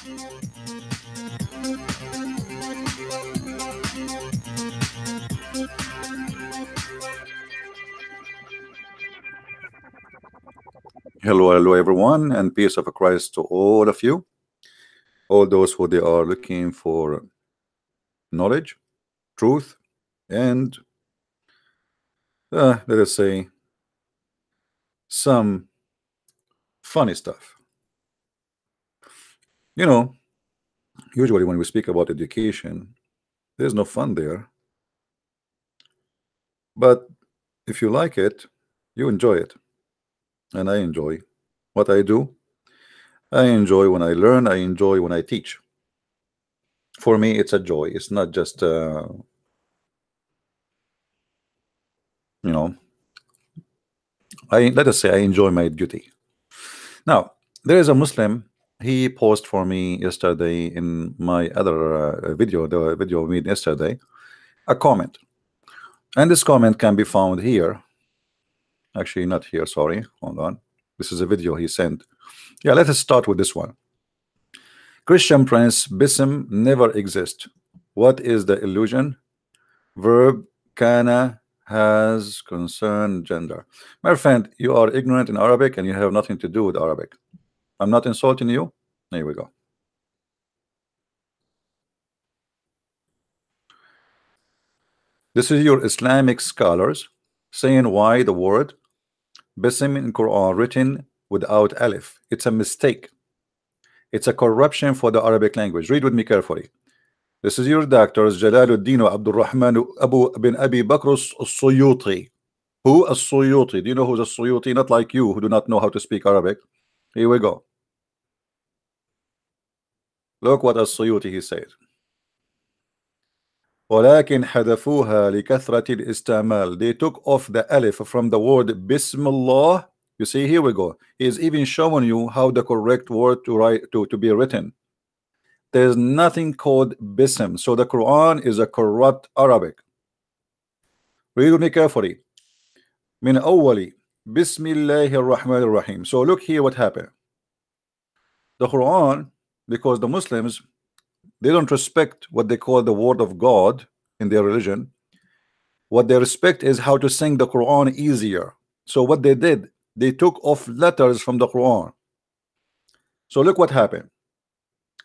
Hello, everyone, and peace of Christ to all of you, all those who they are looking for knowledge, truth, and let us say some funny stuff. You know, usually when we speak about education, there's no fun there. But if you like it, you enjoy it. And I enjoy what I do. I enjoy when I learn. I enjoy when I teach. For me, it's a joy. It's not just, you know, let us say I enjoy my duty. Now, there is a Muslim. He posted for me yesterday in my other video, the video we made yesterday, a comment. And this comment can be found here. Actually, not here, sorry. Hold on. This is a video he sent. Yeah, let us start with this one. Christian Prince, Bism never exist. What is the illusion? Verb kana has concern gender. My friend, you are ignorant in Arabic and you have nothing to do with Arabic. I'm not insulting you. There we go. This is your Islamic scholars saying why the word Bism in Quran written without alif. It's a mistake. It's a corruption for the Arabic language. Read with me carefully. This is your doctors Jalaluddin Abdul Rahman Abu bin Abi Bakr al-Suyuti. Who al-Suyuti? Do you know who's al-Suyuti? Not like you who do not know how to speak Arabic. Here we go. Look what al-Suyuti he said. ولكن حذفوها لكثرة الاستعمال. They took off the alif from the word Bismillah. You see, here we go. He is even showing you how the correct word to be written. There's nothing called Bism. So the Quran is a corrupt Arabic. Read with me carefully. Min awwali Bismillahir Rahmanir Rahim. So look here what happened. The Quran, because the Muslims, they don't respect what they call the word of God in their religion. What they respect is how to sing the Quran easier. So what they did, they took off letters from the Quran. So look what happened.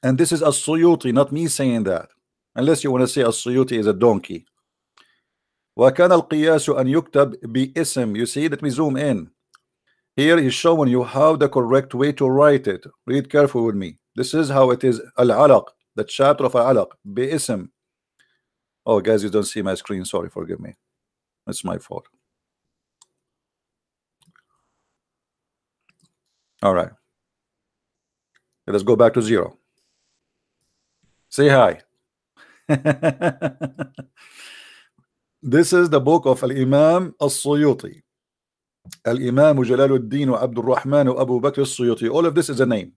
And this is As-Suyuti, not me saying that. Unless you want to say As-Suyuti is a donkey. وَكَانَ الْقِيَاسُ أَنْ يُكْتَبْ بِإِسْمٍ. You see, let me zoom in. Here he's showing you how the correct way to write it. Read carefully with me. This is how it is. Al-Alaq, the chapter of Al-Alaq. Bi-Ism. Oh, guys, you don't see my screen. Sorry, forgive me. It's my fault. All right. Let us go back to 0. Say hi. This is the book of Al-Imam Al-Suyuti. Al-Imam Jalaluddin Abdul Rahman Abu Bakr Al-Suyuti. All of this is a name.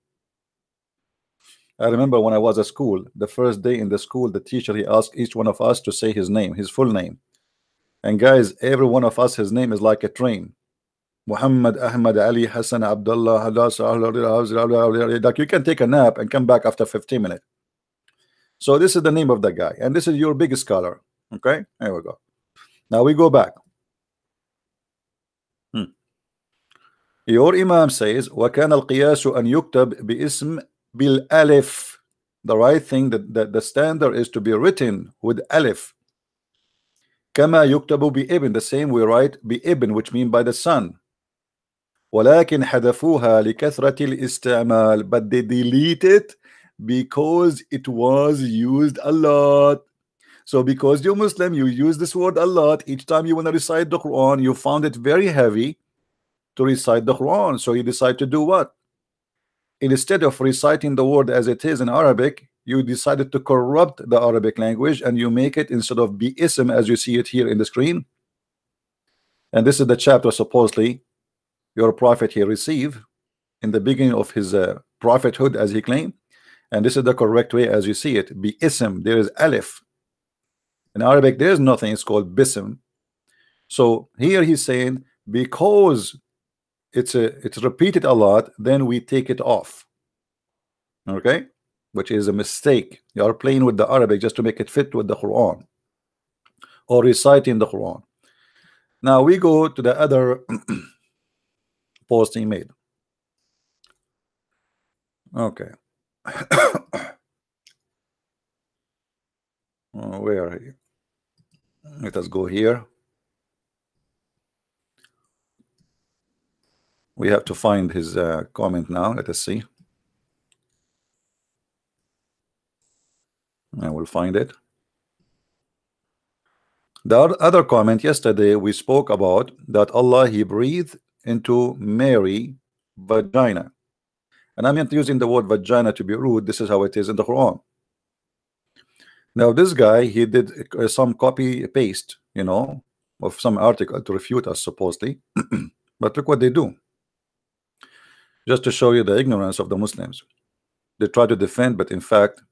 I remember when I was at school, the first day in the school, the teacher, he asked each one of us to say his name, his full name. And guys, every one of us, his name is like a train. Muhammad, Ahmad, Ali, Hassan, Abdullah, like you can take a nap and come back after 15 minutes. So this is the name of the guy, and this is your big scholar. Okay, there we go. Now we go back. Your Imam says, وَكَانَ الْقِيَاسُ أَنْ يُكْتَبْ بِإِسْمِ بِالْأَلِفِ. The right thing, that the standard is to be written with alif. كَمَا يُكْتَبُ بِإِبْن. The same we write بِإِبْن, which means by the son. وَلَكِنْ حَذَفُوهَا لِكَثْرَةِ الْإِسْتِعْمَالِ. But they delete it because it was used a lot. So because you're Muslim, you use this word a lot. Each time you want to recite the Quran, you found it very heavy to recite the Quran. So you decide to do what? Instead of reciting the word as it is in Arabic, you decided to corrupt the Arabic language and you make it, instead of bi-ism as you see it here in the screen. And this is the chapter supposedly your prophet he received in the beginning of his prophethood, as he claimed. And this is the correct way as you see it. Bi-ism, there is alif. In Arabic there is nothing, it's called bism. So here he's saying because it's repeated a lot, then we take it off. Okay, which is a mistake. You are playing with the Arabic just to make it fit with the Quran, or reciting the Quran. Now we go to the other post he made. Okay. Where are you? Let us go here. We have to find his comment now. Let us see. I will find it. The other comment yesterday we spoke about that Allah he breathed into Mary vagina, and I'm not using the word vagina to be rude. This is how it is in the Quran. Now this guy he did some copy paste, you know, of some article to refute us supposedly. But look what they do. Just to show you the ignorance of the Muslims. They try to defend, but in fact,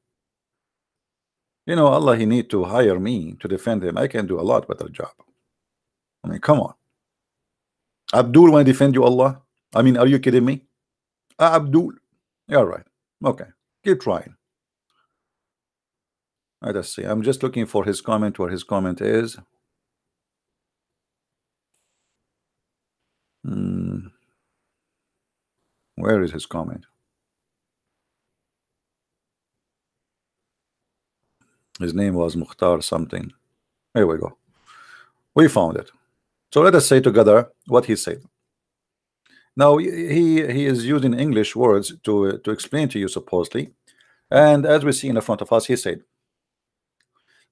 you know, Allah he need to hire me to defend him. I can do a lot better job. I mean, come on. Abdul, when I defend you, Allah? I mean, are you kidding me? Abdul. Yeah, right. Okay. Keep trying. Let us see. I'm just looking for his comment, where his comment is. Where is his comment? His name was Mukhtar something. Here we go. We found it. So let us say together what he said. Now he is using English words to explain to you supposedly, and as we see in the front of us, he said,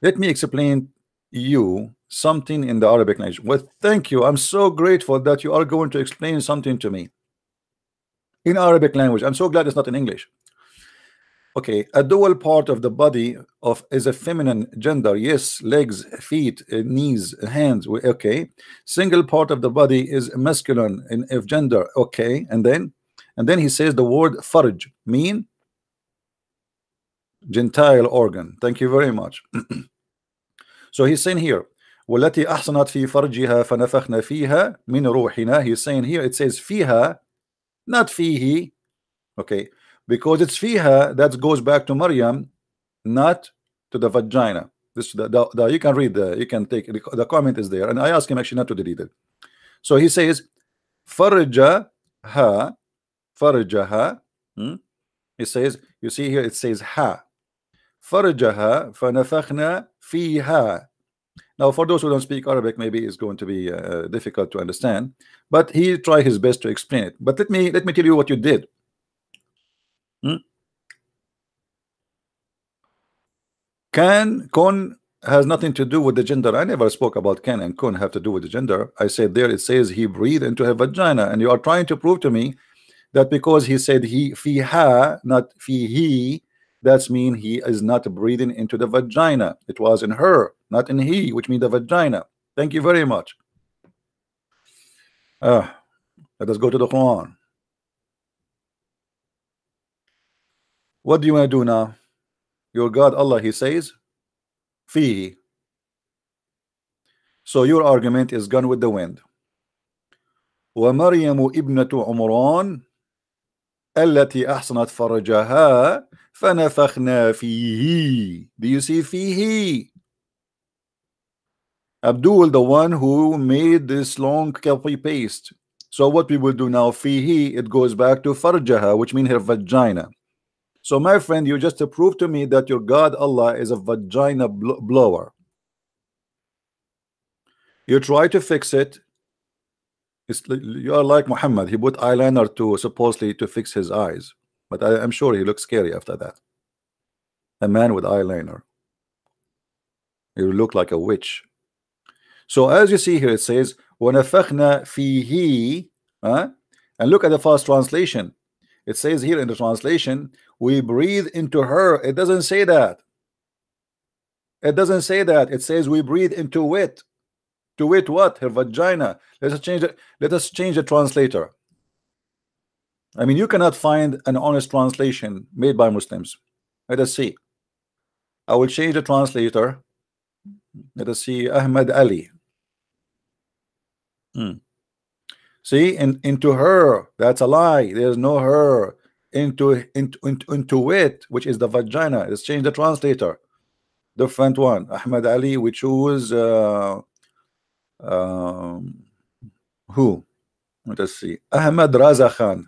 "Let me explain you something in the Arabic language." Well, thank you. I'm so grateful that you are going to explain something to me in Arabic language. I'm so glad it's not in English. Okay, a dual part of the body of is a feminine gender. Yes, legs, feet, knees, hands. Okay, single part of the body is masculine in of gender. Okay, and then he says the word farj mean gentile organ. Thank you very much. So he's saying here, والتي أحصنت في فرجها فنفخنا فيها من روحنا. He's saying here it says فيها, not فيه. Okay, because it's fiha, that goes back to Maryam, not to the vagina. This you can read you can take the comment is there, and I asked him actually not to delete it. So he says farjaha. He says, you see here it says ha, farjaha fanafakhna fiha. Now for those who don't speak Arabic, maybe it's going to be difficult to understand, but he tried his best to explain it. But let me tell you what you did. Kun has nothing to do with the gender. I never spoke about can and kun have to do with the gender. I said there it says he breathed into her vagina, and you are trying to prove to me that because he said he fiha, not fihi, that's mean he is not breathing into the vagina. It was in her, not in he, which means the vagina. Thank you very much. Let us go to the Quran. What do you want to do now? Your God Allah, he says fihi. So your argument is gone with the wind. ومريم ابنة عمران التي أحصنت فرجها فنفخنا فيه. Do you see fihi? Abdul, the one who made this long copy paste. So what we will do now, fihi, it goes back to farjaha, which means her vagina. So my friend, you just prove to me that your God Allah is a vagina blower. You try to fix it. You are like Muhammad. He put eyeliner to supposedly to fix his eyes, but I'm sure he looks scary after that. A man with eyeliner, you look like a witch. So as you see here, it says وَنَفَخْنَا فِيهِ, and look at the first translation. It says here in the translation, we breathe into her. It doesn't say that. It doesn't say that. It says we breathe into it. To it what? Her vagina. Let us change it. Let us change the translator. I mean, you cannot find an honest translation made by Muslims. Let us see. I will change the translator. Let us see. Ahmad Ali. See, into her. That's a lie. There's no her. into it, which is the vagina. Let's change the translator. Different one. Ahmed Ali, we choose um, who? Let us see. Ahmed Raza Khan.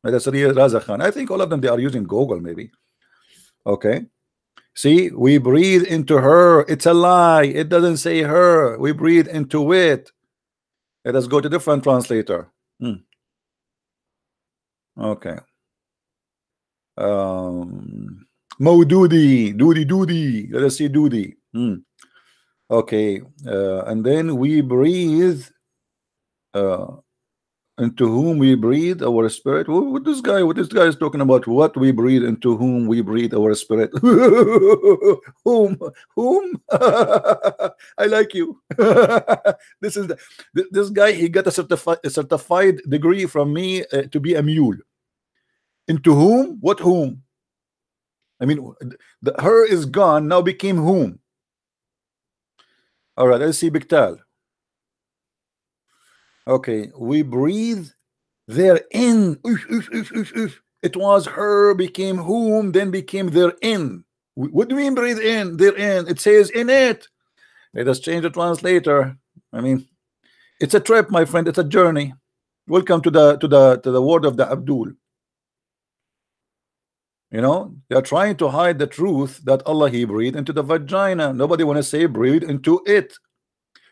Let us read Raza Khan. I think all of them they are using Google maybe. Okay. See, we breathe into her. It's a lie. It doesn't say her. We breathe into it. Let us go to different translator. Okay. Maududi, Doody. Let us see Doody. Okay. And then we breathe into whom we breathe our spirit. What this guy is talking about? What we breathe, into whom we breathe our spirit. Whom I like you. This is this guy. He got a certified degree from me to be a mule. Into whom? What whom? I mean, the her is gone, now became whom. All right, let's see Biktal. Okay, we breathe therein. It was her, became whom, then became therein. What do you mean breathe in? Therein. It says in it. Let us change the translator. I mean, it's a trip, my friend. It's a journey. Welcome to the word of the Abdul. You know, they are trying to hide the truth that Allah he breathed into the vagina. Nobody want to say breathe into it.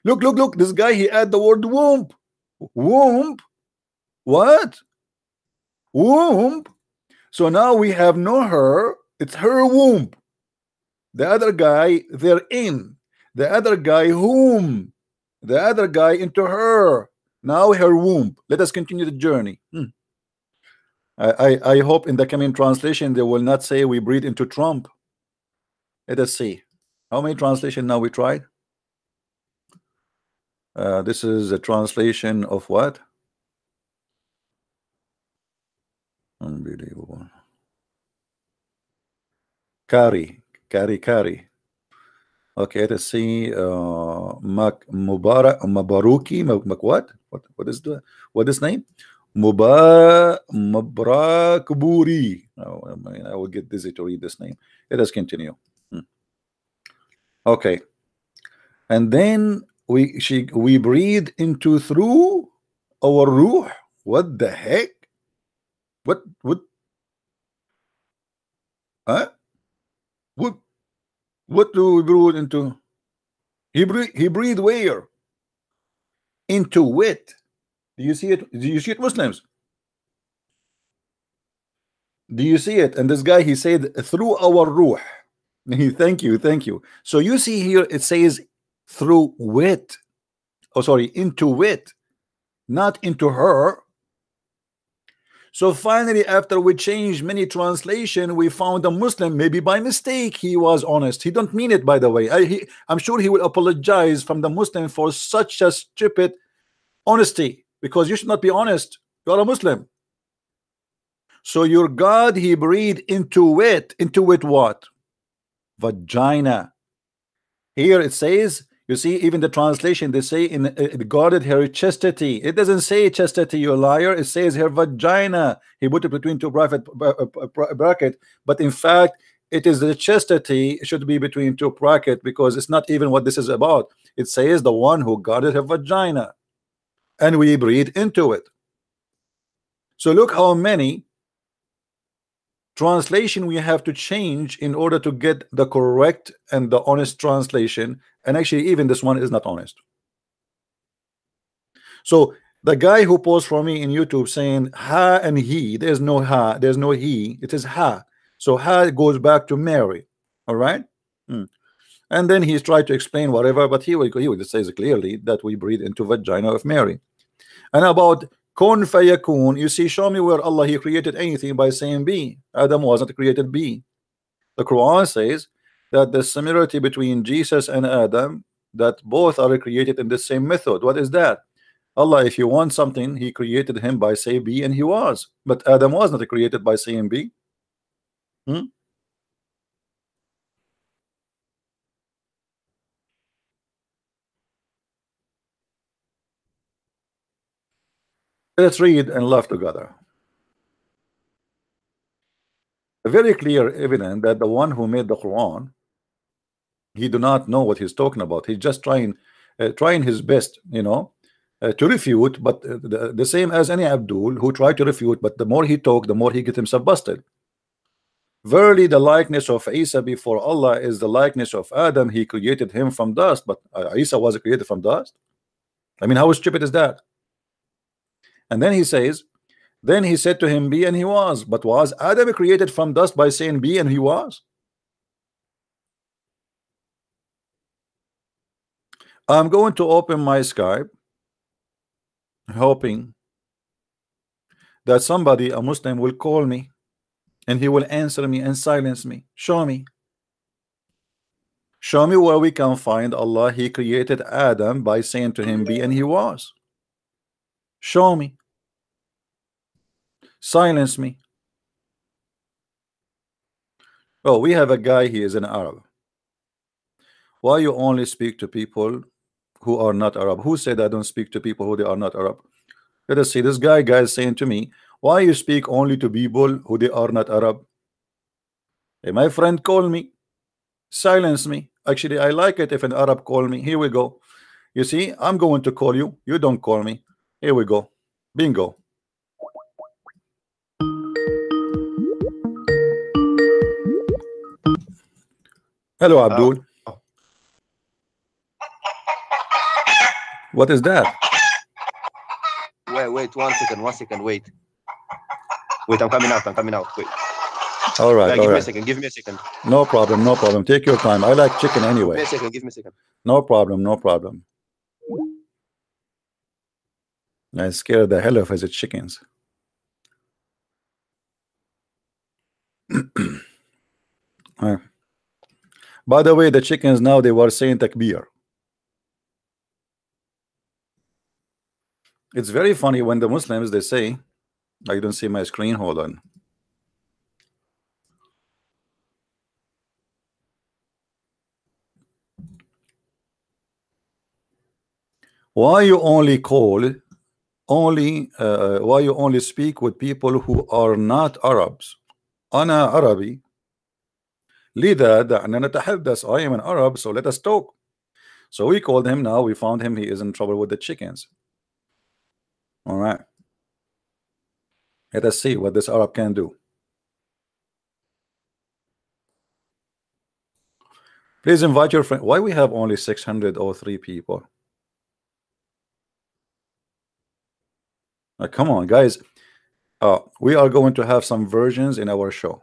Look. This guy he add the word womb. Womb. What? Womb. So now we have no her. It's her womb. The other guy they're in. The other guy whom. The other guy into her. Now her womb. Let us continue the journey. I hope in the coming translation they will not say we breathe into Trump. Let us see. How many translation now we tried? This is a translation of what? Unbelievable. Kari. Okay, let's see. Mabaruki. What is the what is name? Mabrakburi. Oh, I will get dizzy to read this name. Let us continue. Okay, and then we breathe into through our ruh. What the heck? What? Huh? What? What do we breathe into? He breathed where? Into it. Do you see it? Do you see it, Muslims? Do you see it? And this guy he said through our ruh. Thank you. So you see here it says through wit. Oh, sorry, into wit, not into her. So finally, after we changed many translation, we found a Muslim. Maybe by mistake he was honest. He don't mean it, by the way. I'm sure he will apologize from the Muslim for such a stupid honesty, because you should not be honest. You are a Muslim. So your God he breathed into it. Into it what? Vagina. Here it says, you see, even the translation they say in it guarded her chastity. It doesn't say chastity, you liar. It says her vagina. He put it between two bracket, but in fact it is the chastity. It should be between two bracket, because it's not even what this is about. It says the one who guarded her vagina, and we breathe into it. So look how many translation we have to change in order to get the correct and the honest translation. And actually even this one is not honest. So the guy who posed for me in YouTube saying ha and he, there's no ha, there's no he, it is ha. So ha goes back to Mary. All right. And then he's tried to explain whatever, but he will says clearly that we breathe into vagina of Mary. And about kun fayakun, you see, show me where Allah he created anything by saying be. Adam wasn't created be. The Quran says that the similarity between Jesus and Adam, that both are created in the same method. What is that? Allah, if you want something, he created him by saying be, and he was. But Adam was not created by saying be. Let's read and laugh together. very clear evidence that the one who made the Quran, he do not know what he's talking about. He's just trying his best, to refute, but the same as any Abdul who tried to refute, but the more he talked, the more he get himself busted. Verily, the likeness of Isa before Allah is the likeness of Adam. He created him from dust, but Isa was created from dust. I mean, how stupid is that? And then he says, then he said to him, be, and he was. But was Adam created from dust by saying be, and he was? I'm going to open my Skype, hoping that somebody, a Muslim, will call me and he will answer me and silence me. Show me. Show me where we can find Allah. He created Adam by saying to him be, and he was. Show me. Silence me. Oh, we have a guy, he is an Arab. Why you only speak to people who are not Arab? Who said I don't speak to people who they are not Arab? Let us see. This guy is saying to me, why you speak only to people who they are not Arab? Hey, my friend, call me. Silence me. Actually, I like it if an Arab call me. Here we go. You see, I'm going to call you. You don't call me. Here we go. Bingo. Hello, Abdul. Oh. What is that? Wait, 1 second, wait. Wait, I'm coming out, wait. All right, give me a second. No problem. Take your time. I like chicken anyway. Give me a second. No problem. I scared the hell of his chickens. By the way, the chickens now, they were saying takbir. It's very funny when the Muslims, they say, I don't see my screen, hold on. Why you only speak with people who are not Arabs? أنا عربي لذا دعنا نتحدث. I am an Arab, so let us talk. So we called him. Now we found him. He is in trouble with the chickens. All right. Let us see what this Arab can do. Please invite your friend. Why we have only 603 people? Come on, guys. We are going to have some versions in our show.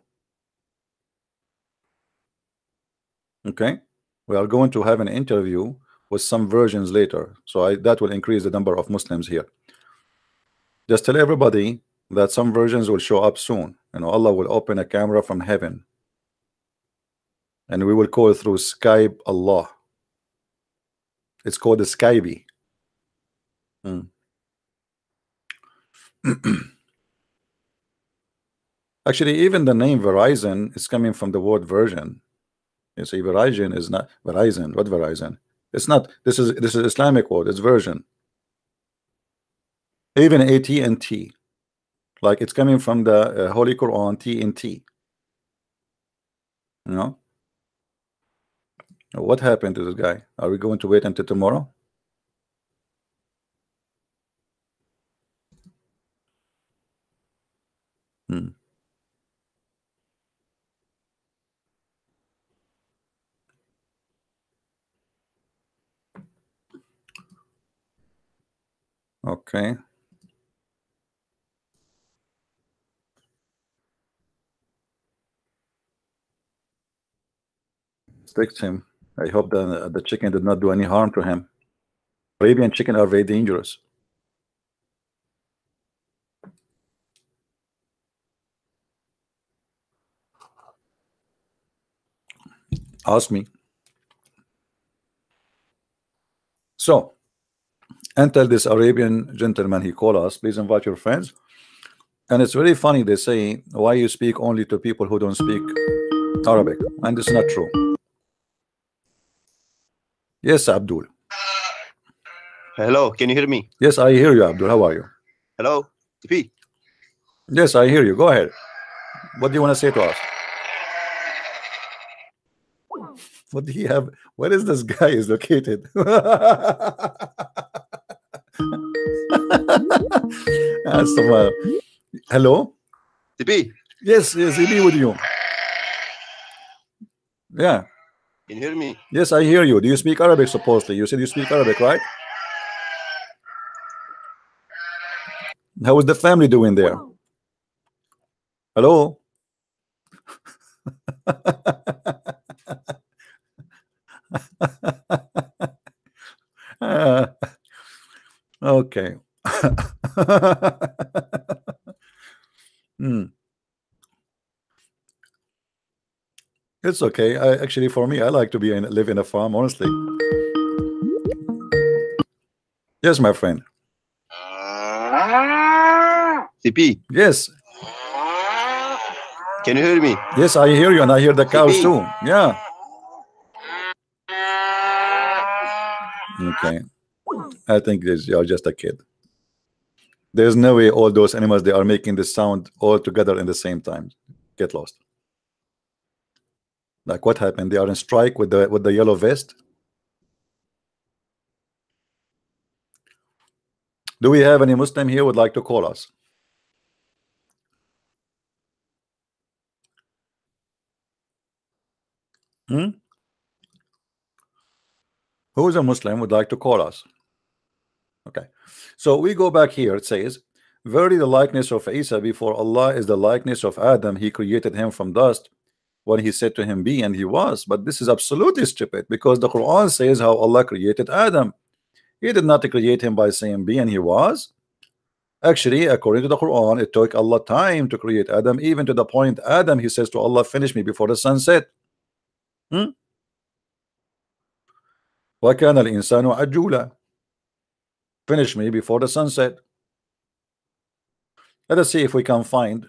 Okay, we are going to have an interview with some versions later, so that will increase the number of Muslims here. Just tell everybody that some versions will show up soon. Allah will open a camera from heaven and we will call through Skype Allah. It's called the Skype. Actually, even the name Verizon is coming from the word version. You see, Verizon is not Verizon. What Verizon? It's not. This is Islamic word. It's version. Even AT&T, like it's coming from the Holy Quran, TNT. You know. What happened to this guy? Are we going to wait until tomorrow? Okay. Fix him. I hope the chicken did not do any harm to him. Arabian chicken are very dangerous. Ask me. So, until this Arabian gentleman he called us, please invite your friends. And it's very funny, they say, why you speak only to people who don't speak Arabic? And it's not true. Yes, Abdul. Hello, can you hear me? Yes, I hear you, Abdul. How are you? Hello, TP. Yes, I hear you. Go ahead. What do you want to say to us? What do you have? Where is this guy is located? Hello? DP, Yes, yes, he be with you. Yeah. can you hear me? Yes, I hear you. Do you speak Arabic supposedly? You said you speak Arabic, right? How is the family doing there? Hello? Uh, okay. Hmm. It's okay. Actually, for me, I like to live in a farm, honestly. Yes, my friend. CP, Yes. can you hear me? Yes, I hear you, and I hear the cows CP. too. Yeah. Okay. I think you're just a kid. There's no way all those animals they are making this sound all together in the same time. Get lost. Like what happened? They are in strike with the yellow vest. Do we have any Muslim here would like to call us? Hmm? Who is a Muslim would like to call us? Okay. So we go back here. It says, verily the likeness of Isa before Allah is the likeness of Adam. He created him from dust when he said to him be, and he was. But this is absolutely stupid, because the Quran says how Allah created Adam. He did not create him by saying be, and he was. Actually, according to the Quran, it took Allah time to create Adam, even to the point Adam, he says to Allah, finish me before the sun set. وَكَانَ الْإِنسَانُ عَجُولًا. Finish me before the sunset. Let us see if we can find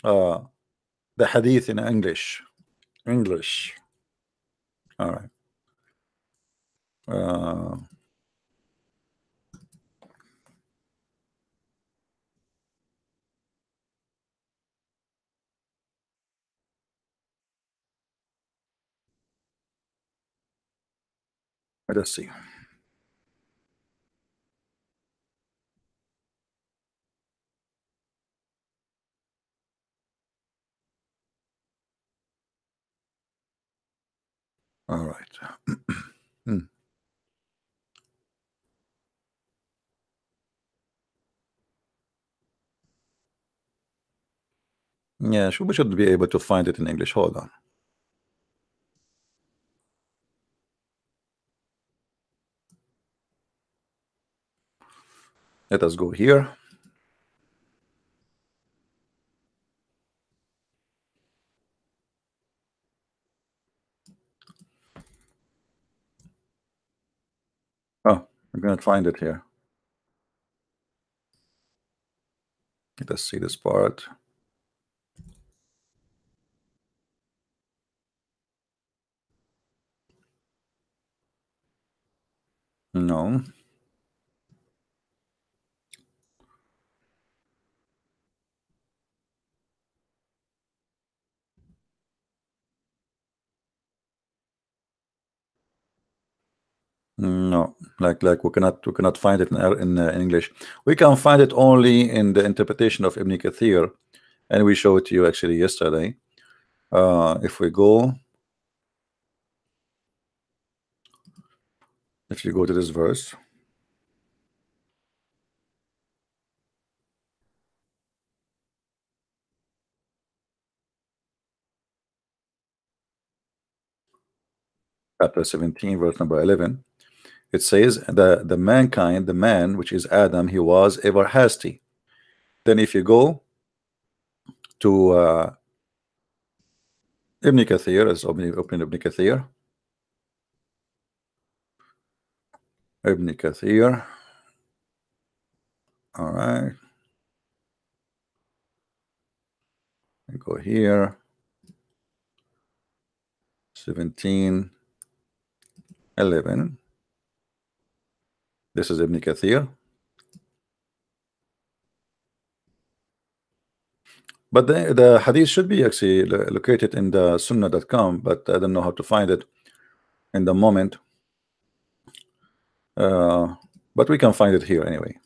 the hadith in English. All right. Let us see. All right. Hmm. Yeah, we should be able to find it in English. Hold on. Let us go here. Oh, I'm gonna find it here. Let us see this part. No. No, like we cannot find it in English. We can find it only in the interpretation of Ibn Kathir, and we showed it to you actually yesterday. If we go, if you go to this verse, chapter 17, verse number 11, it says the mankind, the man which is Adam, he was ever hasty. Then if you go to Ibn Kathir, let's open Ibn Kathir. Ibn Kathir. All right. I go here. 17:11. This is Ibn Kathir. But the hadith should be actually located in the sunnah.com, but I don't know how to find it. in the moment, but we can find it here anyway.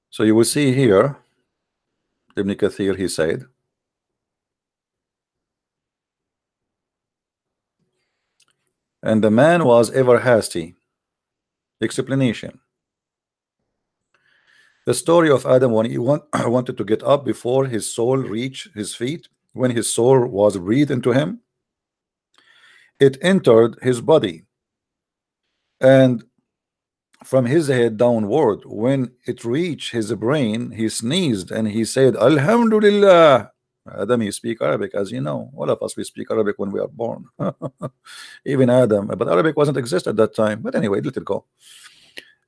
So you will see here, Ibn Kathir, he said, and the man was ever hasty. Explanation. The story of Adam when he wanted to get up before his soul reached his feet, when his soul was breathed into him, it entered his body, and from his head downward, when it reached his brain, he sneezed and he said, Alhamdulillah. Adam, you speak Arabic, as you know. All of us, we speak Arabic when we are born. Even Adam, but Arabic wasn't exist at that time. But anyway, let it go.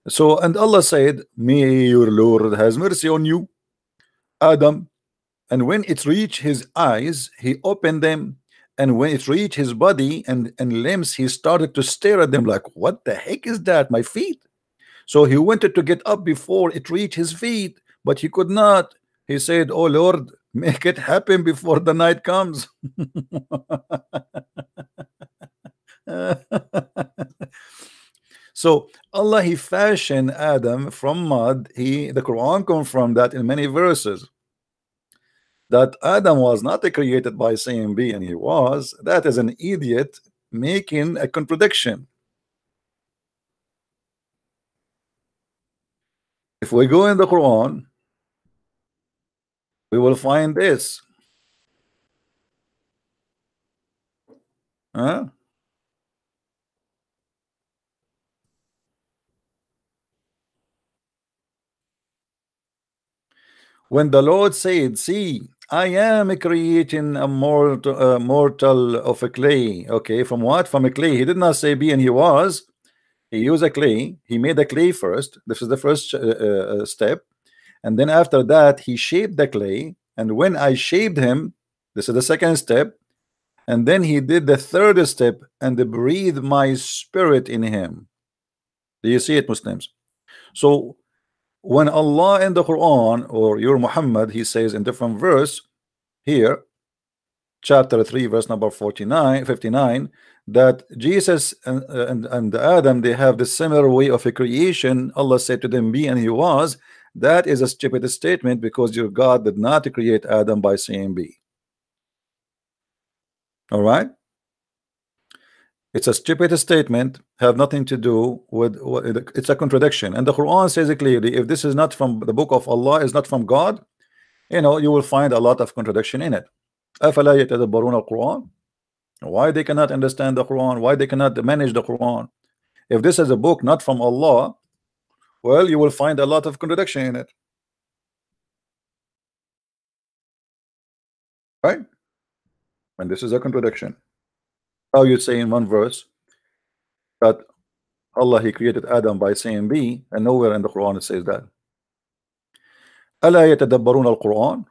So, and Allah said, may your Lord has mercy on you, Adam. And when it reached his eyes, he opened them. And when it reached his body and limbs, he started to stare at them like, what the heck is that? My feet. So he wanted to get up before it reached his feet, but he could not. He said, oh Lord, make it happen before the night comes. So Allah, he fashioned Adam from mud. The Quran confirmed that in many verses, that Adam was not created by saying be, and he was. That is an idiot making a contradiction. If we go in the Quran, we will find this. Huh? When the Lord said, see, I am creating a mortal of a clay. Okay, from what? From a clay. He did not say be and he was. He used a clay. He made a clay first. This is the first step. And then after that, he shaped the clay. And when I shaped him, this is the second step. And then he did the third step and breathed my spirit in him. Do you see it, Muslims? So when Allah in the Quran, or your Muhammad, he says in different verse here, chapter 3 verse number 59 that Jesus and Adam, they have the similar way of a creation. Allah said to them be and he was. That is a stupid statement, because your God did not create Adam by saying be. All right, it's a stupid statement, have nothing to do with it's a contradiction, and the Quran says it clearly. If this is not from the book of Allah, is not from God, you know, you will find a lot of contradiction in it. أفلا يتدبرون القرآن? Why they cannot understand the Quran? Why they cannot manage the Quran? If this is a book not from Allah, well, you will find a lot of contradiction in it, right? And this is a contradiction. How you say in one verse that Allah, he created Adam by saying be, and nowhere in the Quran it says that. ألا يتدبرون القرآن?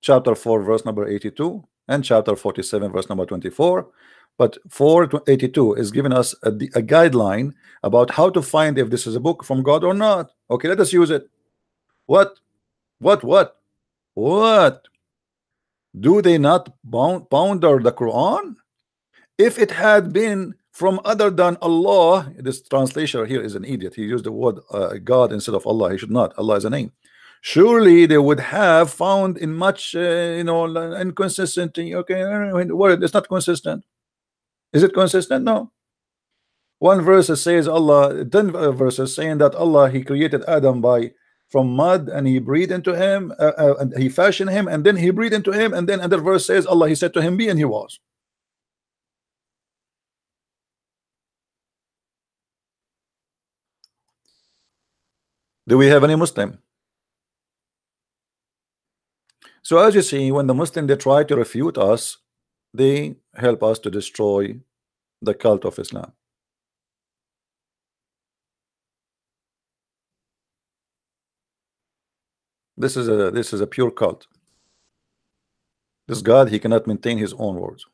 Chapter 4 verse number 82 and chapter 47 verse number 24. But 482 is giving us a guideline about how to find if this is a book from God or not. Okay, let us use it. What do they not ponder the Quran? If it had been from other than Allah, this translator here is an idiot. He used the word God instead of Allah. He should not. Allah is a name. Surely they would have found in much inconsistency. Okay, word it's not consistent. Is it consistent? No. One verse says Allah, 10 verses saying that Allah, he created Adam from mud, and he breathed into him, and he fashioned him, and then he breathed into him, and then another verse says Allah, he said to him be, and he was. Do we have any Muslim? So as you see, when the Muslim, they try to refute us, they help us to destroy the cult of Islam. This is a pure cult. This God, he cannot maintain his own words.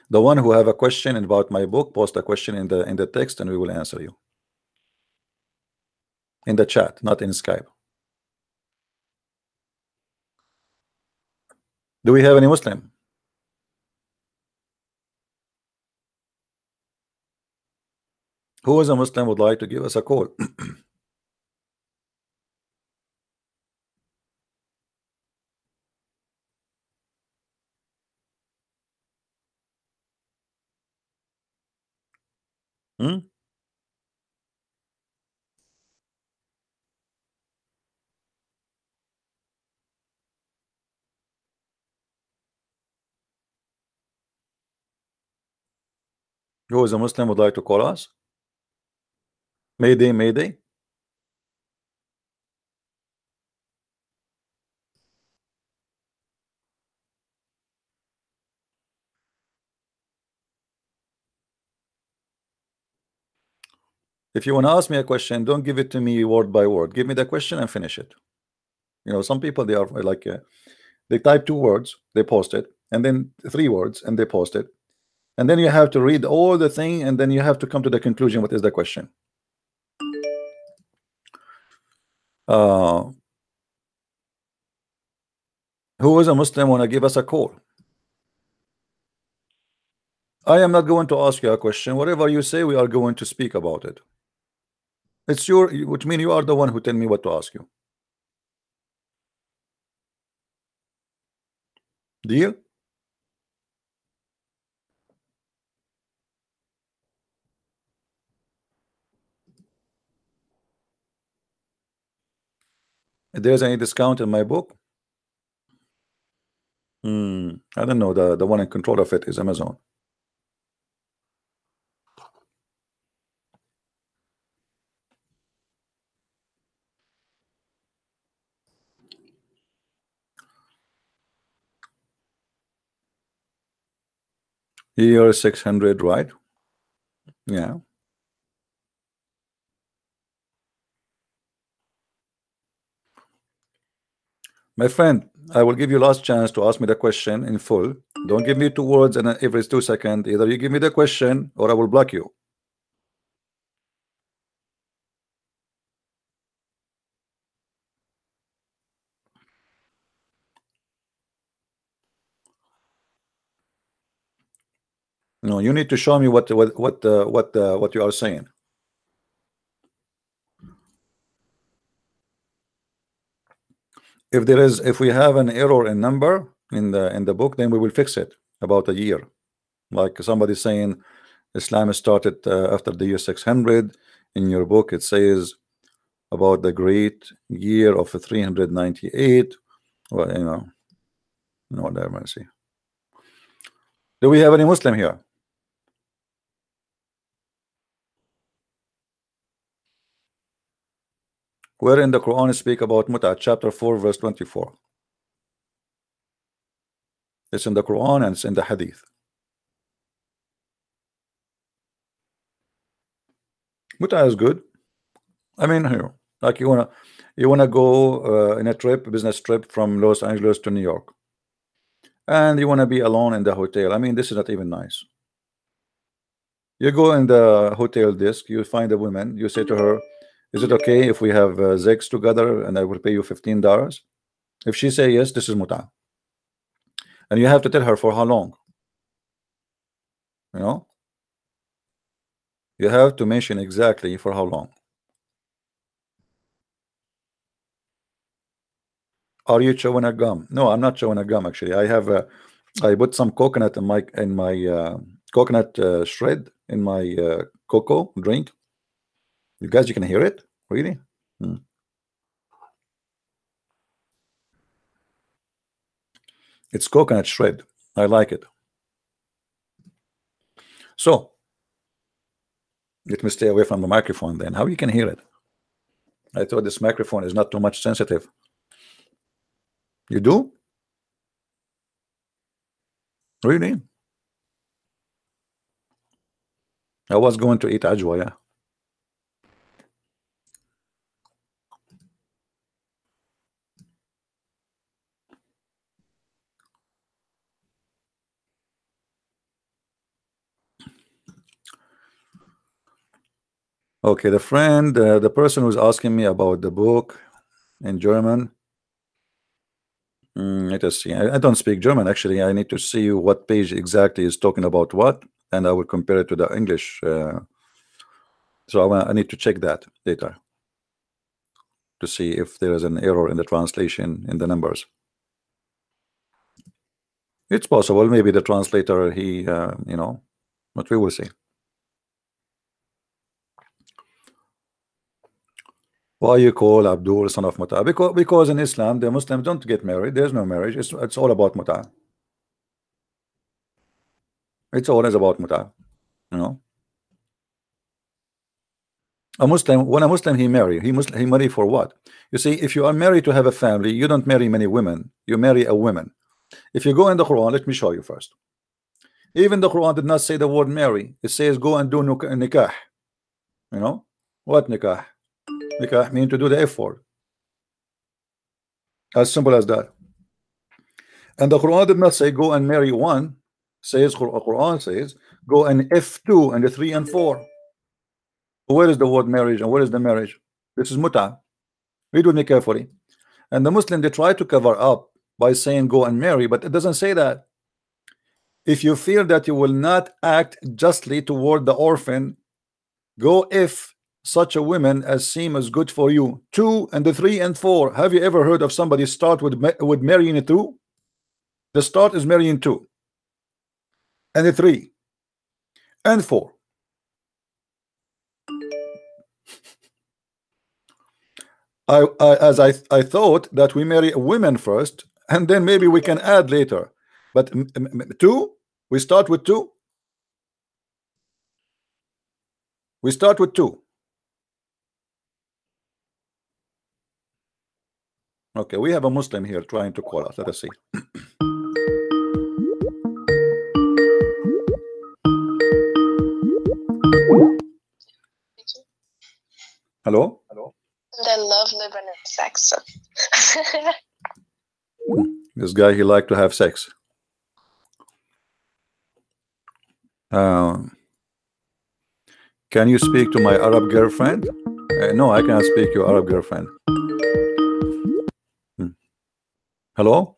The one who have a question about my book, post a question in the text, and we will answer you. in the chat, not in Skype. Do we have any Muslim? Who is a Muslim would like to give us a call? Hmm? Who is a Muslim would like to call us? Mayday, Mayday. If you want to ask me a question, don't give it to me word by word. Give me the question and finish it. You know, some people, they are like they type 2 words, they post it, and then 3 words, and they post it, and then you have to read all the thing, and then you have to come to the conclusion. What is the question? Who is a Muslim want to give us a call? I am not going to ask you a question. Whatever you say, we are going to speak about it. It's your, which means you are the one who tell me what to ask you. Deal? If there's any discount in my book? I don't know. The one in control of it is Amazon. Here 600, right? Yeah. My friend, I will give you last chance to ask me the question in full. Don't give me 2 words and every 2 seconds. Either you give me the question or I will block you. No, you need to show me what you are saying. If we have an error in number in the book, then we will fix it about a year. Like somebody saying Islam started after the year 600. In your book it says about the great year of 398. Well, you know, no mercy. Do we have any Muslim here? Where in the Quran speak about Mut'ah, chapter 4 verse 24? It's in the Quran and it's in the Hadith. Mut'ah is good. I mean, here, like you wanna go in a trip, business trip from Los Angeles to New York, and you wanna be alone in the hotel. I mean, this is not even nice. You go in the hotel desk, you find a woman, you say to her, is it okay if we have sex together and I will pay you $15? If she say yes, this is Mut'ah. And you have to tell her for how long. You know, you have to mention exactly for how long. Are you chewing a gum? No, I'm not chewing a gum. Actually, I put some coconut in my coconut shred in my cocoa drink. You guys, you can hear it, really? It's coconut shred. I like it. So let me stay away from the microphone then. How you can hear it? I thought this microphone is not too much sensitive. You do? Really? I was going to eat ajwa, yeah. Okay, the friend, the person who's asking me about the book in German. Let us see. I don't speak German actually. I need to see what page exactly is talking about what, and I will compare it to the English. So I need to check that later to see if there is an error in the translation in the numbers. It's possible. Maybe the translator, he, you know, but we will see. Why you call Abdul son of Muta? Because in Islam the Muslims don't get married. There's no marriage. It's all about Muta. It's always about Muta. You know, a Muslim, when a Muslim he marry for what? You see, if you are married to have a family, you don't marry many women. You marry a woman. If you go in the Quran, let me show you first. Even the Quran did not say the word marry. It says go and do nikah. You know what nikah? Nikah means to do the effort. As simple as that. And the Quran did not say go and marry one. Says Quran says go and F2 and the 3 and 4. Where is the word marriage and where is the marriage? This is muta. Read with me carefully. And the Muslim, they try to cover up by saying go and marry, but it doesn't say that. If you feel that you will not act justly toward the orphan, go if such a woman as seem as good for you. 2 and the 3 and 4. Have you ever heard of somebody start with marrying a 2? The start is marrying 2 and the 3 and 4. I thought that we marry a woman first and then maybe we can add later, but 2, we start with 2. We start with 2. Okay, we have a Muslim here trying to call us. Let us see. Hello? Hello? They love living in sex. This guy, he like to have sex. Can you speak to my Arab girlfriend? No, I cannot speak to your Arab girlfriend. Hello?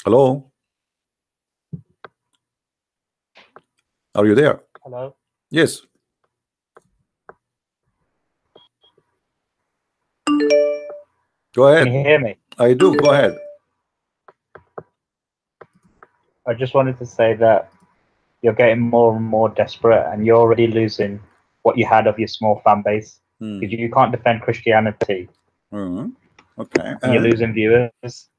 Hello? Are you there? Hello? Yes. Go ahead. Can you hear me? I do. Go ahead. I just wanted to say that you're getting more and more desperate and you're already losing what you had of your small fan base because you can't defend Christianity. Okay. And you're losing viewers.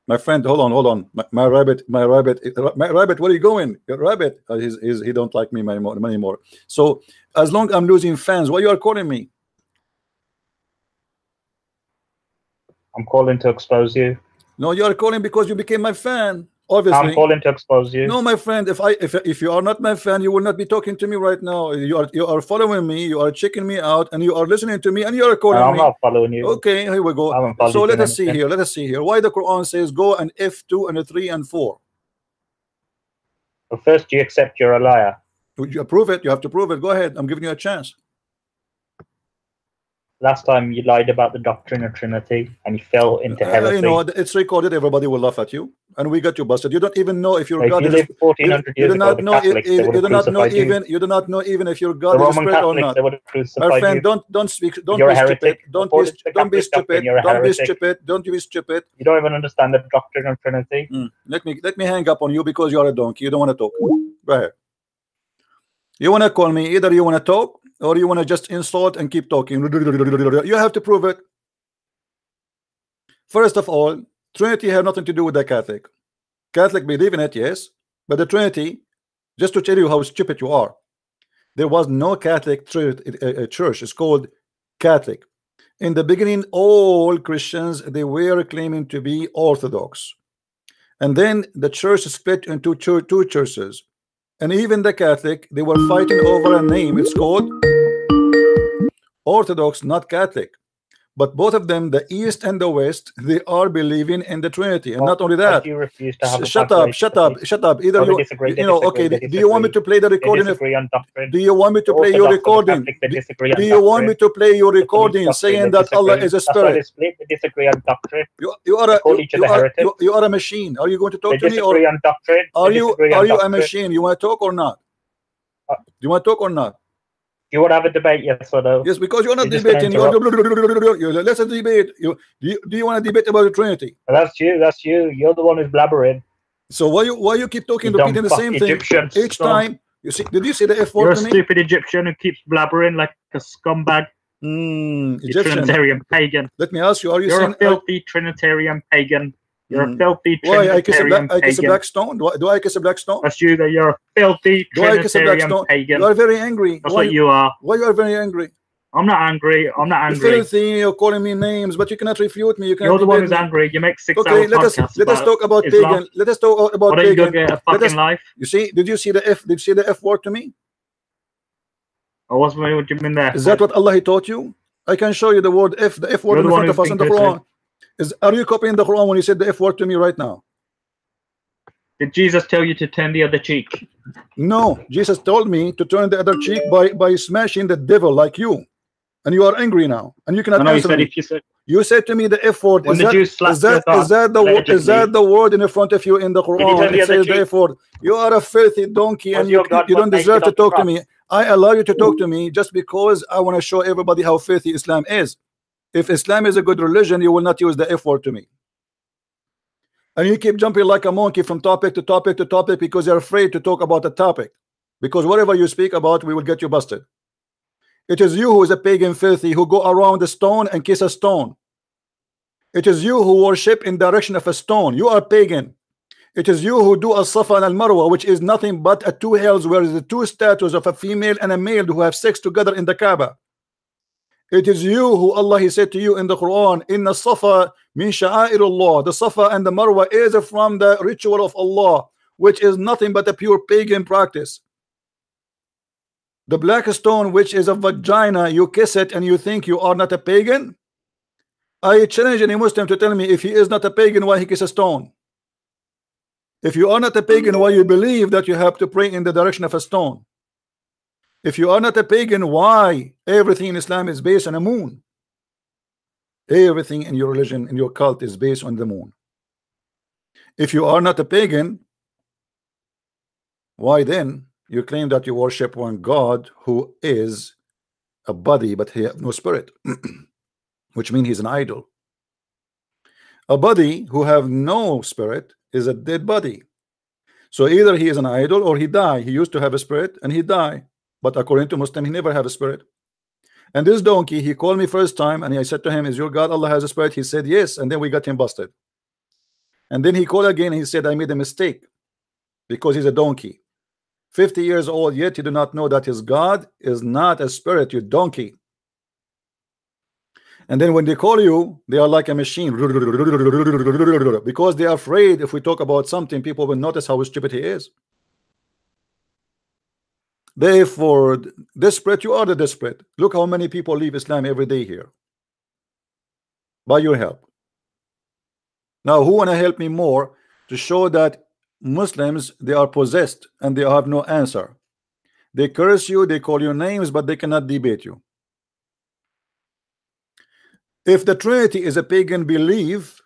My friend, hold on. My rabbit, where are you going? Your rabbit, he don't like me anymore. So as long as I'm losing fans, why you are calling me? I'm calling to expose you. No, you are calling because you became my fan. Obviously, I'm calling to expose you. No, my friend, if you are not my fan, you will not be talking to me right now. You are following me, you are checking me out, and you are listening to me, and you are calling me. I'm not following you. Okay, here we go. So let us see here. Let us see here. Why the Quran says go and F2 and 3 and 4. But first, you accept you're a liar. Would you prove it? You have to prove it. Go ahead. I'm giving you a chance. Last time you lied about the doctrine of Trinity and you fell into heresy. You know, it's recorded. Everybody will laugh at you, and we got you busted. You don't even know if your God you lived 1400 years ago. The Catholics, they would have crucified you. You do not know even if your God the is a spirit or not. They would have crucified My friend, you. don't speak. Don't you're be a heretic. stupid. Don't be stupid. Don't be stupid. Don't be stupid. You don't even understand the doctrine of Trinity. Let me hang up on you because you are a donkey. You don't want to talk. Go ahead. You want to call me? Either you want to talk or you want to just insult and keep talking. You have to prove it. First of all, Trinity have nothing to do with the Catholic. Catholic believe in it, yes, but the Trinity, just to tell you how stupid you are, there was no Catholic church. It's called Catholic. In the beginning, all Christians, they were claiming to be Orthodox, and then the church split into two churches. And even the Catholic, they were fighting over a name. It's called Orthodox, not Catholic. But both of them, the East and the West, they are believing in the Trinity. And not only that, you refuse to have a shut pathway up, shut to up, peace. shut up. Either Oh, they you, disagree, they you know, disagree, okay. they Do you want me to play the They recording? disagree on doctrine. Do you want me to The play your Orthodox and the recording? Catholic, they disagree on Do you want me doctrine. to play your The recording police doctrine, saying they that Allah disagree. is a That's why they spirit? split. They disagree on doctrine. You are They a call each other heretics. you are a machine. Are you going to talk They to me, or disagree on doctrine. are They you disagree on a doctrine. machine? You want to talk or not? Uh, Do you want to talk or not? You want to have a debate, yes or no? Yes, because you're not You're just gonna debating. Let's debate. Do you want to debate about the Trinity? Well, that's you. That's you. You're the one who's blabbering. So why you keep talking, You repeating dumb the fuck same thing Egyptian each scum. time? You see? Did you see the F You're word a to me? stupid Egyptian who keeps blabbering like a scumbag. You Egyptian. Trinitarian pagan. Let me ask you: are you You're saying a filthy Trinitarian pagan. You're a filthy why I kiss a Trinitarian black, I kiss a pagan. black stone? Do I kiss a black stone? That's you. That you're a filthy Do I kiss a black Trinitarian stone? pagan. You are very angry. That's what you are. Why you are very angry? I'm not angry. I'm not You're angry. filthy. You're calling me names, but you cannot refute me. You cannot You're the one debate who's me. angry. You make 6 Okay, hour let us podcasts talk about Islam. pagan. Let us talk about Why don't you go pagan. get a fucking life? You see? Did you see the F? Did you see the F word to me? Or what do you mean there? Is that what Allah taught you? I can show you the word F. The F word in front of us in the Quran. Are you copying the Quran when you said the F word to me right now? Did Jesus tell you to turn the other cheek? No, Jesus told me to turn the other cheek by smashing the devil like you, and you are angry now, and you cannot answer me. You said to me the F word. Is that the word in the front of you in the Quran? It says the F word. You are a filthy donkey, and you don't deserve to talk to me. I allow you to talk to me just because I want to show everybody how filthy Islam is. If Islam is a good religion, you will not use the F word to me. And you keep jumping like a monkey from topic to topic to topic because you're afraid to talk about the topic. Because whatever you speak about, we will get you busted. It is you who is a pagan filthy who go around the stone and kiss a stone. It is you who worship in direction of a stone. You are pagan. It is you who do a Safa and al Marwa, which is nothing but a two hills where the two statues of a female and a male who have sex together in the Kaaba. It is you who Allah He said to you in the Quran, Inna Safa min sha'airullah. The Safa and the Marwa is from the ritual of Allah, which is nothing but a pure pagan practice. The black stone, which is a vagina, you kiss it and you think you are not a pagan? I challenge any Muslim to tell me if he is not a pagan, why he kiss a stone. If you are not a pagan, why you believe that you have to pray in the direction of a stone? If you are not a pagan, why everything in Islam is based on a moon? Everything in your religion, in your cult, is based on the moon. If you are not a pagan, why then you claim that you worship one God who is a body but he has no spirit, which means he's an idol. A body who have no spirit is a dead body. So either he is an idol or he died. He used to have a spirit and he died. But according to Muslim, he never had a spirit. And this donkey, he called me first time and I said to him, is your God Allah has a spirit? He said yes, and then we got him busted. And then he called again and he said, I made a mistake because he's a donkey. 50 years old, yet you do not know that his God is not a spirit, you donkey. And then when they call you, they are like a machine because they are afraid if we talk about something, people will notice how stupid he is. Therefore, desperate, you are the desperate. Look how many people leave Islam every day here by your help. Now, who want to help me more to show that Muslims, they are possessed and they have no answer? They curse you, they call you names, but they cannot debate you. If the Trinity is a pagan belief,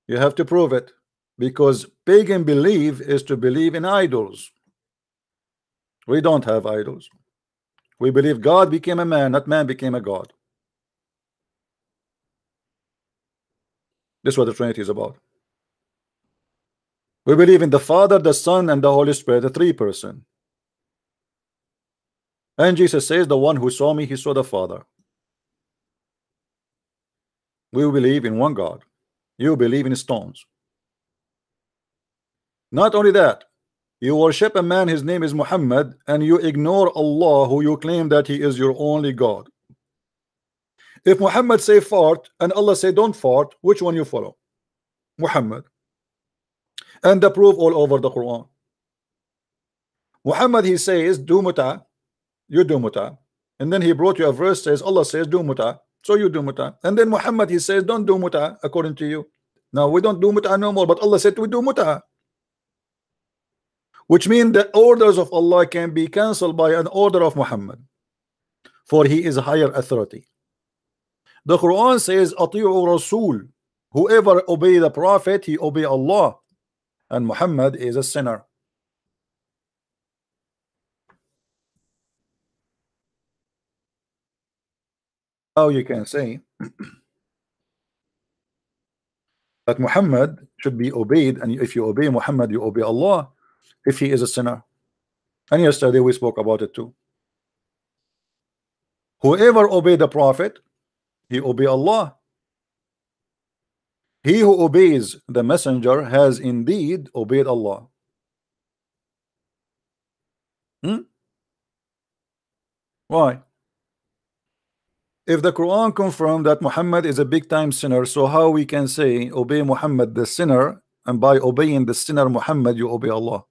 you have to prove it, because pagan belief is to believe in idols. We don't have idols. We believe God became a man, not man became a God. This is what the Trinity is about. We believe in the Father, the Son, and the Holy Spirit, the three person. And Jesus says, the one who saw me, he saw the Father. We believe in one God. You believe in stones. Not only that, you worship a man, his name is Muhammad, and you ignore Allah, who you claim that he is your only God. If Muhammad say fart and Allah say don't fart, which one you follow? Muhammad. And the proof all over the Quran. Muhammad, he says do muta, you do muta, and then he brought you a verse says Allah says do muta, So you do muta. And then Muhammad, he says, don't do muta according to you. Now we don't do muta no more, but Allah said we do muta. Which means the orders of Allah can be cancelled by an order of Muhammad, for he is a higher authority. The Quran says, Ati'u Rasul. Whoever obey the Prophet, he obey Allah. And Muhammad is a sinner. How you can say that Muhammad should be obeyed, and if you obey Muhammad, you obey Allah, if he is a sinner. And yesterday we spoke about it too. Whoever obey the Prophet, he obey Allah. He who obeys the messenger has indeed obeyed Allah. Why? If the Quran confirmed that Muhammad is a big time sinner, so how we can say obey Muhammad the sinner, and by obeying the sinner Muhammad you obey Allah?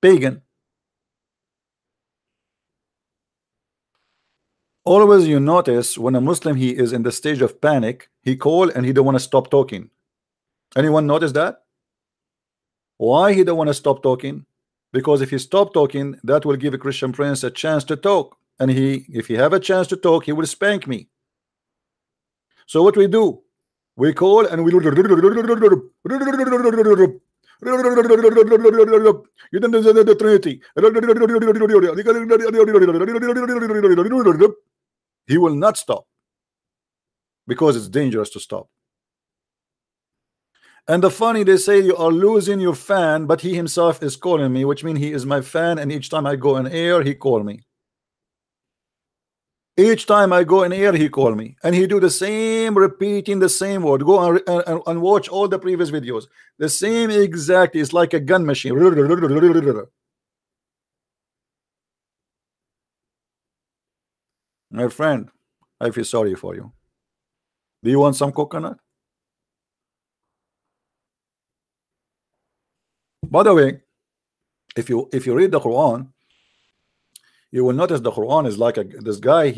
Pagan. Always you notice when a Muslim he is in the stage of panic, he call and he don't want to stop talking. Anyone notice that? Why he don't want to stop talking? Because if he stop talking, that will give a Christian prince a chance to talk, and if he have a chance to talk, he will spank me. So what we do, we call and we you don't deserve the Trinity. He will not stop because it's dangerous to stop. And the funny, they say you are losing your fan, but he himself is calling me, which means he is my fan, and each time I go in air he call me. Each time I go in air he call me, and he do the same, repeating the same word. Go and watch all the previous videos, the same exact. It's like a gun machine. My friend, I feel sorry for you. Do you want some coconut? By the way, if you read the Quran, you will notice the Quran is like this guy.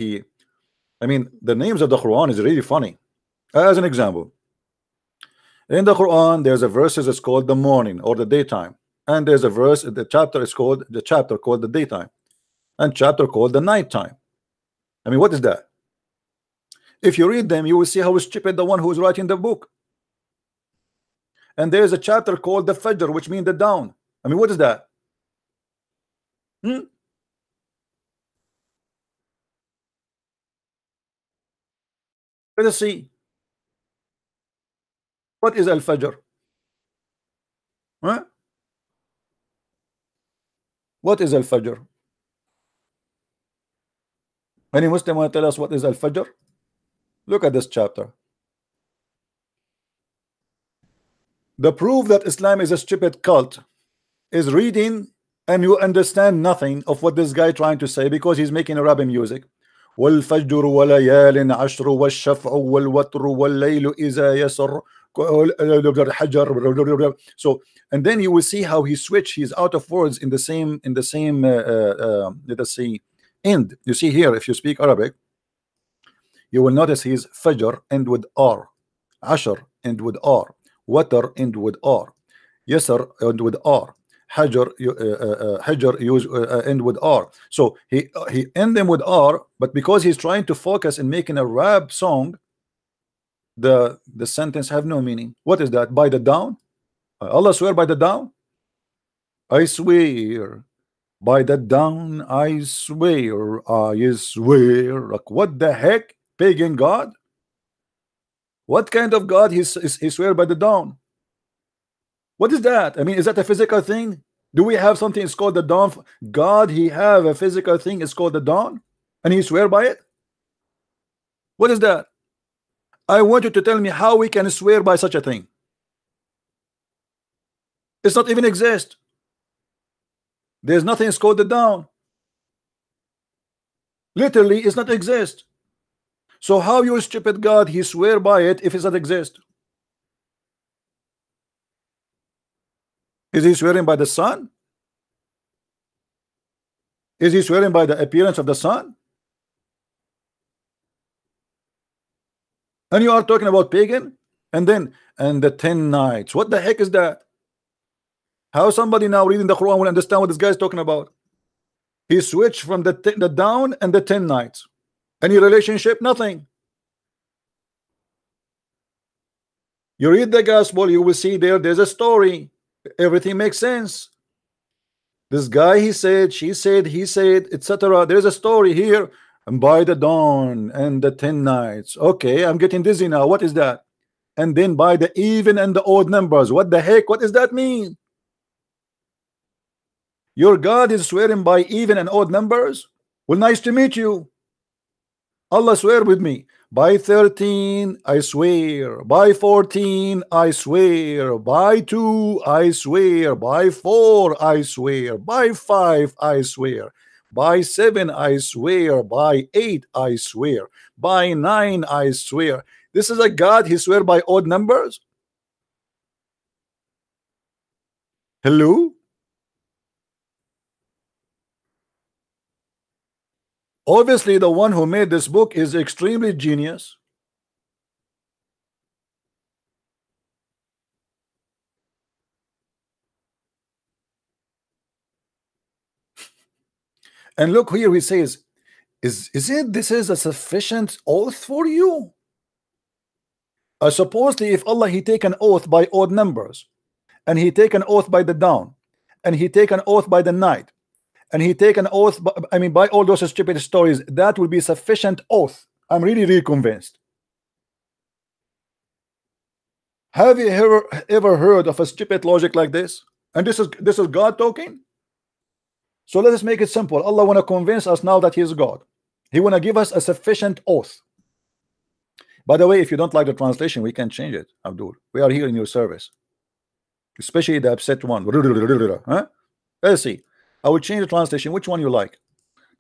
I mean, the names of the Quran is really funny. As an example, in the Quran, there's a verse that's called the morning or the daytime, and there's a verse, the chapter called the daytime, and chapter called the nighttime. I mean, what is that? If you read them, you will see how stupid the one who is writing the book. And there's a chapter called the Fajr, which means the dawn. I mean, what is that? Let us see. What is Al-Fajr? Huh? What is Al-Fajr? Any Muslim want to tell us what is Al-Fajr? Look at this chapter. The proof that Islam is a stupid cult is reading, and you understand nothing of what this guy trying to say, because he's making Arabic music. وَالْفَجْرُ وَلَيَالٍ عَشْرُ وَالشَّفْعُ وَالْوَتْرُ وَاللَّيْلُ إِذَا يَسْرُ. So, and then you will see how he switch. He's out of words in the same let us see, end. You see here, if you speak Arabic, you will notice he's Fajr end with R, Ashr end with R, Water end with R, Yasr end with R, Hajar use end with R. So he end them with R, but because he's trying to focus in making a rap song, the sentence have no meaning. What is that? By the dawn? Allah swear by the dawn? I swear by the dawn, I swear, I swear. Like, what the heck? Pagan God? What kind of God he swear by the dawn? What is that? I mean, is that a physical thing? Do we have something it's called the dawn? God, he have a physical thing, it's called the dawn, and he swear by it? What is that? I want you to tell me how we can swear by such a thing. It's not even exist. There's nothing it's called the dawn. Literally, it's not exist. So how you stupid God he swear by it if it not exist? Is he swearing by the sun? Is he swearing by the appearance of the sun? And you are talking about pagan, and then and the 10 nights. What the heck is that? How somebody now reading the Quran will understand what this guy is talking about? He switched from the down and the 10 nights. Any relationship? Nothing. You read the gospel, you will see there's a story. Everything makes sense. This guy, he said, she said, he said, etc. There's a story here. And by the dawn and the 10 nights. Okay, I'm getting dizzy now. What is that? And then by the even and the odd numbers. What the heck? What does that mean? Your God is swearing by even and odd numbers? Well, nice to meet you. Allah swear with me. By 13 I swear, by 14 I swear, by 2 I swear, by 4 I swear, by 5 I swear, by 7 I swear, by 8 I swear, by 9 I swear. This is a God, he swear by odd numbers? Hello? Obviously, the one who made this book is extremely genius. And look here, he says, is it this is a sufficient oath for you? Supposedly, if Allah he take an oath by odd numbers, and he take an oath by the dawn, and he take an oath by the night, and he take an oath by, I mean by all those stupid stories, that will be sufficient oath. I'm really convinced. Have you ever heard of a stupid logic like this? And this is God talking. So let us make it simple. Allah want to convince us now that he is God. He want to give us a sufficient oath. By the way, if you don't like the translation, we can change it, Abdul. We are here in your service, especially the upset one. Huh? Let's see. I will change the translation. Which one you like?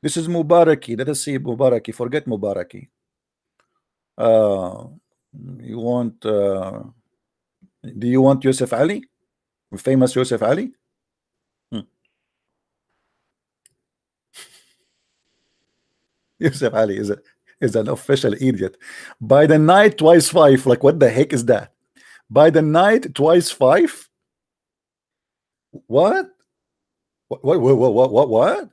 This is Mubaraki. Let us see Mubaraki. Forget Mubaraki. You want? Do you want Yusuf Ali? Famous Yusuf Ali? Yusuf Ali is an official idiot. By the night twice 5. Like what the heck is that? By the night twice 5? What? What?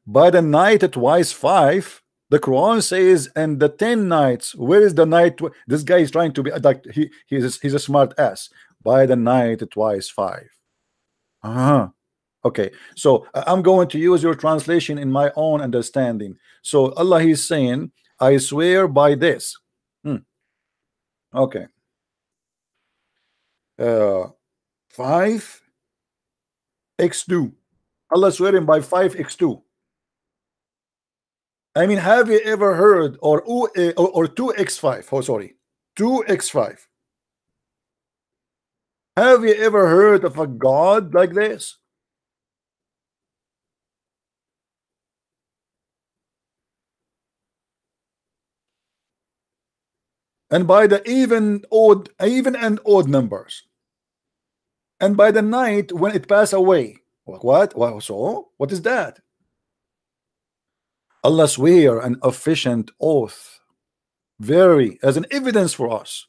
By the night twice 5. The Quran says, and the 10 nights. Where is the night? This guy is trying to be like he's a smart ass. By the night twice 5. Okay, so I'm going to use your translation in my own understanding. So Allah is saying, I swear by this. Okay. 5x2. Allah swearing by 5x2. I mean, have you ever heard or 2x5? Oh, sorry, 2x5. Have you ever heard of a God like this? And by the even and odd numbers, and by the night when it pass away. What? So what is that? Allah swear an efficient oath, very as an evidence for us.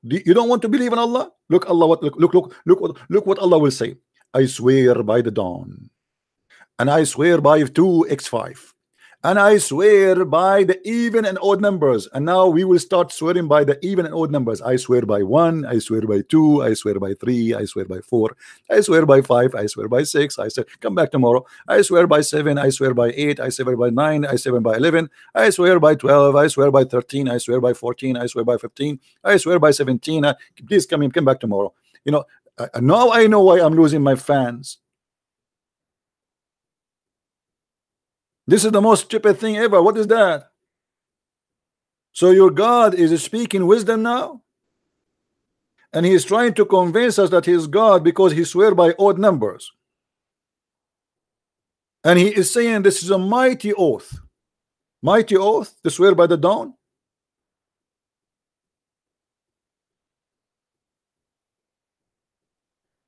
You don't want to believe in Allah? Look, Allah, look what Allah will say. I swear by the dawn, and I swear by 2x5, and I swear by the even and odd numbers. And now we will start swearing by the even and odd numbers. I swear by 1, I swear by 2, I swear by 3, I swear by 4, I swear by 5, I swear by 6, I swear, come back tomorrow, I swear by 7, I swear by 8, I swear by 9, I swear by 11, I swear by 12, I swear by 13, I swear by 14, I swear by 15, I swear by 17. Please come back tomorrow. You know, now I know why I'm losing my fans. This is the most stupid thing ever. What is that? So your God is speaking wisdom now, and he is trying to convince us that he is God because he swear by odd numbers, and he is saying this is a mighty oath to swear by the dawn.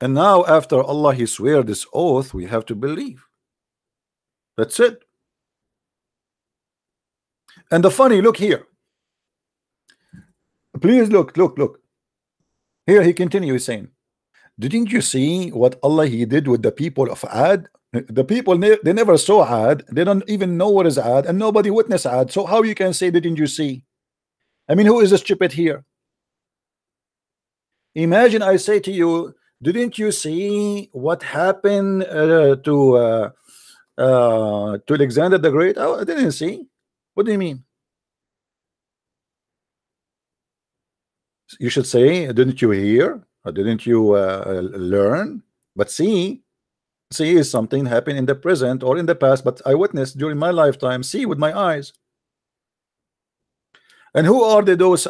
And now after Allah he swear this oath, we have to believe. That's it. And the funny, look here, Please look, look, look. Here he continues saying, didn't you see what Allah he did with the people of Ad? The people, they never saw Ad. They don't even know what is Ad, and nobody witnessed Ad. So how you can say, didn't you see? I mean, who is the stupid here? Imagine I say to you, didn't you see what happened to Alexander the Great? Oh, I didn't see. What do you mean? You should say, didn't you hear? Or didn't you learn? But see is something happened in the present or in the past, but I witnessed during my lifetime. See with my eyes. And who are those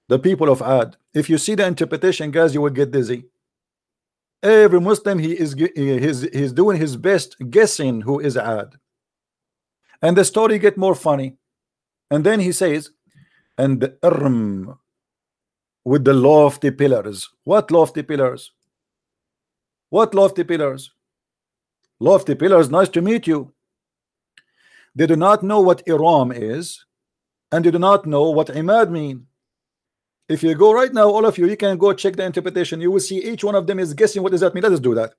the people of Ad? If you see the interpretation, guys, you will get dizzy. Every Muslim he's doing his best guessing who is Ad, and the story get more funny. And then he says, and the Irm with the lofty pillars. What lofty pillars? What lofty pillars? Lofty pillars, nice to meet you. They do not know what Iram is, and they do not know what Imad mean. If you go right now, all of you can go check the interpretation. You will see each one of them is guessing what does that mean. Let us do that.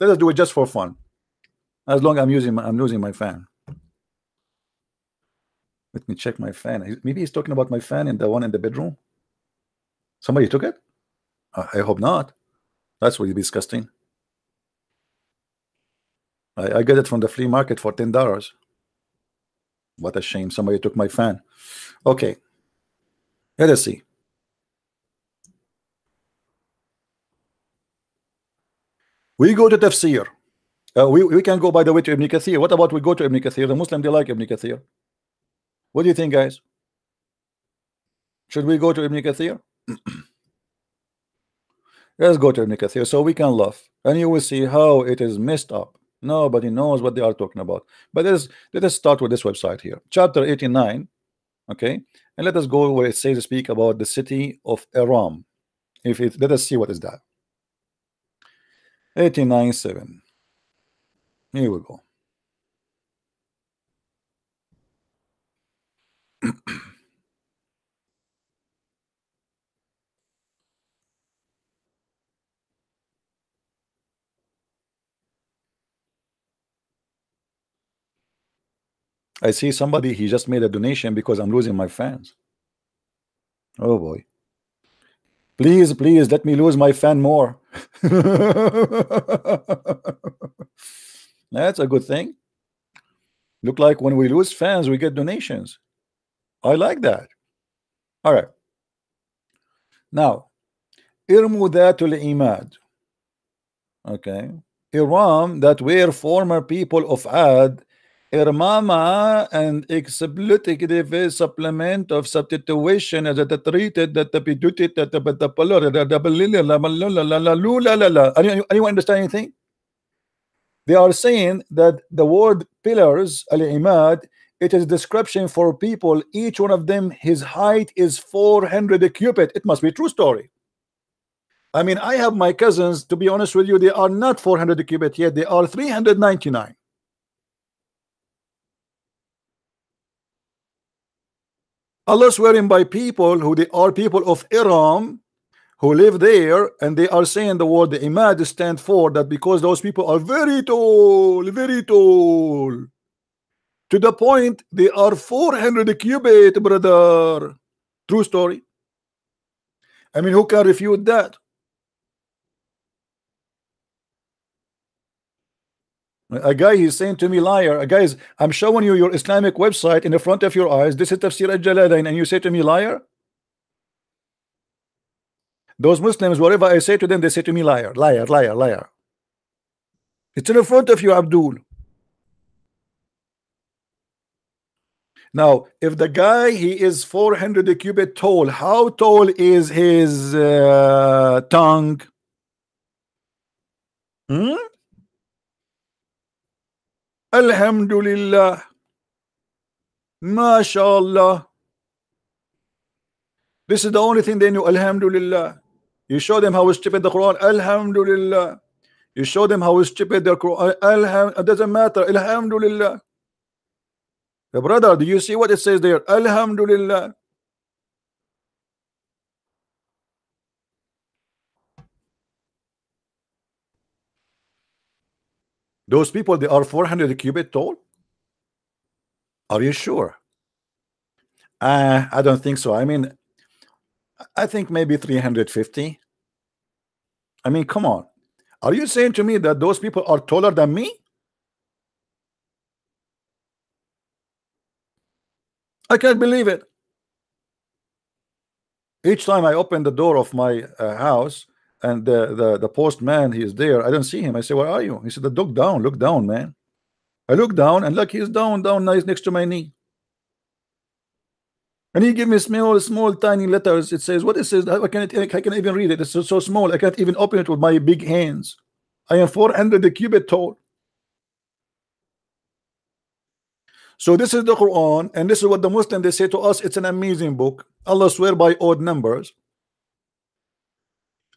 Let us do it just for fun. As long as I'm losing my fan. Let me check my fan. Maybe he's talking about my fan in the one in the bedroom. Somebody took it? I hope not. That's really disgusting. I get it from the flea market for $10. What a shame. Somebody took my fan. Okay. Let us see. We go to tafsir. We can go, by the way, to Ibn Kathir. What about we go to Ibn Kathir? The Muslim, they like Ibn Kathir. What do you think, guys? Should we go to Ibn Kathir? Let's go to Ibn Kathir so we can laugh, and you will see how it is messed up. Nobody knows what they are talking about. But let us start with this website here, chapter 89. Okay, and let us go where it says speak about the city of Aram. Let us see what is that. 89:7. Here we go. I see somebody, he just made a donation because I'm losing my fans. Oh boy. Please, please let me lose my fan more. That's a good thing. Look like when we lose fans, we get donations. I like that. All right. Now, Irmudatul Imad. Okay. Iram, that were former people of Ad, Irmama and expletive supplement of substitution as it treated that the pidutit that the anyone understand anything? They are saying that the word pillars, al-imad, it is description for people, each one of them, his height is 400 cubit. It must be a true story. I mean, I have my cousins, to be honest with you, they are not 400 cubit yet, they are 399. Allah swearing by people who they are people of Iram who live there, and they are saying the word the imad stand for that because those people are very tall, to the point they are 400 cubit, brother. True story. I mean, who can refute that? A guy, he's saying to me, liar. Guys, I'm showing you your Islamic website in the front of your eyes. This is Tafsir al-Jalalain, and you say to me, liar? Those Muslims, whatever I say to them, they say to me, liar, liar, liar, liar. It's in the front of you, Abdul. Now, if the guy, he is 400 cubit tall, how tall is his tongue? Alhamdulillah. MashaAllah. This is the only thing they know. Alhamdulillah. You show them how stupid the Quran. Alhamdulillah. You show them how stupid the Quran. It doesn't matter. Alhamdulillah. Brother, do you see what it says there? Alhamdulillah. Those people, they are 400 cubit tall. Are you sure? I don't think so. I mean, I think maybe 350. I mean, come on. Are you saying to me that those people are taller than me? I can't believe it. Each time I open the door of my house and the postman, he is there, I don't see him. I say, where are you? He said, look down, man. I look down and look, he's down nice next to my knee. And he give me small tiny letters. It says, what it says, I can even read it. It's so small, I can't even open it with my big hands. I am 400 cubit tall. So this is the Quran, and this is what the Muslim, they say to us, it's an amazing book. Allah swear by odd numbers.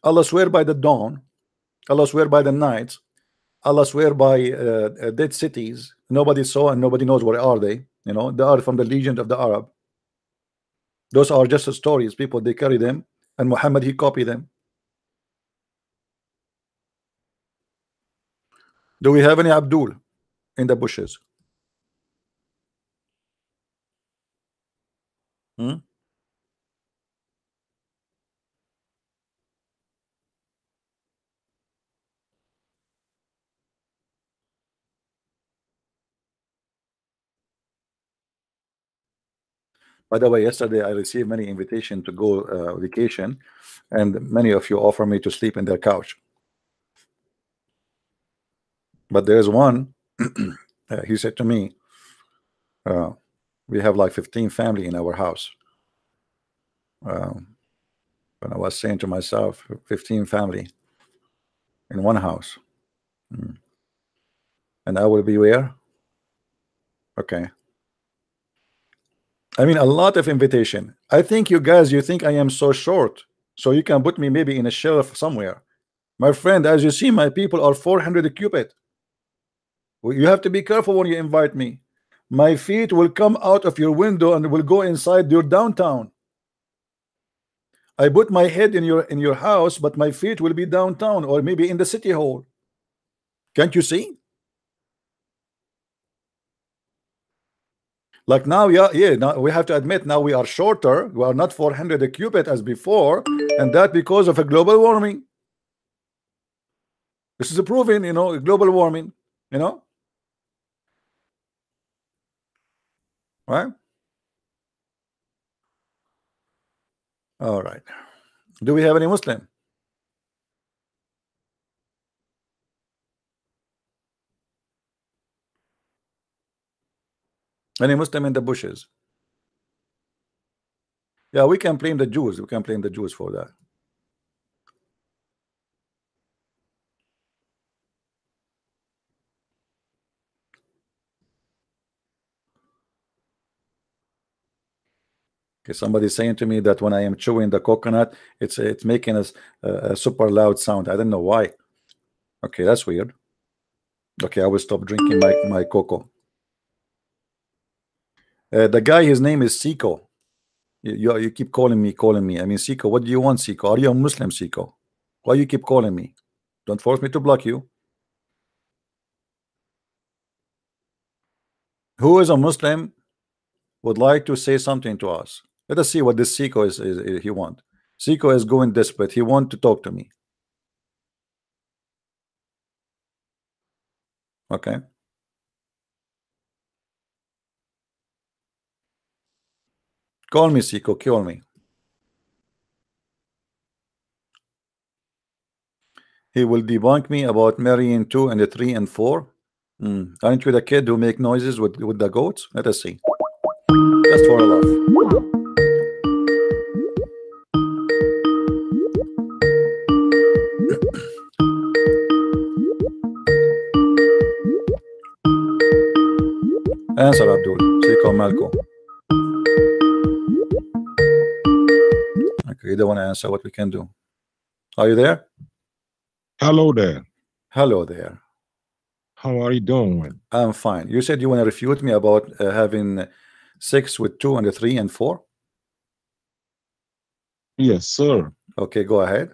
Allah swear by the dawn. Allah swear by the night. Allah swear by dead cities. Nobody saw and nobody knows where are they. You know, they are from the legion of the Arab. Those are just stories. People, they carry them, and Muhammad, he copied them. Do we have any Abdul in the bushes? By the way, yesterday I received many invitations to go vacation, and many of you offer me to sleep in their couch. But there's one, he said to me, we have like 15 family in our house. And I was saying to myself, 15 family in one house. And I will be where? Okay. I mean, a lot of invitation. I think you guys, you think I am so short, so you can put me maybe in a shelf somewhere. My friend, as you see, my people are 400 cubit. You have to be careful when you invite me. My feet will come out of your window and will go inside your downtown. I put my head in your house, but my feet will be downtown or maybe in the city hall. Can't you see? Like now, yeah. Now we have to admit, now we are shorter. We are not 400 cubit as before, and that because of a global warming. This is proven, you know, global warming. You know, right? All right. Do we have any Muslim? Any Muslim in the bushes? Yeah, we can blame the Jews. We can blame the Jews for that. Okay, somebody's saying to me that when I am chewing the coconut, it's making a super loud sound. I don't know why. Okay, that's weird. Okay, I will stop drinking my cocoa. The guy, his name is Siko. You keep calling me. I mean, Siko, what do you want, Siko? Are you a Muslim, Siko? Why you keep calling me? Don't force me to block you. Who is a Muslim would like to say something to us? Let us see what this Siko is he want. Siko is going desperate. He want to talk to me. Okay. Call me, Siko. Call me. He will debunk me about marrying 2 and 3 and 4. Aren't you the kid who make noises with the goats? Let us see. Just for a laugh. Answer, Abdul. Siko Malko. Okay, you don't want to answer. What we can do? Are you there? Hello there. Hello there. How are you doing? I'm fine. You said you want to refute me about having sex with 2 and 3 and 4. Yes, sir. Okay, go ahead.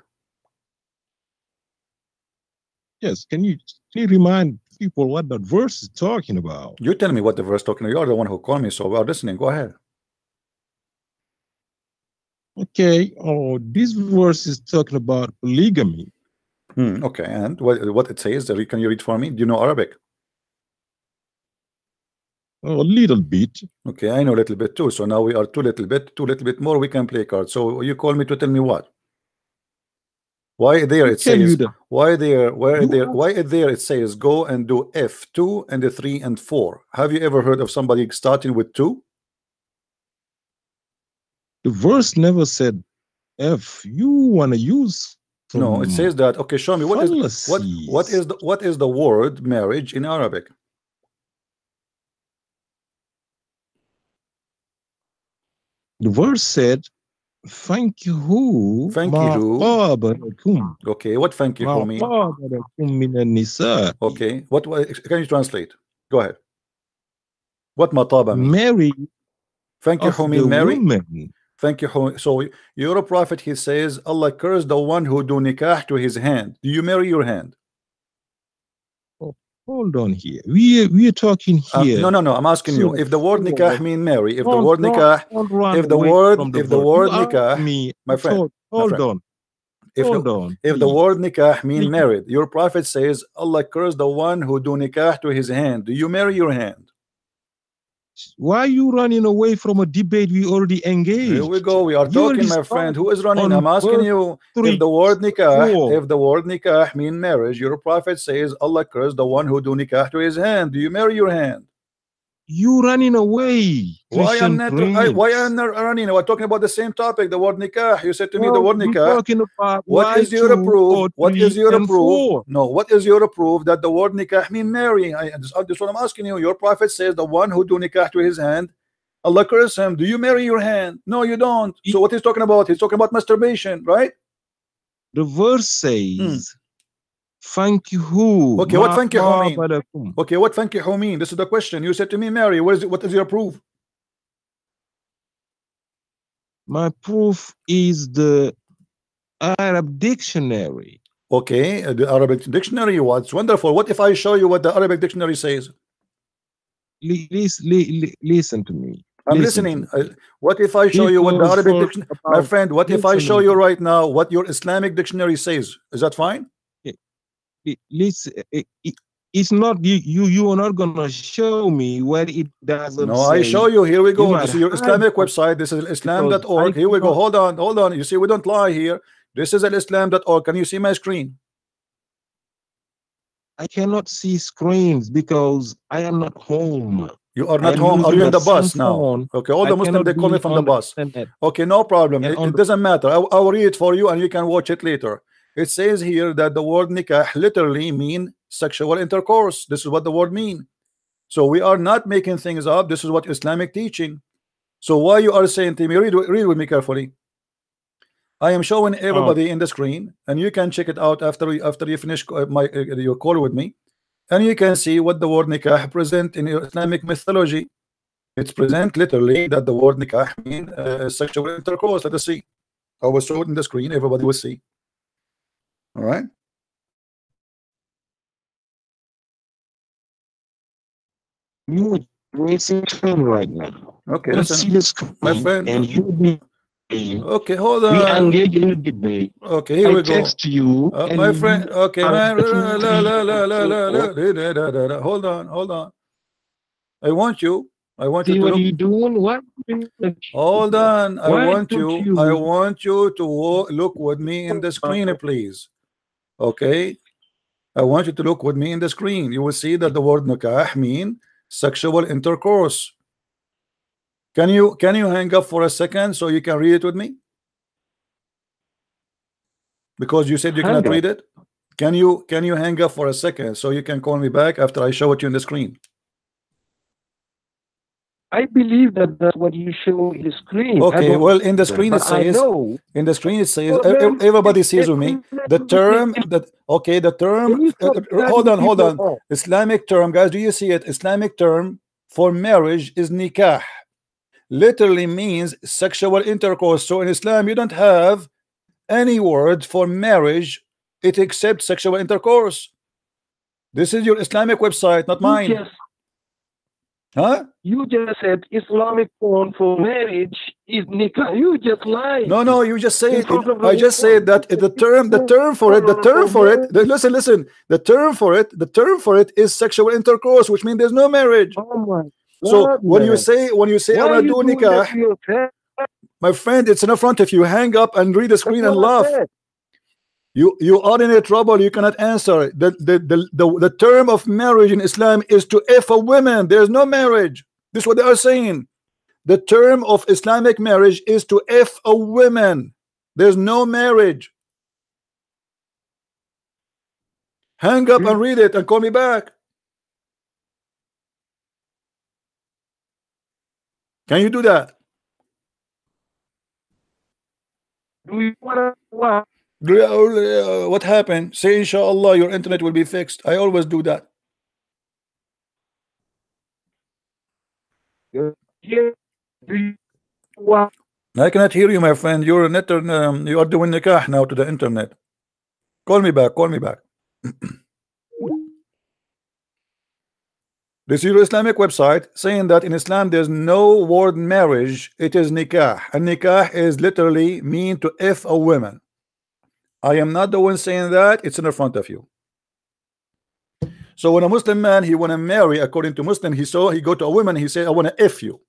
Yes, can you remind people what that verse is talking about? You tell me what the verse talking. You're the one who called me, so we are listening. Go ahead. Okay, oh, this verse is talking about polygamy. Okay, and what it says? Can you read for me? Do you know Arabic? Oh, a little bit. Okay, I know a little bit too. So now we are two little bit more. We can play cards. So you call me to tell me what? Why there it says? Why there? Why there it says go and do F2 and the 3 and 4? Have you ever heard of somebody starting with 2? The verse never said F. You want to use no, it says that. Okay, show me what is the word marriage in Arabic? The verse said, "Thank you who." Okay, what thank you who mean? Okay, what can you translate? Go ahead. What mataba mean? Mary. Thank you who mean Mary? Thank you who. So you're a prophet. He says Allah curse the one who do nikah to his hand. Do you marry your hand? Oh, hold on here. We are talking here. No. I'm asking you. If the word nikah mean marry, if the word nikah, if the word nikah, my friend, hold on. If the word nikah mean married, your prophet says Allah curse the one who do nikah to his hand. Do you marry your hand? Why are you running away from a debate we already engaged? Here we go. We are talking, my friend. Who is running? I'm asking you. If the word nikah mean marriage, your prophet says Allah curse the one who do nikah to his hand. Do you marry your hand? You running away. Why I'm not running? We're talking about the same topic, the word nikah. You said to me the word nikah. What is your proof? What is your proof? No, what is your proof that the word nikah mean marry? That's what I'm asking you. Your prophet says the one who do nikah to his hand, Allah curse him. Do you marry your hand? No, you don't. So what he's talking about? He's talking about masturbation, right? The verse says, "Thank you who." Okay, what thank you who mean? Okay, what thank you who mean? This is the question. You said to me, Mary. What is your proof? My proof is the Arab dictionary. Okay, the Arabic dictionary. What's wonderful. What if I show you what the Arabic dictionary says? Listen to me. I'm listening. What if I show you what the Arabic dictionary, my friend? What if I show you right now what your Islamic dictionary says? Is that fine? Listen, it's not you are not gonna show me where it doesn't. No, I show you. Here we go. This is your Islamic website. This is islam.org. Here we go. Hold on. You see, we don't lie here. This is islam.org. Can you see my screen? I cannot see screens because I am not home. You are not home. Are you in the bus now? Okay, all the Muslims, they call me from the bus. Okay, no problem. It doesn't matter. I'll read it for you and you can watch it later. It says here that the word nikah literally mean sexual intercourse. This is what the word mean. So we are not making things up. This is what Islamic teaching. So why you are saying to me, read with me carefully. I am showing everybody in the screen, and you can check it out after you finish your call with me, and you can see what the word nikah present in your Islamic mythology. It's present literally that the word nikah mean sexual intercourse. Let us see. I will show it in the screen. Everybody will see. All right. You racing right now. Okay, listen, my friend. And you okay, hold on. We engage in the debate. Okay, here we go. Text you, my friend. Okay, man. Hold on. I want you to what are you doing? What? Hold on. I want you to look with me in the screen, please. Okay. I want you to look with me in the screen. You will see that the word nikah mean sexual intercourse. Can you hang up for a second so you can read it with me? Because you said you cannot read it. Can you hang up for a second so you can call me back after I show it you on the screen? I believe that that's what you show in the screen. Okay, well, in the screen it says, in the screen it says, everybody sees with me, the term that, okay, the term, hold on, Islamic term, guys, do you see it? Islamic term for marriage is nikah, literally means sexual intercourse. So in Islam you don't have any word for marriage, it accepts sexual intercourse. This is your Islamic website, not mine. Huh? You just said Islamic form for marriage is nikah. You just lied. No, you just say it. I just said that the term for it. Listen. The term for it is sexual intercourse, which means there's no marriage. Oh my So God, when you say I'm gonna do nikah, my friend, it's in front of you. Hang up and read the screen and laugh. You are in a trouble. You cannot answer. The term of marriage in Islam is to F a woman. There's no marriage. This is what they are saying. The term of Islamic marriage is to F a woman. There's no marriage. Hang up and read it and call me back. Can you do that? Do you want to? What happened? Say inshallah your internet will be fixed. I always do that. I cannot hear you, my friend. You're net. You are doing nikah now to the internet. Call me back. Call me back. This is your Islamic website saying that in Islam there's no word marriage. It is nikah, and nikah is literally mean to F a woman. I am not the one saying that. It's in the front of you. So when a Muslim man, he want to marry, according to Muslim, he go to a woman, he say, I want to F you,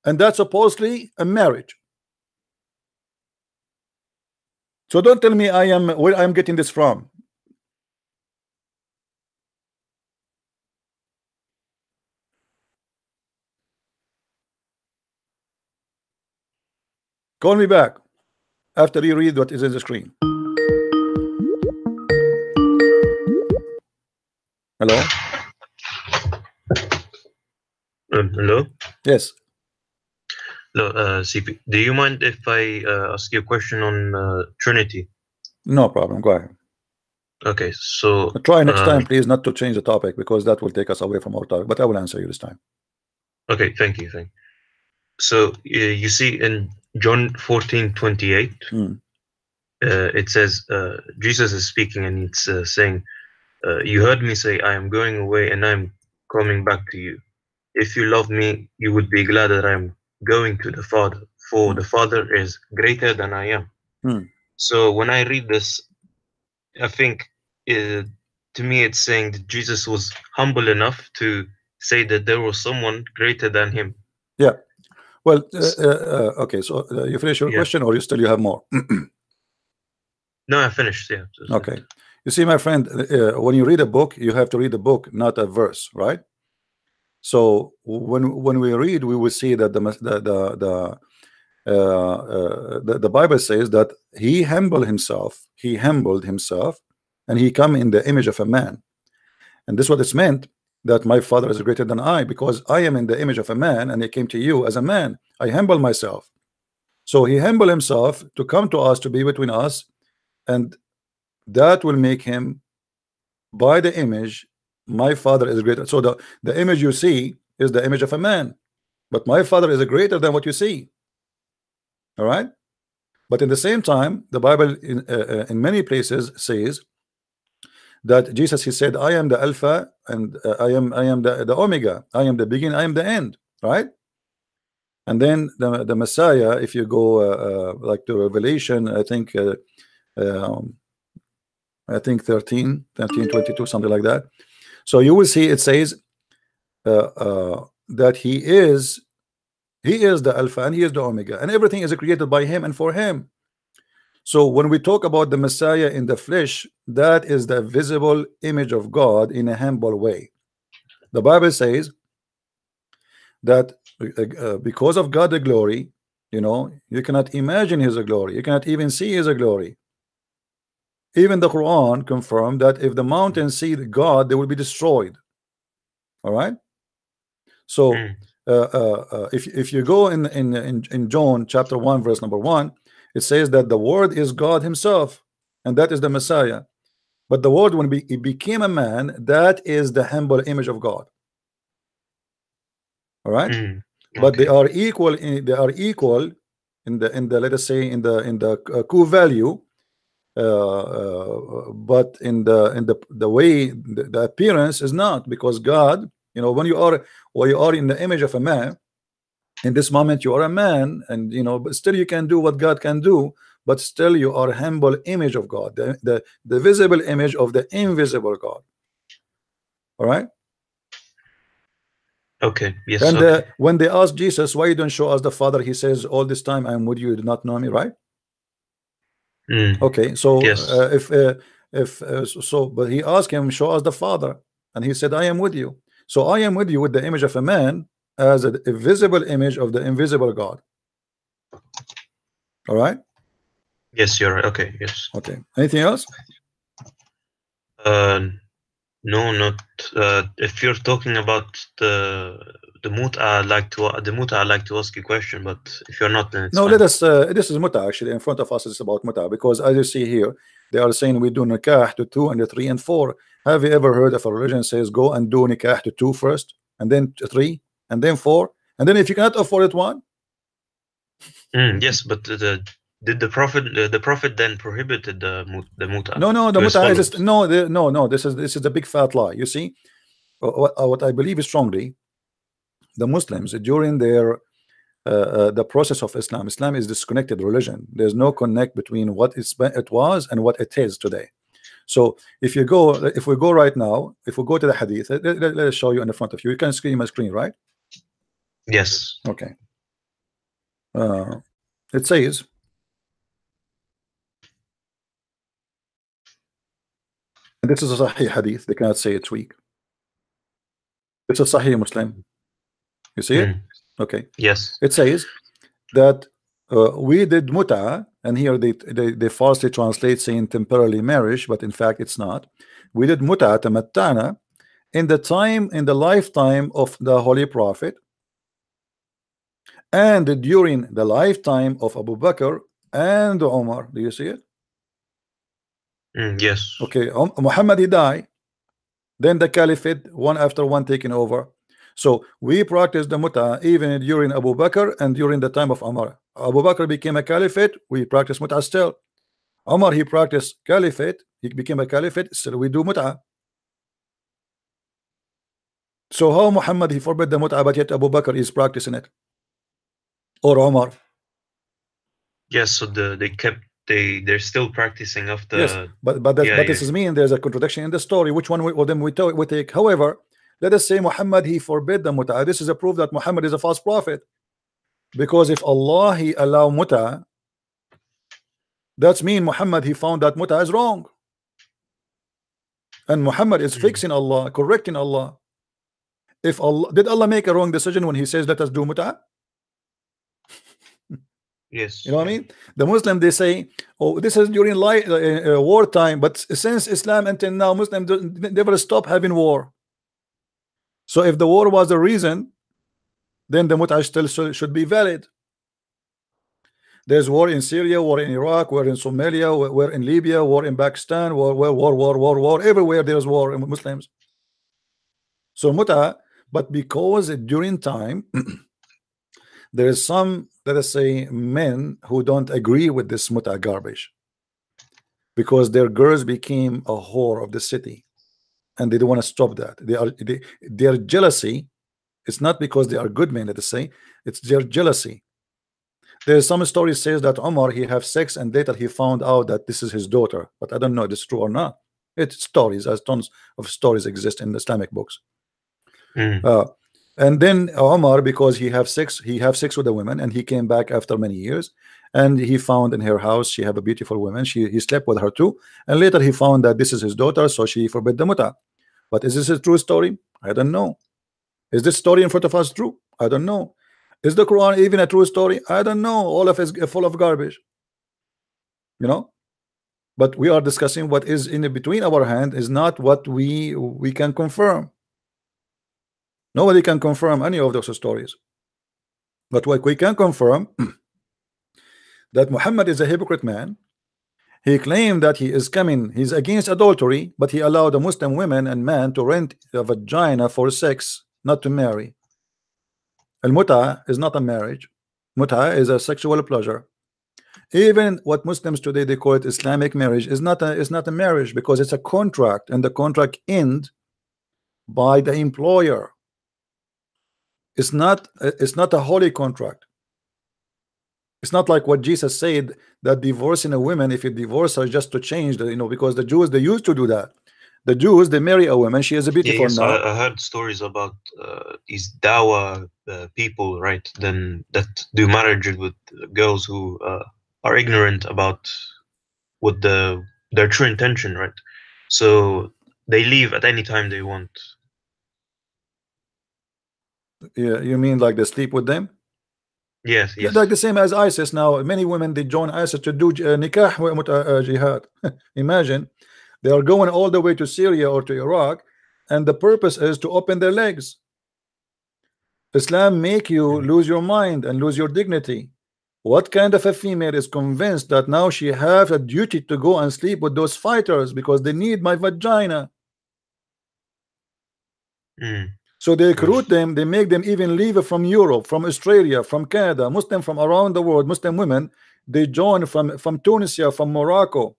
and that's supposedly a marriage. So don't tell me where I'm getting this from. Call me back after you read what is in the screen. Hello? Hello? Yes. Hello, CP. Do you mind if I ask you a question on Trinity? No problem. Go ahead. Okay, so... Try next time, please, not to change the topic, because that will take us away from our topic. But I will answer you this time. Okay, thank you. So, you see in John 14:28, it says, Jesus is speaking and it's saying, you heard me say, I am going away and I'm coming back to you. If you love me, you would be glad that I'm going to the Father, for the Father is greater than I am. So when I read this, I think to me it's saying that Jesus was humble enough to say that there was someone greater than him. Yeah. Well, okay, so you finish your question, or you have more? No, I finished, yeah. Okay. You see, my friend, when you read a book, you have to read the book, not a verse, right? So when we read, we will see that the Bible says that he humbled himself, and he come in the image of a man. And this is what it's meant, that my Father is greater than I, because I am in the image of a man, and he came to you as a man. I humble myself. So he humbled himself to come to us, to be between us, and that will make him, by the image, my Father is greater. So the image you see is the image of a man, but my Father is greater than what you see. All right. But in the same time, the Bible in many places says that Jesus, he said, I am the Alpha and I am the Omega. I am the beginning, I am the end. Right. And then the Messiah, if you go like to Revelation, I think 13, 22, something like that. So you will see it says that he is the Alpha and he is the Omega, and everything is created by him and for him. So when we talk about the Messiah in the flesh, that is the visible image of God in a humble way. The Bible says that because of God the glory, you cannot imagine his glory, you cannot even see his glory. Even the Quran confirmed that if the mountains see God, they will be destroyed. All right. So if you go in John chapter 1 verse number 1, it says that the word is God himself, and that is the Messiah. But the word, when he became a man, that is the humble image of God. All right. But they are equal in the let us say in the core value, but in the way the appearance is not, because God, you know, when you are in the image of a man, in this moment you are a man, and you know, but still you can do what God can do, but still you are a humble image of God, the visible image of the invisible God. All right. Okay. Yes. And Okay. when they asked Jesus, why you don't show us the Father, he says, all this time I'm with you, you do not know me, right? Okay, so Yes. but he asked him, show us the Father, and he said, I am with you. So I am with you with the image of a man as a visible image of the invisible God. All right. Yes, you're right. Okay. Yes. Okay. Anything else? No, not. If you're talking about the muta, I'd like to ask you a question. But if you're not, then it's no. fine. Let us. This is muta actually. In front of us, it's about muta, because as you see here, they are saying we do nikah to 2 and 3 and 4. Have you ever heard of a religion says go and do nikah to 2 first, and then 3, and then 4, and then if you cannot afford it, 1? Yes, but did the prophet then prohibited the muta? No, the muta is just, no. This is a big fat lie. You see, what I believe strongly, the Muslims during their the process of Islam is disconnected religion. There's no connect between what it was and what it is today. So if we go right now, if we go to the hadith, let us show you in the front of you. You can see my screen, right? Yes. Okay. It says, and this is a Sahih hadith. They cannot say it's weak. It's a Sahih Muslim. You see it? Okay. Yes. It says that we did muta, and here they falsely translate saying temporarily marriage, but in fact it's not. We did muta tamattana in the lifetime of the Holy Prophet, and during the lifetime of Abu Bakr and Umar. Do you see it? Yes. Okay. Muhammad, he died, then the caliphate one after one taken over. So we practiced the muta even during Abu Bakr and during the time of Umar. Abu Bakr became a caliphate, we practice muta still. Umar, he practiced caliphate, he became a caliphate, still we do muta. So how Muhammad, he forbid the muta, but yet Abu Bakr is practicing it, or Umar? Yes. So they're still practicing of the. Yes, but this is mean there's a contradiction in the story. Which one of them we take? However, let us say Muhammad, he forbid the muta. This is a proof that Muhammad is a false prophet, because if Allah, he allow muta, that's mean Muhammad, he found that muta is wrong, and Muhammad is fixing Allah, correcting Allah. If Allah, did Allah make a wrong decision when he says let us do muta? Yes. You know what I mean? The Muslim, they say, oh, this is during wartime, but since Islam until now, Muslims never stop having war. So if the war was the reason, then the muta still should be valid. There's war in Syria, war in Iraq, war in Somalia, war in Libya, war in Pakistan, war everywhere there's war in Muslims. So muta, but because during time there is some, let us say, men who don't agree with this muta garbage, because their girls became a whore of the city, and they don't want to stop that. Their jealousy, it's not because they are good men, let us say, it's their jealousy. There's some story says that Omar, he have sex and later he found out that this is his daughter, but I don't know if it's true or not. It's stories, as tons of stories exist in the Islamic books. And then Omar, because he have sex with a woman, and he came back after many years, and he found in her house she have a beautiful woman. He slept with her too, and later he found that this is his daughter, so she forbid the muta. But is this a true story? I don't know. Is this story in front of us true? I don't know. Is the Quran even a true story? I don't know. All of it is full of garbage, you know. But we are discussing what is in between our hand, is not what we can confirm. Nobody can confirm any of those stories. But what we can confirm that Muhammad is a hypocrite man. He claimed that he is coming, he's against adultery, but he allowed the Muslim women and men to rent a vagina for sex, not to marry. Al-muta is not a marriage. Muta is a sexual pleasure. Even what Muslims today they call it Islamic marriage is not a marriage, because it's a contract, and the contract ends by the employer. It's not a holy contract. It's not like what Jesus said, that divorcing a woman, if you divorce her just to change the, because the Jews, they used to do that. The Jews, they marry a woman, she is a beautiful Yes, now. I heard stories about these dawa people, right? Then that do marriages with girls who are ignorant about what their true intention, right? So they leave at any time they want. Yeah, you mean like they sleep with them? Yes, Yeah, yes. like the same as ISIS now. Many women they join ISIS to do nikah jihad. Imagine they are going all the way to Syria or to Iraq, and the purpose is to open their legs. Islam make you lose your mind and lose your dignity. What kind of a female is convinced that now she has a duty to go and sleep with those fighters because they need my vagina? So they recruit them, they make them even leave from Europe, from Australia, from Canada, Muslim from around the world, Muslim women, they join from Tunisia, from Morocco.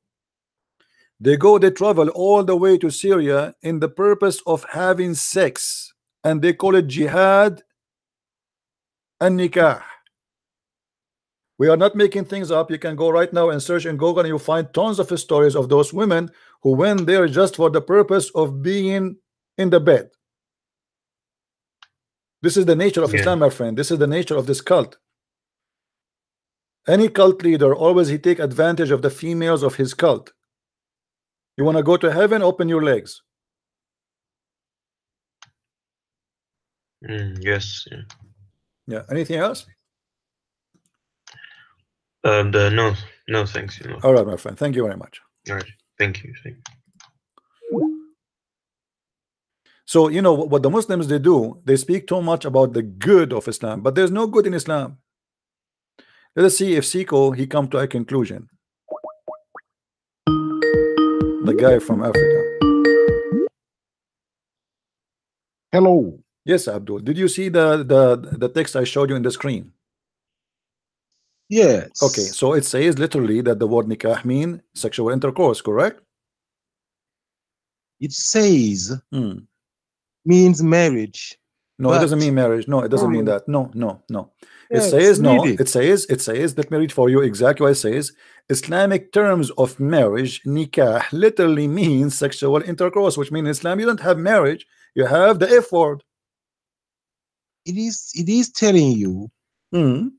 They go, they travel all the way to Syria in the purpose of having sex, and they call it jihad and nikah. We are not making things up. You can go right now and search in Google and you'll find tons of stories of those women who went there just for the purpose of being in the bed. This is the nature of Islam, my friend. This is the nature of this cult. Any cult leader always he take advantage of the females of his cult. You want to go to heaven? Open your legs. Yes. Yeah. Anything else? No, thanks. All right, my friend. Thank you very much. All right. Thank you. So what the Muslims they do, they speak too much about the good of Islam, but there's no good in Islam. Let us see if Siko he come to a conclusion. The guy from Africa. Hello. Yes, Abdul. Did you see the text I showed you in the screen? Yes. Okay, so it says literally that the word nikah mean sexual intercourse, correct? It says means marriage. No, it doesn't mean marriage. No, it doesn't mean that. No. It says no. It says. Let me read for you exactly what it says. Islamic terms of marriage, nikah, literally means sexual intercourse, which means in Islam you don't have marriage, you have the F word. It is telling you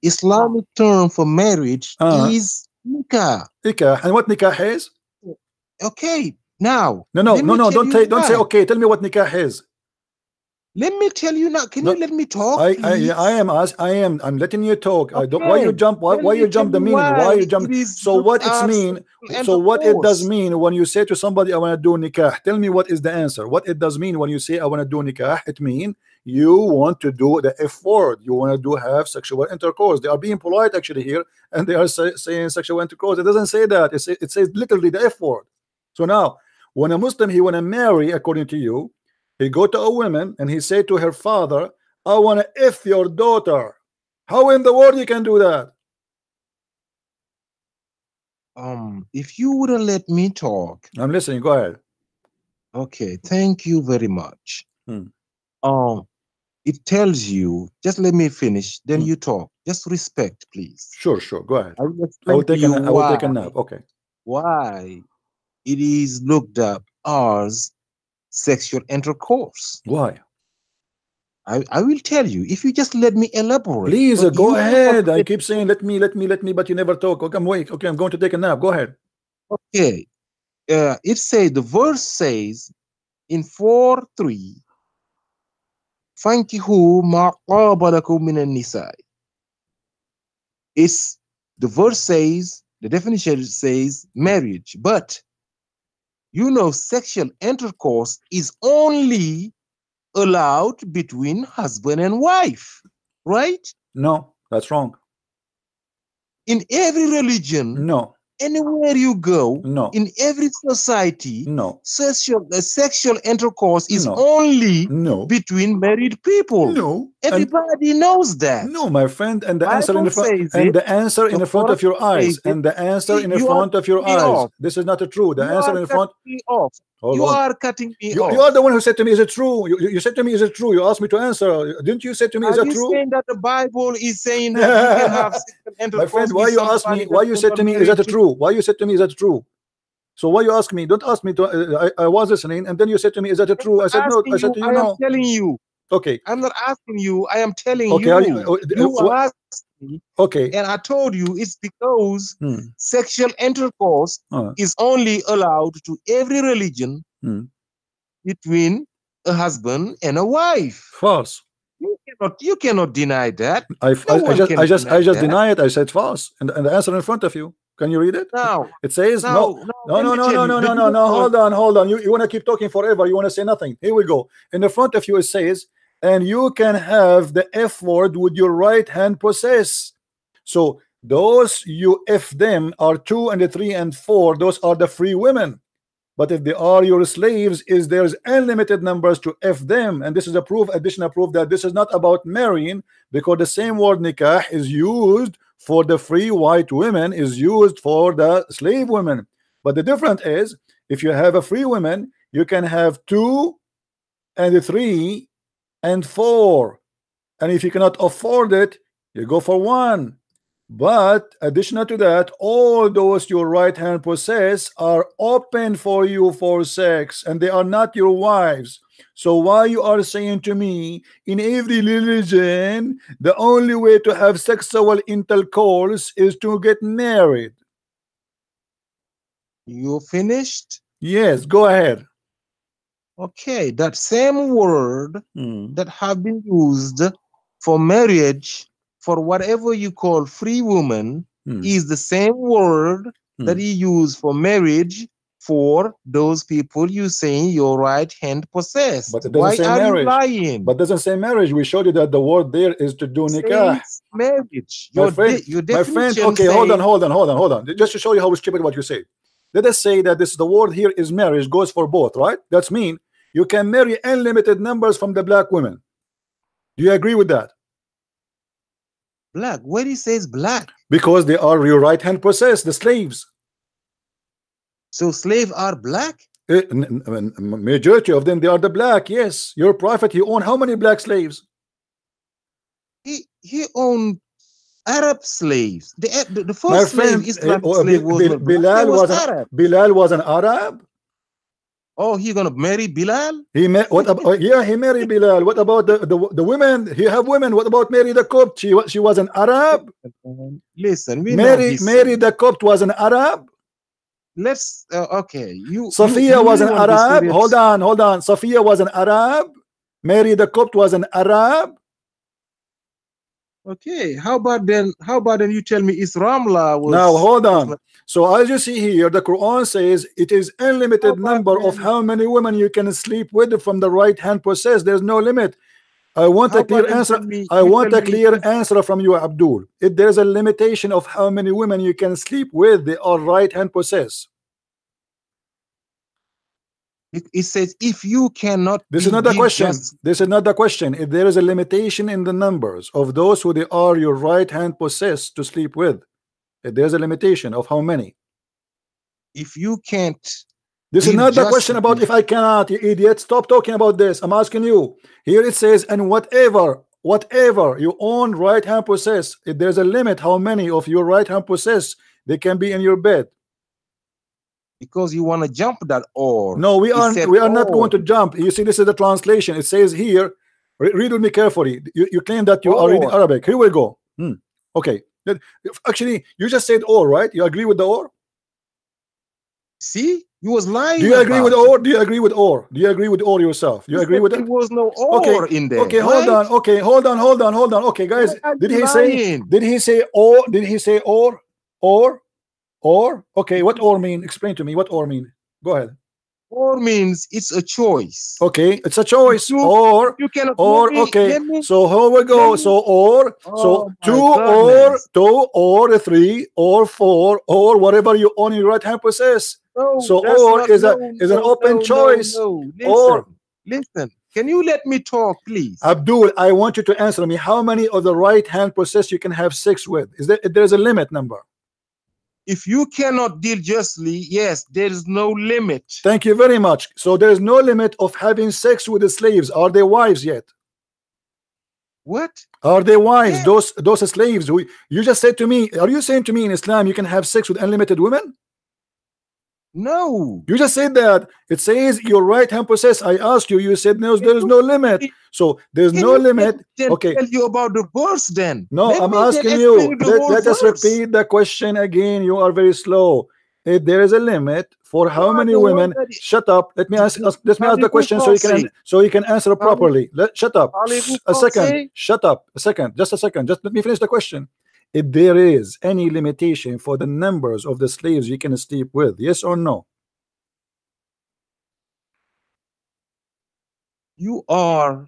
Islamic term for marriage is nikah. Nikah. And what nikah is? Okay, now. No. Don't say okay. Tell me what nikah is. Let me tell you now. Can you let me talk? I'm letting you talk. Okay. Why you jump? Why you jump the meaning? Why you jump? So what it mean? So what it does mean when you say to somebody, "I want to do nikah"? Tell me what is the answer. What it does mean when you say, "I want to do nikah"? It mean you want to do the F word. You want to have sexual intercourse. They are being polite actually here, and they are saying sexual intercourse. It doesn't say that. It says literally the F word. So now, when a Muslim he want to marry, according to you, he go to a woman and he say to her father, "I want to F your daughter." How in the world you can do that? If you wouldn't let me talk. I'm listening. Go ahead. Okay, thank you very much. It tells you, just let me finish, then you talk. Just respect, please. Sure. Go ahead. I will take a nap. Okay. Why it is looked up as sexual intercourse. Why? I will tell you if you just let me elaborate. Please go ahead. I keep saying let me, but you never talk. Okay, okay, I'm going to take a nap. Go ahead. Okay. It says the verse says in 4:3, "Fankihu ma qaba lakum min an-nisa." It's the verse says, the definition says marriage, but sexual intercourse is only allowed between husband and wife, right? No, that's wrong. In every religion, No, anywhere you go, no, in every society, no, sexual intercourse is No. only no, between married people. no. And Everybody knows that. no, my friend, and the answer in Bible the front, says and it. the answer in The the front of Quran your eyes, says it. and the answer in the You are front of your cutting me eyes. off. This is not true. The You answer are in the front. cutting me off. Hold You on. are cutting me You off. are the one who said to me, "Is it true?" You said to me, "Is it true?" You asked me to answer. Didn't you say to me, "Is Are it you true?" saying that the Bible is saying that you can have sexual My intercourse friend, why with you ask me? somebody Why that you you're said not to me, "Is married that to? true?" Why you said to me, "Is that true?" So why you ask me? Don't ask me to. I was listening, and then you said to me, "Is that true?" I said no. I said to you, I am no. telling you. Okay. I'm not asking you. I am telling Okay. you. You asked me, Okay. and I told you it's because Hmm. sexual intercourse is only allowed to every religion between a husband and a wife. False. You cannot deny that. I just deny deny it. I said false, and the answer in front of you. Can you read it? No. It says no. Let me tell you, No. Hold on. You want to keep talking forever. You want to say nothing. Here we go. In the front of you it says, and you can have the F word with your right hand possess. So those you F them are 2 and 3 and 4. Those are the free women. But if they are your slaves, is there's unlimited numbers to F them. And this is a proof, additional proof, that this is not about marrying, because the same word nikah is used for the free white women, is used for the slave women. But the difference is, if you have a free woman, you can have 2 and 3 and 4. And if you cannot afford it, you go for 1. But additional to that, all those your right hand possess are open for you for sex, and they are not your wives. So why you are saying to me, in every religion the only way to have sexual intercourse is to get married? You finished? Yes, go ahead. Okay, that same word that have been used for marriage, for whatever you call free woman, is the same word that he used for marriage for those people you saying your right hand possessed. But it doesn't say marriage. You lying? But it doesn't say marriage. We showed you that the word there is to do nikah. Marriage. My friend, okay, hold on. Just to show you how stupid what you say. Let us say that the word here is marriage, goes for both, right? That's mean you can marry unlimited numbers from the black women. Do you agree with that? Black? Where he says black? Because they are your right hand possessed, the slaves. So slaves are black? Majority of them, they are the black. Yes, your prophet, he owned how many black slaves? He owned Arab slaves. The first slave, Islamic slave, was Bilal was an Arab. Oh, he gonna marry Bilal? He met what about? Yeah, he married Bilal. What about the women? He have women. What about Mary the Copt? She was an Arab. Listen, Mary the Copt was an Arab. Let's okay. Sophia was an Arab. Hold on. Sophia was an Arab. Mary the Copt was an Arab. Okay, how about then you tell me Ramla was... Now hold on. So as you see here, the Quran says it is unlimited number of how many women you can sleep with from the right hand possessed. There's no limit. I want a clear answer. I want a clear answer from you, Abdul. If there's a limitation of how many women you can sleep with, they are right hand possessed. It says if you cannot. This is not the question. This is not the question. If there is a limitation in the numbers of those who they are your right hand possessed to sleep with, if there's a limitation of how many. If you can't. This is not the question about if I cannot, you idiot. Stop talking about this. I'm asking you. Here it says, and whatever you own right hand possess, if there's a limit how many of your right hand possess, they can be in your bed. Because you want to jump that or. No, we are not going to jump. You see, this is the translation. It says here, read with me carefully. You claim that you are reading Arabic. Here we go. Okay. Actually, you just said or, right? You agree with the or? See, you was lying. Do you agree with or? Do you agree with or? Do you agree with or yourself? Do you agree with it? There was no or in there. Okay, hold on. Okay, hold on. Okay, guys, did he say or? Did he say or? Okay, what or mean? Explain to me what or mean. Go ahead. Or means it's a choice. Okay, it's a choice. You cannot. Okay. So here we go. So two or three or four or whatever you on your right hand possess. No, so or is an open choice. Listen. Can you let me talk, please? Abdul, I want you to answer me. How many of the right hand possess you can have sex with? There's a limit number? If you cannot deal justly, yes, there is no limit. Thank you very much. So there is no limit of having sex with the slaves. Are they wives yet? What? Are they wives? Yeah. Those slaves who you just said to me. Are you saying to me in Islam you can have sex with unlimited women? No. You just said that. It says your right hand possess. I asked you. You said no. There is no limit. So there's no limit. Okay. Tell you about the verse then. No, I'm asking you. Let us repeat the question again. You are very slow. If there is a limit for how many women? Shut up. Let me ask the question so you can answer properly. Shut up. A second. Shut up. A second. Just a second. Just let me finish the question. If there is any limitation for the numbers of the slaves you can sleep with, yes or no? You are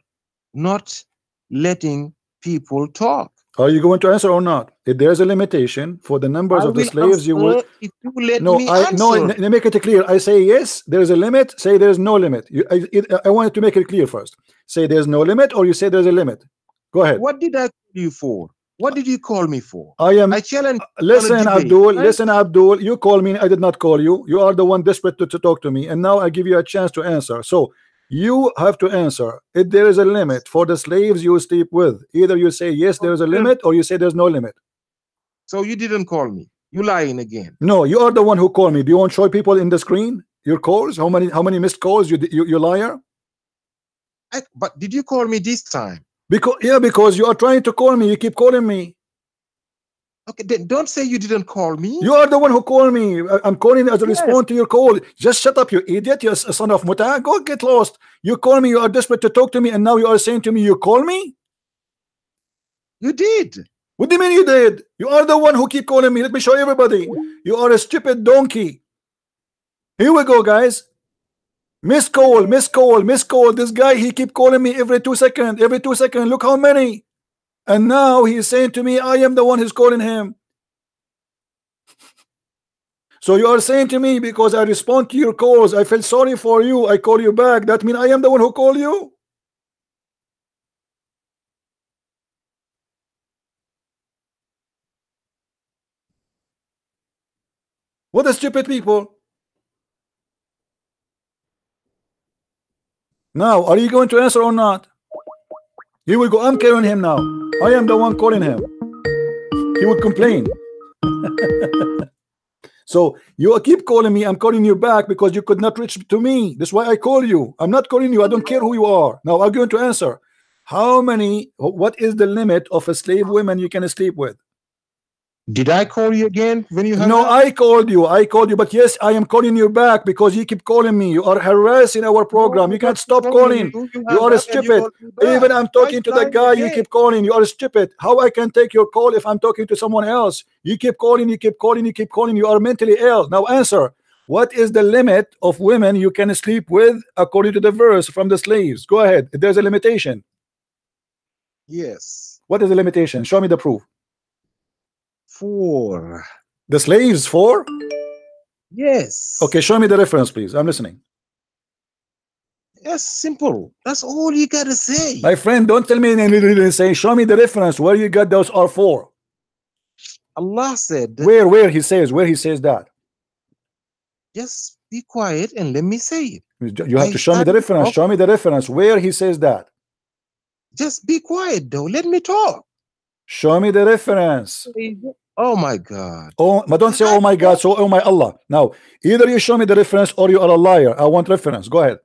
not letting people talk. Are you going to answer or not? If there's a limitation for the numbers of the slaves, you will. If you let me answer. No, let me make it clear. I say yes, there is a limit. Say there is no limit. I wanted to make it clear first. Say there's no limit, or you say there's a limit. Go ahead. What did I call you for? What did you call me for? I challenge. Listen, Abdul. Listen, Abdul. You call me. I did not call you. You are the one desperate to talk to me, and now I give you a chance to answer. So you have to answer. If there is a limit for the slaves you sleep with, either you say yes, there is a limit, or you say there's no limit. So you didn't call me. You lying again. No, you are the one who called me. Do you want to show people in the screen your calls? How many missed calls? You liar. But did you call me this time? Because you are trying to call me. You keep calling me. Okay, then don't say you didn't call me. You are the one who called me. I'm calling as a response to your call. Just shut up, you idiot. You're a son of Muta. Go get lost. You call me. You are desperate to talk to me, and now you are saying to me, you call me? You did. What do you mean you did? You are the one who keep calling me. Let me show everybody. You are a stupid donkey. Here we go, guys. Miss call. This guy, he keep calling me every 2 seconds. Every 2 seconds. Look how many. And now he's saying to me, I am the one who's calling him. So you are saying to me, because I respond to your calls, I feel sorry for you, I call you back. That means I am the one who called you? What a stupid people. Now, are you going to answer or not? He will go, I'm calling him now. I am the one calling him. He would complain. So you keep calling me. I'm calling you back because you could not reach to me. That's why I call you. I'm not calling you. I don't care who you are. Now I'm going to answer. What is the limit of a slave woman you can sleep with? Did I call you again when you hung No, up? I called you, but yes, I am calling you back because you keep calling me. You are harassing our program. You can't stop calling. You are stupid. Even I'm talking to the guy, you keep calling. You are stupid. How I can take your call if I'm talking to someone else? You keep calling. You are mentally ill. Now answer. What is the limit of women you can sleep with according to the verse from the slaves? Go ahead. There's a limitation. Yes. What is the limitation? Show me the proof. 4. The slaves 4? Yes. Okay, show me the reference, please. I'm listening. Yes, simple. That's all you gotta say. My friend, don't tell me and say, show me the reference where you got those R4. Allah said. Where he says that. Just be quiet and let me say it. You have to show me the reference. Show me the reference where he says that. Just be quiet though. Let me talk. Show me the reference. Oh my God. Oh, but don't say oh my God. So oh my Allah. Now, either you show me the reference or you are a liar. I want reference. Go ahead.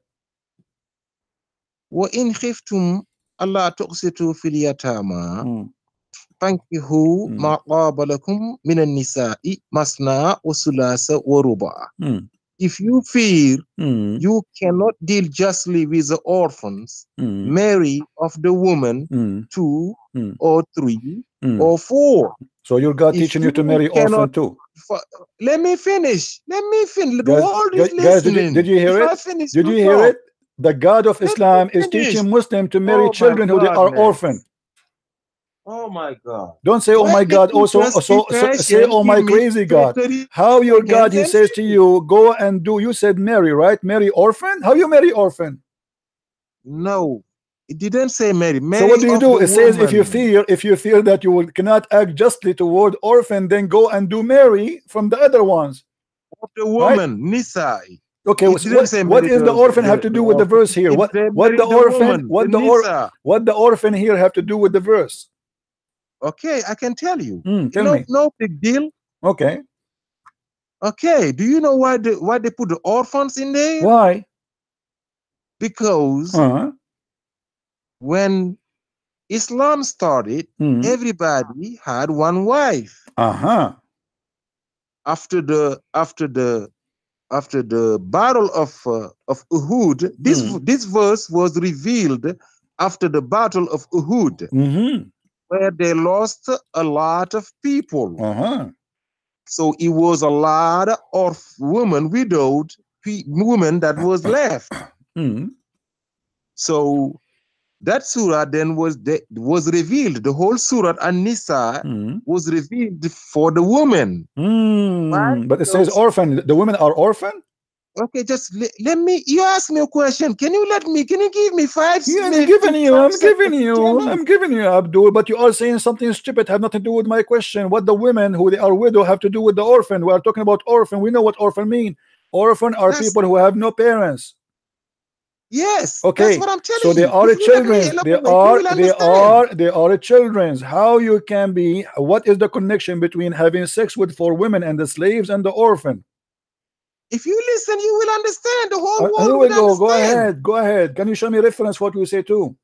وَإِنْ خِفْتُمْ أَلَّا تُقْسِطُوا فِي الْيَتَامَى فَانكِحُوا مَا طَابَ لَكُم مِنَ النِّسَاءِ مَثْنَىٰ وَثُلَاثَ وَرُبَاعَ. If you fear you cannot deal justly with the orphans, marry of the woman 2 or 3 or 4. So your God If teaching you to marry cannot- orphan too. Let me finish. Let me finish. The Guys, world is guys, listening. did you hear If I it? finish, Did you you hear talk. it? The God of Let Islam me is finish. teaching Muslims to marry Oh my children who they are goodness. orphan. Oh my God. Don't say, oh Why my did God, you also just say, be oh my patient? Give me crazy God. 30 How your God, seconds he and says to finish. you, go and do, you said marry, right? Marry orphan? How you marry orphan? No, it didn't say marry. So what do you do? Of the It says if you woman. feel that you cannot act justly toward orphan, then go and do marry from the other ones. Of the Right? woman, Nisa. Okay, It didn't say what marry is the orphan have to do with the orphan. verse here? It What said what marry the orphan woman, the Nisa. what the orphan here have to do with the verse? Okay, I can tell you. Tell me. No big deal. Okay. Okay, do you know why they put the orphans in there? Why? Because when Islam started, everybody had one wife. After the battle of Uhud, this verse was revealed after the battle of Uhud, where they lost a lot of people. So it was a lot of women, widowed women that was left. So that surah then was revealed. The whole surah An-Nisa was revealed for the women. Right? But it says orphan. The women are orphan? Okay, just let me. You ask me a question. Can you give me 5 Yeah, I'm minutes? giving you, Abdul. But you are saying something stupid. Have nothing to do with my question. What the women who they are widow have to do with the orphan? We are talking about orphan. We know what orphan mean. Orphan are people who have no parents. Yes. Okay. That's what I'm telling you. So they are children. They are children. How you can be? What is the connection between having sex with 4 women and the slaves and the orphan? If you listen, you will understand. The whole world here we will go. understand. Go ahead. Can you show me reference what we say too?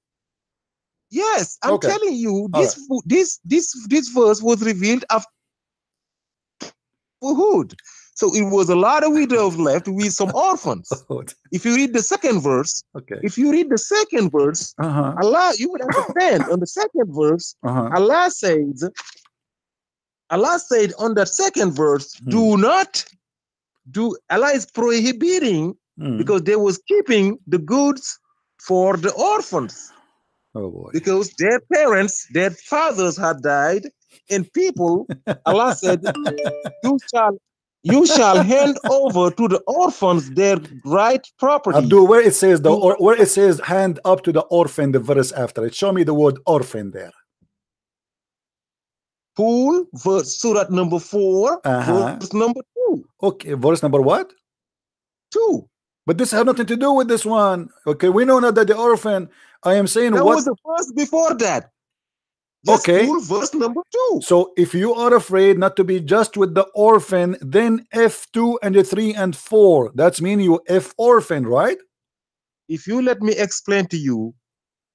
Yes, I'm telling you. This verse was revealed after Uhud. So it was a lot of widows left with some orphans. If you read the second verse, Allah, you would understand. On the second verse, Allah said on the second verse, Allah is prohibiting because they was keeping the goods for the orphans. Oh boy. Because their parents, their fathers had died, and people, Allah said, you shall hand over to the orphans their right property. Abdul, where it says where it says hand up to the orphan, the verse after it. Show me the word orphan there. Verse Surah number 4, verse number 2. Okay, verse number what? 2. But this has nothing to do with this one. Okay, we know now that the orphan. I am saying that what was the verse before that. Just okay. Verse number 2. So if you are afraid not to be just with the orphan, then F2 and the 3 and 4. That's mean you F orphan, right? If you let me explain to you,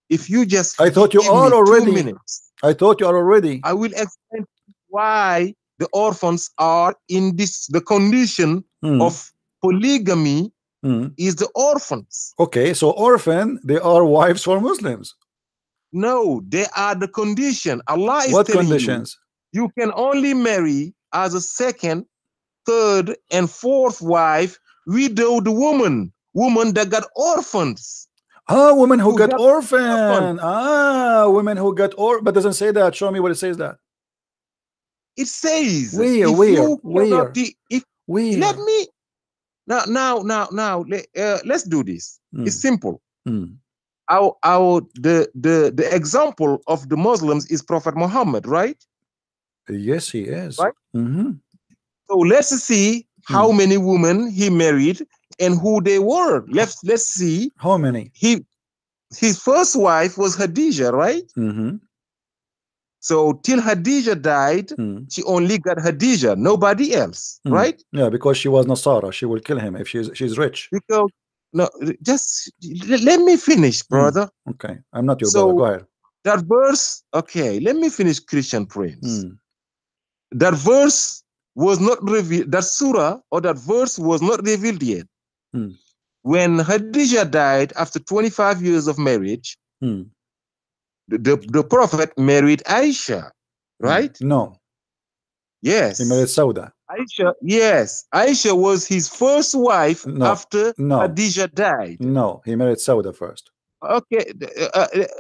if you just I thought you are already. 2 minutes. I thought you are already. I will explain why the orphans are in the condition of polygamy is the orphans. Okay, so orphan, they are wives for Muslims. No, they are the condition. Allah is what telling conditions? You can only marry as a second, third, and fourth wife widowed woman that got orphans. Women who got orphan. Women who got but doesn't say that. Show me where it says that. It says where? Let me now let's do this. It's simple. The example of the Muslims is Prophet Muhammad, right? Yes, he is. Right. So let's see how many women he married and who they were. Let's see how many. His first wife was Khadija, right? So till Khadija died, she only got Khadija, nobody else, right? Yeah, because she was Nasara. She will kill him if she's rich. Because no, just let me finish, brother. Okay, I'm not your brother. Go ahead. That verse, okay, let me finish, Christian Prince. That verse was not revealed, that surah or that verse was not revealed yet. When Khadija died after 25 years of marriage, the Prophet married Aisha, right? No. Yes. He married Sauda. Aisha, yes. Aisha was his first wife after Khadija died. No, he married Sauda first. Okay,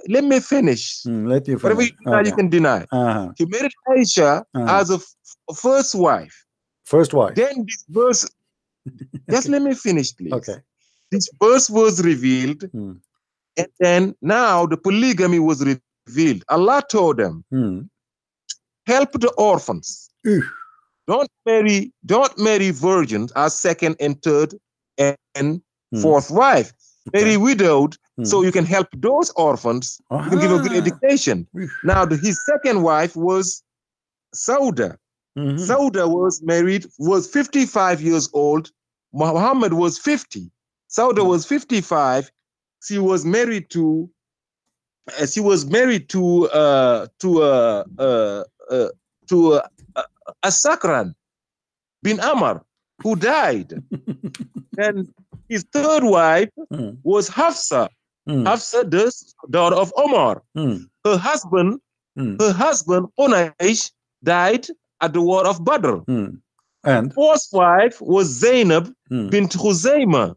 let me finish. Let you finish. Whatever you deny, you can deny. He married Aisha as a first wife. First wife. Then this verse, just let me finish, please. Okay. This verse was revealed, and then now the polygamy was revealed. Allah told them, help the orphans. Don't marry virgins as second and third and fourth wife. Marry widowed, so you can help those orphans. You can give a good education. Now, his second wife was Sauda. Sauda was 55 years old. Muhammad was 50. Sauda was 55. She was married to As-Sakran bin Amr, who died. And his third wife was Hafsa. Hafsa, the daughter of Omar. Her husband, Qunaysh, died at the war of Badr. And fourth wife was Zainab bint Khuzaima,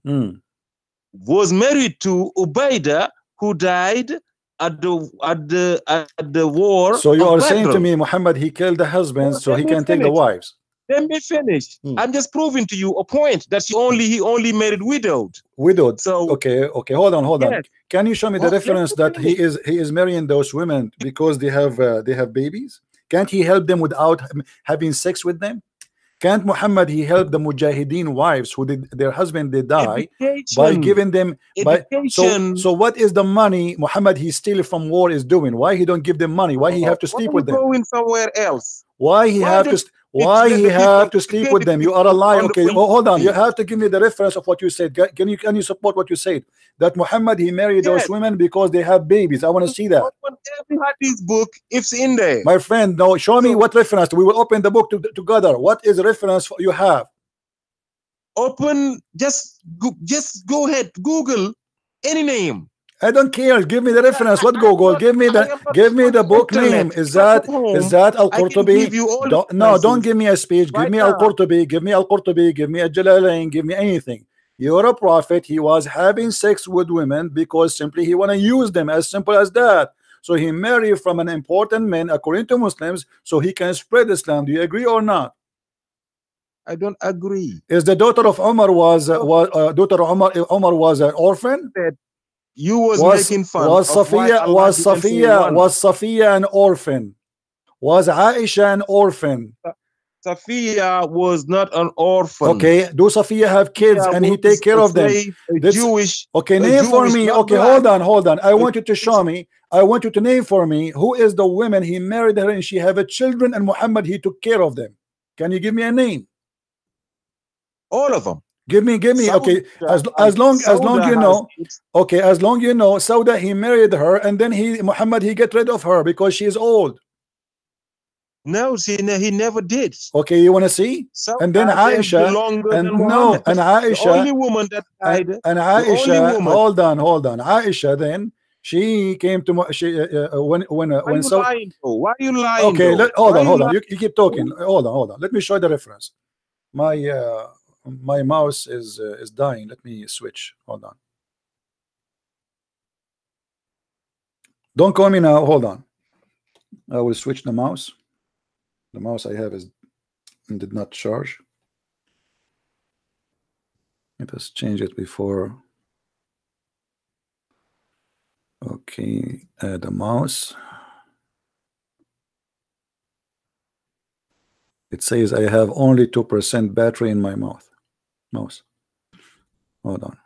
was married to Ubaidah, who died at the war. So you of are Badr. saying to me, Muhammad, he killed the husbands so he can take the wives. Let me finish. I'm just proving to you a point that he only married widowed. Widowed. So okay, hold on. Yes. Can you show me the reference that he is marrying those women because they have babies? Can't he help them without having sex with them? Can't Muhammad he help the Mujahideen wives who did their husband they die by giving them so what is the money Muhammad he stealing from war is doing? Why he don't give them money? Why he have to sleep with them? Going somewhere else? Why he have to sleep with them? You are a liar. Okay, hold on. You have to give me the reference of what you said. Can you support what you said? That Muhammad he married those women because they have babies. I want to see that. Every hadith book, it's in there. My friend, no, show me what reference. We will open the book together. What is the reference you have? Open, just go ahead, Google any name. I don't care. Give me the reference. What Google? Give me the book name. Is that Al-Qurtubi? Don't give me a speech. Give me Al-Qurtubi. Give me Al-Qurtubi. Give me a Jalalain. Give me anything. You're a prophet. He was having sex with women because simply he want to use them. As simple as that. So he married from an important man according to Muslims so he can spread Islam. Do you agree or not? I don't agree. Is the daughter of Umar Umar was an orphan? You was making fun. Was Safiya an orphan? Was Aisha an orphan? Safiya was not an orphan. Okay, do Safiya have kids and he take care of them? Jewish. Okay, name for me. Okay, hold on. I want you to show me. I want you to name for me who is the woman he married her and she have a children and Muhammad he took care of them. Can you give me a name? All of them. Give me. Okay, as long you know. Okay, as long you know, Sauda he married her and then Muhammad he get rid of her because she is old. No, see, he never did. Okay, you want to see? And then Aisha, and Aisha, the only woman that died, and Aisha, hold on. Aisha, then she came to when so. Why are you lying? Okay, hold on. You keep talking. Hold on. Let me show you the reference. My mouse is dying. Let me switch. Hold on. Don't call me now. Hold on. I will switch the mouse. The mouse I have did not charge. Let us change it before. Okay, the mouse. It says I have only 2% battery in my mouse. Hold on.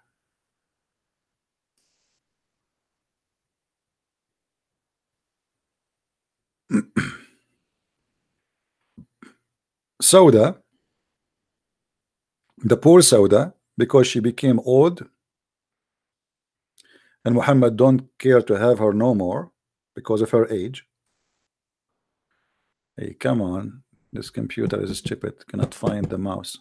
Sauda, the poor Sauda, because she became old and Muhammad don't care to have her no more because of her age. Hey, come on, this computer is stupid, cannot find the mouse.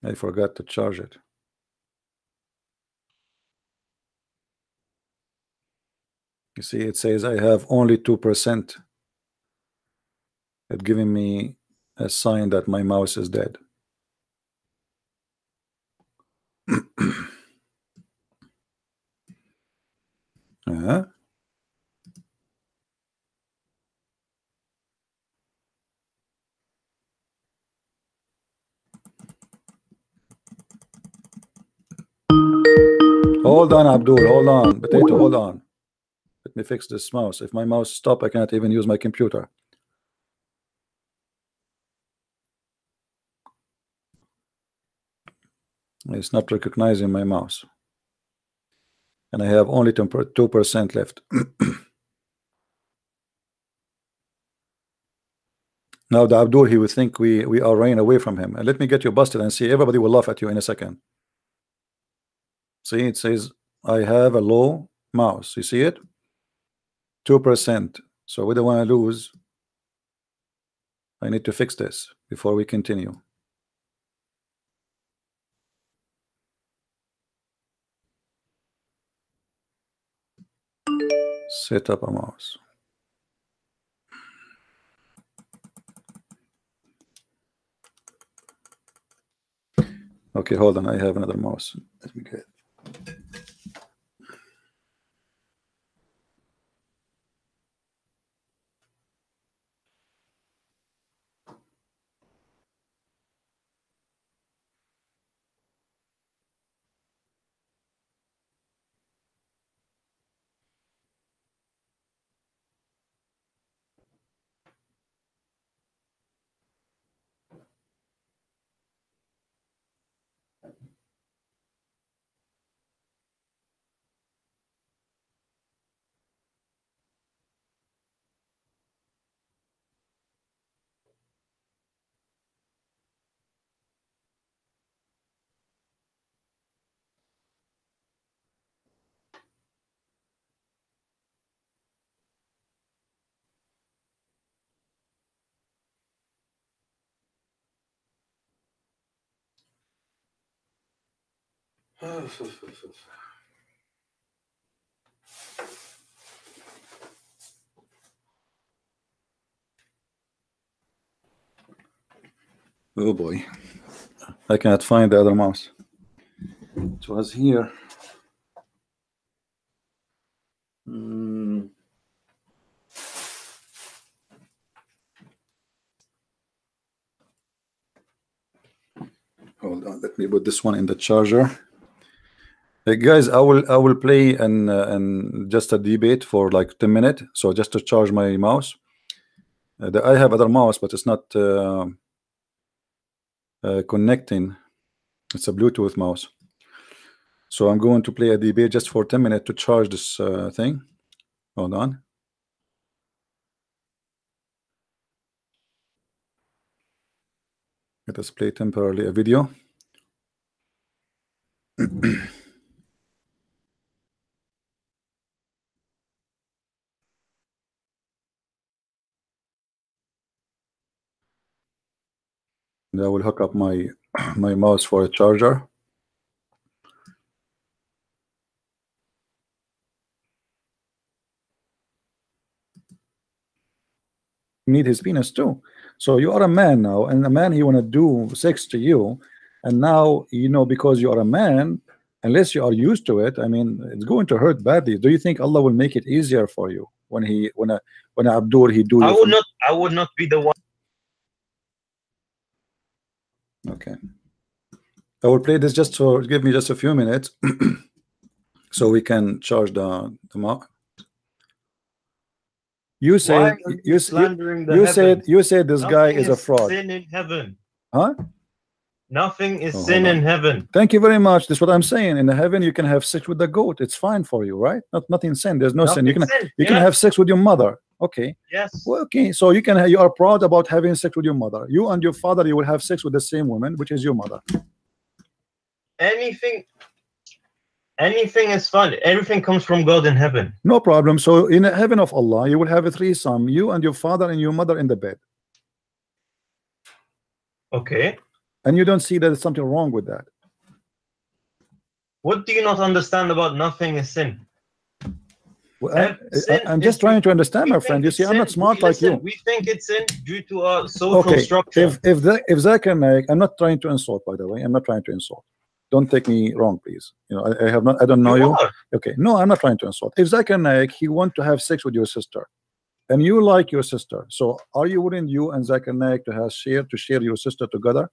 I forgot to charge it. You see, it says I have only 2%. It's giving me a sign that my mouse is dead. Hold on, Abdul, hold on. Potato, hold on. Let me fix this mouse. If my mouse stops, I cannot even use my computer. It's not recognizing my mouse. And I have only 2% left. Now the Abdul, he would think we are running away from him. And let me get you busted and see. Everybody will laugh at you in a second. See, it says I have a low mouse. You see it? 2%. So we don't want to lose. I need to fix this before we continue. Set up a mouse. Okay, hold on. I have another mouse. Let me get. Oh boy, I cannot find the other mouse. It was here. Hold on, let me put this one in the charger. Hey guys, I will play and just a debate for like 10 minutes. So just to charge my mouse. I have other mouse, but it's not connecting. It's a Bluetooth mouse. So I'm going to play a debate just for 10 minutes to charge this thing. Hold on. Let us play temporarily a video. And I will hook up my mouse for a charger. Need his penis too. So you are a man now, and a man, he want to do sex to you, and now you know, because you are a man, unless you are used to it, I mean, it's going to hurt badly. Do you think Allah will make it easier for you when Abdur he do? I would not be the one. Okay, I will play this just for give me just a few minutes, so we can charge the mouse. You said you said this Nothing guy is a fraud. Sin in heaven. Huh? Nothing is sin in heaven. Thank you very much. This is what I'm saying. In the heaven, you can have sex with the goat. It's fine for you, right? Nothing sin. There's no sin. You can have sex with your mother. Okay. Yes. Well, okay. So you are proud about having sex with your mother. You and your father, you will have sex with the same woman, which is your mother. Anything is fun. Everything comes from God in heaven. No problem. So in the heaven of Allah, you will have a threesome, you and your father and your mother in the bed. Okay. And you don't see that there's something wrong with that. What do you not understand about nothing is sin? Well, I'm just trying to understand, my friend. You see, I'm not smart like you. We think it's sin due to our social structure. If Zakir Naik, I'm not trying to insult, by the way. I'm not trying to insult. Don't take me wrong, please. You know, I don't know you. Okay, no, I'm not trying to insult. If Zakir Naik, he want to have sex with your sister, and you like your sister, so are you willing, you and Zakir Naik, to share your sister together?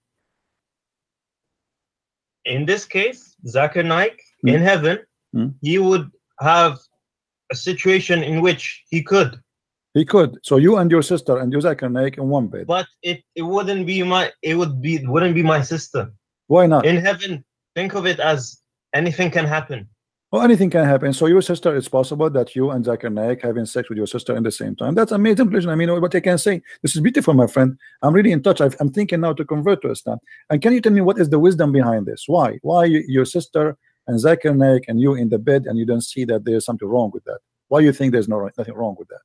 In this case, Zakir Naik in heaven, he would have a situation in which he could. So you and your sister and you Zakir Naik in one bed. But it wouldn't be wouldn't be my sister. Why not? In heaven, think of it as anything can happen. Well, anything can happen. So your sister, it's possible that you and Zakir Naik having sex with your sister in the same time. That's amazing. I mean, what I can say. This is beautiful, my friend. I'm really in touch. I'm thinking now to convert to Islam. And can you tell me what is the wisdom behind this? Why your sister and Zakir Naik and you in the bed, and you don't see that there's something wrong with that? Why you think there's nothing wrong with that?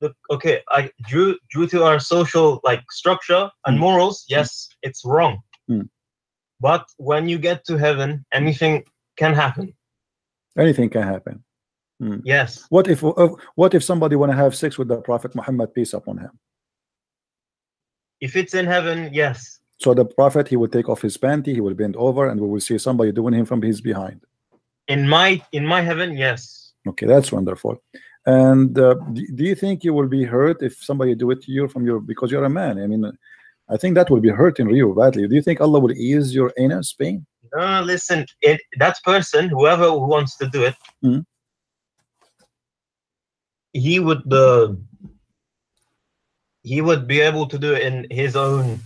Look, okay, due to our social structure and morals, yes, it's wrong. But when you get to heaven, anything can happen. Anything can happen. Yes. What if somebody want to have sex with the Prophet Muhammad, peace upon him? If it's in heaven, yes. So the Prophet, he will take off his panty, he will bend over, and we will see somebody doing him from his behind. In my heaven, yes. Okay, that's wonderful. And do you think you will be hurt if somebody do it to you because you're a man? I mean, I think that will be hurting you badly. Do you think Allah will ease your anus pain? No, listen. That person, whoever who wants to do it, he would be able to do it in his own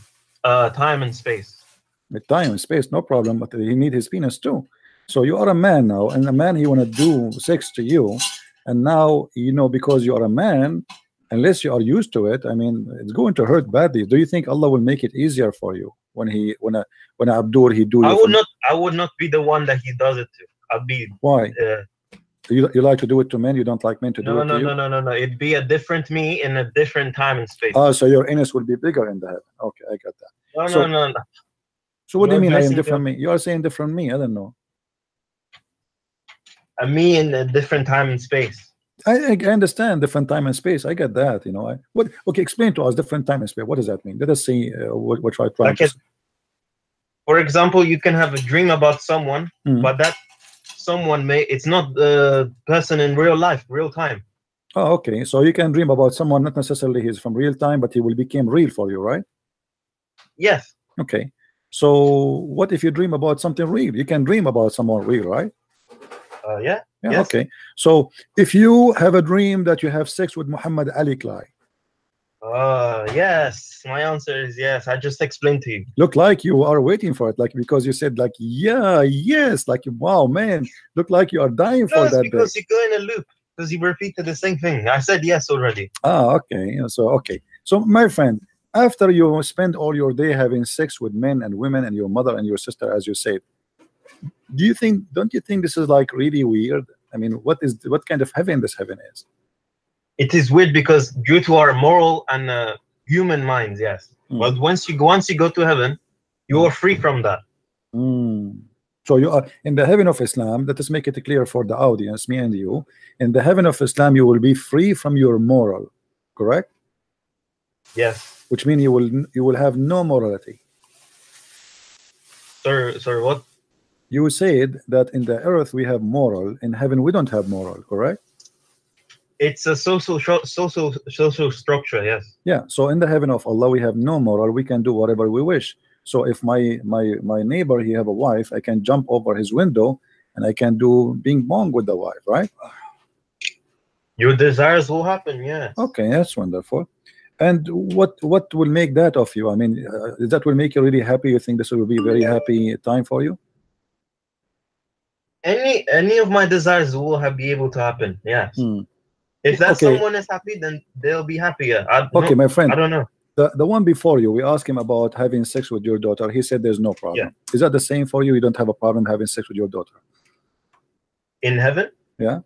time and space. With time and space, no problem. But he need his penis too. So you are a man now, and a man, he want to do sex to you, and now because you are a man, unless you are used to it, I mean, it's going to hurt badly. Do you think Allah will make it easier for you when Abdur he do? I would not be the one that he does it to. I'd be. Why? You like to do it to men? You don't like men to do it to you? No. It'd be a different me in a different time and space. Oh, so your anus will be bigger in the heaven. Okay, I got that. No. So what do you mean? I am different me. You are saying different me. I don't know. A me in a different time and space. I understand different time and space. I get that. Okay, explain to us different time and space. What does that mean? Let us see what I try to say. For example, you can have a dream about someone, but that someone it's not the person in real life, real time. Oh, okay. So you can dream about someone, not necessarily he's from real time, but he will become real for you, right? Yes. Okay. So what if you dream about something real? You can dream about someone real, right? Yeah. Yes. Okay. So if you have a dream that you have sex with Muhammad Ali Clay. Yes. My answer is yes. I just explained to you. Look like you are waiting for it, because you said yes, wow, man. Look like you are dying for that. Because you go in a loop. Because you repeated the same thing. I said yes already. Okay. So my friend, after you spend all your day having sex with men and women and your mother and your sister, as you said, don't you think this is really weird? I mean, what kind of heaven this heaven is? It is weird because due to our moral and human minds, yes. But once you go to heaven, you are free from that. So you are in the heaven of Islam. Let us make it clear for the audience, me and you. In the heaven of Islam, you will be free from your moral, correct? Yes. Which means you will have no morality. Sorry, what? You said that in the earth we have moral, in heaven we don't have moral, correct? It's a social structure, yes. Yeah. So in the heaven of Allah we have no moral. We can do whatever we wish. So if my neighbor, he have a wife, I can jump over his window and I can do bing bong with the wife, right? Your desires will happen, yes. Okay, that's wonderful. And what will make that of you? I mean, that will make you really happy? You think this will be a very happy time for you? Any of my desires will be able to happen, yes. If that someone is happy, then they'll be happier. My friend. I don't know. The one before you, we asked him about having sex with your daughter. He said there's no problem. Yeah. Is that the same for you? You don't have a problem having sex with your daughter? In heaven? Yeah.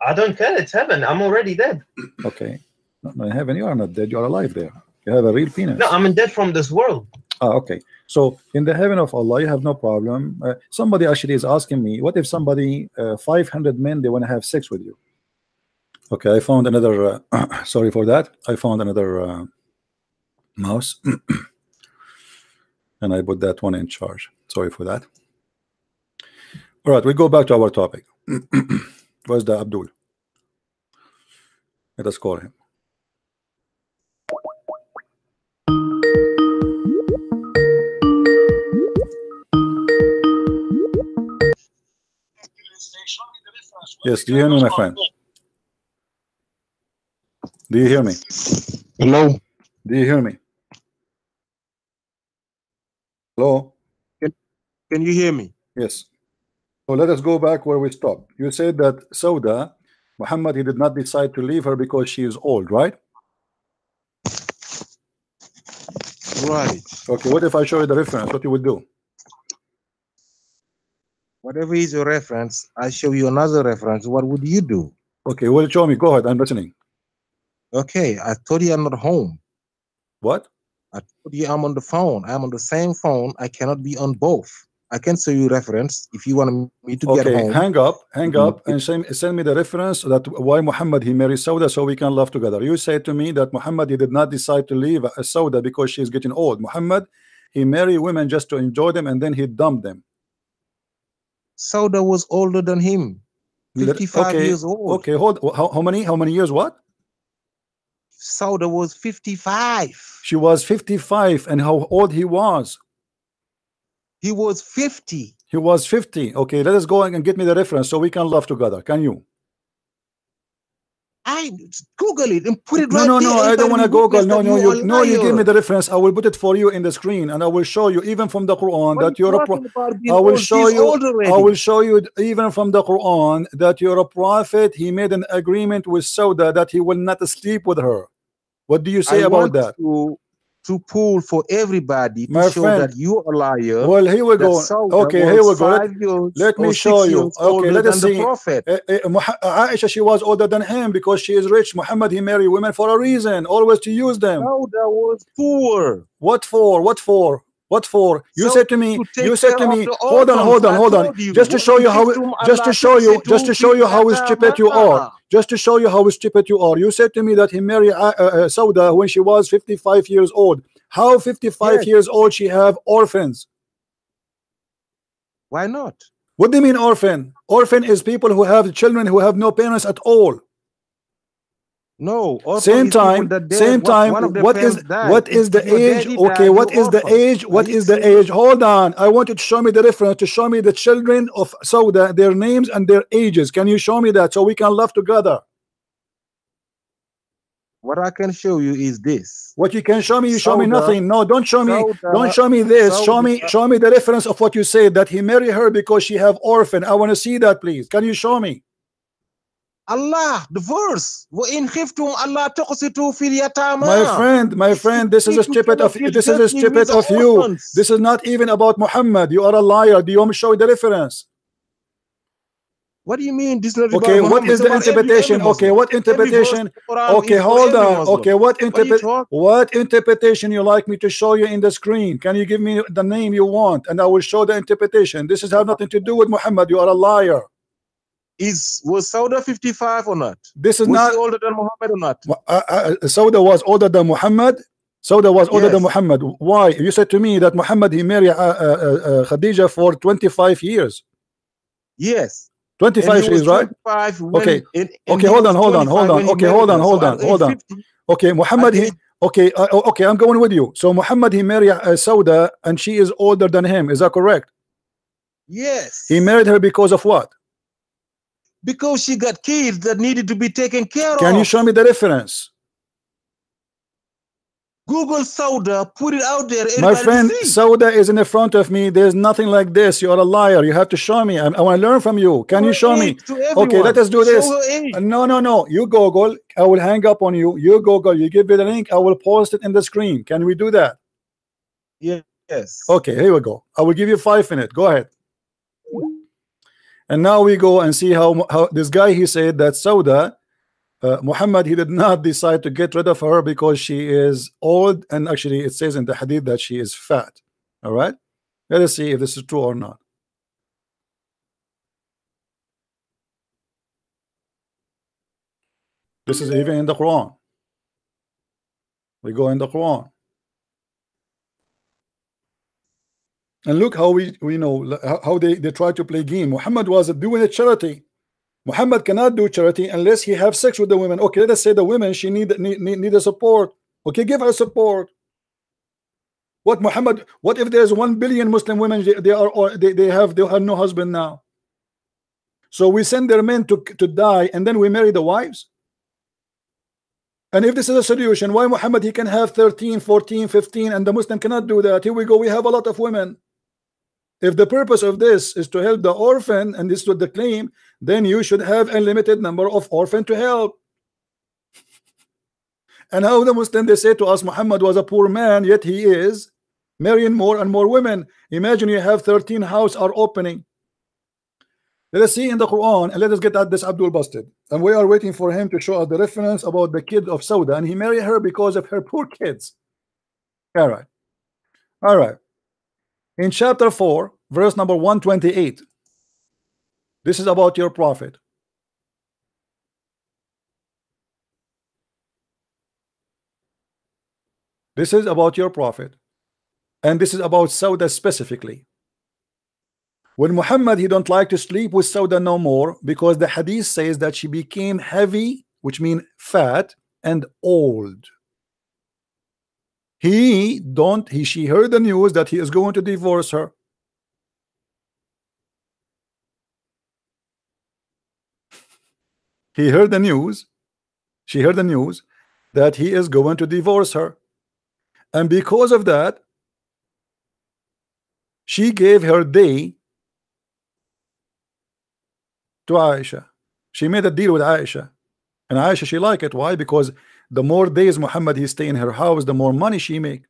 I don't care. It's heaven. I'm already dead. Okay. No, in heaven you are not dead. You are alive there. You have a real penis. No, I'm dead from this world. Okay. So in the heaven of Allah, you have no problem. Somebody actually is asking me, what if somebody 500 men, they want to have sex with you? Okay, I found another sorry for that. I found another mouse and I put that one in charge. Sorry for that. All right, we go back to our topic. Where's the Abdul? Let us call him. Yes, do you hear me, my friend? Do you hear me? Hello? Do you hear me? Hello? Can you hear me? Yes. So let us go back where we stopped. You said that Sauda, Muhammad, he did not decide to leave her because she is old, right? Right. Okay, what if I show you the reference? What you would do? Whatever is your reference, I show you another reference. What would you do? Okay, well, show me. Go ahead. I'm listening. Okay, I told you I'm not home. What? I told you I'm on the phone. I'm on the same phone. I cannot be on both. I can show you reference if you want me to get home. Hang up, and send me the reference that why Muhammad he married Sauda so we can love together. You said to me that Muhammad he did not decide to leave Sauda because she's getting old. Muhammad he married women just to enjoy them and then he dumped them. Sauda was older than him, 55 years old. Okay, hold. How many years? What? Sauda was 55. She was 55, and how old he was? He was 50. He was 50. Okay, let us go and get me the reference so we can love together. Can you? I Google it and put it No, right no, there. no, I don't want to Google. No, you give me the. the reference. I will put it for you in the screen, and I will show you even from the Quran What that you're a talking about being I will old? show She's you. old already. I will show you even from the Quran that you're a prophet. He made an agreement with Sauda that he will not sleep with her. What do you say about that? To pull for everybody to My show friend, that you're a liar. well, here we go. Okay, here we go. Let me show you. Okay, let us see. Aisha, she was older than him because she is rich. Muhammad, he married women for a reason, always to use them. No, that was poor. What for? What for? What for? You So said to me, hold on. You, just to show you how, just to show you how stupid you are. Just to show you how stupid you are. You said to me that he married Sauda when she was 55 years old. How 55 years old she have orphans? Why not? What do you mean orphan? Orphan is people who have children who have no parents at all. No, same time. What is the age? Okay, what is the age? What is the age? Hold on, I want you to show me the reference, to show me the children of Sauda, their names and their ages. Can you show me that so we can love together? What I can show you is this. What you can show me, you show me nothing. No, don't show me. Don't show me this. Show me the reference of what you said, that he married her because she have orphan. I want to see that, please. Can you show me? Allah, the verse. وَإِنْ خِفْتُمْ أَلَّا تُقْسِطُوا فِي الْيَتَامَى. My friend, this is a stupid of you. This is not even about Muhammad. You are a liar. Do you want me to show the reference? What do you mean? This is not okay, about what is the interpretation? Okay, what interpretation? Okay, hold on. Okay, what interpretation you like me to show you in the screen? Can you give me the name you want, and I will show the interpretation? This has nothing to do with Muhammad. You are a liar. Was Sauda 55 or not? This is was he older than Muhammad or not? Sauda was older than Muhammad. Sauda was older than Muhammad. Why? You said to me that Muhammad he married Khadija for 25 years. Yes. 25 years, right? Okay. Okay, hold on. Okay, hold on. Okay, Muhammad okay, I'm going with you. So Muhammad he married Sauda and she is older than him. Is that correct? Yes. He married her because of what? Because she got kids that needed to be taken care of. Can you show me the reference? Google Sauda, put it out there. My friend, Sauda is in the front of me. There's nothing like this. You are a liar. You have to show me. I want to learn from you. Can you show me? Okay, let us do this. No. You Google. I will hang up on you. You Google. You give me the link. I will post it in the screen. Can we do that? Yes. Okay, here we go. I will give you 5 minutes. Go ahead. And now we go and see how this guy, he said that Sauda, Muhammad, he did not decide to get rid of her because she is old, and actually it says in the hadith that she is fat. All right, let us see if this is true or not. This is even in the Quran. We go in the Quran. And look how we know how they try to play game. Muhammad was doing a charity. Muhammad cannot do charity unless he have sex with the women. Okay, let us say the women, she need a support. Okay, give her support. What Muhammad? What if there's 1 billion Muslim women? They have no husband now. So we send their men to die, and then we marry the wives. And if this is a solution, why Muhammad he can have 13, 14, 15, and the Muslim cannot do that? Here we go. We have a lot of women. If the purpose of this is to help the orphan, and this was the claim, then you should have a limited number of orphan to help. And how the Muslim, they say to us, Muhammad was a poor man, yet he is marrying more and more women. Imagine you have 13 houses are opening. Let us see in the Quran, and let us get at this Abdul busted. And we are waiting for him to show us the reference about the kid of Sauda, and he married her because of her poor kids. All right. All right. In chapter 4, verse number 128, this is about your prophet. This is about your prophet, and this is about Sauda specifically. When Muhammad, he don't like to sleep with Sauda no more, because the hadith says that she became heavy, which means fat, and old. She heard the news that he is going to divorce her. He heard the news, she heard the news that he is going to divorce her. And because of that, she gave her day to Aisha. She made a deal with Aisha, and Aisha, she liked it. Why? Because the more days Muhammad he stay in her house, the more money she make,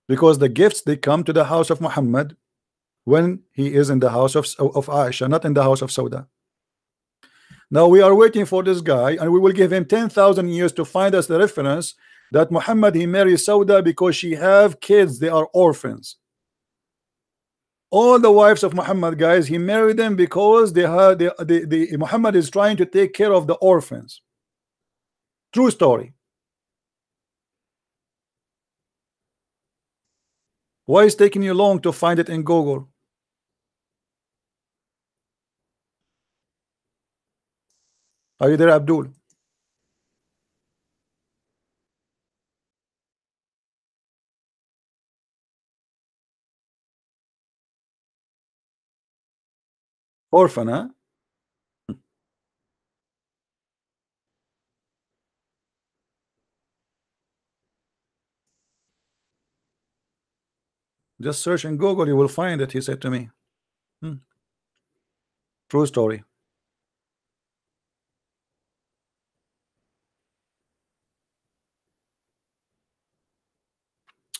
because the gifts, they come to the house of Muhammad when he is in the house of Aisha, not in the house of Sauda. Now we are waiting for this guy, and we will give him 10,000 years to find us the reference that Muhammad he married Sauda because she have kids, they are orphans. All the wives of Muhammad, guys, he married them because Muhammad is trying to take care of the orphans. True story. Why is it taking you long to find it in Google? Are you there, Abdul? Orphan, huh? Just search in Google, you will find it, he said to me. True story.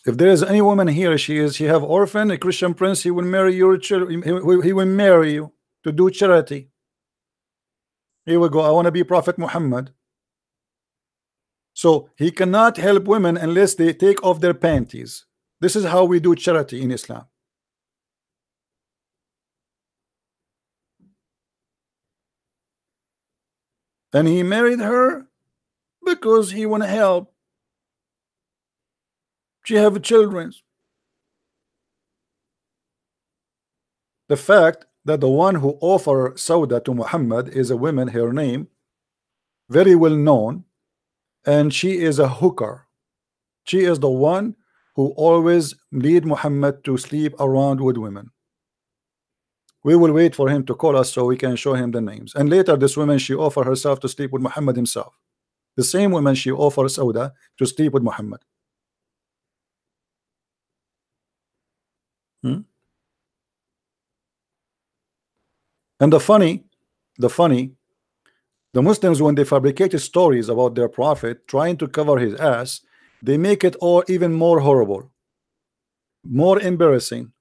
If there is any woman here, she have orphan, a Christian prince, he will marry your children. He will marry you to do charity. Here we go. I want to be Prophet Muhammad. So he cannot help women unless they take off their panties. This is how we do charity in Islam. And he married her because he want to help. She have children. The fact that the one who offer Sauda to Muhammad is a woman, her name, very well known, and she is a hooker. She is the one who always lead Muhammad to sleep around with women. We will wait for him to call us so we can show him the names. And later this woman, she offer herself to sleep with Muhammad himself. The same woman, she offers Sauda to sleep with Muhammad. And the funny, the Muslims, when they fabricated stories about their prophet trying to cover his ass, they make it all even more horrible, more embarrassing.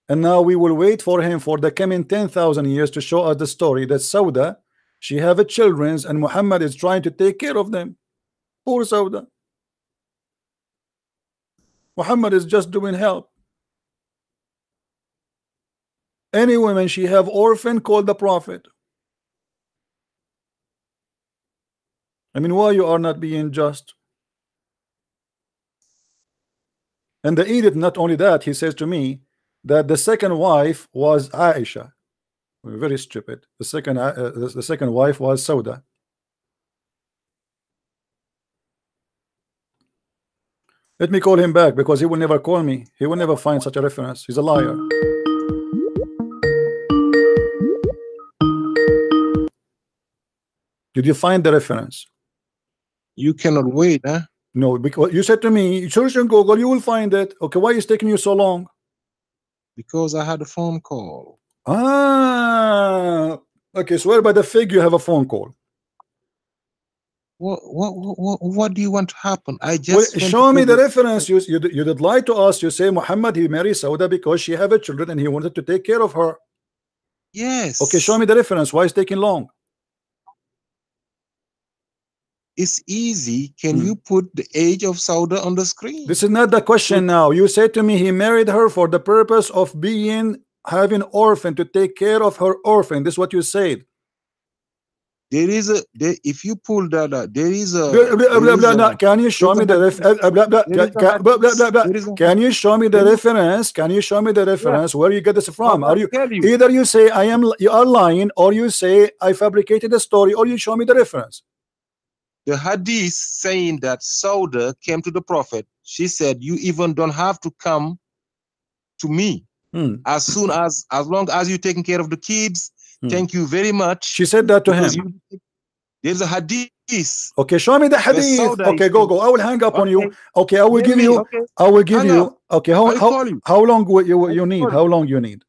And now we will wait for him for the coming 10,000 years to show us the story that Sauda, she have a children, and Muhammad is trying to take care of them. Poor Sauda. Muhammad is just doing help. Any woman she have orphan, call the Prophet. I mean, why you are not being just? And the edict, not only that, he says to me that the second wife was Aisha. Very stupid. The second wife was Sauda. Let me call him back, because he will never call me. He will never find such a reference. He's a liar. Did you find the reference? You cannot wait, huh? No, because you said to me, search on Google, you will find it. Okay, why is it taking you so long? Because I had a phone call. Ah, okay, swear by the fig you have a phone call. What do you want to happen? I Well, just show me the reference. You did lie to us. You say Muhammad, he married Sauda because she have a children and he wanted to take care of her. Yes. Okay, show me the reference. Why is it taking long? It's easy. Can you put the age of Sauda on the screen? This is not the question now. You said to me he married her for the purpose of having orphan, to take care of her orphan. This is what you said. There is a if you pull that out, there is a can you show me the can you show me the reference? Can you show me the reference where you get this from? Are you either you say you are lying, or you say I fabricated a story, or you show me the reference? The hadith saying that Sauda came to the Prophet. She said, you even don't have to come to me. As long as you're taking care of the kids, thank you very much. She said that to him. There's a hadith. Okay, show me the hadith. Okay, go. I will hang up on you. Okay, I will give you. Okay. I will give you. Okay, how long will you need? How long you need?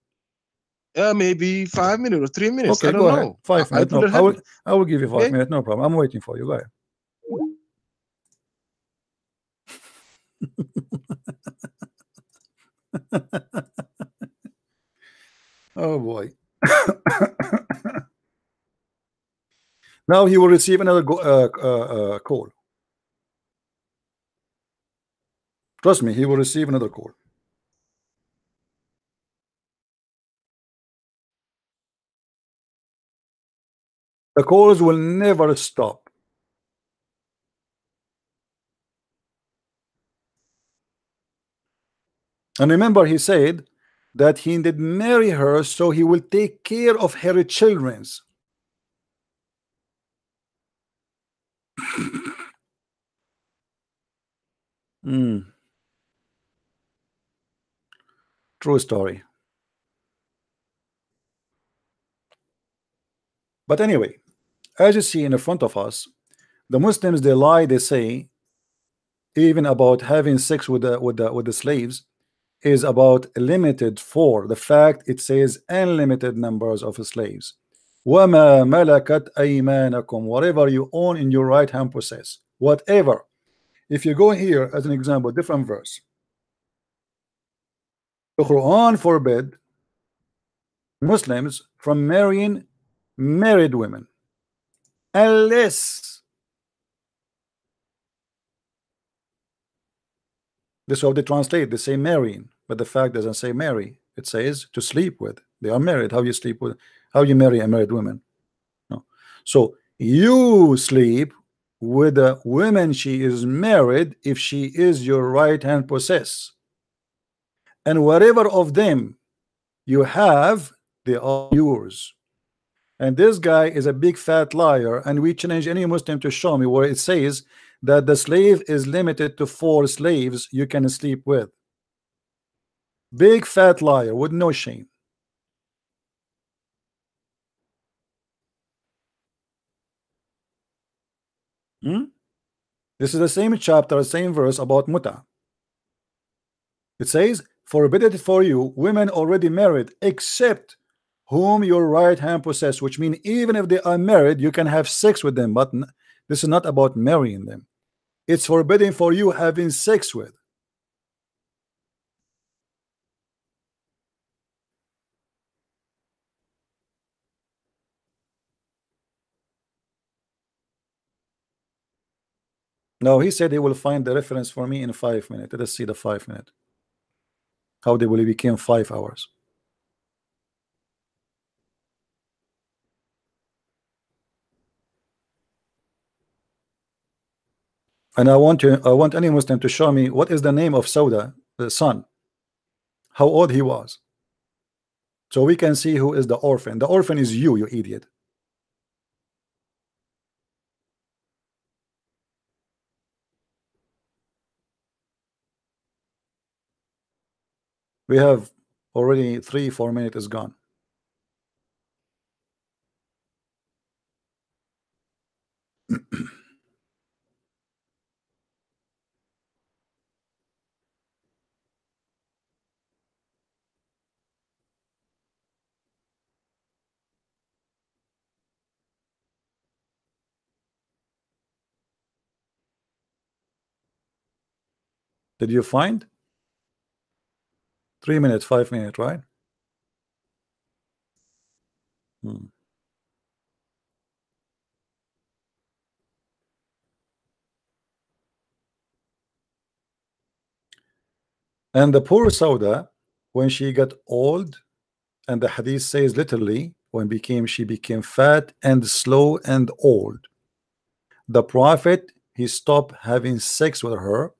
Maybe 5 minutes or 3 minutes. Okay, I don't go know. ahead. 5 minutes. No, I will give you 5 minutes. No problem. I'm waiting for you. Go ahead. Oh boy. Now he will receive another call. Trust me, he will receive another call. The calls will never stop. And remember, he said that he did marry her so he will take care of her children. True story. But anyway, as you see in the front of us, the Muslims, they lie. They say even about having sex with the slaves is about limited, for the fact it says unlimited numbers of slaves. وَمَا مَلَكَتْ أَيْمَانَكُمْ, whatever you own in your right hand possess. Whatever. If you go here as an example, different verse. The Quran forbid Muslims from marrying married women unless, this is how they translate. They say marrying, but the fact doesn't say marry. It says to sleep with. They are married. How you sleep with? How you marry a married woman? No. So you sleep with a woman she is married if she is your right hand possess, and whatever of them you have, they are yours. And this guy is a big fat liar, and we challenge any Muslim to show me where it says that the slave is limited to 4 slaves you can sleep with. Big fat liar with no shame. This is the same chapter, same verse about muta. It says, forbidden for you women already married, except whom your right hand possess, which means even if they are married, you can have sex with them, but this is not about marrying them. It's forbidden for you having sex with. No, he said he will find the reference for me in 5 minutes. Let us see the 5 minutes. How they will become 5 hours. And I want any Muslim to show me what is the name of Sauda, the son, how old he was, so we can see who is the orphan. The orphan is you idiot. We have already 3-4 minutes is gone. Did you find 3 minutes, 5 minutes, right? And the poor Sauda, when she got old, and the hadith says literally, when she became fat and slow and old, the Prophet, he stopped having sex with her,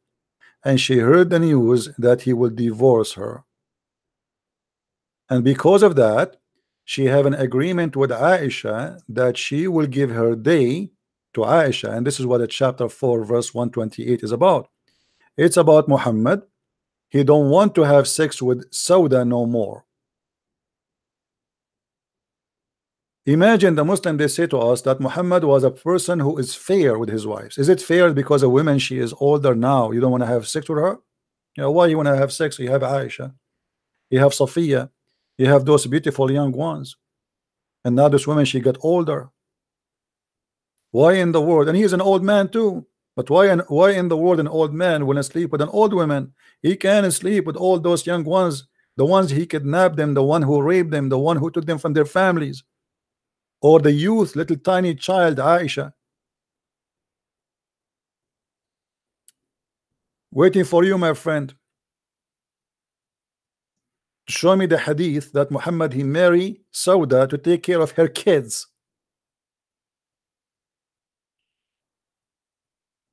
and she heard the news that he will divorce her. And because of that, she have an agreement with Aisha that she will give her day to Aisha. And this is what chapter 4 verse 128 is about. It's about Muhammad. He don't want to have sex with Sauda no more. Imagine the Muslim, they say to us that Muhammad was a person who is fair with his wives. Is it fair because a woman, she is older now, you don't want to have sex with her? You know, why you want to have sex? You have Aisha, you have Safiya, you have those beautiful young ones, and now this woman, she got older. Why in the world? And he is an old man too. But why in the world an old man will sleep with an old woman? He can sleep with all those young ones, the ones he kidnapped them, the one who raped them, the one who took them from their families, or the youth, little tiny child Aisha. Waiting for you, my friend. Show me the hadith that Muhammad, he married Sauda to take care of her kids.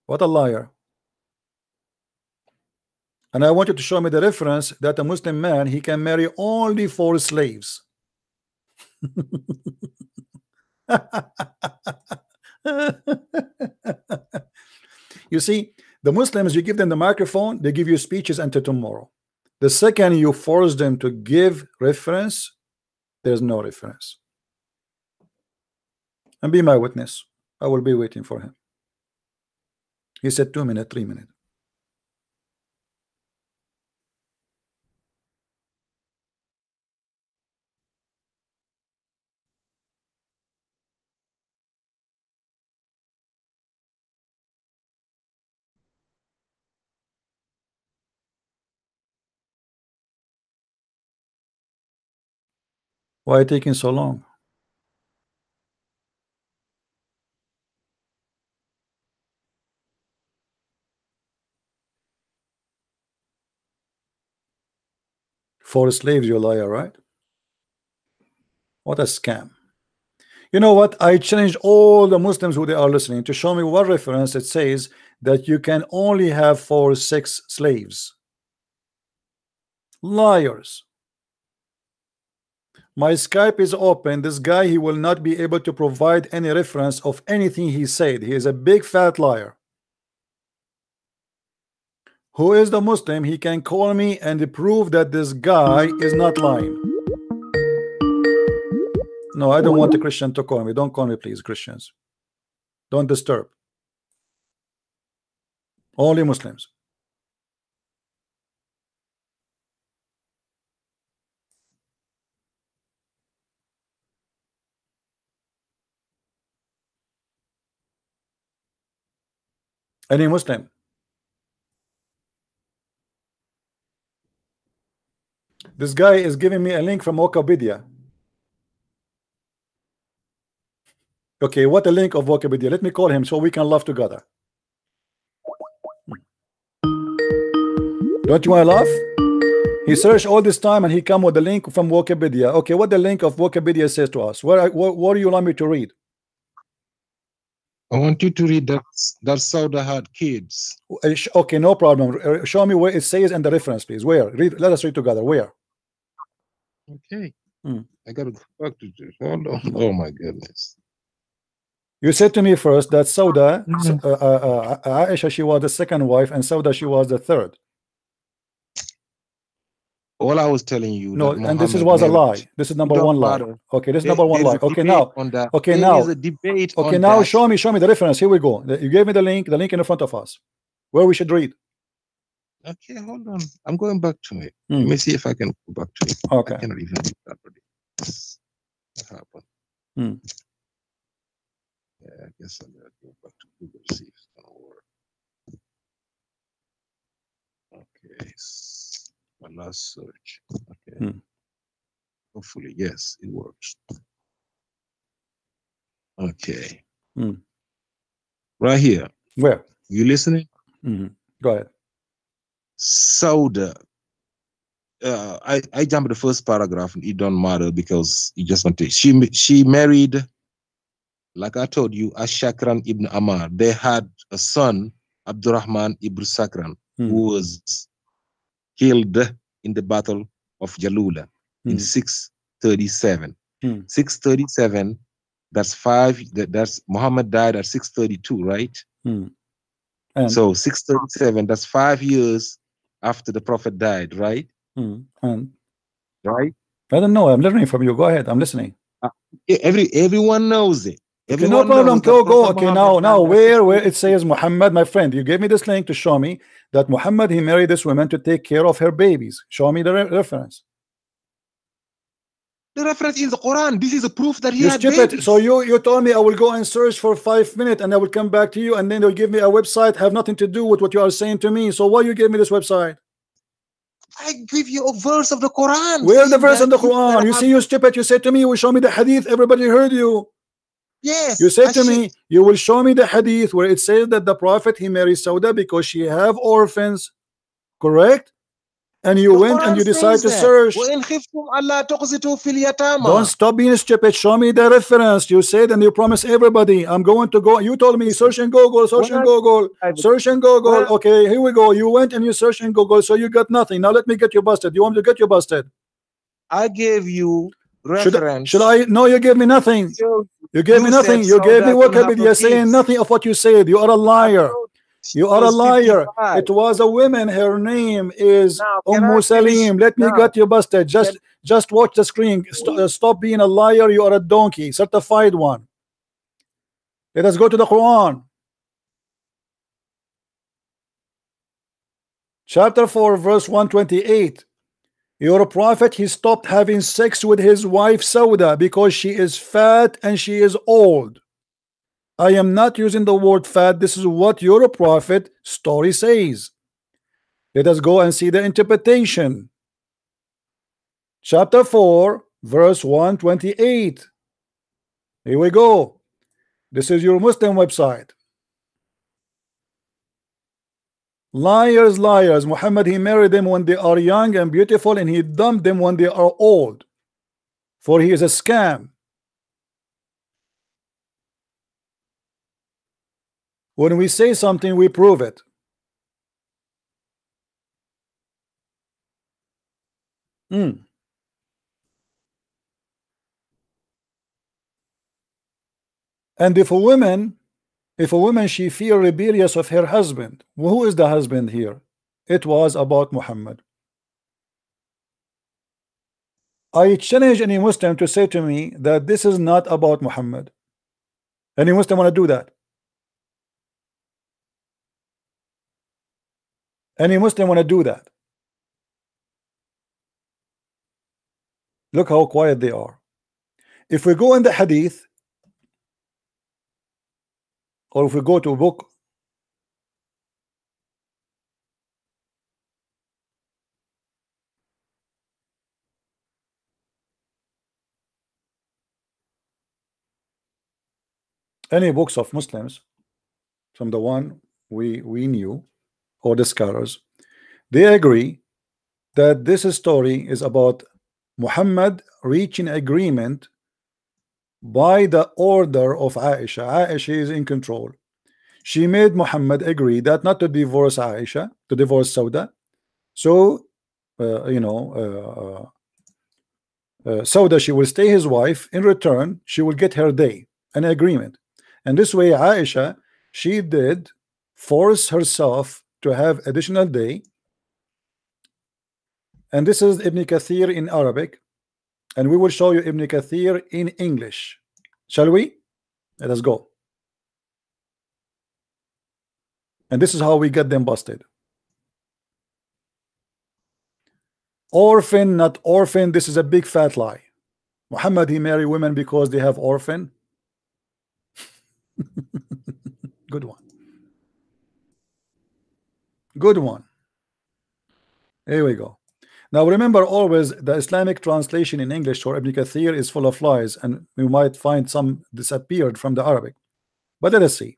What a liar. And I want you to show me the reference that a Muslim man, he can marry only 4 slaves. You see, the Muslims, you give them the microphone, they give you speeches until tomorrow. The second you force them to give reference, there's no reference. And be my witness. I will be waiting for him. He said 2 minutes, 3 minutes. Why taking so long? For slaves, you liar, right? What a scam. You know what? I challenge all the Muslims who they are listening to show me what reference it says that you can only have 4 or 6 slaves. Liars. My Skype is open. This guy, he will not be able to provide any reference of anything he said. He is a big fat liar. Who is the Muslim? He can call me and prove that this guy is not lying. No, I don't want a Christian to call me. Don't call me, please, Christians. Don't disturb. Only Muslims. Any Muslim. This guy is giving me a link from Wikipedia. Okay, what a link of Wikipedia. Let me call him so we can laugh together. Don't you want to laugh? He searched all this time and he come with the link from Wikipedia. Okay, what the link of Wikipedia says to us? What do you want me to read? I want you to read that Sauda had kids. Okay, no problem. Show me where it says and the reference, please. Where? Read. Let us read together. Where? Okay. I gotta go back to this. Hold on. Oh my goodness. You said to me first that Sauda, Aisha, she was the second wife, and Sauda, she was the third. All I was telling you. No, and this was a lie. This is number one lie. Okay, this is number one lie. Okay, now. Okay, now. There is a debate. Okay, now show me the reference. Here we go. You gave me the link in front of us, where we should read. Okay, hold on. I'm going back to it. Let me see if I can go back to it. Okay. I cannot even read that already. What happened? Yeah, I guess I'm gonna go back to Google, see if it's gonna work. Okay, my last search. Okay. Hopefully, yes, it works. Okay. Right here. Where? You listening? Go ahead. Sauda. I jumped the first paragraph and it don't matter because you just want to. She married, like I told you, Ashakran ibn Amar. They had a son, Abdurrahman ibn Sakran, who was killed in the battle of Jalula in 637. 637. That's Muhammad died at 632, right? So 637. That's 5 years after the Prophet died, right? Right? I don't know. I'm learning from you. Go ahead. I'm listening. Everyone knows it. Okay, no problem. Go. Okay, now where it says Muhammad, my friend, you gave me this link to show me that Muhammad, he married this woman to take care of her babies. Show me the reference. The reference in the Quran. This is a proof that he You had stupid. babies. So you told me I will go and search for 5 minutes and I will come back to you and then they'll give me a website have nothing to do with what you are saying to me. So why you gave me this website? I give you a verse of the Quran. Where's the verse in the Quran? You see, you stupid. You said to me, you will show me the hadith. Everybody heard you. Yes. You said to me, you will show me the hadith where it says that the Prophet, he married Sauda because she have orphans. Correct? And you went and you decided to search. Don't stop being stupid. Show me the reference. You said and you promised everybody. I'm going to go. You told me search in Google, search in Google, search in Google. Okay, here we go. You went and you searched in Google, so you got nothing. Now let me get you busted. You want me to get you busted? I gave you reference. Should I? No, you gave me nothing. You gave me nothing. You gave me Wikipedia saying nothing of what you said. You are a liar. You are a liar. It was a woman. Her name is Salim. Let me get you busted. Just watch the screen. Stop being a liar. You are a donkey, certified one. Let us go to the Quran. Chapter 4, verse 128. Your prophet, he stopped having sex with his wife Sauda because she is fat and she is old. I am not using the word fat. This is what your prophet story says. Let us go and see the interpretation. Chapter 4, verse 128. Here we go. This is your Muslim website. Liars, liars. Muhammad, he married them when they are young and beautiful, and he dumped them when they are old. For he is a scam. When we say something, we prove it. And if a woman she feel rebellious of her husband, who is the husband here? It was about Muhammad. I challenge any Muslim to say to me that this is not about Muhammad. Any Muslim want to do that? Any Muslim want to do that? Look how quiet they are. If we go in the hadith, or if we go to a book, any books of Muslims from the one we knew, or the scholars, They agree that this story is about Muhammad reaching agreement by the order of Aisha. Aisha is in control. She made Muhammad agree that not to divorce Aisha, to divorce Sauda. So Sauda, she will stay his wife. In return, she will get her day, an agreement. And this way Aisha, she did force herself to have additional day. And this is Ibn Kathir in Arabic, and we will show you Ibn Kathir in English. Shall we? Let us go. And this is how we get them busted. Orphan, not orphan. This is a big fat lie. Muhammad, he marry women because they have orphan. Good one. Good one. Here we go. Now remember always, the Islamic translation in English for Ibn Kathir is full of lies, and we might find some disappeared from the Arabic. But let us see.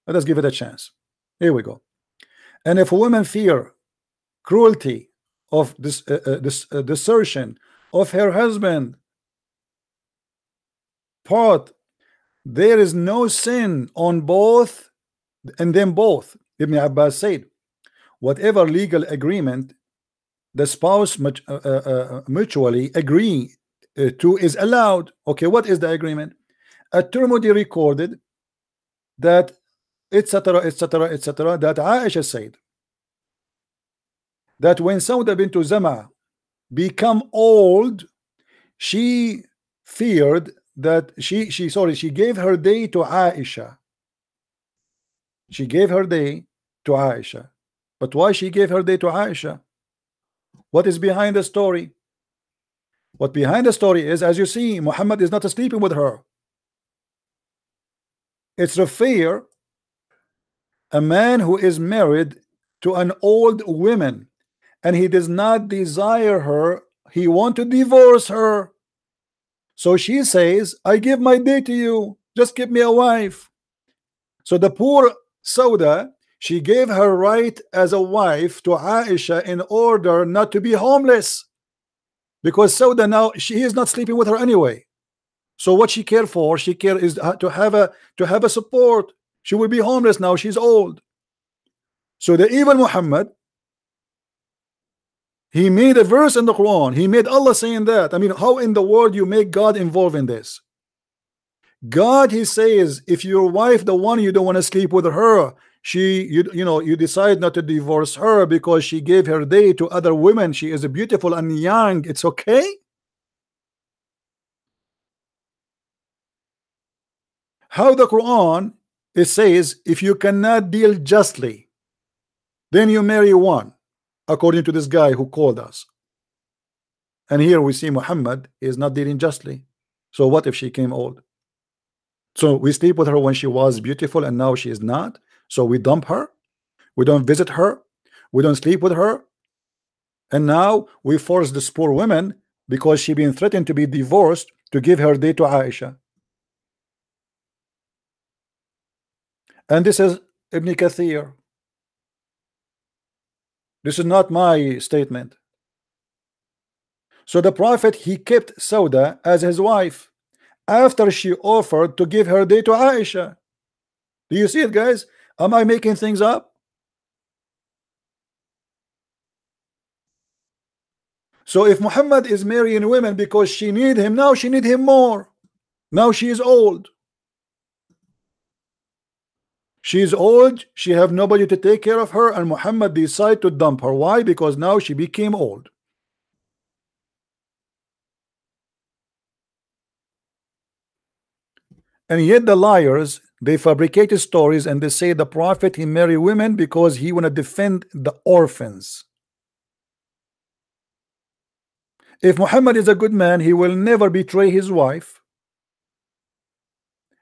Let us give it a chance. Here we go. And if a woman fear cruelty of this desertion of her husband, part, there is no sin on both, and them both. Ibn Abbas said, whatever legal agreement the spouse mutually agree to is allowed. Okay, what is the agreement? At-Tirmidhi recorded that etc., etc., etc., that Aisha said that when Sauda bint Zama become old, she feared that she gave her day to Aisha. She gave her day to Aisha. But why she gave her day to Aisha? What is behind the story? What behind the story is, as you see, Muhammad is not sleeping with her. It's a fear. A man who is married to an old woman and he does not desire her, he want to divorce her. So she says, I give my day to you, just give me a wife. So the poor Sauda, she gave her right as a wife to Aisha in order not to be homeless, because Sauda now she is not sleeping with her anyway. So what she care for? She care is to have a support. She will be homeless now. She's old. So the evil Muhammad, he made a verse in the Quran. He made Allah saying that. I mean, how in the world you make God involved in this? God, he says, if your wife, the one you don't want to sleep with her, you decide not to divorce her because she gave her day to other women, she is beautiful and young, it's okay. How the Quran, it says, if you cannot deal justly, then you marry one, according to this guy who called us. And here we see Muhammad is not dealing justly. So what if she came old? So we sleep with her when she was beautiful and now she is not. So we dump her. We don't visit her. We don't sleep with her. And now we force this poor woman, because she been threatened to be divorced, to give her day to Aisha. And this is Ibn Kathir. This is not my statement. So the Prophet, he kept Sauda as his wife after she offered to give her day to Aisha. Do you see it, guys? Am I making things up? So if Muhammad is marrying women because she need him, now she need him more. Now she is old. She is old, she have nobody to take care of her, and Muhammad decide to dump her. Why? Because now she became old. And yet the liars, they fabricated stories and they say the Prophet, he marry women because he want to defend the orphans. If Muhammad is a good man, he will never betray his wife.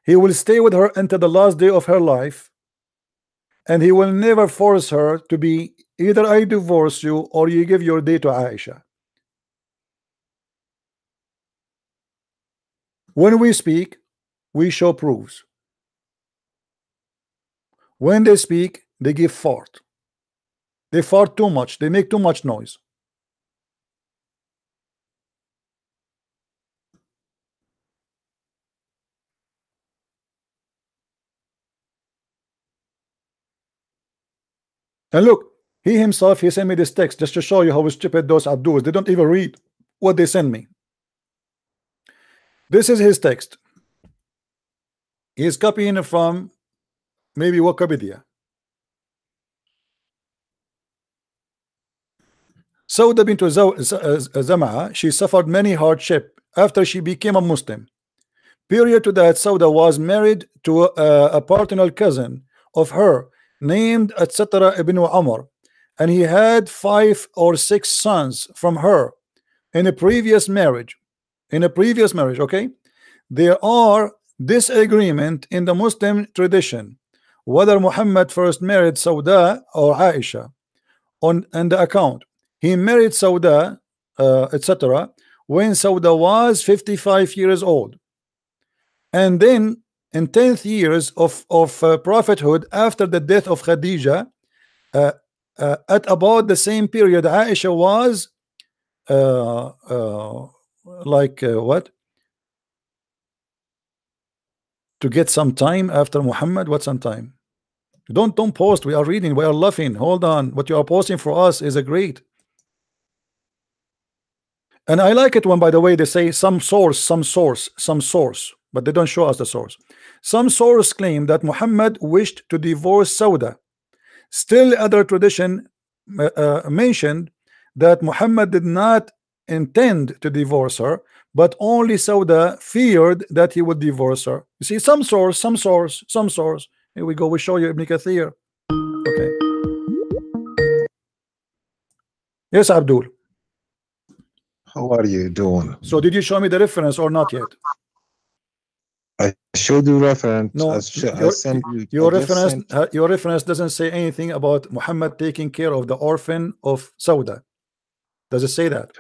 He will stay with her until the last day of her life, and he will never force her to be either I divorce you or you give your day to Aisha. When we speak, we show proofs. When they speak, they give fault. They fart too much. They make too much noise. And look, he himself, he sent me this text just to show you how stupid those Abduls. They don't even read what they send me. This is his text. He is copying it from maybe Wikipedia. Sauda bint Zam'a, she suffered many hardship after she became a Muslim. Period to that, Sauda was married to a paternal cousin of her named etc. ibn Umar, and he had 5 or 6 sons from her in a previous marriage. Okay, there are disagreement in the Muslim tradition whether Muhammad first married Sauda or Aisha. On the account, he married Sauda etc. when Sauda was 55 years old, and then in 10th years of prophethood, after the death of Khadija, at about the same period, Aisha was what? To get some time after Muhammad. What some time? Don't post. We are reading. We are laughing. Hold on. What you are posting for us is a great. And I like it when, by the way, they say some source, but they don't show us the source. Some source claim that Muhammad wished to divorce Sauda. Still, other tradition mentioned that Muhammad did not intend to divorce her, but only Sauda feared that he would divorce her. You see, some source. Here we go. We show you Ibn Kathir. Okay. Yes, Abdul. How are you doing? So, did you show me the reference or not yet? I showed you reference. No, I sent you. Your reference doesn't say anything about Muhammad taking care of the orphan of Sauda. Does it say that?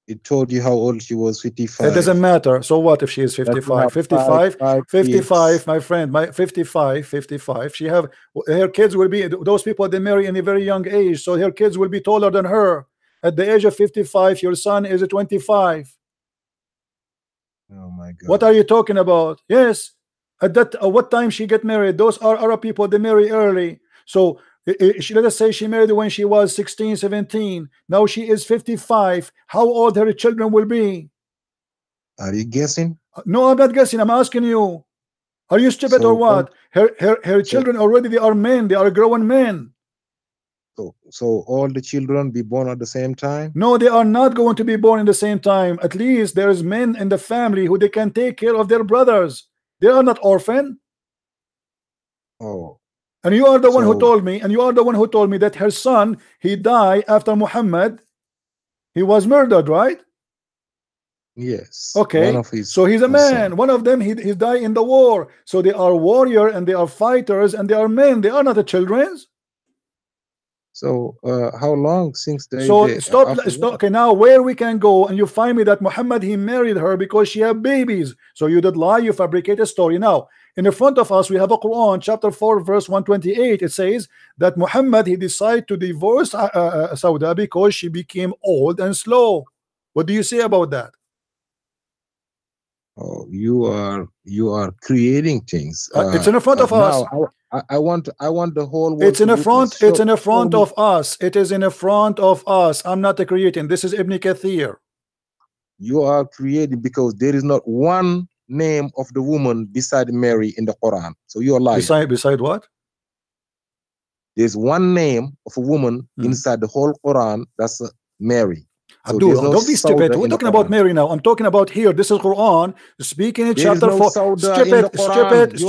It told you how old she was, 55. It doesn't matter. So what if she is 55? 55, my friend, 55. She have her kids will be, those people they marry in a very young age, so her kids will be taller than her. At the age of 55, your son is 25. Oh my God! What are you talking about? Yes, at what time she get married? Those are Arab people. They marry early. So let us say she married when she was 16, 17. Now she is 55. How old her children will be? Are you guessing? No, I'm not guessing. I'm asking you. Are you stupid or what? Her children already, they are men. They are grown men. So all the children be born at the same time? No, they are not going to be born in the same time. At least there is men in the family who they can take care of their brothers. They are not orphan. Oh. And you are the one who told me, that her son, he died after Muhammad. He was murdered, right? Yes. Okay. So he's a man. One of them, he died in the war. So they are warrior and they are fighters and they are men. They are not the children's. So how long since they? So stop. Okay, now where we can go and you find me that Muhammad he married her because she had babies. So you did lie. You fabricate a story. Now in the front of us we have a Quran chapter 4 verse 128. It says that Muhammad he decided to divorce Sauda because she became old and slow. What do you say about that? Oh, you are creating things. It's in the front of us. I want the whole world. It's in the front. It's in the front of us. It is in the front of us. I'm not creating. This is Ibn Kathir. You are creating because there is not one name of the woman beside Mary in the Quran. So you're lying. Beside what? There's one name of a woman inside the whole Quran. That's Mary. So Abdul, don't be stupid. We're talking about Mary now. I'm talking about here. This is Quran. Speaking in chapter 4. Stupid.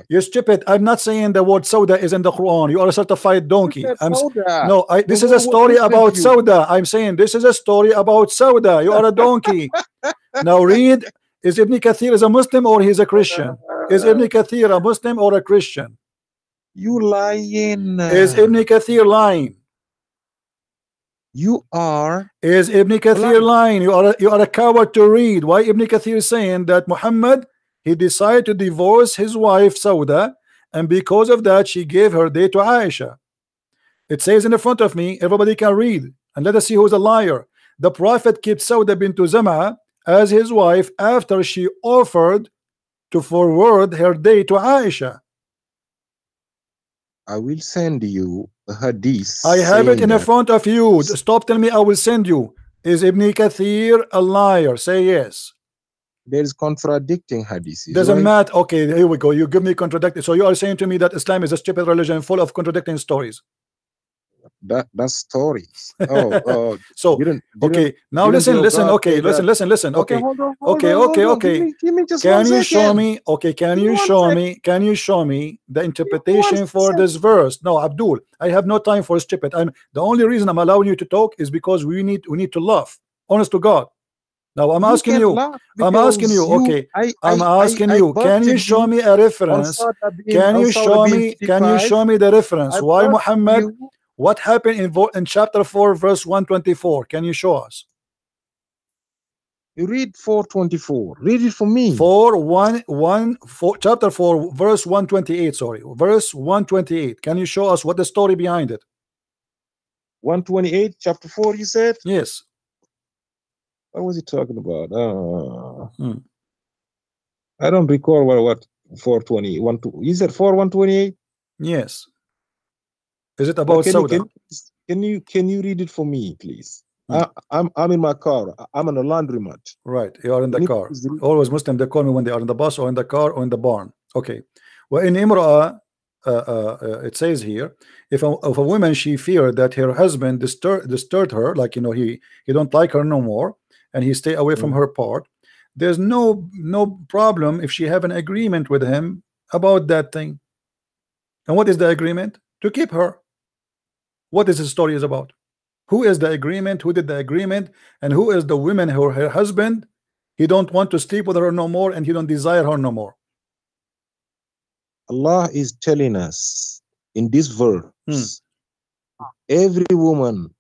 You're stupid. I'm not saying the word Sauda is in the Quran. You are a certified donkey. This is a story about Sauda. I'm saying this is a story about Sauda. You are a donkey. Now read. Is Ibn Kathir is a Muslim or he's a Christian? Is Ibn Kathir a Muslim or a Christian? You lying. Is Ibn Kathir lying? You are. Is Ibn Kathir lying? You are a coward to read. Why Ibn Kathir is saying that Muhammad he decided to divorce his wife Sauda, and because of that she gave her day to Aisha. It says in the front of me, everybody can read, and let us see who's a liar. The Prophet kept Sauda bint Zam'a as his wife after she offered to forward her day to Aisha. I will send you a hadith. I have it in the front of you. Stop telling me I will send you. Is Ibn Kathir a liar? Say yes. There is contradicting hadith. Doesn't matter. Okay, here we go. You give me contradicting. So you are saying to me that Islam is a stupid religion full of contradicting stories. That's stories. Oh, so okay. Now listen. Okay, listen. Okay, okay. Give me just can you show me? Okay, can you show me? Can you show me the interpretation for this verse? No, Abdul, I have no time for stupid. The only reason I'm allowing you to talk is because we need to laugh. Honest to God. Now I'm asking you. I'm asking you. Okay, I'm asking you. Can you show me a reference? Can you show me? Can you show me the reference? Why Muhammad? What happened in chapter 4 verse 124? Can you show us? You read 424. Read it for me. Chapter 4 verse 128. Sorry, verse 128. Can you show us what the story behind it? 128, chapter 4. You said yes. What was he talking about? I don't recall what 420. You said 128. Yes. Is it about Sauda? Can you read it for me, please? I'm in my car. I'm in a laundromat. Right, you are in the car. Always Muslim, they call me when they are in the bus or in the car or in the barn. Okay. Well, in Imra'ah, it says here, if a woman she feared that her husband disturbed her, like he don't like her no more, and he stay away from her part, there's no problem if she have an agreement with him about that thing. And what is the agreement? To keep her. What is the story is about? Who is the agreement? Who did the agreement? And who is the woman or her husband? He don't want to sleep with her no more, and he don't desire her no more. Allah is telling us in this verse, every woman,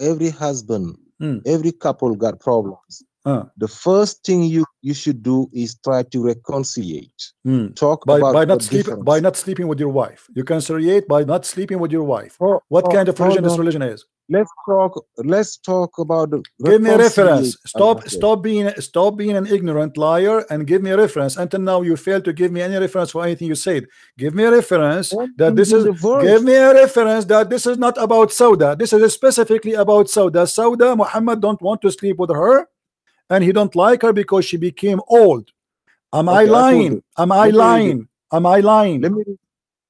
every husband, every couple got problems. The first thing you should do is try to reconciliate. Talk about by not sleeping with your wife. You conciliate by not sleeping with your wife. What kind of religion this religion is? Let's talk about the give me a reference. Stop being an ignorant liar and give me a reference. Until now you failed to give me any reference for anything you said. Give me a reference that this is give me a reference that this is not about Sauda. This is specifically about Sauda. Sauda, Muhammad don't want to sleep with her, and he don't like her because she became old. Am I lying? Am I lying? Am I lying?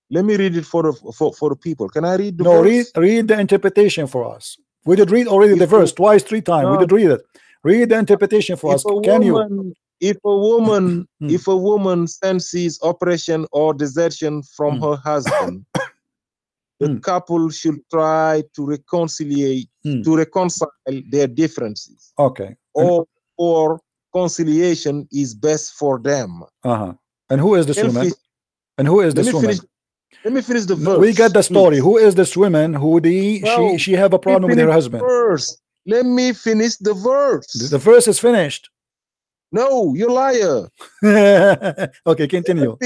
Let me read it for the people. Can I read the verse? Read the interpretation for us. We did read already the verse twice, 3 times. We did read it. Read the interpretation for us. Can you? If a woman senses oppression or desertion from her husband, the couple should try to reconcile their differences. Okay. Or conciliation is best for them. And who is this woman? And who is this woman? Let me finish the verse. We got the story. Who is this woman who she have a problem with her husband? Let me finish the verse. The verse is finished. No, you're a liar. Okay, continue.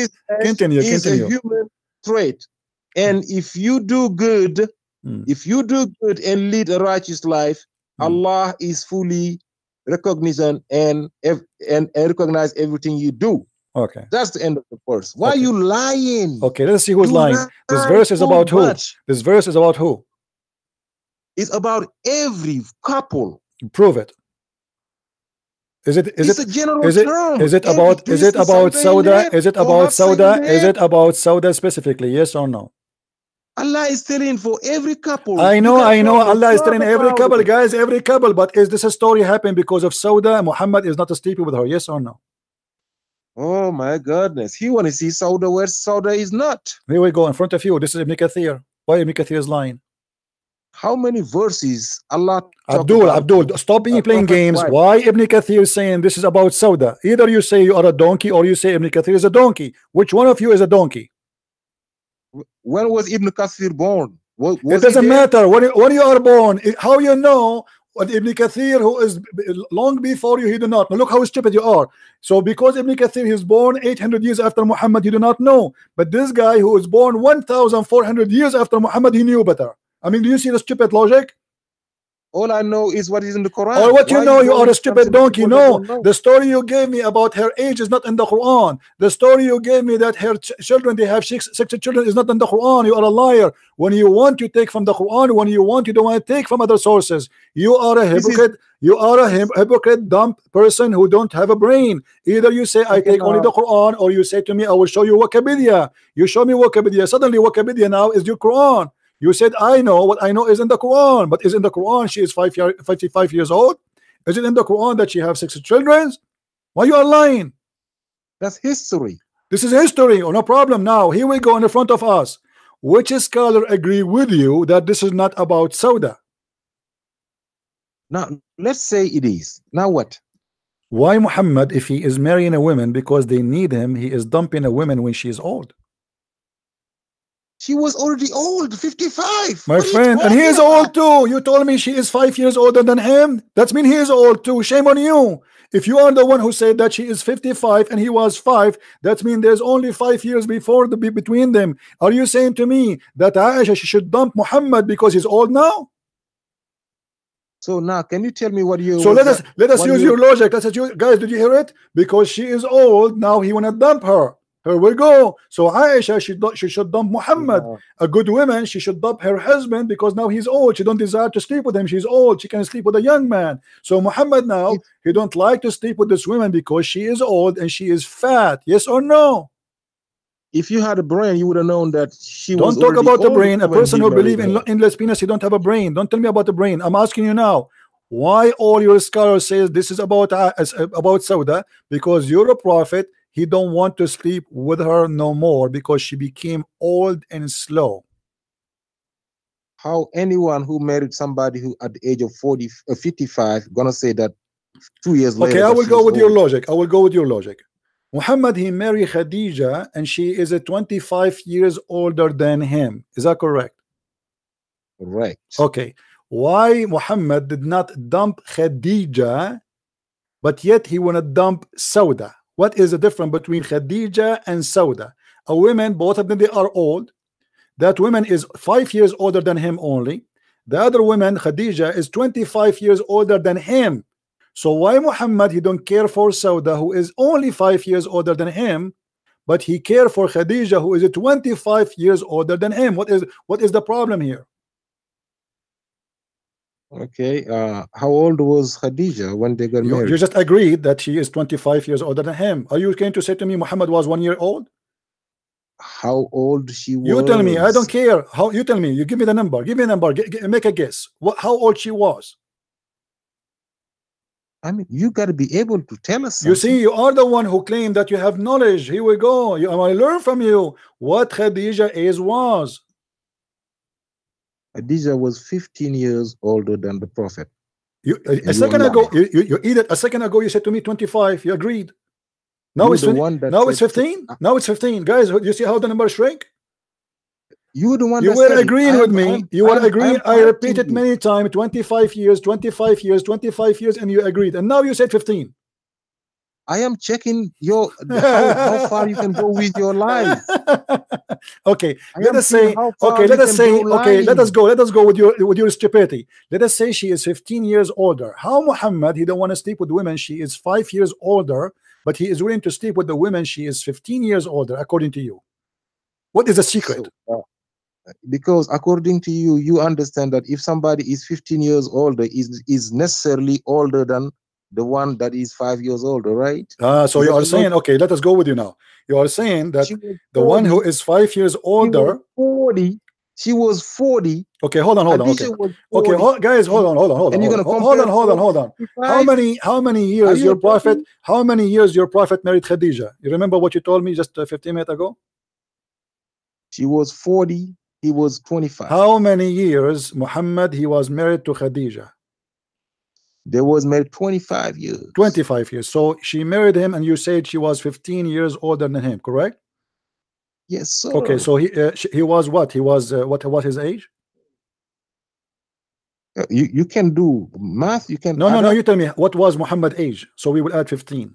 Continue. It's a human trait. And if you do good, and lead a righteous life, Allah is fully recognizant and recognize everything you do. Okay, that's the end of the verse. Why are you lying? Okay, let's see who's lying. This verse is about who? This verse is about who? It's about every couple. Prove it. Is it a general term? Is it about Sauda? Is it about Sauda? Is it about Sauda specifically? Yes or no? Allah is telling for every couple. I know. Allah is telling every couple, guys, every couple. But is this a story happened because of Sauda? Muhammad is not sleeping with her. Yes or no? Oh my goodness. He want to see Sauda where Sauda is not. Here we go in front of you. This is Ibn Kathir. Why Ibn Kathir is lying? How many verses Allah Abdul, stop playing games. Wife. Why Ibn Kathir is saying this is about Sauda? Either you say you are a donkey or you say Ibn Kathir is a donkey. Which one of you is a donkey? When was Ibn Kathir born? It doesn't matter. When you are born, how you know? What Ibn Kathir, who is long before you, he do not know. Look how stupid you are. So because Ibn Kathir is born 800 years after Muhammad, he do not know. But this guy who is born 1,400 years after Muhammad, he knew better. I mean, do you see the stupid logic? All I know is what is in the Quran. Or what you Why know, you going are a to stupid something donkey. people No, don't know? the story you gave me about her age is not in the Quran. The story you gave me that her children, they have six children, is not in the Quran. You are a liar. When you want to take from the Quran, when you want, you don't want to take from other sources. You are a hypocrite. You are a hypocrite, dumb person who don't have a brain. Either you say I take only the Quran, or you say to me I will show you Wikipedia. You show me Wikipedia. Suddenly Wikipedia now is your Quran. You said I know what I know is in the Quran, but is in the Quran she is 55 years old? Is it in the Quran that she have 6 children? Why you are lying? That's history. This is history. Oh, no problem. Now here we go in the front of us. Which scholar agree with you that this is not about Sauda? Now let's say it is. Now what? Why Muhammad, if he is marrying a woman because they need him, he is dumping a woman when she is old? She was already old, 55. My friend, and he is old too. You told me she is 5 years older than him. That means he is old too. Shame on you. If you are the one who said that she is 55 and he was 5, that means there's only 5 years before between them. Are you saying to me that Aisha she should dump Muhammad because he's old now? So now, can you tell me what you? So let us use your logic. Let's use, guys. Did you hear it? Because she is old now, he wanna dump her. Here we go. So Aisha, she should dump Muhammad. A good woman, she should dump her husband because now he's old. She don't desire to sleep with him. She's old. She can sleep with a young man. So Muhammad now, he don't like to sleep with this woman because she is old and she is fat. Yes or no? If you had a brain, you would have known that she was. Don't talk about the brain. A person who believes in endless penis, he don't have a brain. Don't tell me about the brain. I'm asking you now. Why all your scholars say this is about Sauda? Because you're a prophet. He don't want to sleep with her no more because she became old and slow. How anyone who married somebody who at the age of 55 gonna say that 2 years later? Okay, I will go with your logic. I will go with your logic. Muhammad, he married Khadija and she is 25 years older than him. Is that correct? Correct. Okay. Why Muhammad did not dump Khadija, but yet he wanna dump Sauda? What is the difference between Khadija and Sauda? A woman, both of them, they are old. That woman is 5 years older than him only. The other woman, Khadija, is 25 years older than him. So why Muhammad, he don't care for Sauda, who is only 5 years older than him, but he care for Khadija, who is 25 years older than him? What is the problem here? Okay, how old was Khadija when they got married? You just agreed that she is 25 years older than him. Are you going to say to me Muhammad was 1 year old? How old she was? You tell me. I don't care. How you tell me? You give me the number. Give me a number. Make a guess. How old she was? I mean, you got to be able to tell us something. You see, you are the one who claimed that you have knowledge. Here we go. I want to learn from you what Khadija age was. Khadija was 15 years older than the Prophet. A second ago, a second ago, you said to me 25. You agreed. Now it's 15. Now it's 15. Guys, you see how the numbers shrink? You the one. You were agreeing with me. You were agreeing. I repeated many times. 25 years, 25 years, 25 years, and you agreed. And now you said 15. I am checking your how far you can go with your lies. Okay, let us say. Okay, let us go with your stupidity. Let us say she is 15 years older. How Muhammad, he don't want to sleep with women? She is 5 years older, but he is willing to sleep with the women. She is 15 years older, according to you. What is the secret? Because according to you, you understand that if somebody is 15 years older, is necessarily older than the one that is 5 years older, right? So you are saying, okay, let us go with you now. You are saying that the one who is 5 years older, she was 40. Okay, hold on. Okay, guys, hold on. And you're gonna hold on. How many years your prophet? How many years your prophet married Khadija? You remember what you told me just 15 minutes ago? She was 40. He was 25. How many years Muhammad he was married to Khadija? They was married 25 years. 25 years. So she married him, and you said she was 15 years older than him, correct? Yes, sir. Okay, so he was what? He was what his age? You can do math. You can. No. You tell me what was Muhammad's age, so we will add 15.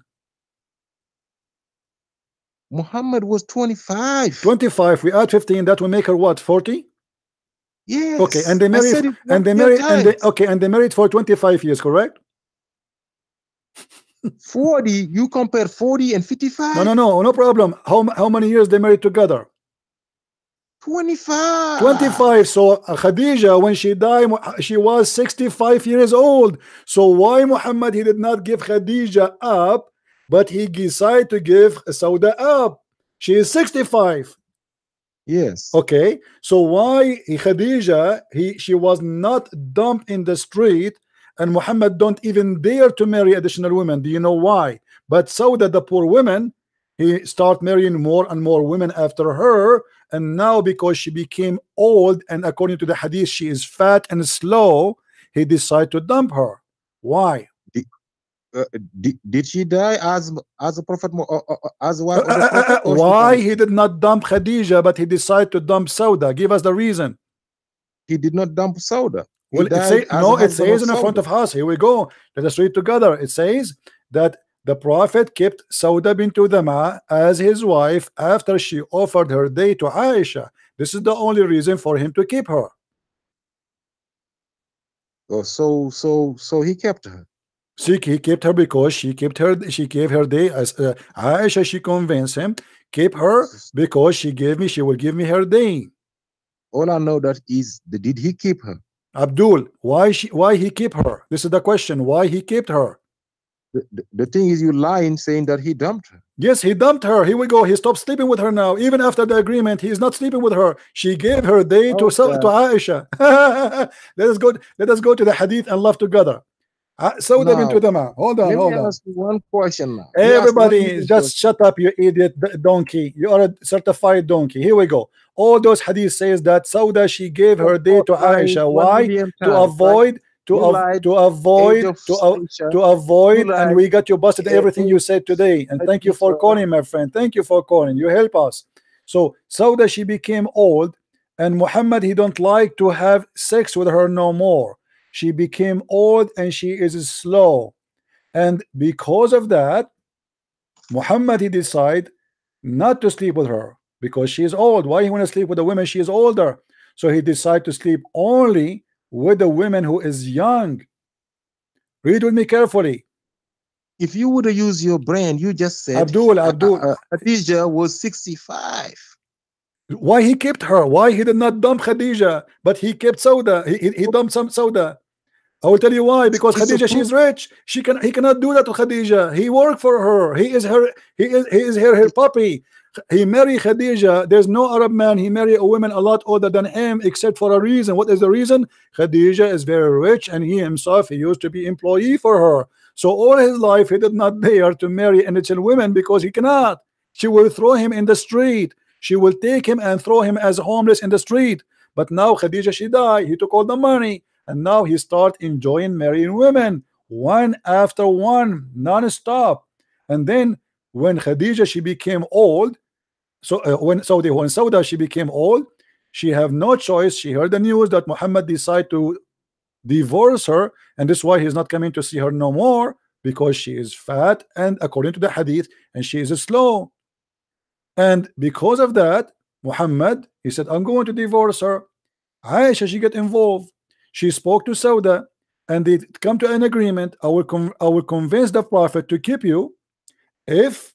Muhammad was 25. 25. We add 15. That will make her what? 40. Yes. Okay, and they married, and they married for 25 years, correct? 40. You compare 40 and 55. No problem. How many years they married together? 25. 25. So Khadija, when she died, she was 65 years old. So why Muhammad, he did not give Khadija up, but he decided to give Sauda up? She is 65. Yes. Okay, so why Khadija, she was not dumped in the street, and Muhammad don't even dare to marry additional women? Do you know why? But Sauda, the poor women, he start marrying more and more women after her, and now because she became old, and according to the hadith she is fat and slow, he decided to dump her. Why? Did she die as a prophet, as wife of the prophet? Why he did not dump Khadija, but he decided to dump Sauda? Give us the reason. He did not dump Sauda. Well, it says in the front of us. Here we go. Let us read together. It says that the Prophet kept Sauda bint Dama as his wife after she offered her day to Aisha. This is the only reason for him to keep her. Oh, so he kept her. See, he kept her because she gave her day as Aisha. She convinced him, keep her because she will give me her day. All I know that is, did he keep her? Abdul, why he keep her? This is the question. Why he kept her? The thing is, you lying saying that he dumped her. Yes, he dumped her. Here we go. He stopped sleeping with her now. Even after the agreement, he is not sleeping with her. She gave her day to Aisha. Let us go to the hadith and laugh together. Sauda bint Dama. Hold on. Let me ask you one question now. Everybody, just shut up, you idiot donkey. You are a certified donkey. Here we go. All those hadith says that Sauda, she gave her day to Aisha. Why? To avoid, and we got you busted everything you said today. And thank you for calling, my friend. Thank you for calling. You help us. So Sauda, she became old, and Muhammad, he don't like to have sex with her no more. She became old and she is slow, and because of that, Muhammad, he decided not to sleep with her because she is old. Why he want to sleep with a woman? She is older. So he decided to sleep only with a woman who is young. Read with me carefully. If you would have used your brain, you just said Abdul Khadija was 65. Why he kept her? Why he did not dump Khadija, but he kept Sauda? He dumped some Sauda. I will tell you why. Because Khadija, she is rich. He cannot do that to Khadija. He worked for her. He is her puppy. He married Khadija. There's no Arab man he married a woman a lot older than him, except for a reason. What is the reason? Khadija is very rich, and he himself, he used to be employee for her. So all his life he did not dare to marry an Egyptian woman because he cannot. She will throw him in the street. She will take him and throw him as homeless in the street. But now Khadija, she died. He took all the money. And now he start enjoying marrying women one after one, non-stop. And then when Khadija, she became old, when Sauda, she became old, she have no choice. She heard the news that Muhammad decided to divorce her, and this is why he's not coming to see her no more, because she is fat, and according to the hadith, and she is slow. And because of that, Muhammad, he said, I'm going to divorce her. Aisha, she get involved. She spoke to Sauda, and they come to an agreement. I will convince the Prophet to keep you if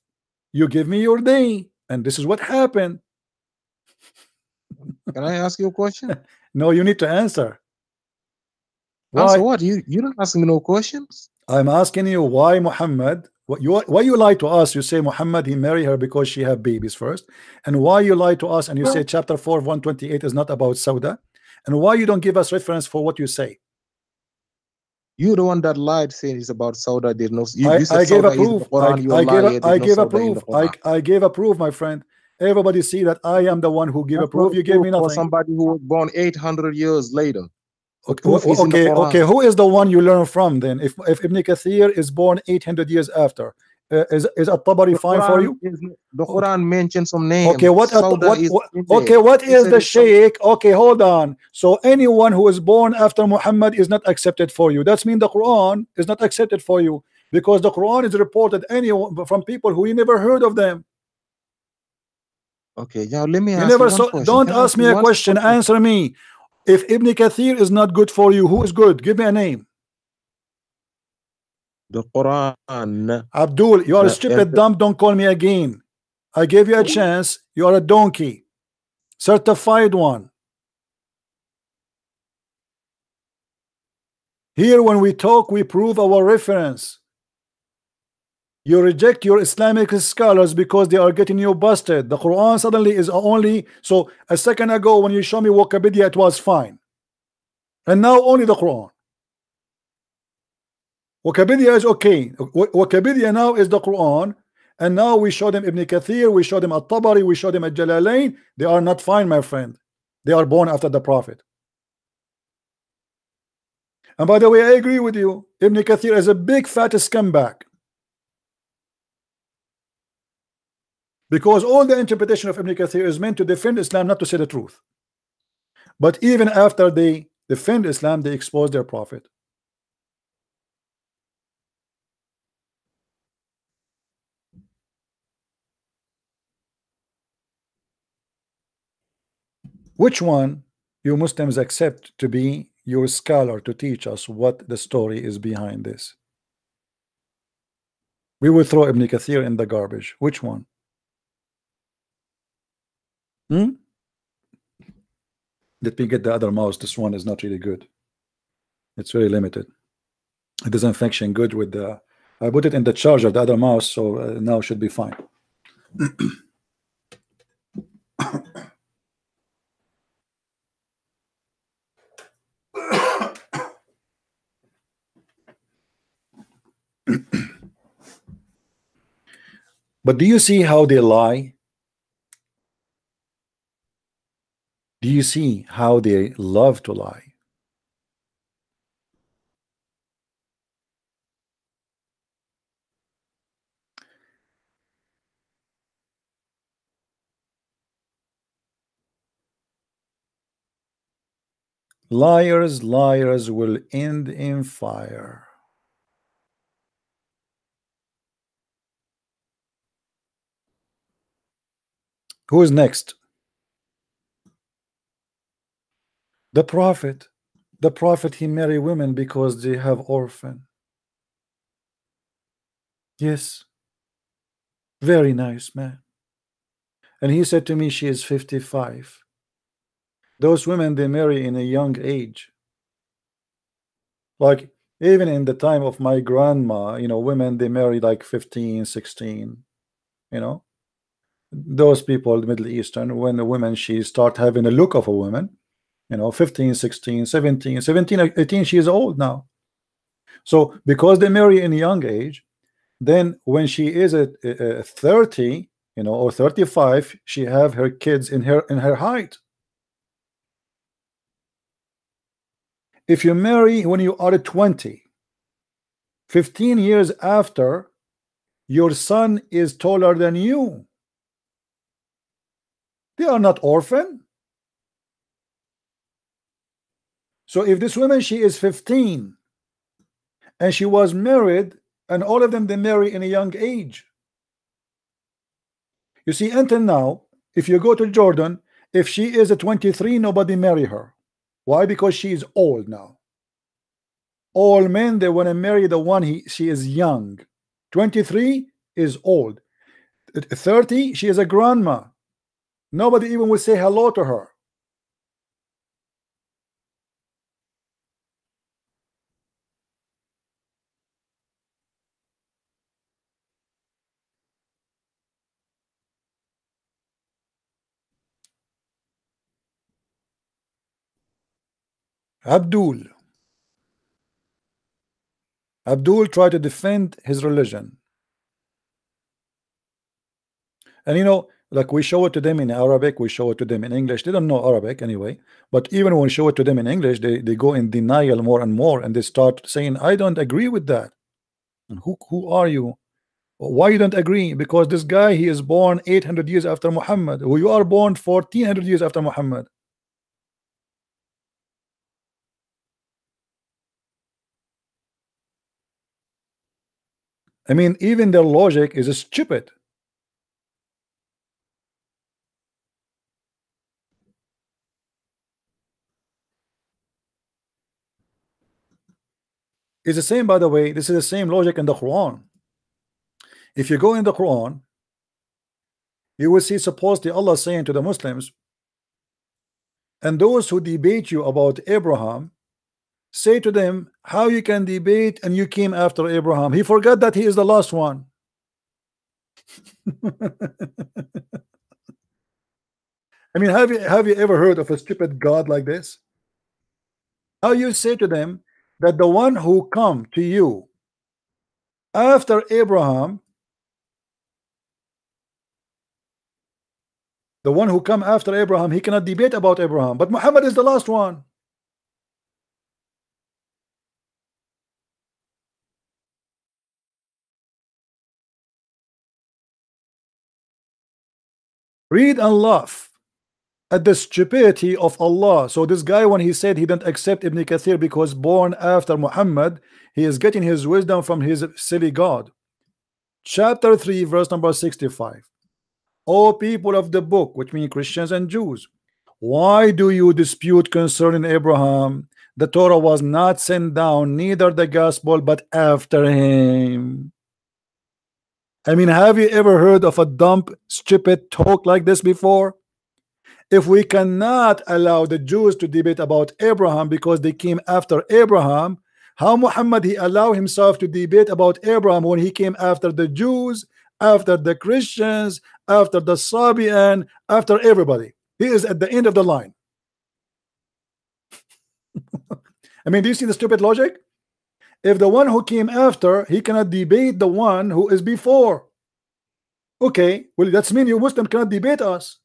you give me your day. And this is what happened. Can I ask you a question? No, you need to answer. Why? Answer what? You don't ask me no questions. I'm asking you why Muhammad. Why you lie to us? You say Muhammad, he married her because she had babies first. And why you lie to us and you say chapter 4 128 is not about Sauda? And why you don't give us reference for what you say? You're the one that lied, saying it's about Sauda. There's no. I gave a proof. I gave a proof, my friend. Everybody see that I am the one who gave a proof. You gave me nothing. For somebody who was born 800 years later. Okay. Who is the one you learn from then? If Ibn Kathir is born 800 years after, is At-Tabari fine for you? The Quran mentions some names. Okay, what is the Shaykh? Okay, hold on. So anyone who is born after Muhammad is not accepted for you. That means the Quran is not accepted for you, because the Quran is reported anyone from people who you never heard of them. Okay, now let me ask you one question. Don't ask me a question. Answer me. If Ibn Kathir is not good for you, who is good? Give me a name. The Quran. Abdul, you are stupid, dumb. Don't call me again. I gave you a chance. You are a donkey. Certified one. Here when we talk, we prove our reference. You reject your Islamic scholars because they are getting you busted. The Quran suddenly is only, so a second ago when you show me Wikipedia it was fine, and now only the Quran. Wikipedia is okay. Wikipedia now is the Quran, and now we show them Ibn Kathir, we show them At-Tabari, we show them Al-Jalalain. They are not fine, my friend. They are born after the Prophet. And by the way, I agree with you. Ibn Kathir is a big fat scumbag. Because all the interpretation of Ibn Kathir is meant to defend Islam, not to say the truth. But even after they defend Islam, they expose their prophet. Which one you Muslims accept to be your scholar to teach us what the story is behind this? We will throw Ibn Kathir in the garbage. Which one? Let me get the other mouse. This one is not really good. It's very limited. It doesn't function good with the. I put it in the charger, the other mouse, so now should be fine. But do you see how they lie? Do you see how they love to lie? Liars, liars will end in fire. Who is next? The Prophet. The Prophet, he marry women because they have orphan. Yes. Very nice man. And he said to me, she is 55. Those women, they marry in a young age. Like even in the time of my grandma, you know, women, they marry like 15, 16, you know. Those people, the Middle Eastern, when the women, she start having a look of a woman, you know, 15, 16, 17, 18, she is old now. So because they marry in a young age, then when she is at 30, you know, or 35, she have her kids in her height. If you marry when you are 20, 15 years after, your son is taller than you. They are not orphan. So if this woman, she is 15 and she was married, and all of them, they marry in a young age. You see, until now, if you go to Jordan, if she is a 23, nobody marry her. Why? Because she is old now. All men, they want to marry the one she is young. 23 is old. 30, she is a grandma. Nobody even will say hello to her. Abdul tried to defend his religion. And you know, like we show it to them in Arabic, we show it to them in English. They don't know Arabic anyway. But even when we show it to them in English, they go in denial more and more, and they start saying, I don't agree with that. And who are you? Why you don't agree? Because this guy, he is born 800 years after Muhammad. You are born 1400 years after Muhammad. I mean, even their logic is stupid. It's the same, by the way. This is the same logic in the Quran. If you go in the Quran, you will see supposedly Allah saying to the Muslims, and those who debate you about Abraham, say to them, how you can debate and you came after Abraham? He forgot that he is the last one. I mean, have you ever heard of a stupid God like this? How you say to them that the one who come to you after Abraham, the one who come after Abraham, he cannot debate about Abraham, but Muhammad is the last one. Read and laugh at the stupidity of Allah. So this guy, when he said he didn't accept Ibn Kathir because born after Muhammad, he is getting his wisdom from his silly God. Chapter 3 verse number 65. O people of the book, which means Christians and Jews, why do you dispute concerning Abraham? The Torah was not sent down, neither the gospel, but after him. I mean, have you ever heard of a dumb, stupid talk like this before? If we cannot allow the Jews to debate about Abraham because they came after Abraham, how Muhammad he allow himself to debate about Abraham when he came after the Jews, after the Christians, after the Sabian, after everybody? He is at the end of the line. I mean, do you see the stupid logic? If the one who came after, he cannot debate the one who is before. Okay, well, that's mean you Muslim cannot debate us.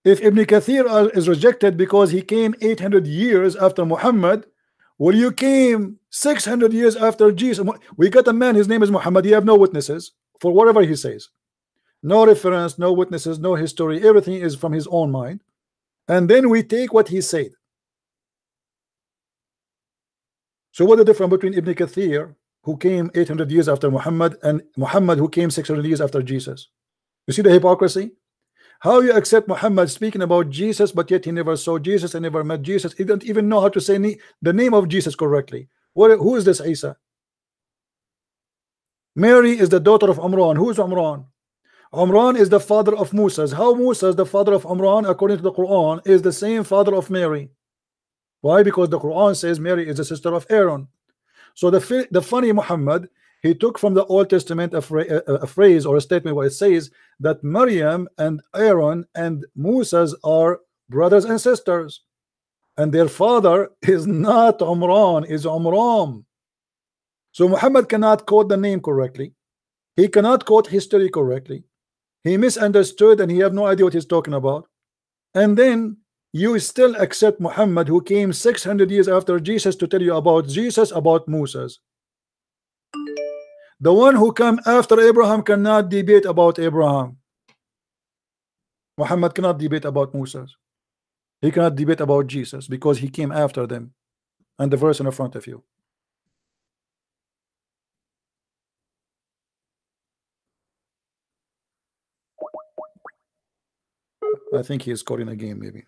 If Ibn Kathir is rejected because he came 800 years after Muhammad, well, you came 600 years after Jesus. We got a man, his name is Muhammad. You have no witnesses for whatever he says. No reference, no witnesses, no history. Everything is from his own mind. And then we take what he said. So what is the difference between Ibn Kathir, who came 800 years after Muhammad, and Muhammad, who came 600 years after Jesus? You see the hypocrisy? How you accept Muhammad speaking about Jesus, but yet he never saw Jesus and never met Jesus. He didn't even know how to say the name of Jesus correctly. Who is this Isa? Mary is the daughter of Umran. Who is Umran? Umran is the father of Musa. How Musa is the father of Umran, according to the Quran, is the same father of Mary. Why? Because the Quran says Mary is the sister of Aaron. So the funny Muhammad, he took from the Old Testament a phrase or a statement where it says that Maryam and Aaron and Moses are brothers and sisters, and their father is not Umran, is Umram. So Muhammad cannot quote the name correctly. He cannot quote history correctly. He misunderstood and he have no idea what he's talking about. And then you still accept Muhammad, who came 600 years after Jesus, to tell you about Jesus, about Moses. The one who came after Abraham cannot debate about Abraham. Muhammad cannot debate about Moses. He cannot debate about Jesus because he came after them. And the verse in front of you. I think he is calling a game, maybe.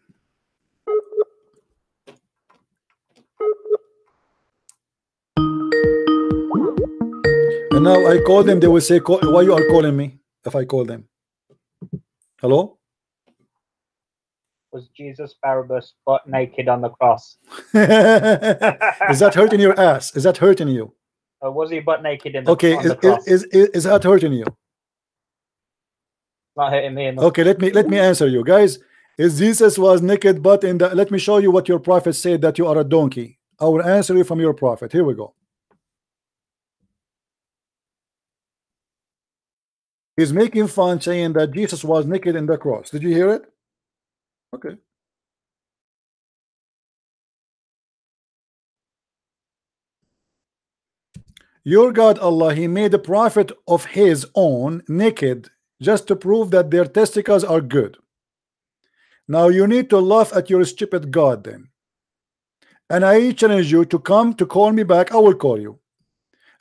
And now I call them, they will say, why you are calling me if I call them? Hello? Was Jesus Barabbas butt naked on the cross? Is that hurting your ass? Is that hurting you? Was he butt naked on the cross? Is that hurting you? Not hurting me enough. Okay, let me answer you guys. Is Jesus was naked but in the, let me show you what your prophet said, that you are a donkey. I will answer you from your prophet. Here we go. He's making fun, saying that Jesus was naked in the cross. Did you hear it? Okay. Your God Allah, he made a prophet of his own naked just to prove that their testicles are good. Now you need to laugh at your stupid God then. And I challenge you to come to call me back. I will call you.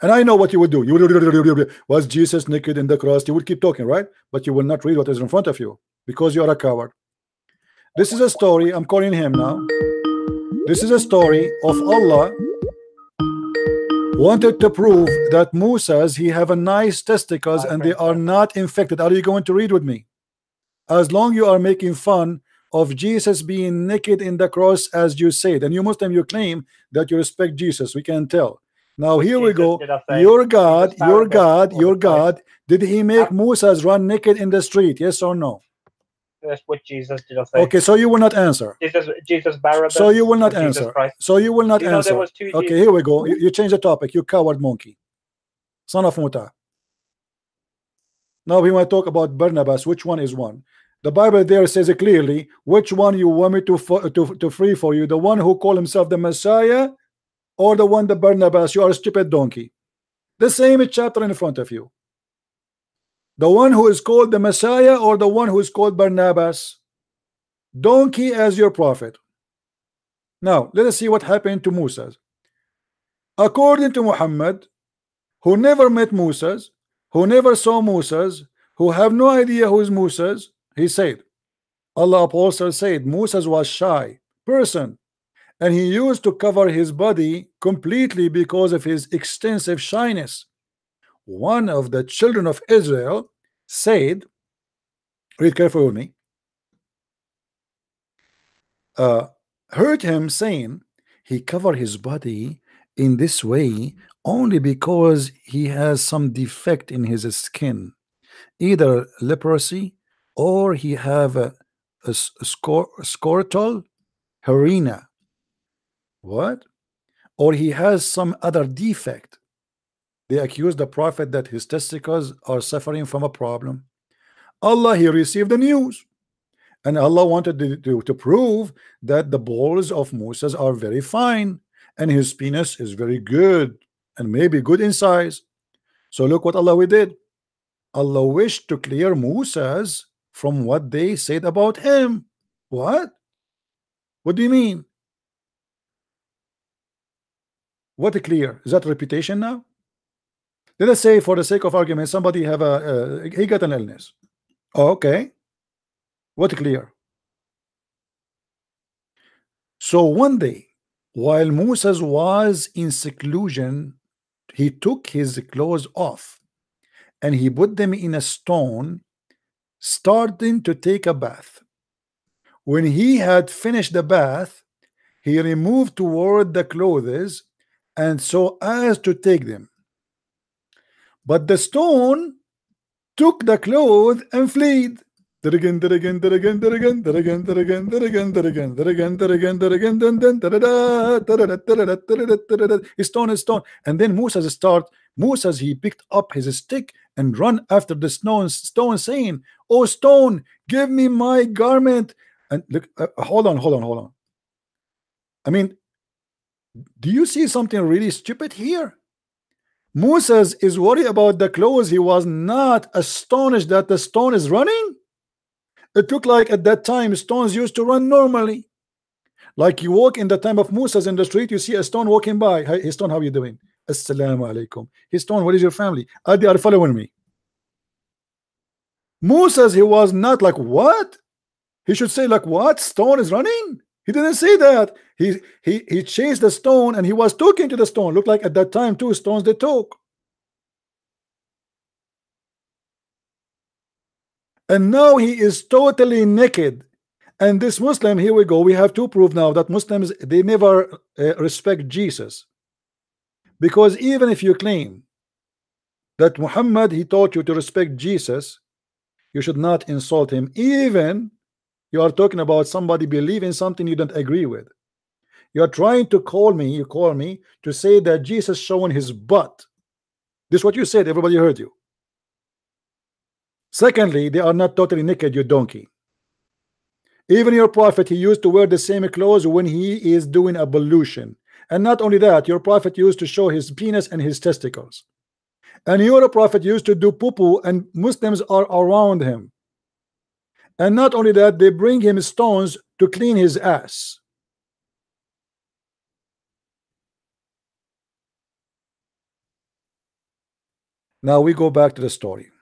And I know what you would do. You would, was Jesus naked in the cross? You would keep talking, right? But you will not read what is in front of you because you are a coward. This is a story. I'm calling him now. This is a story of Allah wanted to prove that Moses, he have a nice testicles and they are not infected. Are you going to read with me? As long you are making fun of Jesus being naked in the cross, as you said, and you Muslim, you claim that you respect Jesus. We can tell. Now here we go. Your God, your God, your God. Did he make Moses run naked in the street? Yes or no? That's what Jesus did. I say. Okay, so you will not answer. Jesus Barabbas. So you will not answer. So you will not answer. Okay, here we go. You change the topic. You coward monkey, son of Muta. Now we want to talk about Barnabas. Which one is one? The Bible there says it clearly. Which one you want me to free for you? The one who called himself the Messiah, or the one the Barnabas? You are a stupid donkey. The same chapter in front of you. The one who is called the Messiah, or the one who is called Barnabas? Donkey as your prophet. Now let us see what happened to Moses. According to Muhammad, who never met Moses, who never saw Moses, who have no idea who is Moses, he said, Allah Apostle said Moses was shy person, and he used to cover his body completely because of his extensive shyness. One of the children of Israel said, read carefully with me, heard him saying he covered his body in this way only because he has some defect in his skin, either leprosy, or he have a scrotal hernia. What? Or he has some other defect. They accuse the prophet that his testicles are suffering from a problem. Allah, he received the news, and Allah wanted to prove that the balls of Moses are very fine and his penis is very good and maybe good in size. So look what Allah did. Allah wished to clear Moses from what they said about him. What? What do you mean? What clear? Is that reputation now? Let us say, for the sake of argument, somebody have he got an illness. Oh, okay. What clear? So one day, while Moses was in seclusion, he took his clothes off and he put them in a stone, starting to take a bath. When he had finished the bath, he removed toward the clothes and so as to take them. But the stone took the clothes and fled. Stone is stone. And then Moses he picked up his stick and run after the stone saying, "Oh stone, give me my garment." And look, hold on. I mean, do you see something really stupid here? Moses is worried about the clothes. He was not astonished that the stone is running. It looked like at that time stones used to run normally. Like you walk in the time of Moses in the street, you see a stone walking by. Hey stone, how you doing? Assalamu alaikum. Hey stone, what is your family? They are following me. Moses, he was not like, what? He should say like, what? Stone is running? He didn't say that. He chased the stone and he was talking to the stone. Looked like at that time two stones they took. And now he is totally naked. And this Muslim, here we go, we have to prove now that Muslims, they never respect Jesus. Because even if you claim that Muhammad, he taught you to respect Jesus, you should not insult him. Even you are talking about somebody believing something you don't agree with. You are trying to call me to say that Jesus showing his butt. This is what you said, everybody heard you. Secondly, they are not totally naked, you donkey. Even your prophet, he used to wear the same clothes when he is doing ablution. And not only that, your prophet used to show his penis and his testicles. And your prophet used to do poo-poo and Muslims are around him. And not only that, they bring him stones to clean his ass. Now we go back to the story.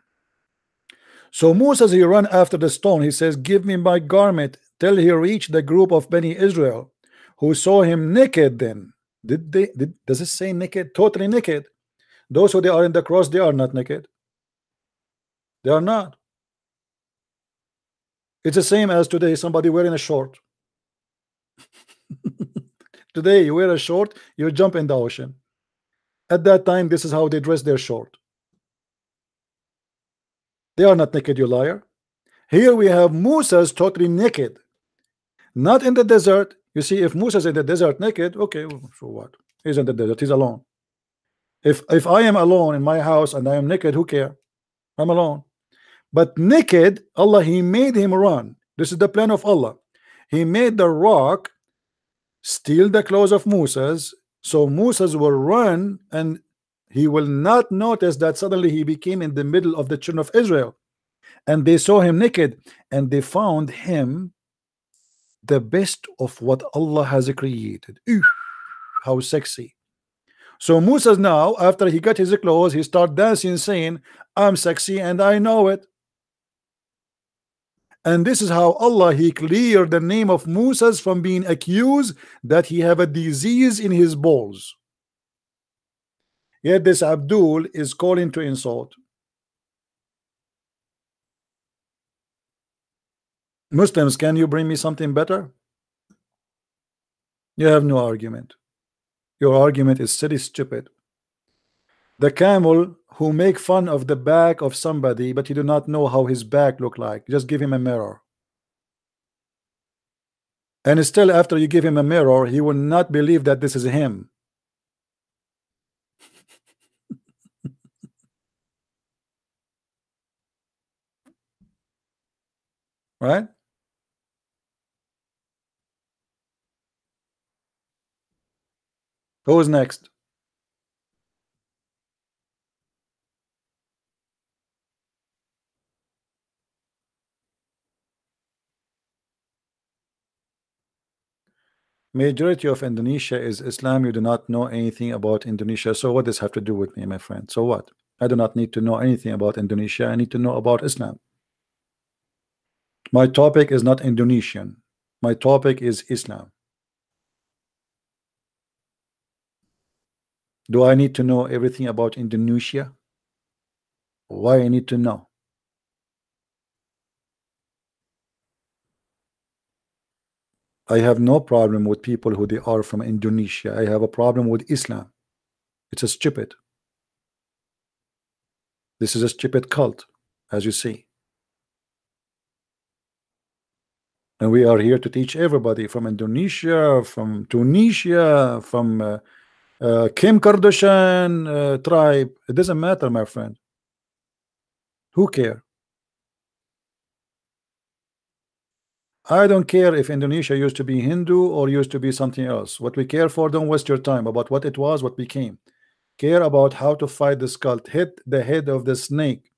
So Moses, he ran after the stone. He says, "Give me my garment till he reached the group of Bani Israel who saw him naked then. Does it say naked? Totally naked. Those who they are in the cross, they are not naked. They are not. It's the same as today, somebody wearing a short. Today you wear a short, you jump in the ocean. At that time, this is how they dress their short. They are not naked, you liar. Here we have Moses totally naked, not in the desert. You see, if Moses in the desert naked, okay, so what? He's in the desert, he's alone. If I am alone in my house and I am naked, who care? I'm alone. But naked, Allah, he made him run. This is the plan of Allah. He made the rock steal the clothes of Moses, so Moses will run and he will not notice that suddenly he became in the middle of the children of Israel, and they saw him naked, and they found him the best of what Allah has created. Ew, how sexy. So Moses now, after he got his clothes, he start dancing, saying, I'm sexy and I know it. And this is how Allah, he cleared the name of Moses from being accused that he have a disease in his balls. Yet this Abdul is calling to insult. Muslims, can you bring me something better? You have no argument. Your argument is silly, stupid. The camel who make fun of the back of somebody, but you do not know how his back look like. Just give him a mirror. And still after you give him a mirror, he will not believe that this is him. Right? Who's next? Majority of Indonesia is Islam. You do not know anything about Indonesia. So what does this have to do with me, my friend? So what? I do not need to know anything about Indonesia. I need to know about Islam. My topic is not Indonesian. My topic is Islam. Do I need to know everything about Indonesia? Why I need to know? I have no problem with people who they are from Indonesia. I have a problem with Islam. It's a stupid. This is a stupid cult, as you see. And we are here to teach everybody from Indonesia, from Tunisia, from Kim Kardashian tribe. It doesn't matter, my friend. Who care? I don't care if Indonesia used to be Hindu or used to be something else. What we care for, don't waste your time about what it was, what became. Care about how to fight this cult. Hit the head of the snake.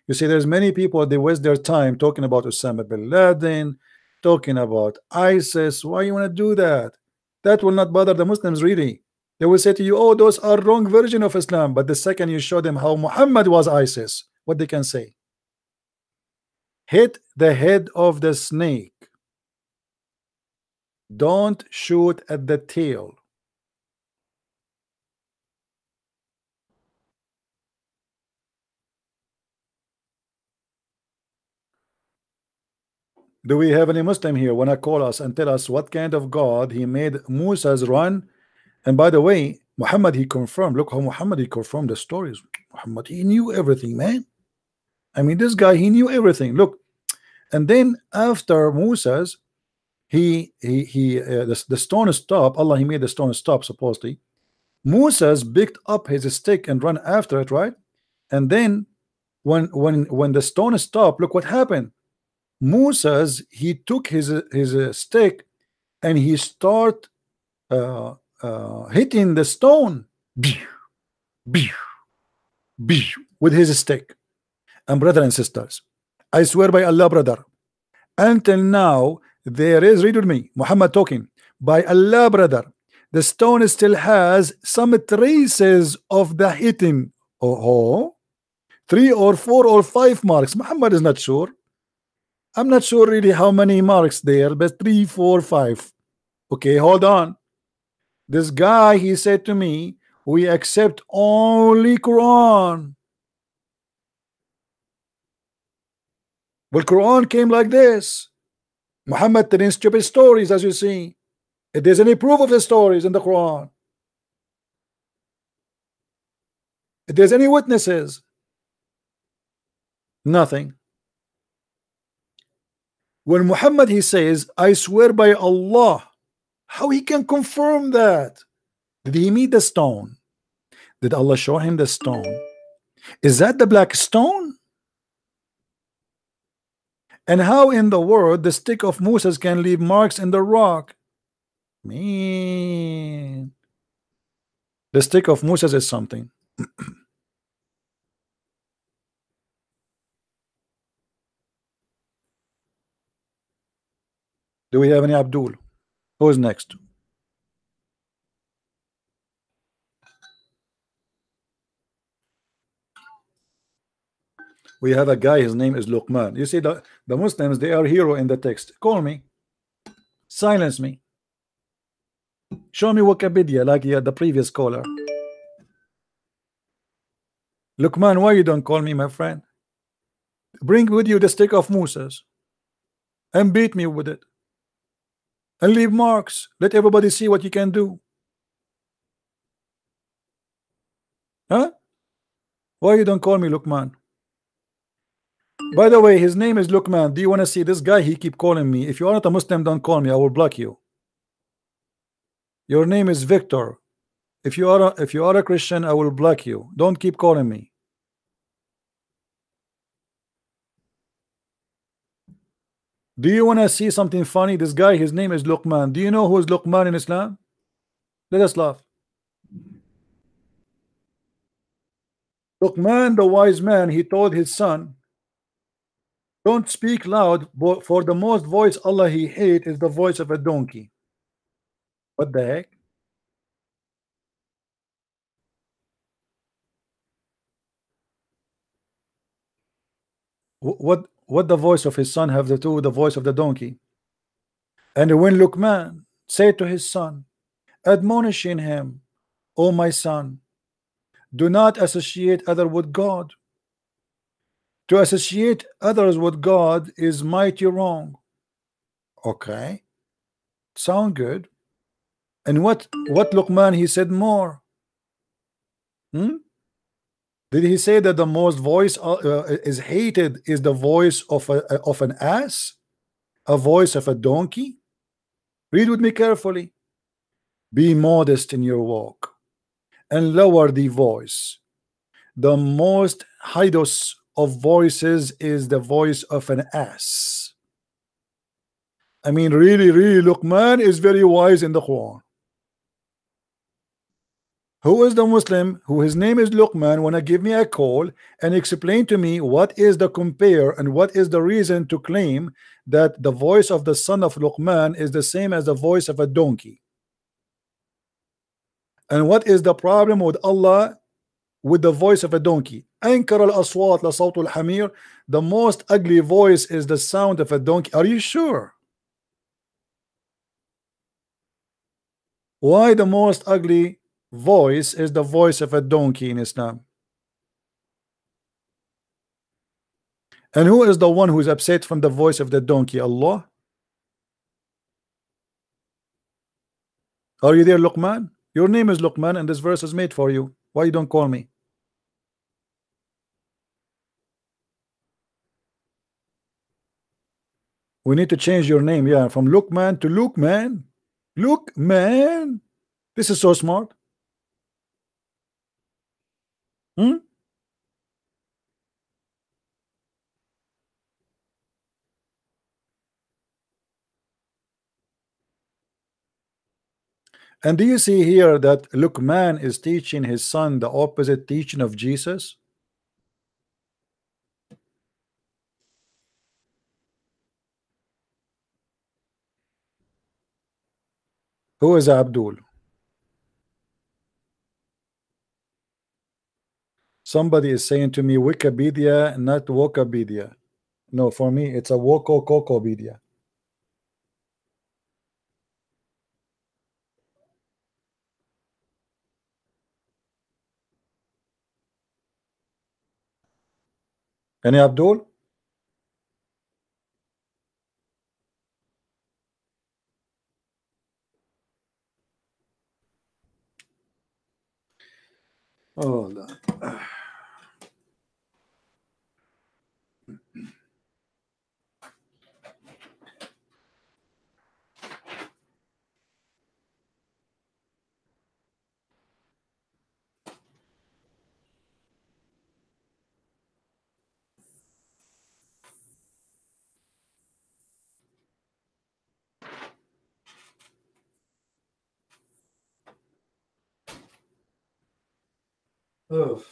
You see, there's many people, they waste their time talking about Osama bin Laden, talking about ISIS. Why you want to do that? That will not bother the Muslims really. They will say to you, oh, those are wrong version of Islam. But the second you show them how Muhammad was ISIS, what they can say? Hit the head of the snake. Don't shoot at the tail. Do we have any Muslim here wanna call us and tell us what kind of God he made Moses run? And by the way, Muhammad, he confirmed. Look how Muhammad, he confirmed the stories. Muhammad, he knew everything, man. I mean, this guy, he knew everything. Look, and then after Moses, the stone stopped. Allah, he made the stone stop supposedly. Moses picked up his stick and ran after it, right? And then when the stone stopped, look what happened. Moses, he took his stick and he start hitting the stone with his stick. And brother and sisters, I swear by Allah, brother, until now there is, read with me, Muhammad talking, by Allah, brother, the stone still has some traces of the hitting. 3 or 4 or 5 marks. Muhammad is not sure. I'm not sure really how many marks there, but 3, 4, 5. Okay, hold on. This guy, he said to me, we accept only Quran. Well, Quran came like this. Muhammad telling stupid stories, as you see. If there's any proof of the stories in the Quran, if there's any witnesses, nothing. When Muhammad he says, I swear by Allah, how he can confirm that? Did he meet the stone? Did Allah show him the stone? Is that the black stone? And how in the world the stick of Moses can leave marks in the rock? Man, the stick of Moses is something. Do we have any Abdul? Who is next? We have a guy, his name is Luqman. You see, the Muslims, they are hero in the text. Call me. Silence me. Show me Wikipedia like the previous caller. Luqman, why you don't call me, my friend? Bring with you the stick of Moses and beat me with it. And leave marks. Let everybody see what you can do. Huh? Why you don't call me Luqman? By the way, his name is Luqman. Do you want to see this guy? He keep calling me. If you are not a Muslim, don't call me. I will block you. Your name is Victor. If you are a Christian, I will block you. Don't keep calling me. Do you want to see something funny? This guy, his name is Luqman. Do you know who is Luqman in Islam? Let us laugh. Luqman, the wise man, he told his son, don't speak loud, for the most voice Allah he hate is the voice of a donkey. What the heck? What the voice of his son have to do with the voice of the donkey? And when Luqman said to his son, admonishing him, O my son, do not associate other with God. To associate others with God is mighty wrong. Okay, sound good. And what Luqman he said more? Did he say that the most voice is hated is the voice of an ass, a voice of a donkey? Read with me carefully. Be modest in your walk and lower the voice. The most hideous of voices is the voice of an ass. I mean, really, Luqman is very wise in the Quran. Who is the Muslim who his name is Luqman wanna give me a call and explain to me what is the compare and what is the reason to claim that the voice of the son of Luqman is the same as the voice of a donkey? And what is the problem with Allah with the voice of a donkey? أنكر الأصوات لصوت الحمير. The most ugly voice is the sound of a donkey. Are you sure? Why the most ugly voice is the voice of a donkey in Islam? And who is the one who is upset from the voice of the donkey? Allah? Are you there, Luqman? Your name is Luqman and this verse is made for you. Why you don't call me? We need to change your name, yeah, from Luqman to Luqman. Luqman. This is so smart. And do you see here that Luqman is teaching his son the opposite teaching of Jesus? Who is Abdul? Somebody is saying to me Wikipedia, not Wokapedia. No, for me it's a Wokokokopedia. Any Abdul? Oh, no. Oh.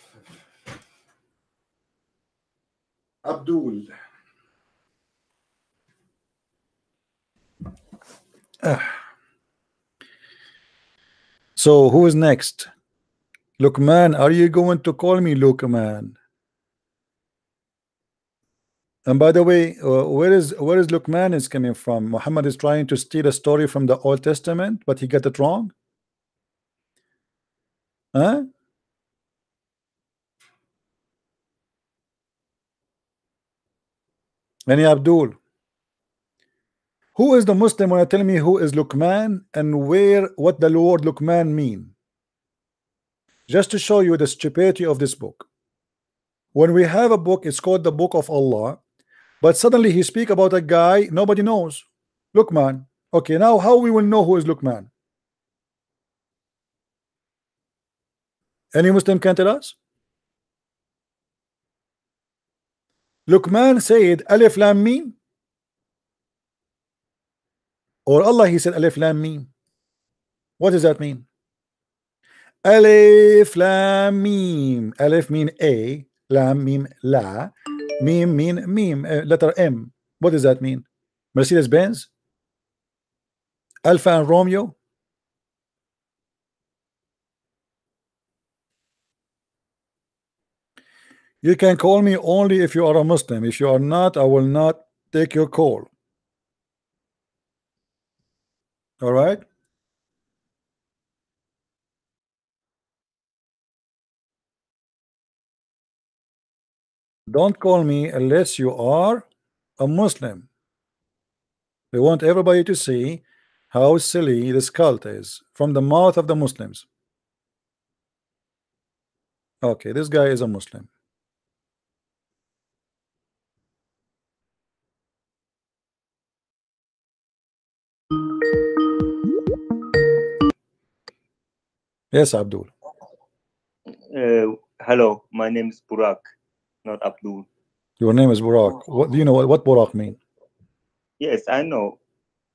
Abdul. So who is next? Luqman, are you going to call me Luqman? And by the way, where is Luqman is coming from? Muhammad is trying to steal a story from the Old Testament, but he got it wrong. Huh? Any Abdul? Who is the Muslim when I tell me who is Luqman and what the word Luqman mean? Just to show you the stupidity of this book. When we have a book, it's called the Book of Allah, but suddenly he speak about a guy nobody knows. Luqman. Okay, now how we will know who is Luqman? Any Muslim can tell us? Luqman said Alif Lam Mim, or Allah he said Alif Lam Mim. What does that mean? Alif Lam Mim. Alif mean A, Lam mean La, Mim mean Mim, letter M. What does that mean? Mercedes Benz, Alpha and Romeo. You can call me only if you are a Muslim. If you are not, I will not take your call. All right? Don't call me unless you are a Muslim. We want everybody to see how silly this cult is from the mouth of the Muslims. Okay, this guy is a Muslim. Yes, Abdul. Hello, my name is Burak, not Abdul. Your name is Burak. What do you know what Burak mean? Yes, I know.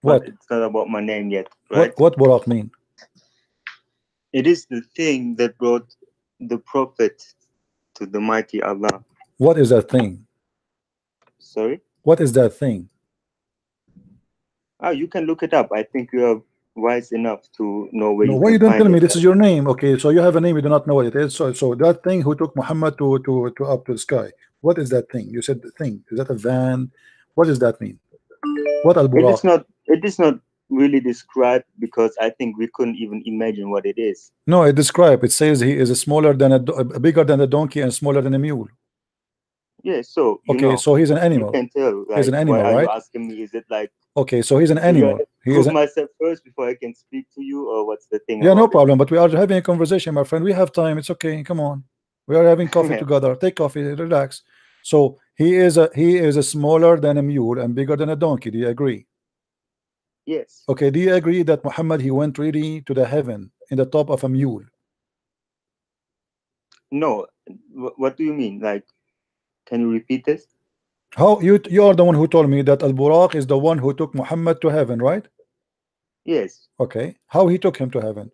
What? But it's not about my name yet, right? What Burak mean? It is the thing that brought the Prophet to the mighty Allah. What is that thing? Sorry? What is that thing? Oh, you can look it up. I think you are wise enough to know where No, you why can you don't find tell me it. this is your name? Okay, so you have a name, you do not know what it is. So that thing who took Muhammad to up to the sky. What is that thing? You said the thing. Is that a van? What does that mean? What al Buraq? It is not really described because I think we couldn't even imagine what it is. No, it describes. It says he is smaller than bigger than a donkey and smaller than a mule. Yeah, so you okay, know, so he's an animal. You can tell. Like, he's an animal, why are right? you asking me? Is it like? Okay, so he's an animal. He is myself first before I can speak to you, or what's the thing? Yeah, no problem. But we are having a conversation, my friend. We have time. It's okay. Come on. We are having coffee together. Take coffee. Relax. So he is a smaller than a mule and bigger than a donkey. Do you agree? Yes. Okay. Do you agree that Muhammad he went really to the heaven in the top of a mule? No. What do you mean? Like, can you repeat this? How you are the one who told me that Al Buraq is the one who took Muhammad to heaven, right? Yes. Okay. How he took him to heaven?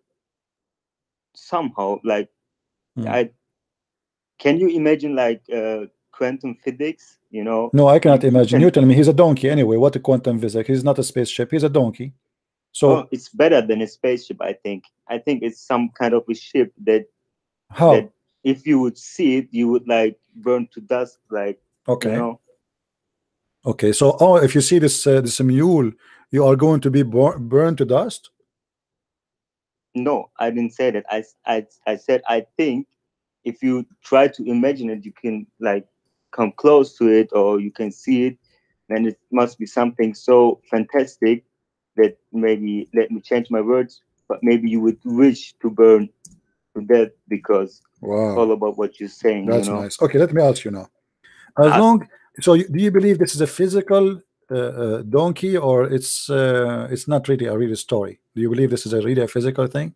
Somehow, like, can you imagine like quantum physics? You know? No, I cannot imagine. You tell me. He's a donkey anyway. What a quantum physics? He's not a spaceship. He's a donkey. So it's better than a spaceship. I think it's some kind of a ship that. How? That if you would see it, you would like burn to dust. Like, okay. You know? Okay, so if you see this this mule, you are going to be burned to dust? No, I didn't say that. I said I think if you try to imagine it, you can like come close to it or you can see it, then it must be something so fantastic that maybe, let me change my words, but maybe you would wish to burn to death because it's all about what you're saying. That's you know? nice. Okay, let me ask you now. Do you believe this is a physical donkey, or it's not really a real story? Do you believe this is a really a physical thing?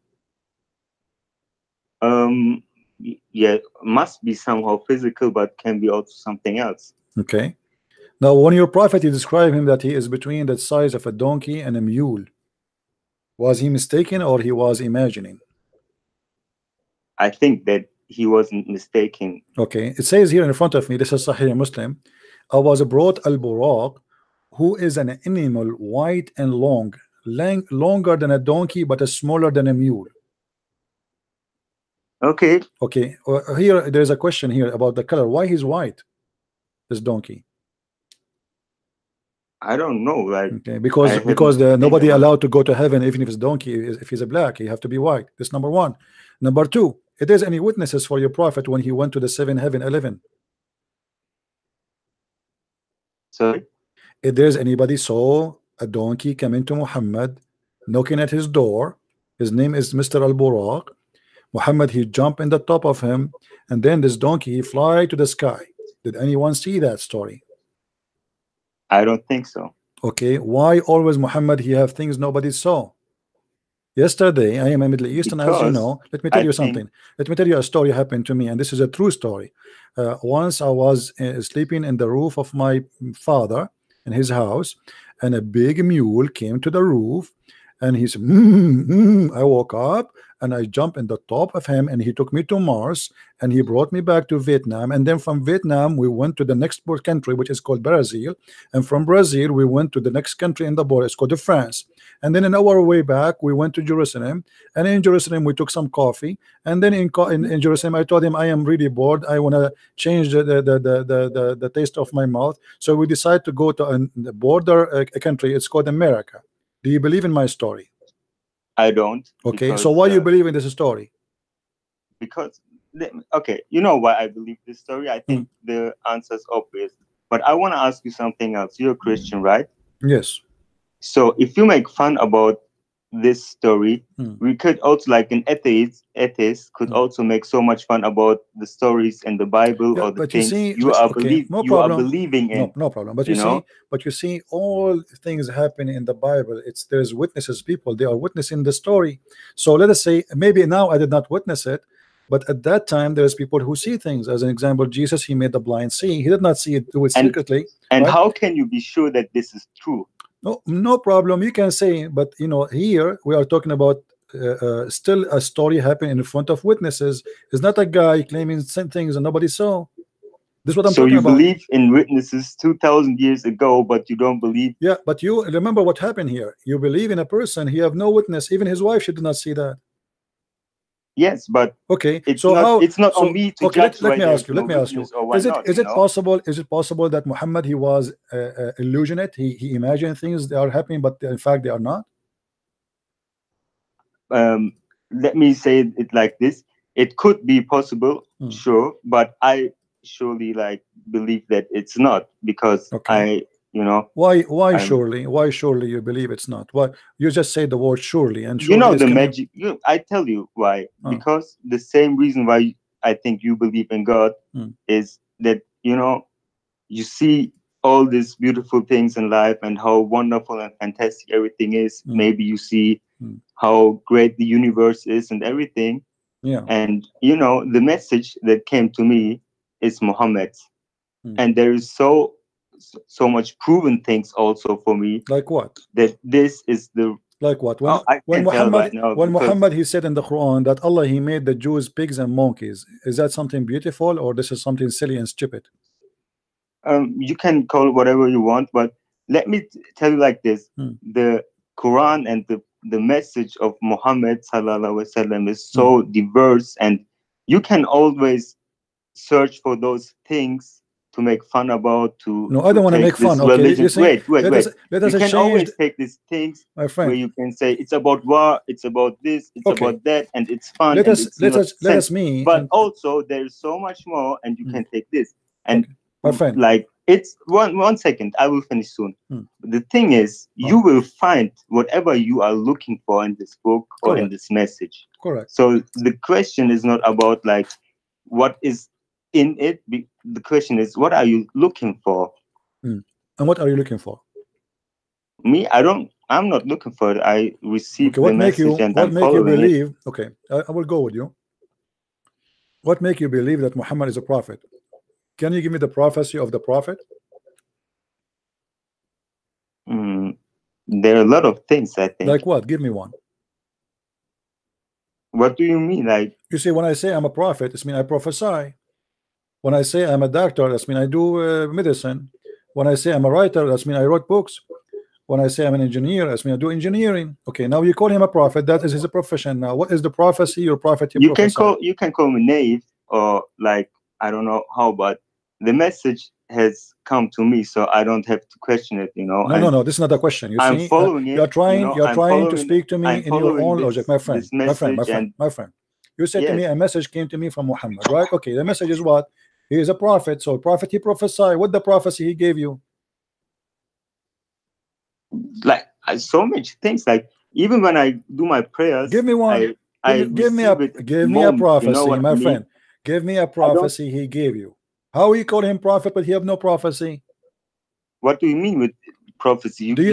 Yeah, must be somehow physical, but can be also something else. Okay. Now, when your prophet, you describe him that he is between the size of a donkey and a mule. Was he mistaken or he was imagining? I think that he wasn't mistaken. Okay, it says here in front of me, this is Sahih Muslim, I was brought al-buraq, who is an animal white and long, longer than a donkey but smaller than a mule. Okay. Okay, here there's a question here about the color. Why he's white, this donkey? I don't know, like, okay, because nobody allowed to go to heaven even if it's donkey. If he's a black, he have to be white. That's number one. Number two, if there's any witnesses for your prophet when he went to the 7 heaven 11. Sorry? If there's anybody saw a donkey come into Muhammad knocking at his door, his name is Mr. Al-Buraq. Muhammad, he jump in the top of him, and then this donkey he fly to the sky. Did anyone see that story? I don't think so. Okay, why always Muhammad he have things nobody saw? Yesterday, I am a Middle Eastern, as you know. Let me tell you something. Let me tell you a story happened to me, and this is a true story. Once I was sleeping in the roof of my father in his house, and a big mule came to the roof, and he said, I woke up and I jumped in the top of him, and he took me to Mars, and he brought me back to Vietnam, and then from Vietnam we went to the next country, which is called Brazil, and from Brazil we went to the next country in the border, it's called France, and then in our way back we went to Jerusalem, and in Jerusalem we took some coffee, and then in Jerusalem I told him I am really bored, I want to change the taste of my mouth, so we decided to go to a border country, it's called America. Do you believe in my story? I don't. Okay, because, so why you believe in this story? Because, okay, you know why I believe this story? I think the answer is obvious. But I want to ask you something else. You're a Christian, right? Yes. So if you make fun about this story, we could also, like an atheist could also make so much fun about the stories in the Bible or the things you are believing in. No problem. But you see, all things happen in the Bible. There's witnesses, people, they are witnessing the story. So let us say, maybe now I did not witness it, but at that time there's people who see things. As an example, Jesus, he made the blind see. He did not see it, do it secretly. And right? How can you be sure that this is true? No problem. You can say, but here we are talking about still a story happening in front of witnesses. It's not a guy claiming some things and nobody saw. This is what I'm talking about. So you believe in witnesses 2,000 years ago, but you don't believe. Yeah, but you remember what happened here. You believe in a person, he have no witness. Even his wife, she did not see that. Yes, but okay. It's so not. How, it's not so, on me to okay, judge. Let me ask you. Is it possible? Is it possible that Muhammad he was illusionate? He imagined things that are happening, but in fact they are not. Let me say it like this: it could be possible, sure, but I surely believe that it's not because Why surely you believe it's not? Why you just say the word surely and surely the magic. I tell you why. Because the same reason why I think you believe in God is that you see all these beautiful things in life and how wonderful and fantastic everything is. Maybe you see how great the universe is and everything. Yeah. And the message that came to me is Muhammad's, and there is so much proven things also for me. Like what? That this is the like what? When Muhammad he said in the Quran that Allah he made the Jews pigs and monkeys. Is that something beautiful or this is something silly and stupid? You can call it whatever you want, but let me tell you like this: the Quran and the message of Muhammad sallallahu alaihi wasallam is so diverse, and you can always search for those things to make fun about. I don't want to make fun. Okay, wait. Let us you can always take these things where you can say it's about war, it's about this, it's about that, and it's fun. Let us But also there is so much more, and you can take this. And my friend. Like, it's one second. I will finish soon. The thing is, you will find whatever you are looking for in this book or in this message. Correct. So the question is not about like what is in it. The question is, what are you looking for? And what are you looking for? Me, I'm not looking for it. I received the message and I'm make you following believe? it. Okay, I will go with you. What make you believe that Muhammad is a prophet? Can you give me the prophecy of the prophet? There are a lot of things, I think. Like what? Give me one. What do you mean? Like, you see, when I say I'm a prophet, it means I prophesy. When I say I'm a doctor, that means I do medicine. When I say I'm a writer, that means I wrote books. When I say I'm an engineer, that means I do engineering. Okay, now you call him a prophet. That is his profession. Now, what is the prophecy? Your prophet. You can call me naive, or like, I don't know how, but the message has come to me, so I don't have to question it. You know. No. This is not a question. You I'm see, following it. You're trying to speak to me in your own logic, my friend. My friend. You said to me a message came to me from Muhammad, right? Okay, the message is what? He is a prophet. So prophet, he prophesied. What the prophecy he gave you? Like so much things. Like even when I do my prayers, give me one. Give me a prophecy, you know my friend. Give me a prophecy he gave you. How you call him prophet, but he have no prophecy? What do you mean with prophecy? Don't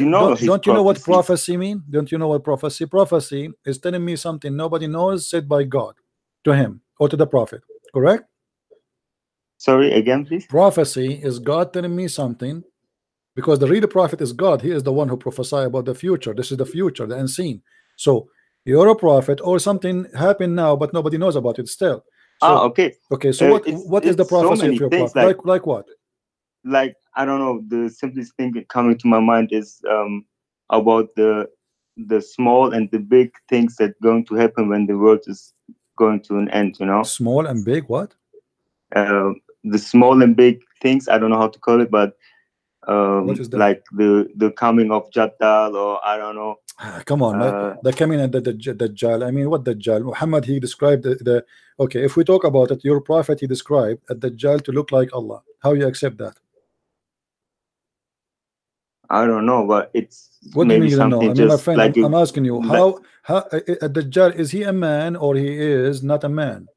you know what prophecy mean? Don't you know what prophecy? Prophecy is telling me something nobody knows, said by God to him or to the prophet. Correct? Sorry, again, please. Prophecy is God telling me something, because the real prophet is God. He is the one who prophesy about the future. This is the future, the unseen. So you're a prophet, or something happened now, but nobody knows about it still. So, okay. So what is the prophecy of your prophet? Like what? Like, I don't know. The simplest thing coming to my mind is about the small and the big things that going to happen when the world is going to an end. You know. Small and big what? The small and big things. I don't know how to call it, but what is that? Like the coming of Jaddal, or I don't know. Come on, the coming and the Dajjal. I mean, what Dajjal? Muhammad, he described the okay, if we talk about it, your prophet, he described a Dajjal to look like Allah. How you accept that? I don't know, but it's what maybe do you mean you don't know? I mean, my friend, like I'm asking you, how a Dajjal, is he a man or he is not a man?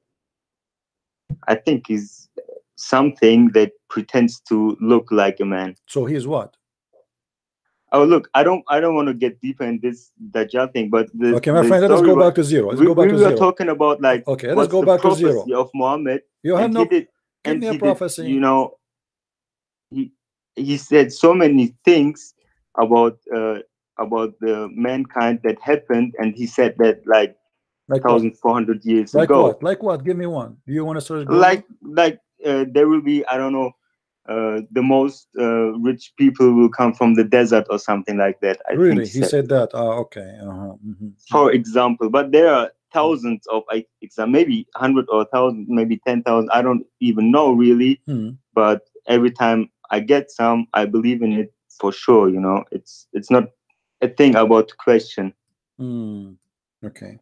I think he's something that pretends to look like a man. So he is what? Oh, look, I don't want to get deeper in this Dajjal thing, but okay, my friend, let us go back to zero. Let's go back to zero. We were talking about like, okay, let's go back to zero. Of Muhammad. You have no. Give me a prophecy. You know, he said so many things about the mankind that happened, and he said that like 1,400 years ago. What? Like what? Give me one. Do you want to search? Like there will be, I don't know, the most rich people will come from the desert or something like that. I really? think he said that. Okay. For example, but there are thousands of maybe 100 or 1,000, maybe 10,000. I don't even know really. But every time I get some, I believe in it for sure. You know, it's not a thing about question. Okay.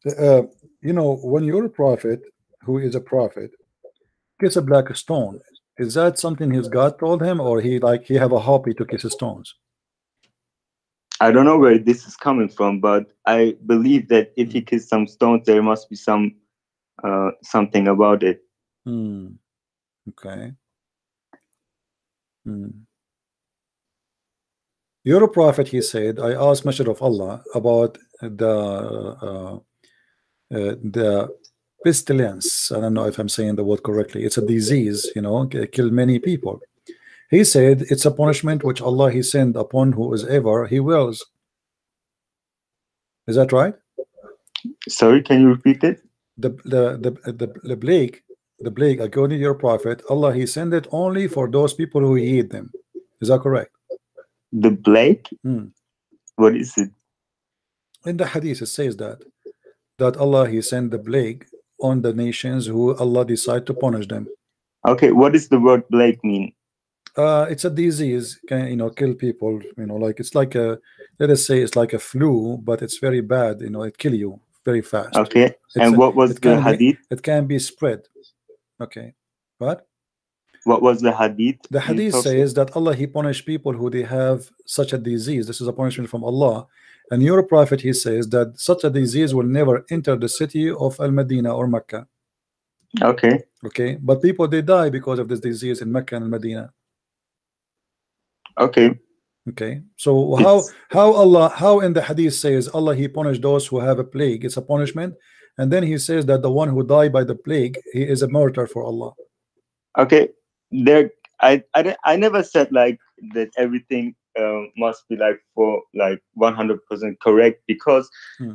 You know, when you're a prophet, who is a prophet, gets a black stone, is that something his God told him, or he have a hobby to kiss stones? I don't know where this is coming from, but I believe that if he kissed some stones, there must be some something about it. Okay. You're a prophet, he said. I asked Messenger of Allah about the pestilence. I don't know if I'm saying the word correctly. It's a disease, you know, kill many people. He said it's a punishment which Allah he sent upon whoever he wills. Is that right? Sorry, can you repeat it? The plague according to your prophet, Allah he sent it only for those people who heed them. Is that correct? The plague? What is it? In the hadith it says that Allah he sent the plague on the nations who Allah decide to punish them. Okay, what does the word plague mean? It's a disease, can, you know, kill people, you know, like it's like a, let us say it's like a flu, but it's very bad, you know, it kill you very fast. Okay, and what was the hadith? It can be spread. Okay, what? What was the hadith? The hadith says that Allah, he punished people who they have such a disease. This is a punishment from Allah. And your prophet, he says that such a disease will never enter the city of Al-Medina or Mecca. Okay. Okay, but people, they die because of this disease in Mecca and Medina. Okay. Okay, so how in the hadith says Allah, he punished those who have a plague, it's a punishment, and then he says that the one who died by the plague, he is a martyr for Allah. Okay, there I never said like that everything must be like for like 100% correct, because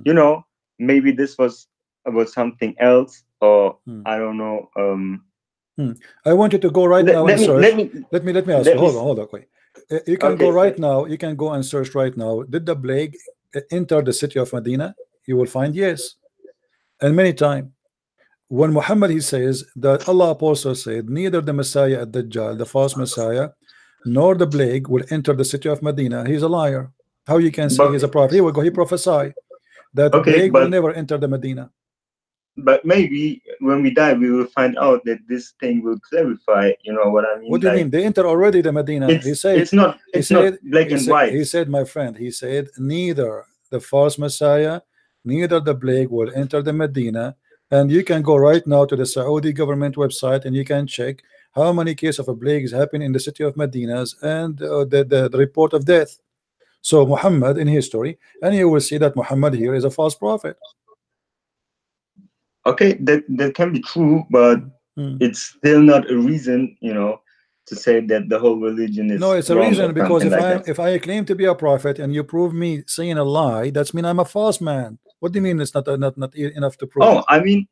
you know, maybe this was about something else, or I don't know. I want you to go right now and search. Let me ask you. Hold on, wait. You can go right now. You can go and search right now. Did the plague enter the city of Medina? You will find yes, and many times. When Muhammad, he says that Allah also said neither the Messiah at Dajjal, the false Messiah, nor the plague will enter the city of Medina. He's a liar. How you can say he's a prophet? Here we go. He prophesied that the plague will never enter the Medina. But maybe when we die, we will find out that this thing will clarify. You know what I mean? What do you mean? They enter already the Medina. He said it's not black and white. He said, my friend, he said neither the false Messiah, neither the plague will enter the Medina. And you can go right now to the Saudi government website and you can check how many cases of a plague happen in the city of Medina and the report of death. So Muhammad in history, and you will see that Muhammad here is a false prophet. Okay, that can be true, but it's still not a reason, you know, to say that the whole religion is. No, it's a reason, because if I claim to be a prophet and you prove me saying a lie, that's mean I'm a false man. What do you mean it's not enough to prove? Oh, I mean,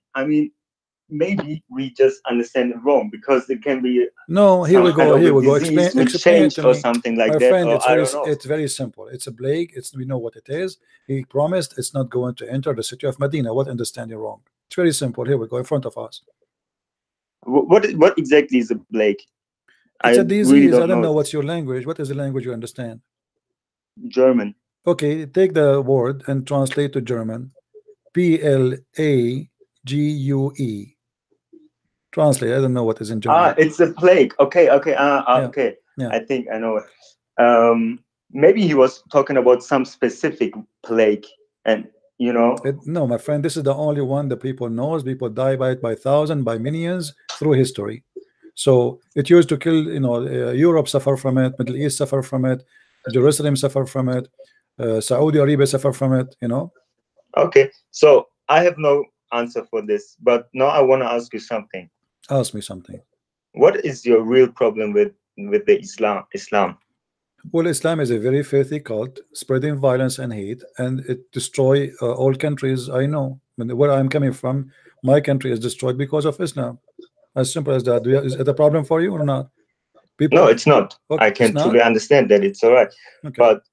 maybe we just understand it wrong, because it can be. No, here we go. Here we go. Explain it to me. Or something like my that. friend, Or it's very simple. It's a plague. We know what it is. He promised it's not going to enter the city of Medina. What understanding wrong? It's very simple. Here we go in front of us. What exactly is a plague? It's a disease. Really I don't know what's your language. What is the language you understand? German. Okay, take the word and translate to German. Plague. Translate. I don't know what is in German. It's a plague. Okay. Okay. Yeah. I think I know it. Maybe he was talking about some specific plague, and you know. No, my friend, this is the only one that people knows. People die by it by thousands, by millions through history. So it used to kill. You know, Europe suffer from it. Middle East suffer from it. Jerusalem suffer from it. Saudi Arabia suffer from it. You know. Okay, so I have no answer for this, but now I want to ask you something. Ask me something. What is your real problem with the Islam? Well, Islam is a very filthy cult, spreading violence and hate, and it destroy all countries. I know. Where I'm coming from, my country is destroyed because of Islam. As simple as that. Is it a problem for you or not? People, no, it's not. Okay, I can truly understand that it's all right. Okay. But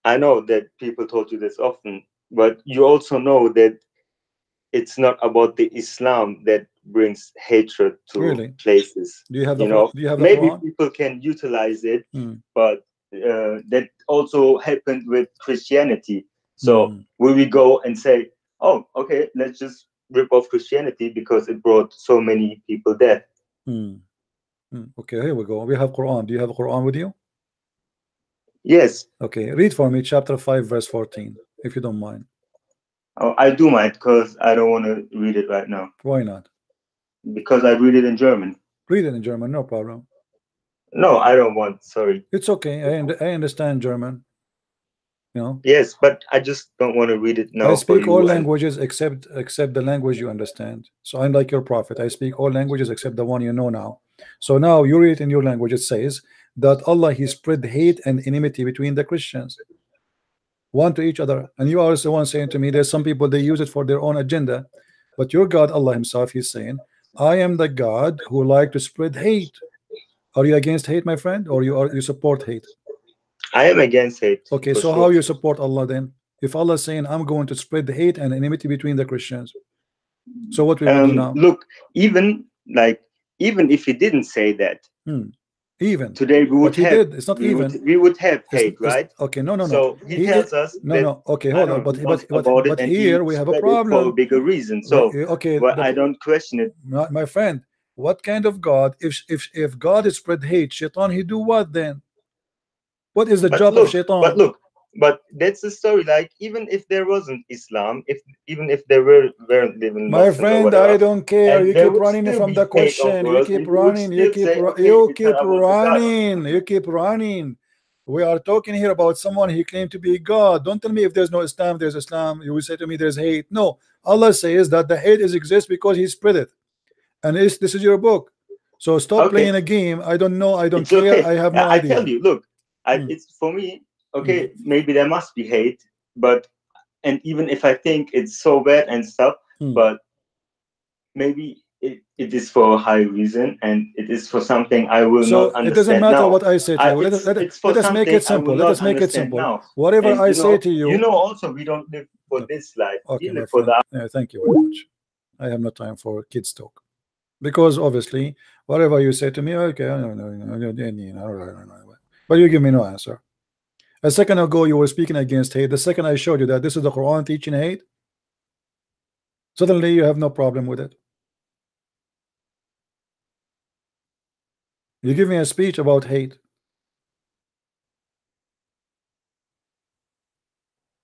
I know that people told you this often, but you also know that it's not about the Islam that brings hatred to places. Do you have maybe people can utilize it, but that also happened with Christianity. So will we go and say, oh, okay, let's just rip off Christianity because it brought so many people death? Okay, here we go. We have Quran. Do you have a Quran with you? Yes. Okay, read for me chapter 5 verse 14, if you don't mind. Oh, I do mind, because I don't want to read it right now. Why not? Because I read it in German. Read it in German, no problem. No, I don't want. Sorry. It's okay. I understand German. You know. Yes, but I just don't want to read it now. I speak all languages except the language you understand. So I'm like your prophet. I speak all languages except the one you know now. So now you read it in your language. It says that Allah, he spread hate and enmity between the Christians, one to each other. And you are the one saying to me, there's some people, they use it for their own agenda. But your God, Allah himself, he's saying, I am the God who like to spread hate. Are you against hate, my friend, or you support hate? I am against hate. Okay, so how you support Allah then? If Allah is saying, I'm going to spread the hate and enmity between the Christians, so what we will do now? Look, even if he didn't say that, even today we would have. It's not we would have hate, right? Okay, no. So he tells us. No. Okay, hold on. But here we have a problem for a bigger reason. So okay, I don't question it. My friend, What kind of God? If God is spread hate, shaitan, he do what then? What is the job of shaitan? But that's the story. Like, even if there wasn't Islam, even if there weren't living My Muslims or friend, whatever, I don't care. and You there keep would running still from be the hate on question. You earth, keep and we would running. You still keep say, okay, you it's keep about the God. running. You keep running. We are talking here about someone he claimed to be God. Don't tell me if there's no Islam, there's Islam. You will say to me there's hate. No, Allah says that the hate is exists because He spread it, and this is your book. So stop playing a game. I don't know. I don't It's care. okay. I have no I idea. tell you, look, it's for me. Okay, maybe there must be hate, but even if I think it's so bad and stuff, but maybe it is for a high reason, and it is for something I will not understand. It doesn't matter now. what I say to you. Let us make it simple. Let us make it simple. Now. Whatever and, I say to you. You know, also we don't live for this life. Okay, we live my for friend. the. Yeah, thank you very much. I have no time for kids talk, because obviously whatever you say to me, okay, but you give me no answer. A second ago you were speaking against hate. The second I showed you that this is the Quran teaching hate, suddenly you have no problem with it. You give me a speech about hate.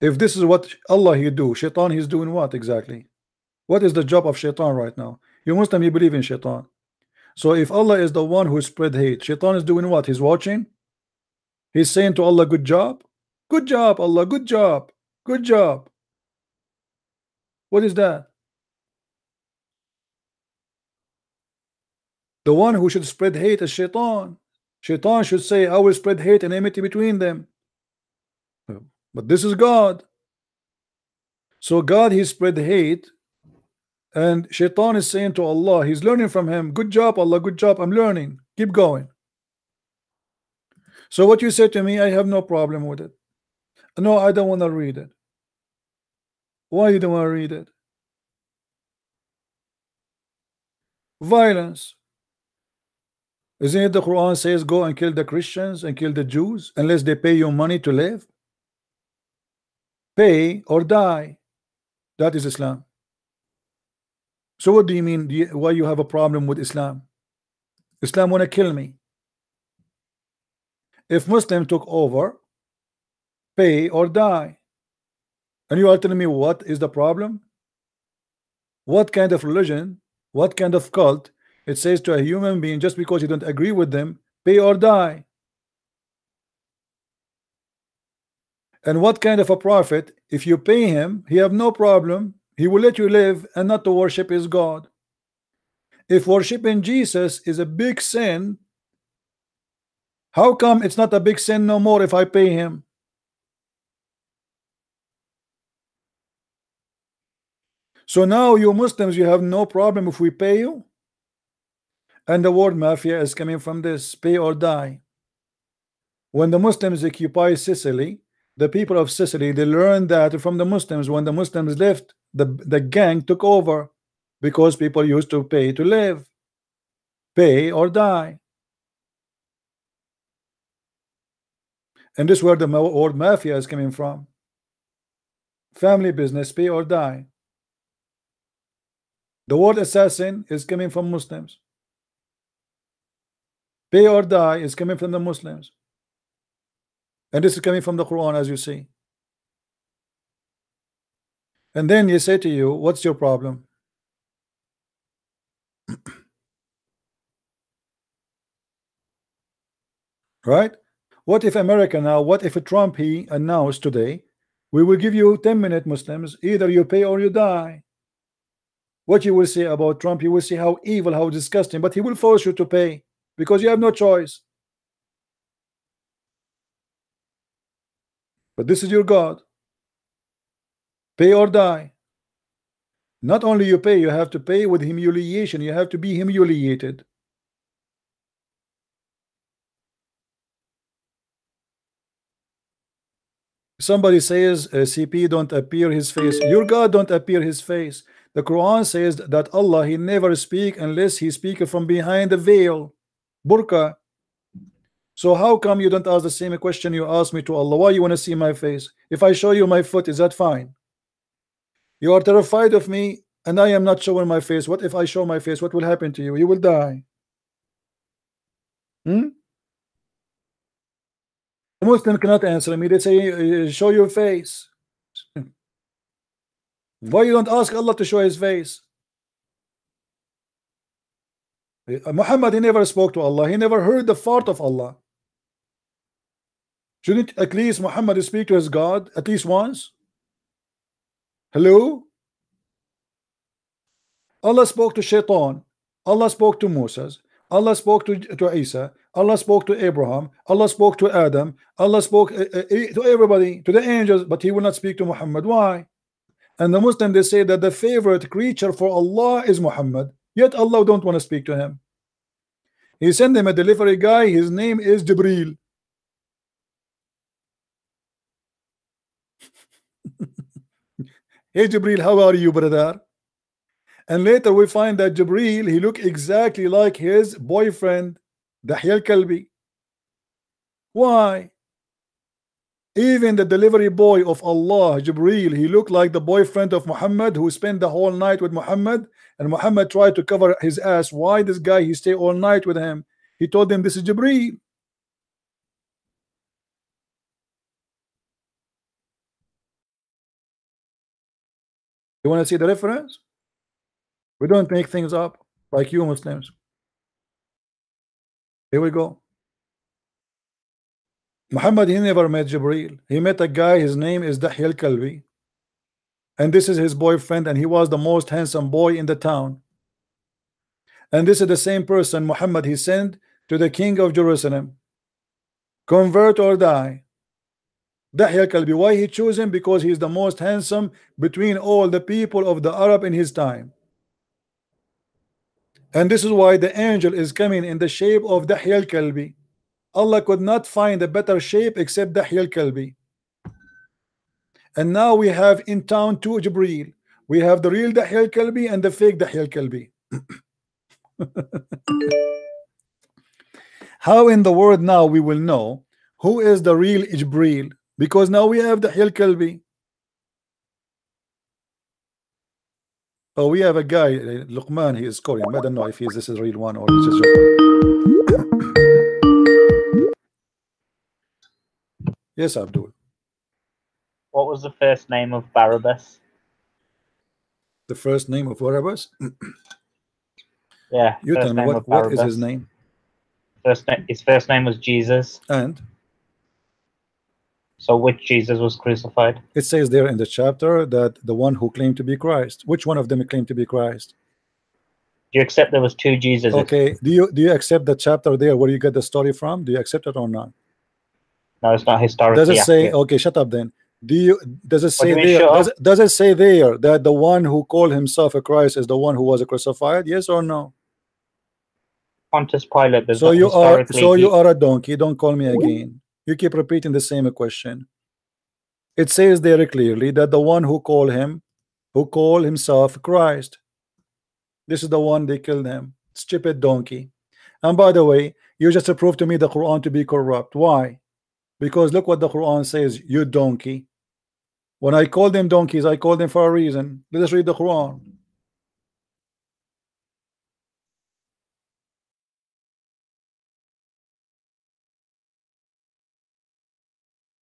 If this is what Allah he do, shaitan he's doing what exactly? What is the job of shaitan right now? You Muslim, you believe in shaitan. So if Allah is the one who spread hate, shaitan is doing what? He's watching. He's saying to Allah, good job. Good job, Allah, good job. Good job. What is that? The one who should spread hate is shaitan. Shaitan should say, I will spread hate and enmity between them. But this is God. So God, he spread hate, and shaitan is saying to Allah, he's learning from him, good job, Allah, good job, I'm learning. Keep going. So what you say to me, I have no problem with it. No, I don't want to read it. Why you don't want to read it? Violence. Isn't it the Quran says go and kill the Christians and kill the Jews unless they pay you money to live? Pay or die. That is Islam. So what do you mean? Why you have a problem with Islam? Islam want to kill me. If Muslim took over, pay or die. And you are telling me what is the problem? What kind of religion, what kind of cult it says to a human being, just because you don't agree with them, pay or die? And what kind of a prophet, if you pay him, he have no problem, he will let you live and not to worship his God. If worshiping Jesus is a big sin, how come it's not a big sin no more if I pay him? So now you Muslims, you have no problem if we pay you? And the word mafia is coming from this, pay or die. When the Muslims occupy Sicily, the people of Sicily, they learned that from the Muslims. When the Muslims left, the gang took over, because people used to pay to live. Pay or die. And this is where the word mafia is coming from. Family business, pay or die. The word assassin is coming from Muslims. Pay or die is coming from the Muslims. And this is coming from the Quran, as you see. And then you say to you, what's your problem? Right? What if America now, what if Trump he announced today, we will give you 10-minute Muslims, either you pay or you die? What you will say about Trump, you will see how evil, how disgusting, but he will force you to pay because you have no choice. But this is your God. Pay or die. Not only you pay, you have to pay with humiliation. You have to be humiliated. Somebody says CP don't appear his face. Your God don't appear his face. The Quran says that Allah, he never speak unless he speak from behind the veil, burqa. So how come you don't ask the same question you asked me to Allah? Why you want to see my face? If I show you my foot, is that fine? You are terrified of me and I am not showing my face. What if I show my face? What will happen to you? You will die. The Muslim cannot answer me. They say, show your face. Why you don't ask Allah to show his face? Muhammad, he never spoke to Allah. He never heard the fart of Allah. Shouldn't at least Muhammad speak to his God at least once? Hello? Allah spoke to Shaitan. Allah spoke to Moses. Allah spoke to Isa. Allah spoke to Abraham. Allah spoke to Adam. Allah spoke to everybody, to the angels, but he will not speak to Muhammad. Why? And the Muslims, they say that the favorite creature for Allah is Muhammad, yet Allah don't want to speak to him. He sent him a delivery guy. His name is Jibreel. Hey Jibreel, how are you, brother? And later we find that Jibreel, he looked exactly like his boyfriend Dahya al-Kalbi. Why? Even the delivery boy of Allah, Jibreel, he looked like the boyfriend of Muhammad, who spent the whole night with Muhammad, and Muhammad tried to cover his ass. Why this guy, he stayed all night with him? He told him, this is Jibreel. You want to see the reference? We don't make things up like you Muslims. Here we go. Muhammad, he never met Jibreel. He met a guy, his name is Dahya al-Kalbi, and this is his boyfriend, and he was the most handsome boy in the town. And this is the same person Muhammad he sent to the king of Jerusalem. Convert or die. Dahya al-Kalbi, why he chose him? Because he is the most handsome between all the people of the Arab in his time. And this is why the angel is coming in the shape of Dahya al-Kalbi. Allah could not find a better shape except Dahya al-Kalbi. And now we have in town two Jibreel. We have the real Dahya al-Kalbi and the fake Dahya al-Kalbi. How in the world now we will know who is the real Jibreel? Because now we have Dahya al-Kalbi. Oh, we have a guy, Luqman, he is Korean. I don't know if this is a real one or this is Yes, Abdul. What was the first name of Barabbas? The first name of Barabbas? Yeah. You tell me, what is his name? His first name was Jesus. And? So which Jesus was crucified? It says there in the chapter that the one who claimed to be Christ. Which one of them claimed to be Christ? Do you accept there was two Jesus? Okay. Do you accept the chapter there where you get the story from? Do you accept it or not? No, it's not historically. Does it say? Accurate. Okay, shut up then. Does it say there? Sure? Does it say there that the one who called himself a Christ is the one who was crucified? Yes or no? Pontius Pilate. So you are a donkey. Don't call me again. You keep repeating the same question. It says there clearly that the one who called himself Christ. This is the one they killed him. Stupid donkey. And by the way, you just proved to me the Quran to be corrupt. Why? Because look what the Quran says, you donkey. When I call them donkeys, I call them for a reason. Let us read the Quran.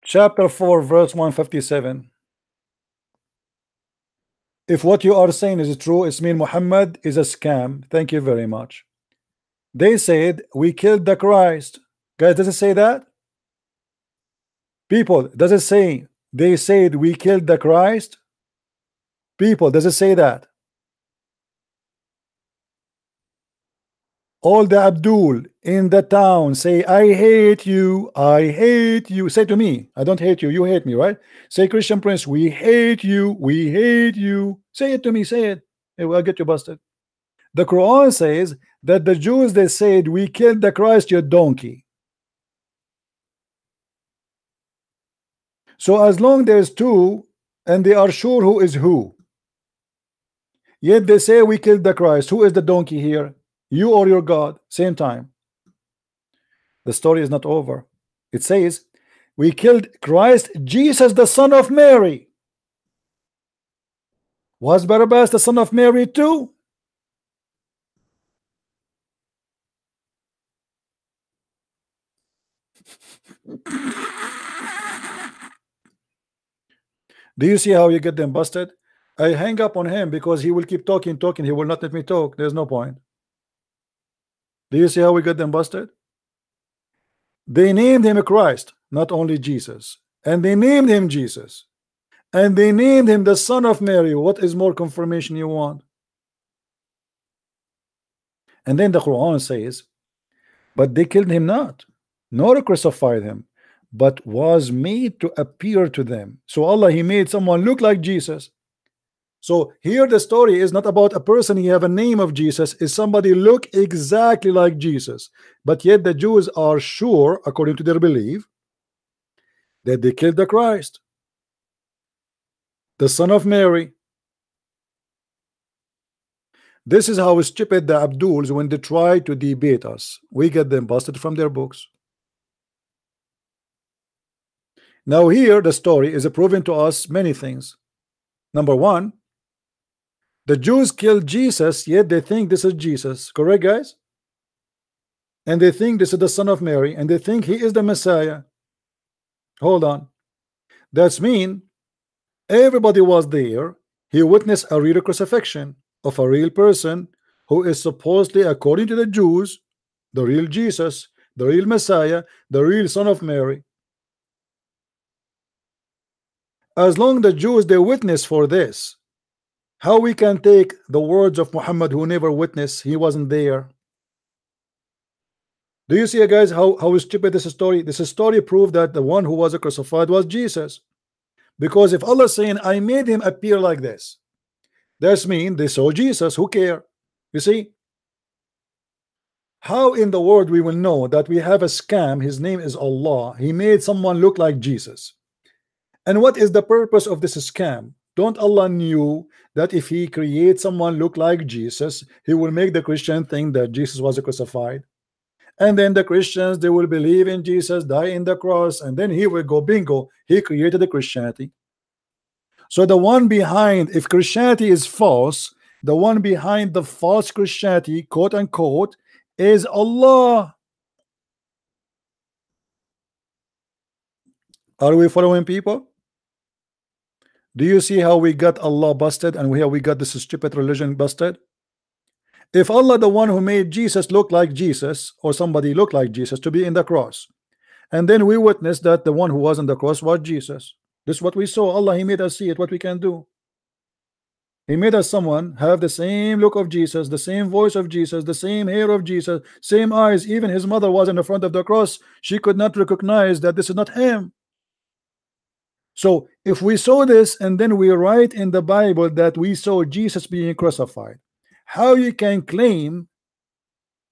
Chapter 4, verse 157. If what you are saying is true, it means Muhammad is a scam. Thank you very much. They said, we killed the Christ. Guys, does it say that? People, does it say, they said we killed the Christ? People, does it say that? All the Abdul in the town say, I hate you, I hate you. Say to me, I don't hate you, you hate me, right? Say, Christian Prince, we hate you, we hate you. Say it to me, say it. Hey, I'll get you busted. The Quran says that the Jews, they said, we killed the Christ, you donkey. So as long there's two, and they are sure who is who, yet they say we killed the Christ. Who is the donkey here? You or your God? Same time. The story is not over. It says we killed Christ Jesus, the son of Mary. Was Barabbas the son of Mary too? Do you see how you get them busted? I hang up on him because he will keep talking. He will not let me talk. There's no point. Do you see how we get them busted? They named him Christ, not only Jesus, and they named him Jesus, and they named him the son of Mary. What is more confirmation you want? And then the Quran says, but they killed him not, nor crucified him, but was made to appear to them. So Allah, he made someone look like Jesus. So here the story is not about a person he have a name of Jesus, is somebody look exactly like Jesus. But yet the Jews are sure, according to their belief, that they killed the Christ, the son of Mary. This is how stupid the Abduls, when they try to debate us, we get them busted from their books. Now here the story is proving to us many things. Number one, the Jews killed Jesus, yet they think this is Jesus. Correct, guys? And they think this is the son of Mary, and they think he is the Messiah. Hold on. That's mean everybody was there. He witnessed a real crucifixion of a real person who is supposedly, according to the Jews, the real Jesus, the real Messiah, the real son of Mary. As long the Jews they witness for this, how we can take the words of Muhammad who never witnessed, he wasn't there? Do you see, guys, how stupid this story? This story proved that the one who was crucified was Jesus. Because if Allah is saying, I made him appear like this, that's mean they saw Jesus. Who care? You see? How in the world we will know that we have a scam? His name is Allah. He made someone look like Jesus. And what is the purpose of this scam? Don't Allah knew that if he creates someone look like Jesus, he will make the Christian think that Jesus was crucified? And then the Christians, they will believe in Jesus, die in the cross, and then he will go bingo, he created the Christianity. So the one behind, if Christianity is false, the one behind the false Christianity, quote unquote, is Allah. Are we following, people? Do you see how we got Allah busted and how we got this stupid religion busted? If Allah, the one who made Jesus look like Jesus, or somebody look like Jesus to be in the cross, and then we witnessed that the one who was on the cross was Jesus. This is what we saw. Allah, he made us see it, what we can do. He made us someone have the same look of Jesus, the same voice of Jesus, the same hair of Jesus, same eyes. Even his mother was in the front of the cross. She could not recognize that this is not him. So if we saw this and then we write in the Bible that we saw Jesus being crucified, how you can claim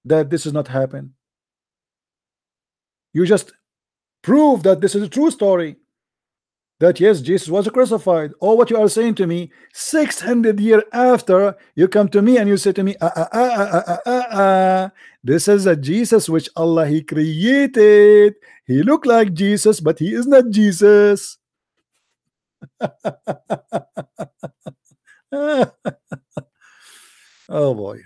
that this is not happen? You just prove that this is a true story, that yes, Jesus was crucified. Or what you are saying to me 600 years after, you come to me and you say to me, this is a Jesus which Allah he created. He looked like Jesus, but he is not Jesus. Oh boy.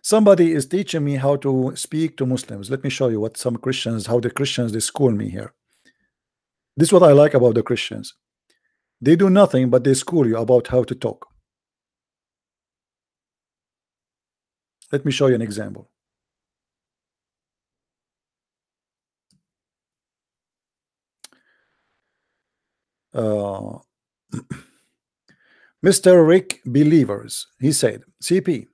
Somebody is teaching me how to speak to Muslims. Let me show you what some Christians, how the Christians they school me here. This is what I like about the Christians. They do nothing but they school you about how to talk. Let me show you an example. Mr. Rick Believers, he said, CP,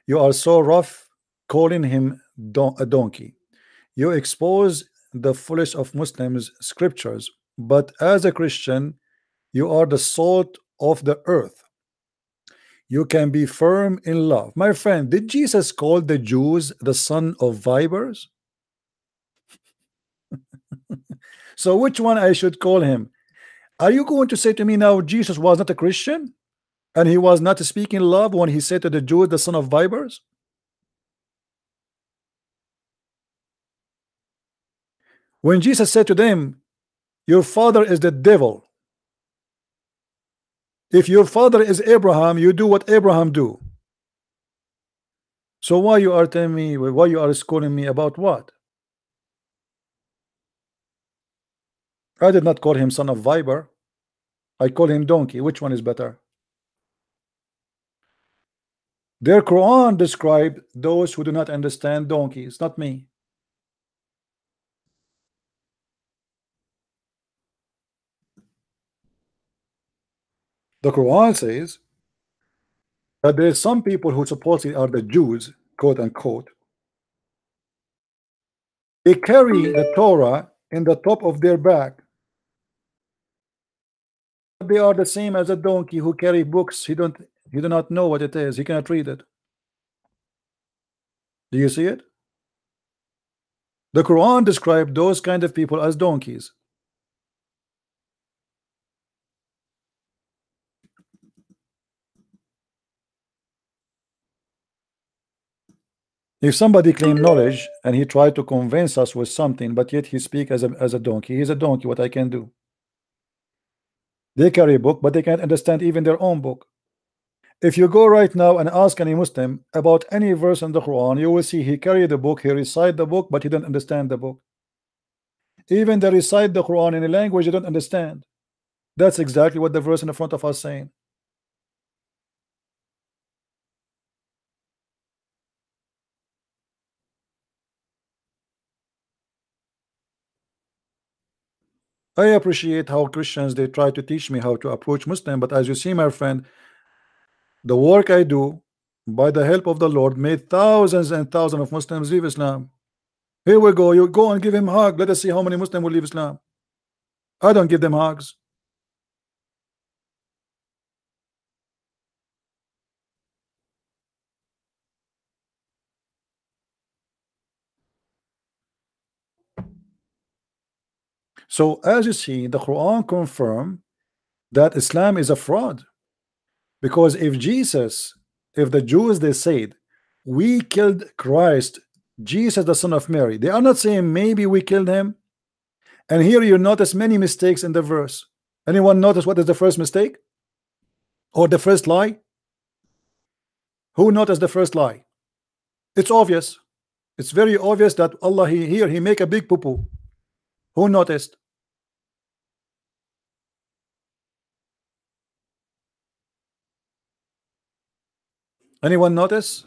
you are so rough calling him a donkey. You expose the foolish of Muslims scriptures, but as a Christian you are the salt of the earth. You can be firm in love. My friend, did Jesus call the Jews the son of vipers? So which one I should call him? Are you going to say to me now Jesus was not a Christian and he was not speaking love when he said to the Jews the son of vipers? When Jesus said to them, your father is the devil. If your father is Abraham, you do what Abraham do. So why you are telling me, why you are scolding me about what? I did not call him son of viper. I call him donkey. Which one is better? Their Quran described those who do not understand donkeys, not me. The Quran says that there is some people who supposedly are the Jews, quote unquote. They carry the Torah in the top of their back. They are the same as a donkey who carry books. He do not know what it is. He cannot read it. Do you see it? The Quran described those kind of people as donkeys. If somebody claim knowledge and he tried to convince us with something, but yet he speak as a donkey, he's a donkey. What I can do? They carry a book, but they can't understand even their own book. If you go right now and ask any Muslim about any verse in the Quran, you will see he carry the book, he recite the book, but he don't understand the book. Even they recite the Quran in a language you don't understand. That's exactly what the verse in the front of us saying. I appreciate how Christians they try to teach me how to approach Muslim, but as you see, my friend, the work I do by the help of the Lord made thousands and thousands of Muslims leave Islam. Here we go, you go and give him a hug. Let us see how many Muslims will leave Islam. I don't give them hugs. So as you see, the Quran confirm that Islam is a fraud, because if the Jews they said we killed Christ, Jesus the son of Mary, they are not saying maybe we killed him. And here you notice many mistakes in the verse. Anyone notice what is the first mistake or the first lie? Who noticed the first lie? It's obvious. It's very obvious that Allah he make a big poo-poo. Who noticed? Anyone notice?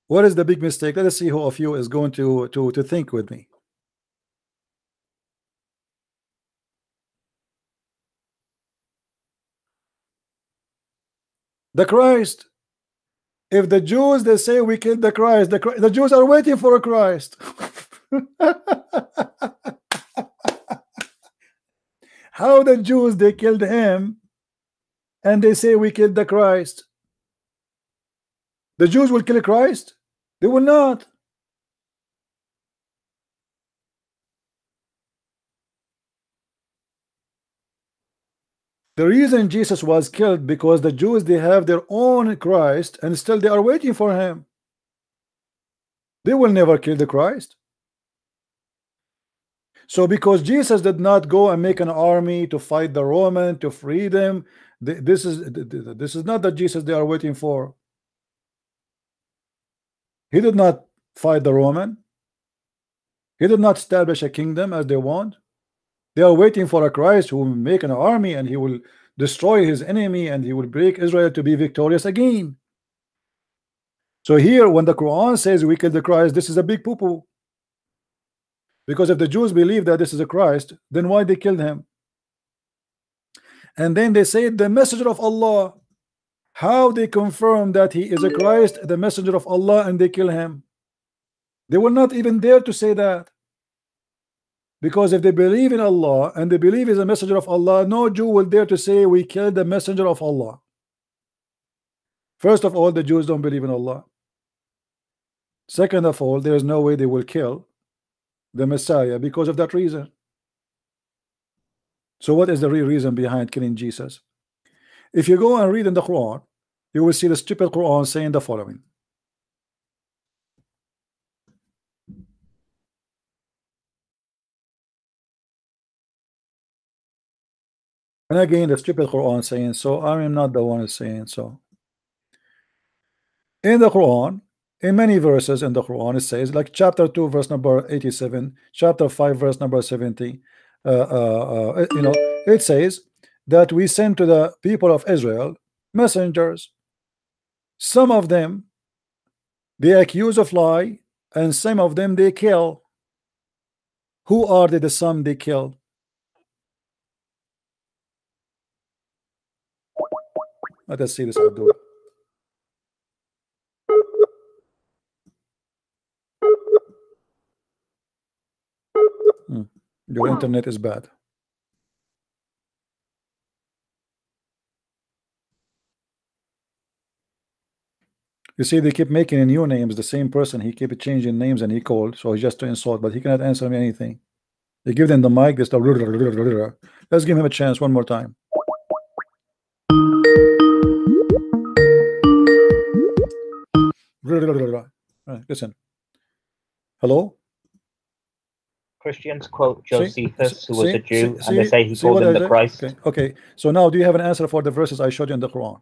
What is the big mistake? Let us see who of you is going to think with me. The Christ. If the Jews they say we killed the Christ, the Jews are waiting for a Christ. How the Jews they killed him and they say we killed the Christ? The Jews will kill Christ? They will not. The reason Jesus was killed because the Jews they have their own Christ and still they are waiting for him. They will never kill the Christ. So because Jesus did not go and make an army to fight the Roman to free them, this is not the Jesus they are waiting for. He did not fight the Roman. He did not establish a kingdom as they want. They are waiting for a Christ who will make an army and he will destroy his enemy and he will break Israel to be victorious again. So here when the Quran says we killed the Christ, this is a big poo-poo. Because if the Jews believe that this is a Christ, then why they killed him? And then they say the messenger of Allah. How they confirm that he is a Christ, the messenger of Allah, and they kill him? They will not even dare to say that. Because if they believe in Allah and they believe he's a messenger of Allah, no Jew will dare to say we killed the messenger of Allah. First of all, the Jews don't believe in Allah. Second of all, there is no way they will kill the Messiah because of that reason. So what is the real reason behind killing Jesus? If you go and read in the Quran, you will see the stupid Quran saying the following. And again, the stupid Quran saying so. I am not the one saying so. In the Quran, in many verses in the Quran, it says, like chapter 2, verse number 87, chapter 5, verse number 70. You know, it says that we send to the people of Israel messengers. Some of them they accuse of lie, and some of them they kill. Who are the some they kill? Let us see this, Abdul. Your internet is bad. You see, they keep making new names. The same person, he keep changing names, and he called, so he just to insult, but he cannot answer me anything. They give them the mic. They start. Let's give him a chance one more time. Right, listen. Hello. Christians quote Josephus, who was a Jew, and they say he called him the Christ. Okay. So now, do you have an answer for the verses I showed you in the Quran?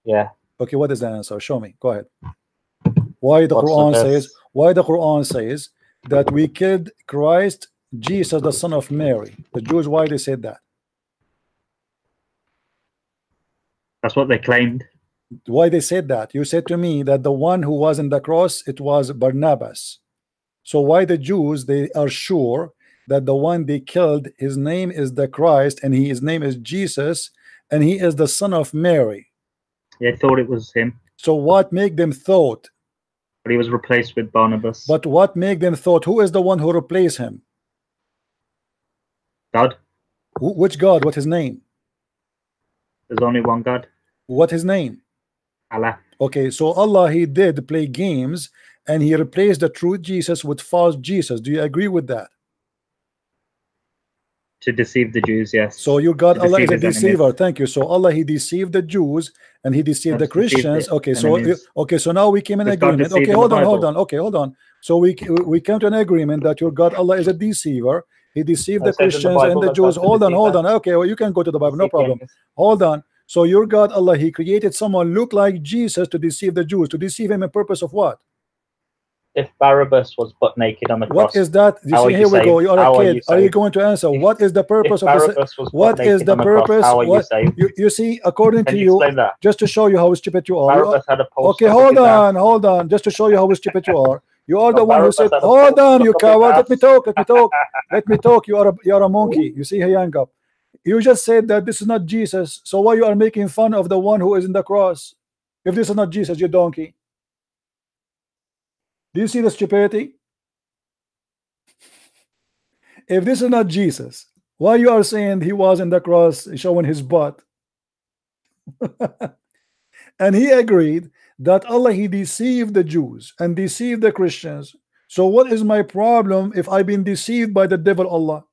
Yeah. Okay. What is the answer? Show me. Go ahead. Why the Quran says? Why the Quran says that we killed Christ, Jesus, the son of Mary? The Jews. Why they said that? That's what they claimed. Why they said that? You said to me that the one who was in the cross, it was Barnabas. So why the Jews, they are sure that the one they killed, his name is the Christ, and his name is Jesus, and he is the son of Mary? They thought it was him. So what make them thought? But he was replaced with Barnabas. But what make them thought? Who is the one who replaced him? God. Which God? What his name? There's only one God. What his name? Allah. Okay, so Allah, he did play games, and he replaced the true Jesus with false Jesus. Do you agree with that? To deceive the Jews, yes. So you got Allah is a deceiver. Thank you. So Allah, he deceived the Jews, and he deceived the Christians. Okay, so now we came in agreement. Okay, hold on. So we came to an agreement that your God Allah is a deceiver. He deceived the Christians and the Jews. Hold on. Okay, well, you can go to the Bible, no problem. Hold on. So your God Allah, he created someone look like Jesus to deceive the Jews, to deceive him in purpose of what? If Barabbas was butt naked on the cross, what is that? You see, here we go. You are a kid. Are you going to answer? What is the purpose of this? What is the purpose? You see, according to you, just to show you how stupid you are. Okay, hold on. Just to show you how stupid you are. You are the one who said, hold on, you coward. Let me talk. Let me talk. You are a monkey. You see, he hung up. You just said that this is not Jesus. So why you are making fun of the one who is in the cross? If this is not Jesus, you donkey. Do you see the stupidity? If this is not Jesus, why you are saying he was in the cross showing his butt? And he agreed that Allah, he deceived the Jews and deceived the Christians. So what is my problem if I've been deceived by the devil Allah?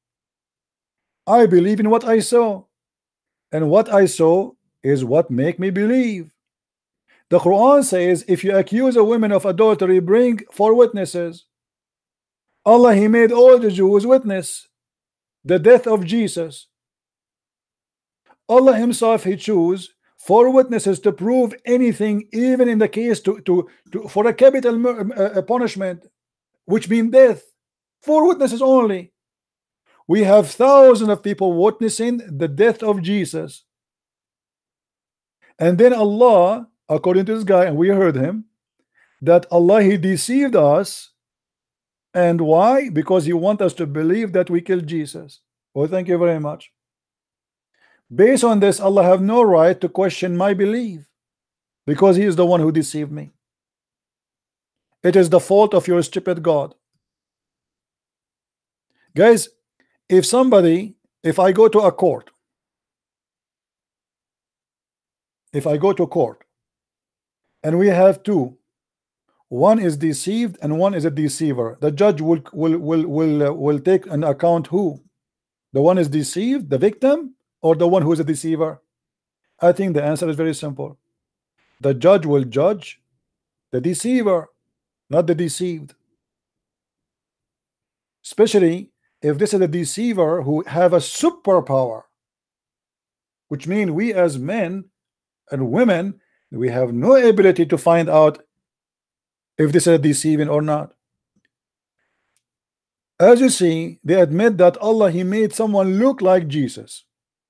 I believe in what I saw, and what I saw is what make me believe. The Quran says if you accuse a woman of adultery, bring 4 witnesses. Allah, he made all the Jews witness the death of Jesus. Allah himself, he chose 4 witnesses to prove anything, even in the case for a capital punishment, which means death. 4 witnesses only. We have thousands of people witnessing the death of Jesus. And then Allah, according to this guy, and we heard him, that Allah, he deceived us. And why? Because he wants us to believe that we killed Jesus. Well, thank you very much. Based on this, Allah have no right to question my belief, because he is the one who deceived me. It is the fault of your stupid God. Guys, if I go to a court, and we have 2, one is deceived and one is a deceiver, the judge will take an account who? The one is deceived, the victim, or the one who is a deceiver? I think the answer is very simple. The judge will judge the deceiver, not the deceived. Especially if this is a deceiver who have a superpower. which means we as men and women, we have no ability to find out if this is deceiving or not. As you see, they admit that Allah, He made someone look like Jesus.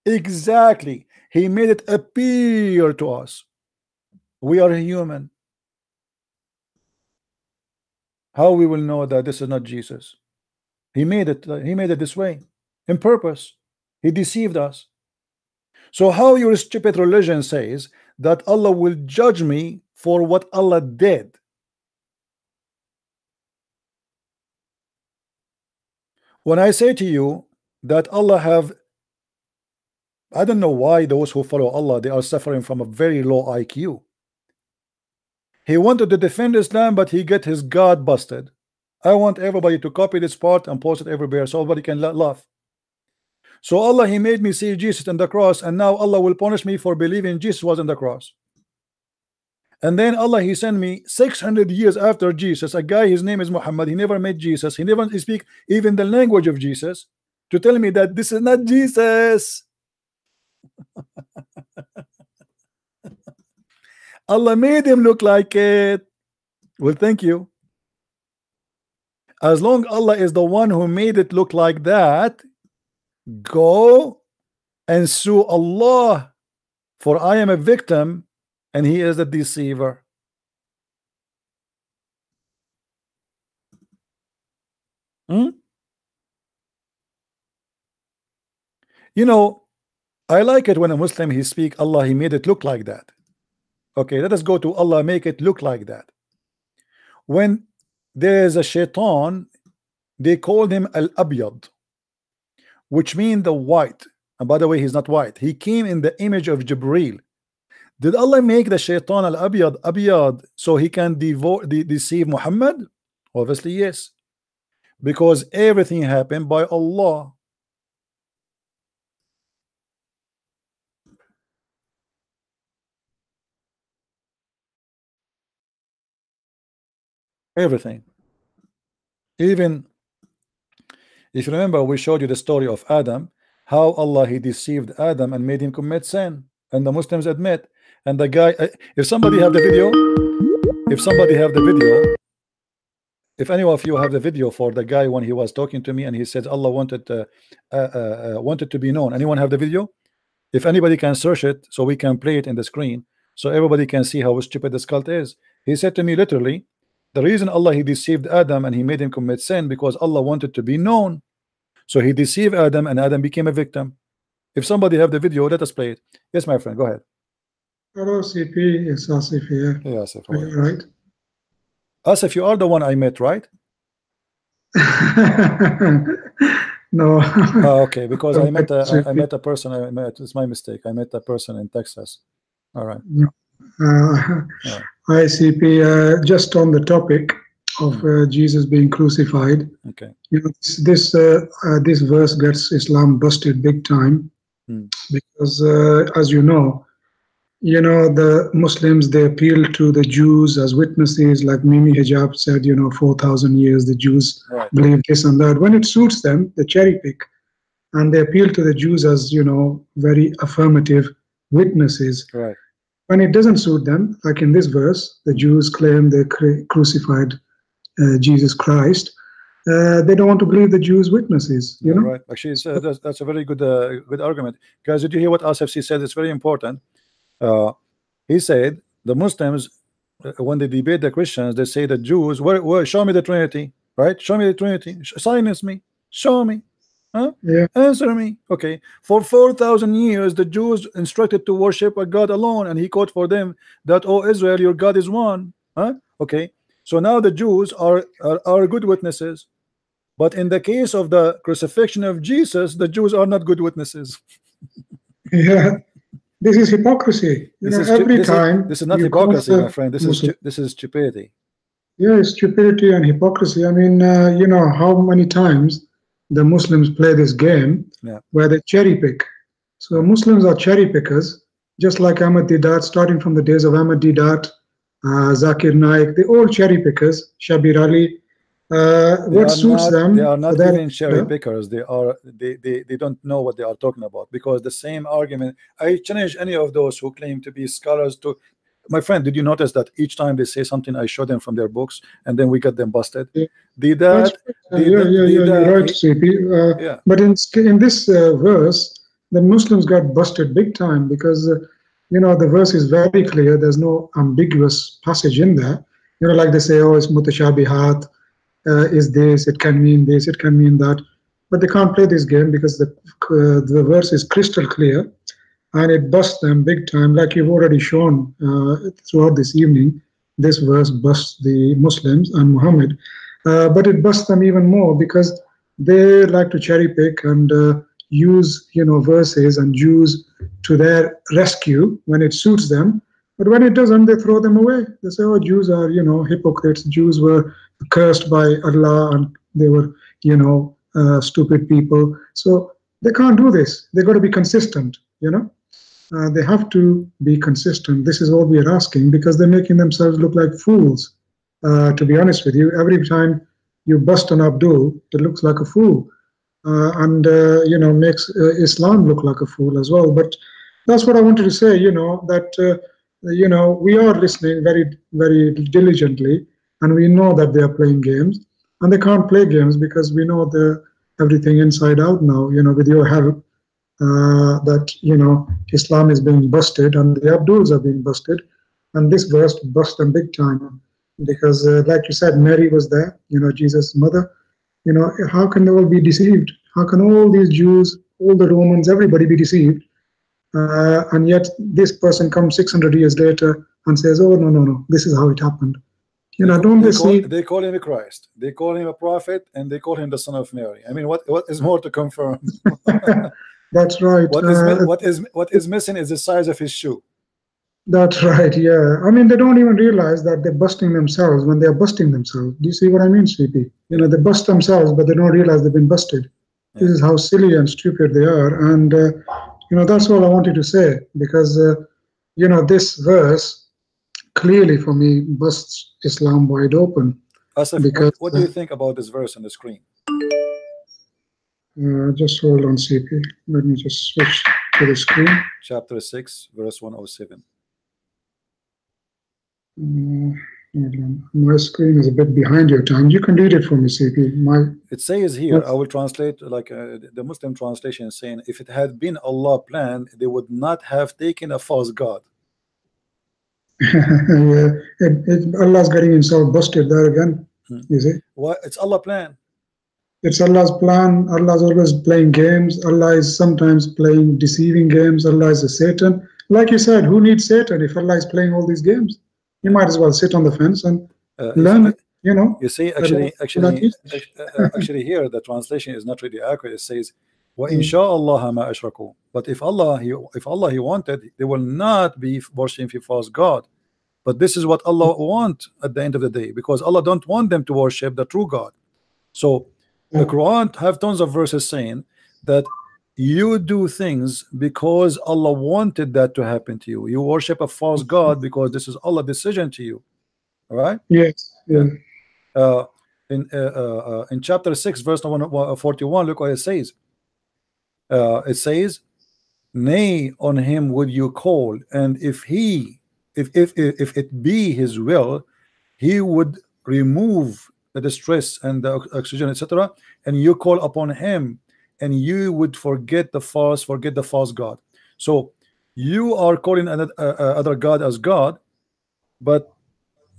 Exactly. He made it appear to us. We are human. How we will know that this is not Jesus? He made it this way in purpose. He deceived us. So how your stupid religion says that Allah will judge me for what Allah did? When I say to you that Allah have, I don't know why those who follow Allah, they are suffering from a very low IQ. He wanted to defend Islam, but he get his God busted. I want everybody to copy this part and post it everywhere so everybody can laugh. So Allah, He made me see Jesus on the cross, and now Allah will punish me for believing Jesus was on the cross. And then Allah, He sent me 600 years after Jesus, a guy, his name is Muhammad. He never met Jesus. He never speak even the language of Jesus, to tell me that this is not Jesus. Allah made him look like it. Well, thank you. As long Allah is the one who made it look like that, go and sue Allah, for I am a victim and He is a deceiver. You know, I like it when a Muslim he speak Allah, He made it look like that. Okay, let us go to Allah, make it look like that. When there is a shaitan, they called him Al-Abyad, which means the white. And by the way, he's not white. He came in the image of Jibreel. Did Allah make the shaitan Al-Abyad so he can deceive Muhammad? Obviously yes, because everything happened by Allah. Everything. Even if you remember, we showed you the story of Adam, how Allah, He deceived Adam and made him commit sin, and the Muslims admit. And the guy, if somebody have the video, if any of you have the video for the guy when he was talking to me and he said Allah wanted to be known. Anyone have the video? If anybody can search it so we can play it in the screen so everybody can see how stupid this cult is. He said to me literally, the reason Allah, He deceived Adam and He made him commit sin because Allah wanted to be known. So He deceived Adam and Adam became a victim. If somebody have the video, let us play it. Yes, my friend, go ahead. Hello, CP. It's Asif here. Yeah, Asif. Are you right? Asif, you are the one I met, right? No. Oh, okay, because I met a person. It's my mistake. I met a person in Texas. All right. No. Hi, CP. Just on the topic of Jesus being crucified. Okay. You know, this verse gets Islam busted big time because, as you know, the Muslims, they appeal to the Jews as witnesses, like Mimi Hijab said, 4,000 years the Jews believe this and that. When it suits them, they cherry pick, and they appeal to the Jews as, very affirmative witnesses. Right. When it doesn't suit them, like in this verse, the Jews claim they crucified Jesus Christ. They don't want to believe the Jews' witnesses, you know? Right. Actually, that's a very good argument. Guys, did you hear what Asif said? It's very important. He said the Muslims, when they debate the Christians, they say the Jews, where show me the Trinity, right? Show me the Trinity. Silence me. Show me. Huh? Yeah. Answer me. Okay. For 4,000 years, the Jews instructed to worship a God alone, and He quote for them that, "O Israel, your God is one." Huh? Okay. So now the Jews are good witnesses, but in the case of the crucifixion of Jesus, the Jews are not good witnesses. Yeah. This is hypocrisy. This is not hypocrisy, my friend. This is stupidity. Yeah, it's stupidity and hypocrisy. I mean, how many times the Muslims play this game where they cherry pick. So Muslims are cherry pickers, just like Ahmad Didat, starting from the days of Ahmad Didat, Zakir Naik, they all cherry pickers, Shabir Ali. what suits them. They are not for that, even cherry pickers. They don't know what they are talking about, because the same argument. I challenge any of those who claim to be scholars to. My friend, did you notice that each time they say something, I show them from their books, and then we get them busted? Yeah. Did that? You're right, CP. Yeah. But in this verse, the Muslims got busted big time, because the verse is very clear. There's no ambiguous passage in there. Like they say, oh, it's mutashabihat, is this, it can mean this, it can mean that. But they can't play this game, because the verse is crystal clear, and it busts them big time, like you've already shown throughout this evening. This verse busts the Muslims and Muhammad, but it busts them even more, because they like to cherry pick and use verses and Jews to their rescue when it suits them. But when it doesn't, they throw them away. They say, oh, Jews are hypocrites. Jews were cursed by Allah, and they were stupid people. So they can't do this. They got to be consistent. They have to be consistent. This is all we are asking, because they're making themselves look like fools. To be honest with you, every time you bust an Abdul, it looks like a fool, and makes Islam look like a fool as well. But that's what I wanted to say. That we are listening very, very diligently, and we know that they are playing games, and they can't play games, because we know everything inside out now. With your help. That Islam is being busted and the Abduls are being busted, and this verse bust them big time, because like you said, Mary was there, Jesus' mother. How can they all be deceived? How can all these Jews, all the Romans, everybody be deceived? And yet this person comes 600 years later and says, oh, no, this is how it happened. They call him a Christ, they call him a prophet, and they call him the son of Mary. I mean, what is more to confirm? That's right. What is missing is the size of his shoe. That's right. Yeah. I mean, they don't even realize that they're busting themselves when they're busting themselves. Do you see what I mean, CP? They bust themselves, but they don't realize they've been busted. Yeah. This is how silly and stupid they are. And that's all I wanted to say, because this verse clearly for me busts Islam wide open. Asif, because what do you think about this verse on the screen? Just hold on, CP. Let me just switch to the screen. Chapter 6, verse 107. My screen is a bit behind your time. You can read it for me, CP. It says here, I will translate like the Muslim translation, saying, if it had been Allah planned, they would not have taken a false god. Yeah, Allah's getting himself busted there again. You see? What? It's Allah plan. It's Allah's plan. Allah's always playing games. Allah is sometimes playing deceiving games. Allah is a Satan. Like you said, who needs Satan if Allah is playing all these games? You might as well sit on the fence and learn it. You see, actually, here the translation is not really accurate. It says, "Wa insha'Allah ma ashraku." But if Allah He wanted, they will not be worshiping false god. But this is what Allah want at the end of the day, because Allah don't want them to worship the true God. So the Quran have tons of verses saying that you do things because Allah wanted that to happen to you. You worship a false god because this is Allah's decision to you. All right? Yes. Yeah. In chapter 6, verse 41, look what it says. It says, "Nay, on him would you call, and if it be his will, he would remove the distress and the oxygen, etc. And you call upon him, and you would forget the false god." So you are calling other god as God, but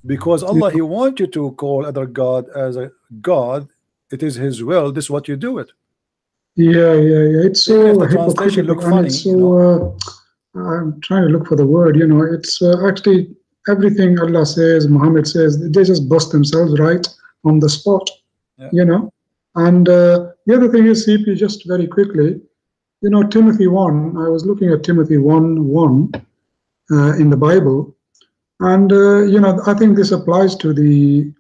because Allah He wants you to call other god as a god, it is His will. This is what you do it. Yeah. It's so the translation look funny. So I'm trying to look for the word. It's actually everything Allah says, Muhammad says, they just bust themselves right on the spot. Yeah. And the other thing is, CP, just very quickly, Timothy 1. I was looking at Timothy 1:1 in the Bible, and I think this applies to the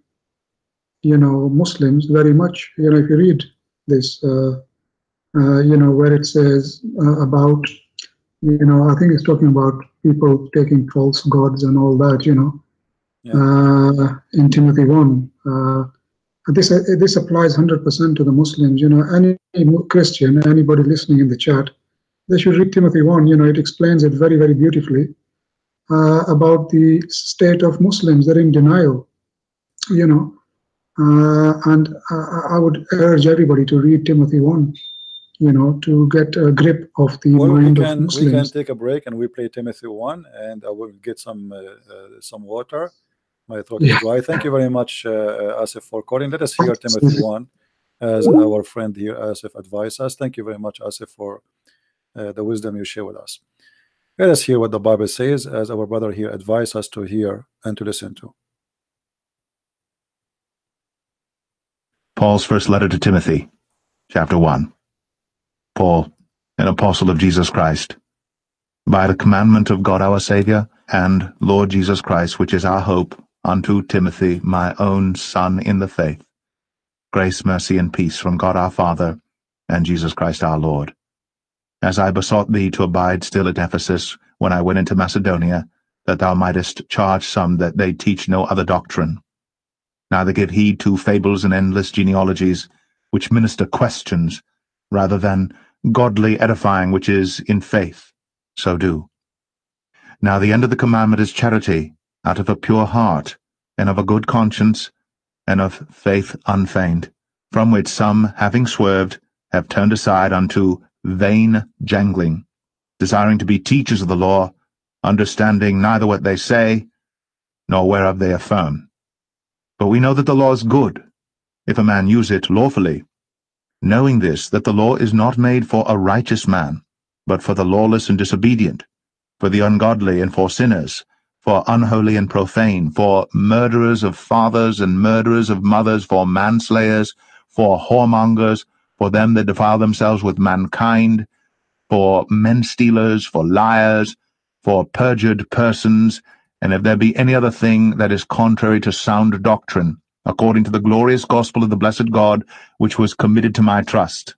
Muslims very much. If you read this, where it says about, I think it's talking about people taking false gods and all that. In Timothy 1. This applies 100% to the Muslims. You know, any Christian, anybody listening in the chat, they should read Timothy 1. You know, it explains it very, very beautifully about the state of Muslims. They're in denial. You know, and I would urge everybody to read Timothy 1. You know, to get a grip of the mind of Muslims. We can take a break and we play Timothy 1, and I will get some water. My throat is dry. Thank you very much, Asif, for calling. Let us hear Timothy 1 as our friend here, Asif, advised us. Thank you very much, Asif, for the wisdom you share with us. Let us hear what the Bible says, as our brother here advised us to hear and to listen to. Paul's first letter to Timothy, chapter 1. Paul, an apostle of Jesus Christ, by the commandment of God our Saviour, and Lord Jesus Christ, which is our hope, unto Timothy, my own son in the faith. Grace, mercy, and peace from God our Father, and Jesus Christ our Lord. As I besought thee to abide still at Ephesus, when I went into Macedonia, that thou mightest charge some that they teach no other doctrine, neither give heed to fables and endless genealogies, which minister questions, rather than godly edifying which is in faith, so do. Now the end of the commandment is charity, out of a pure heart, and of a good conscience, and of faith unfeigned, from which some, having swerved, have turned aside unto vain jangling, desiring to be teachers of the law, understanding neither what they say, nor whereof they affirm. But we know that the law is good, if a man use it lawfully, knowing this, that the law is not made for a righteous man, but for the lawless and disobedient, for the ungodly and for sinners, for unholy and profane, for murderers of fathers and murderers of mothers, for manslayers, for whoremongers, for them that defile themselves with mankind, for men-stealers, for liars, for perjured persons, and if there be any other thing that is contrary to sound doctrine, according to the glorious gospel of the blessed God, which was committed to my trust.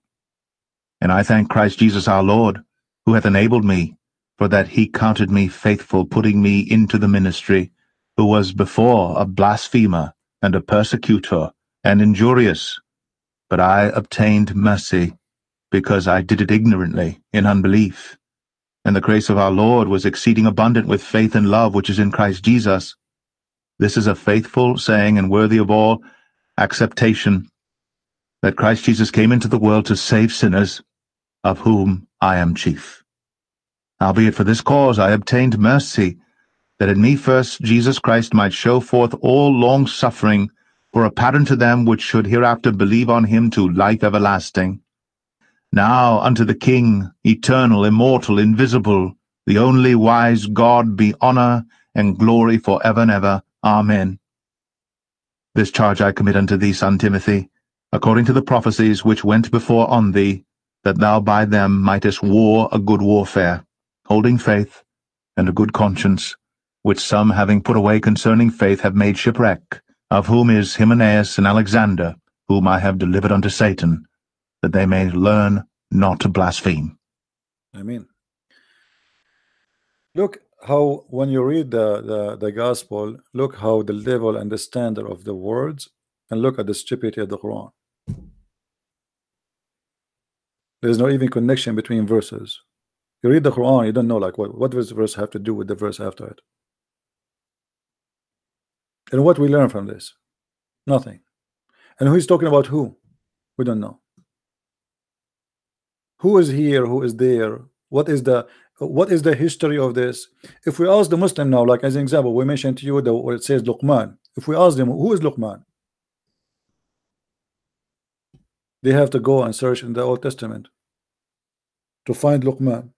And I thank Christ Jesus our Lord, who hath enabled me, for that he counted me faithful, putting me into the ministry, who was before a blasphemer, and a persecutor, and injurious. But I obtained mercy, because I did it ignorantly, in unbelief. And the grace of our Lord was exceeding abundant with faith and love which is in Christ Jesus. This is a faithful saying and worthy of all acceptation, that Christ Jesus came into the world to save sinners, of whom I am chief. Howbeit for this cause I obtained mercy, that in me first Jesus Christ might show forth all long-suffering, for a pattern to them which should hereafter believe on him to life everlasting. Now unto the King, eternal, immortal, invisible, the only wise God, be honor and glory for ever and ever. Amen. This charge I commit unto thee, son Timothy, according to the prophecies which went before on thee, that thou by them mightest war a good warfare, holding faith and a good conscience, which some having put away concerning faith have made shipwreck, of whom is Hymenaeus and Alexander, whom I have delivered unto Satan, that they may learn not to blaspheme. Amen. Look how, when you read the gospel, look how the level and the standard of the words, and look at the stupidity of the Quran. There's no even connection between verses. You read the Quran, you don't know like what does the verse have to do with the verse after it. And what we learn from this? Nothing. And who is talking about who? We don't know. Who is here? Who is there? What is the history of this? If we ask the Muslim now, like as an example, we mentioned to you where it says Luqman. If we ask them who is Luqman, they have to go and search in the Old Testament to find Luqman.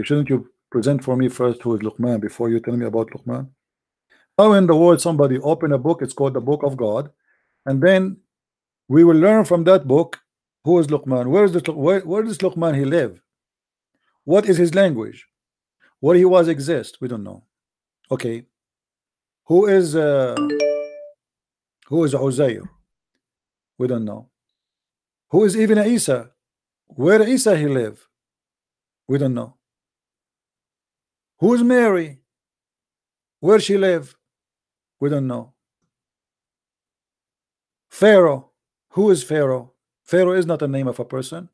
Shouldn't you present for me first who is Luqman before you tell me about Luqman? How in the world somebody open a book, it's called the Book of God, and then we will learn from that book who is Luqman? Where does Luqman he live? What is his language? Where he was exist? We don't know. Okay. Who is Uzair? We don't know. Who is even Isa? Where Isa he live? We don't know. Who is Mary? Where she live? We don't know. Pharaoh. Who is Pharaoh? Pharaoh is not a name of a person.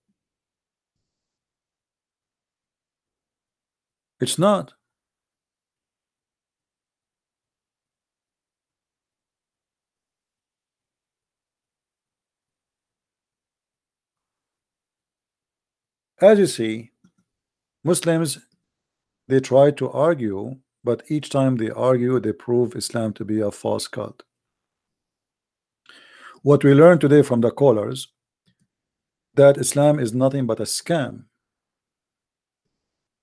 It's not. As you see, Muslims, they try to argue, but each time they argue, they prove Islam to be a false cult. What we learned today from the callers, that Islam is nothing but a scam.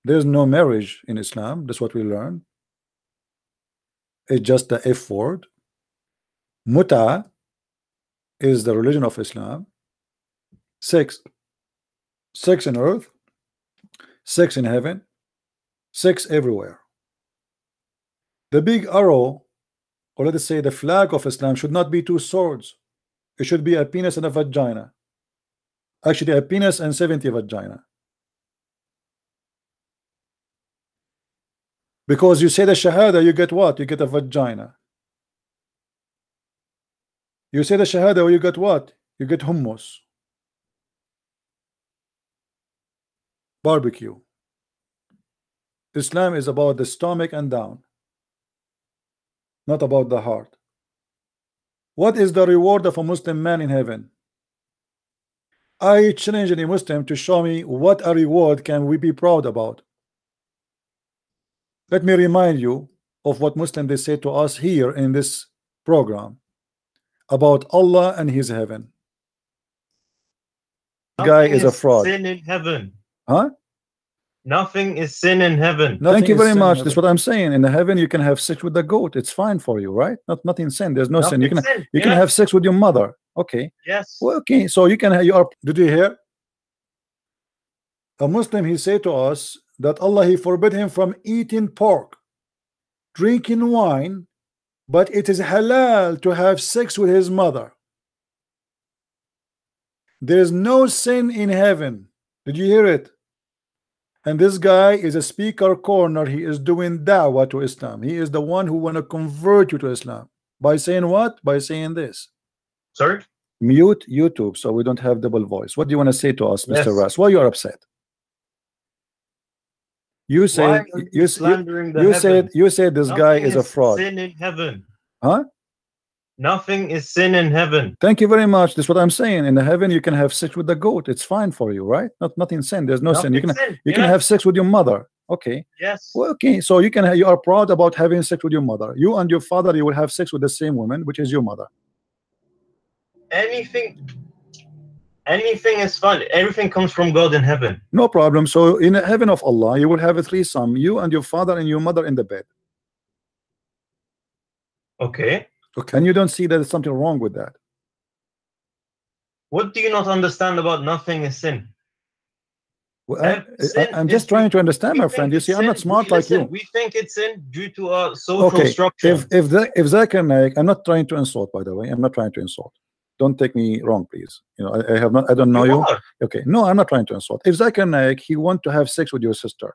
There's no marriage in Islam. That's what we learned. It's just the F word. Muta is the religion of Islam. Sex in earth, sex in heaven, sex everywhere. The big arrow, or let us say the flag of Islam, should not be two swords. It should be a penis and a vagina. Actually, a penis and 70 vagina. Because you say the Shahada, you get what? You get a vagina. You say the Shahada, you get what? You get hummus. Barbecue. Islam is about the stomach and down, not about the heart. What is the reward of a Muslim man in heaven? I challenge any Muslim to show me what a reward can we be proud about. Let me remind you of what Muslims they say to us here in this program about Allah and his heaven. Nothing guy is a fraud. Sin in heaven. Huh? Nothing is sin in heaven. Thank you very much. That's what I'm saying. In the heaven, you can have sex with the goat. It's fine for you, right? Nothing sin. There's no sin. You can have sex with your mother. Okay. Yes. Well, okay. So you can have your. Did you hear? A Muslim, he said to us that Allah, he forbid him from eating pork, drinking wine, but it is halal to have sex with his mother. There is no sin in heaven. Did you hear it? And this guy is a speaker corner. He is doing da'wah to Islam. He is the one who want to convert you to Islam. By saying what? By saying this. Sorry? Mute YouTube so we don't have double voice. What do you want to say to us, Yes. Mr. Ras? Why you are upset? You said you said this guy is a fraud. Sin in heaven. Huh? Nothing is sin in heaven. Thank you very much. That's what I'm saying. In the heaven, you can have sex with the goat. It's fine for you, right? Nothing sin. There's no sin. You can have sex with your mother. Okay. Yes. Well, okay. So you can. You are proud about having sex with your mother. You and your father, you will have sex with the same woman, which is your mother. Anything is fun. Everything comes from God in heaven. No problem. So in the heaven of Allah, you will have a threesome. You and your father and your mother in the bed. Okay. Okay. And you don't see that there's something wrong with that. What do you not understand about nothing is sin? Well, I'm just trying to understand, my friend. You see, I'm not smart like you. We think it's sin due to our social structure. If Zakir Naik, I'm not trying to insult, by the way. I'm not trying to insult. Don't take me wrong, please. You know, I don't know you. Okay, no, I'm not trying to insult. If Zakir Naik, he want to have sex with your sister,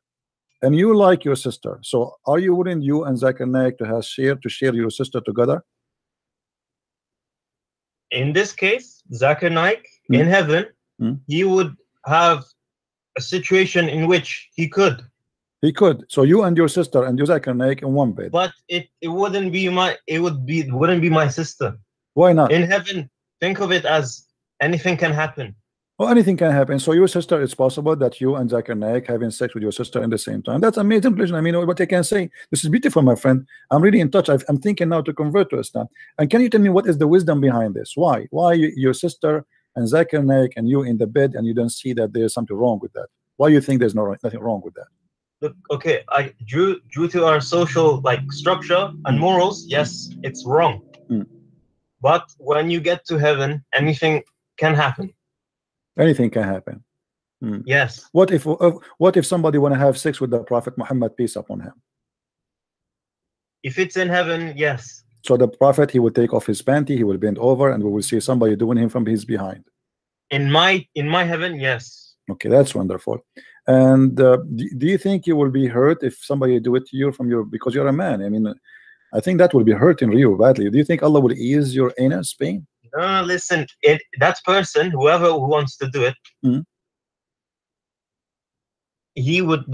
and you like your sister, so are you willing, you and Zakir Naik, to share your sister together? In this case, Zakir Naik in heaven, he would have a situation in which he could. He could. So you and your sister and your Zakir Naik in one bed. But it wouldn't be wouldn't be my sister. Why not? In heaven, think of it as anything can happen. Well, anything can happen. So your sister, it's possible that you and Zakir Naik having sex with your sister in the same time. That's amazing. I mean, what I can say. This is beautiful, my friend. I'm really in touch. I'm thinking now to convert to Islam. And can you tell me what is the wisdom behind this? Why? Why your sister and Zakir Naik and you in the bed and you don't see that there's something wrong with that? Why you think there's nothing wrong with that? Look, okay, due to our social structure and morals, yes, it's wrong. But when you get to heaven, anything can happen. Anything can happen. Yes. What if somebody want to have sex with the Prophet Muhammad, peace upon him? If it's in heaven, yes. So the Prophet, he will take off his panty, he will bend over, and we will see somebody doing him from his behind. In my heaven, yes. Okay, that's wonderful. And do you think you will be hurt if somebody do it to you because you're a man? I mean, I think that will be hurting you badly. Do you think Allah will ease your anus pain? Listen, that person, whoever who wants to do it, he would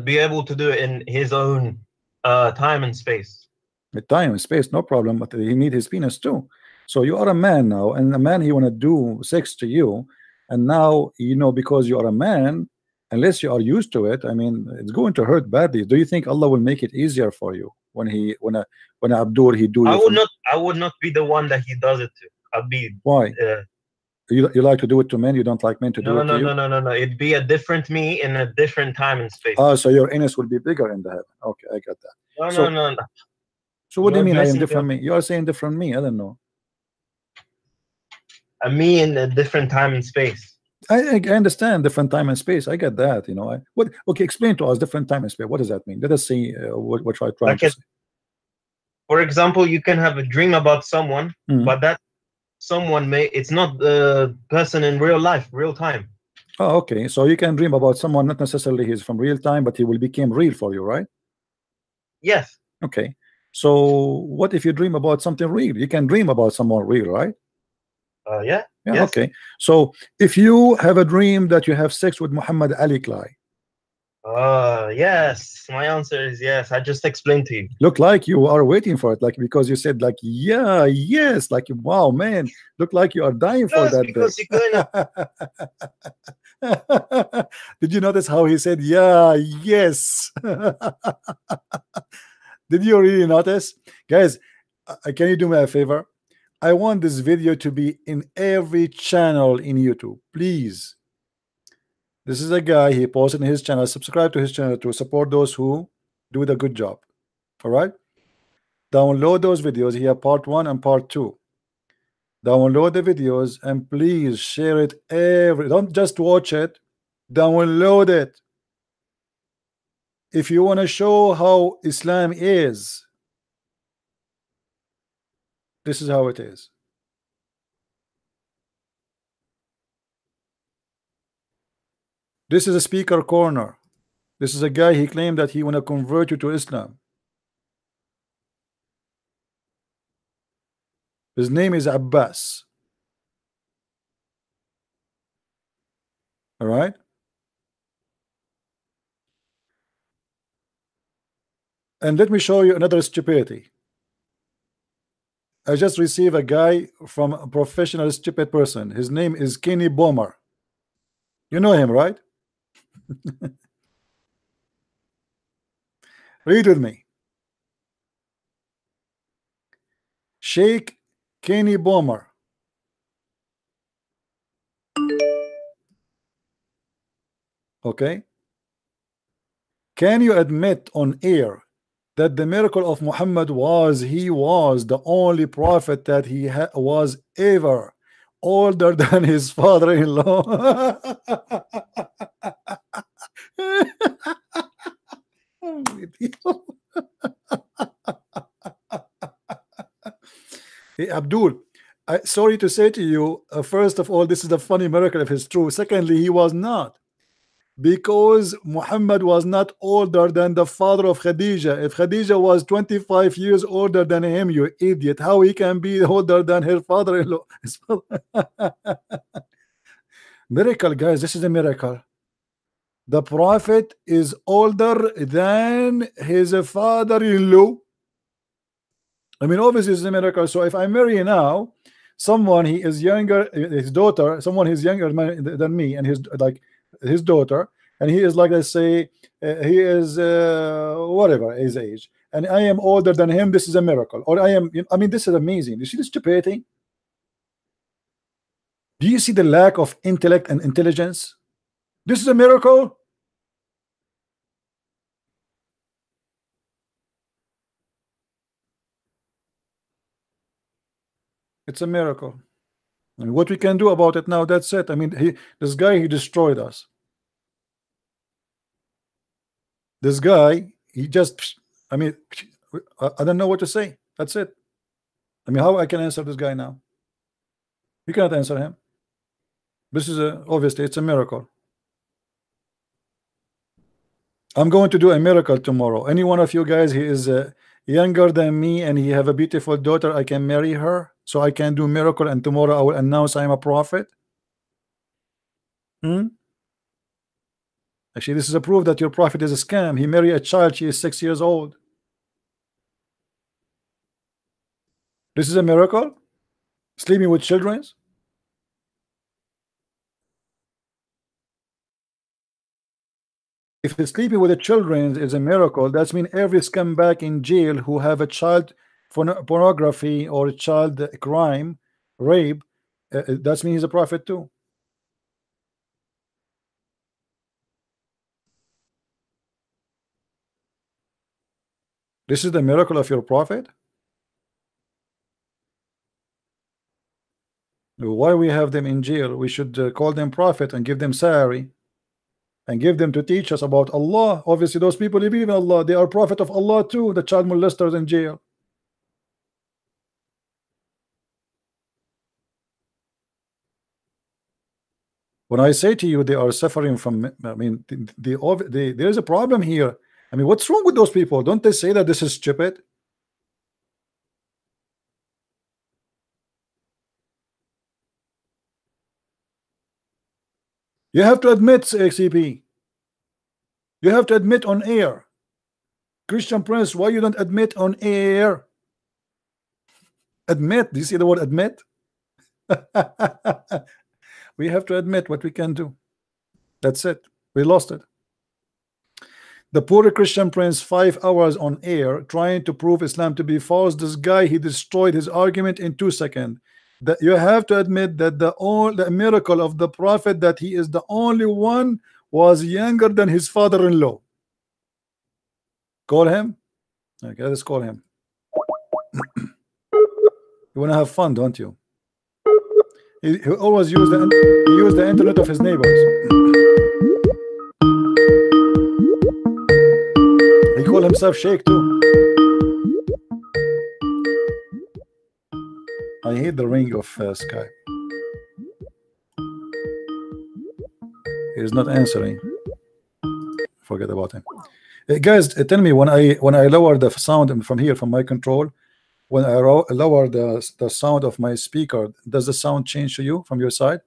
be able to do it in his own time and space. The time and space, no problem, but he need his penis too. So you are a man now, and a man, he want to do sex to you, and now, you know, because you are a man, unless you are used to it, I mean, it's going to hurt badly. Do you think Allah will make it easier for you when Abdur he do? I would not be the one that he does it to. I'd be why? You like to do it to men? You don't like men to do it to you? No. It'd be a different me in a different time and space. Oh, so your anus will be bigger in the heaven. Okay, I got that. No. So what do you mean I am different me? You are saying different me. I don't know. A me in a different time and space. I understand different time and space. I get that. You know. Okay, explain to us different time and space. What does that mean? Let us see what I try to say. For example, you can have a dream about someone, but that someone it's not the person in real life, real time. Oh, okay. So you can dream about someone, not necessarily he's from real time, but he will become real for you, right? Yes. Okay. So what if you dream about something real? You can dream about someone real, right? Yeah. Yeah. Yes. Okay. So if you have a dream that you have sex with Muhammad Ali Clay. Yes. My answer is yes. I just explained to you. Look like you are waiting for it, like because you said like yeah, yes, like wow, man. Look like you are dying for that. Because Did you notice how he said yeah, yes? Did you really notice, guys? Can you do me a favor? I want this video to be in every channel in YouTube, please. This is a guy, he posted in his channel. Subscribe to his channel to support those who do the good job. All right, download those videos here, part 1 and part 2. Download the videos and please share it don't just watch it, download it. If you want to show how Islam is, this is how it is. This is a speaker corner. This is a guy, he claimed that he want to convert you to Islam. His name is Abbas. All right. And let me show you another stupidity. I just received a guy from a professional stupid person. His name is Kenny Bomer. You know him, right? Read with me. Sheikh Kenny Bomer. Okay. Can you admit on air that the miracle of Muhammad was he was the only prophet that he was ever older than his father-in-law? Hey, Abdul, sorry to say to you, first of all, this is a funny miracle if it's true. Secondly, he was not, because Muhammad was not older than the father of Khadija. If Khadija was 25 years older than him, you idiot, how he can be older than her father-in-law? Miracle, guys, this is a miracle. The prophet is older than his father-in-law. I mean, obviously it's a miracle. So if I marry now someone, he is younger, his daughter, someone who's younger than me, and his daughter, and he is like, let's say he is whatever his age, and I am older than him, this is a miracle. Or I mean, this is amazing. You see the stupidity? Do you see the lack of intellect and intelligence? This is a miracle. It's a miracle. And what we can do about it now, that's it. I mean, this guy, he destroyed us. This guy, he just, I mean, I don't know what to say. That's it. I mean, how I can answer this guy now? You cannot answer him. This is obviously it's a miracle. I'm going to do a miracle tomorrow. Any one of you guys, he is younger than me and he have a beautiful daughter, I can marry her, so I can do miracle, and tomorrow I will announce I am a prophet? Actually, this is a proof that your prophet is a scam. He married a child, she is 6 years old. This is a miracle? Sleeping with children? If sleeping with the children is a miracle, that means every scumbag in jail who have a child pornography or a child crime, rape, that means he's a prophet too. This is the miracle of your prophet? Why we have them in jail? We should call them prophet and give them salary and give them to teach us about Allah. Obviously those people believe in Allah, they are prophet of Allah too, the child molesters in jail. When I say to you they are suffering from, I mean, there is a problem here. I mean, what's wrong with those people? Don't they say that this is stupid? You have to admit, XCP. You have to admit on air. Christian Prince, why you don't admit on air? Admit. Do you see the word admit? We have to admit what we can do. That's it. We lost it. The poor Christian Prince, 5 hours on air trying to prove Islam to be false. This guy, he destroyed his argument in 2 seconds. That you have to admit that the miracle of the prophet, that he is the only one, was younger than his father-in-law. Call him. Okay, let's call him. You want to have fun, don't you? He always use the internet of his neighbors. He call himself Sheikh too. I hate the ring of Skype. He is not answering. Forget about him. Guys, tell me, when I lower the sound from here, from my control, when I lower the sound of my speaker, does the sound change to you from your side?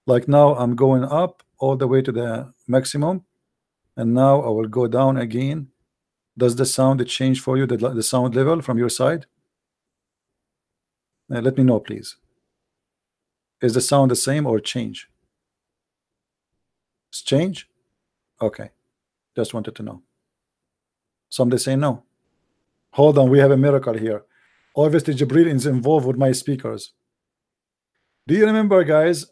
Like now I'm going up all the way to the maximum, and now I will go down again. Does the sound change for you, the sound level from your side? Let me know, please. Is the sound the same or change? It's change? Okay. Just wanted to know. Somebody say no. Hold on, we have a miracle here. Obviously, Jibril is involved with my speakers. Do you remember, guys?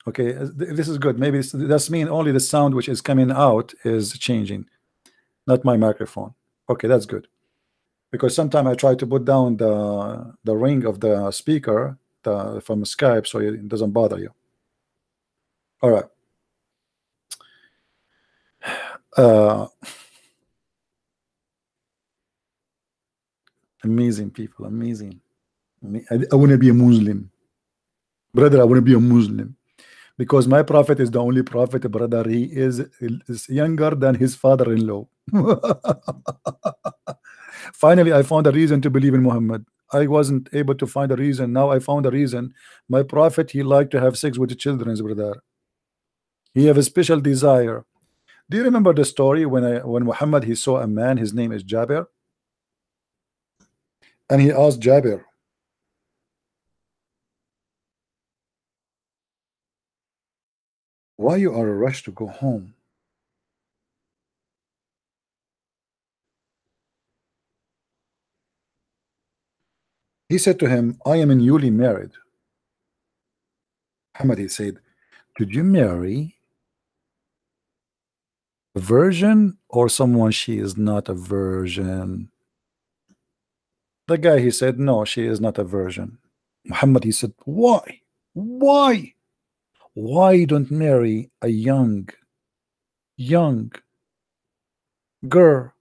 Okay, this is good. Maybe that's mean only the sound which is coming out is changing, not my microphone. Okay, that's good. Because sometimes I try to put down the ring of the speaker from Skype so it doesn't bother you. All right. Amazing people, amazing. I want to be a Muslim, brother. I want to be a Muslim because my prophet is the only prophet, brother. He is younger than his father-in-law. Finally, I found a reason to believe in Muhammad. I wasn't able to find a reason. Now I found a reason. My prophet, he liked to have sex with the children, brother. He have a special desire. Do you remember the story when Muhammad, he saw a man, his name is Jabir, and he asked Jabir, why you are a rush to go home? He said to him, I am newly married. Muhammad, he said, did you marry a virgin or someone she is not a virgin? The guy, he said, no, she is not a virgin. Muhammad, he said, why? Why don't marry a young girl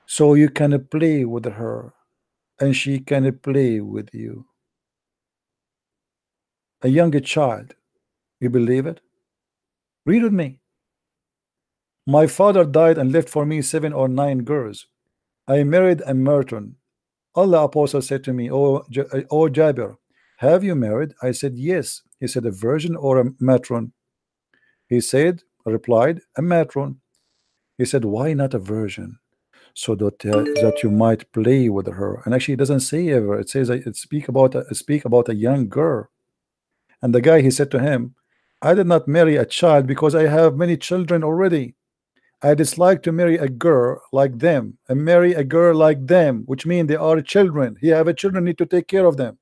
so you can play with her and she can play with you? A younger child. You believe it? Read with me. My father died and left for me 7 or 9 girls. I married a Merton. Allah Apostle said to me, oh Jabir, have you married? I said yes. He said, a virgin or a matron? He said, replied, a matron. He said, why not a virgin? So that you might play with her. And actually it doesn't say ever, it says it speak about a young girl. And the guy, he said to him, I did not marry a child because I have many children already. I dislike to marry a girl like them and marry a girl like them, which means they are children. He have a children, need to take care of them.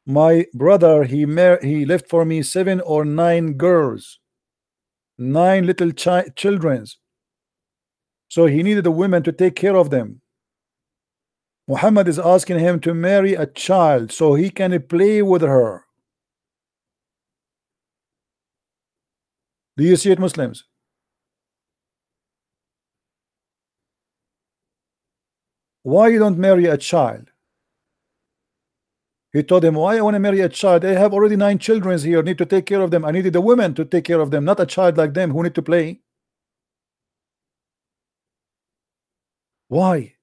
My brother, he left for me 7 or 9 girls, 9 little children. So he needed a woman to take care of them. Muhammad is asking him to marry a child so he can play with her. Do you see it, Muslims? Why you don't marry a child? He told him, why I want to marry a child? I have already 9 children here, need to take care of them. I needed a woman to take care of them, not a child like them who need to play. Why?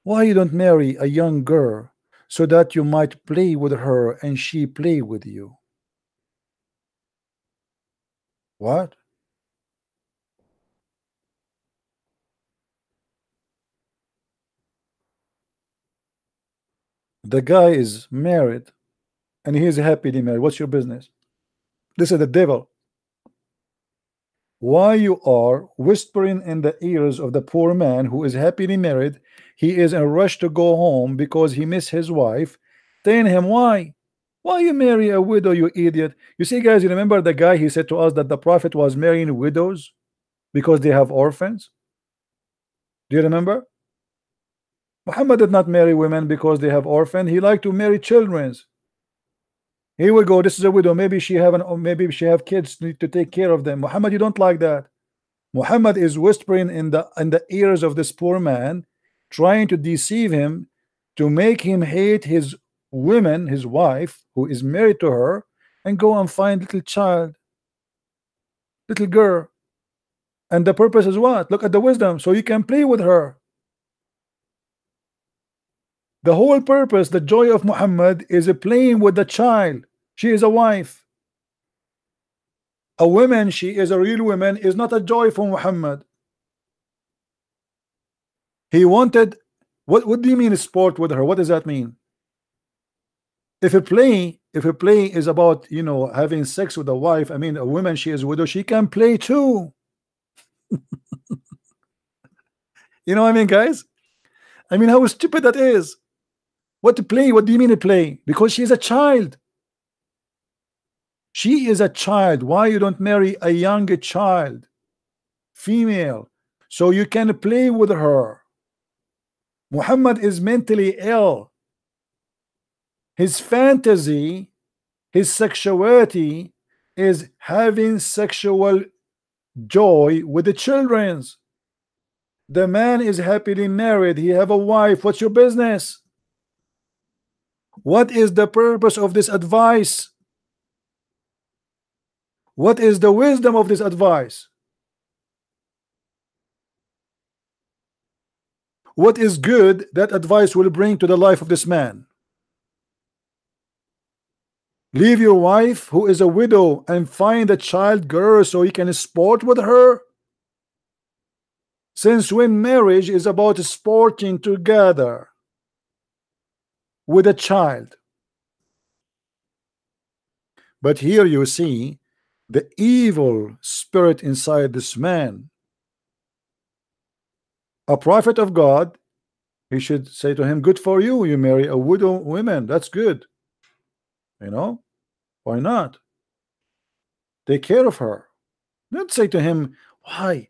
Why you don't marry a young girl so that you might play with her and she play with you? What? The guy is married and he is happily married. What's your business? This is the devil. Why you are whispering in the ears of the poor man who is happily married? He is in a rush to go home because he miss his wife. Telling him, why you marry a widow, you idiot? You see, guys, you remember the guy, he said to us that the Prophet was marrying widows because they have orphans. Do you remember? Muhammad did not marry women because they have orphans. He liked to marry children. Here we go. This is a widow. Maybe she have kids, need to take care of them. Muhammad, you don't like that. Muhammad is whispering in the ears of this poor man, trying to deceive him, to make him hate his woman, his wife, who is married to her, and go and find little child, little girl. And the purpose is what? Look at the wisdom, so you can play with her. The whole purpose, the joy of Muhammad is playing with the child. She is a wife. A woman, she is a real woman, is not a joy for Muhammad. He wanted, what do you mean sport with her? What does that mean? If a play is about, you know, having sex with a wife, I mean, a woman, she is a widow, she can play too. You know what I mean, guys? I mean, how stupid that is. What to play? What do you mean to play? Because she is a child. She is a child. Why you don't marry a young child, female, so you can play with her? Muhammad is mentally ill. His fantasy, his sexuality is having sexual joy with the children's. The man is happily married. He have a wife. What's your business? What is the purpose of this advice? What is the wisdom of this advice? What is good that advice will bring to the life of this man? Leave your wife who is a widow and find a child girl so you can sport with her? Since when marriage is about sporting together with a child? But here you see the evil spirit inside this man. A prophet of God, he should say to him, good for you, you marry a widow woman, that's good. You know, why not? Take care of her. Don't say to him, why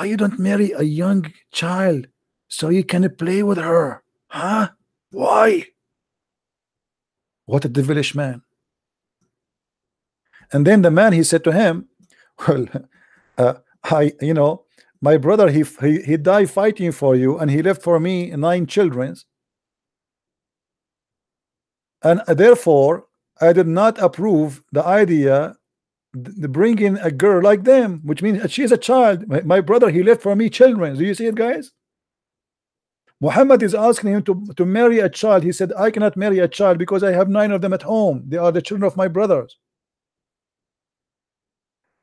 you don't marry a young child so you can play with her? Huh? Why? What a devilish man. And then the man, he said to him, well, you know, my brother, he died fighting for you, and he left for me 9 children, and therefore I did not approve the idea bringing a girl like them, which means she is a child. My brother, he left for me children. Do you see it, guys? Muhammad is asking him to marry a child. He said, I cannot marry a child because I have 9 of them at home. They are the children of my brothers.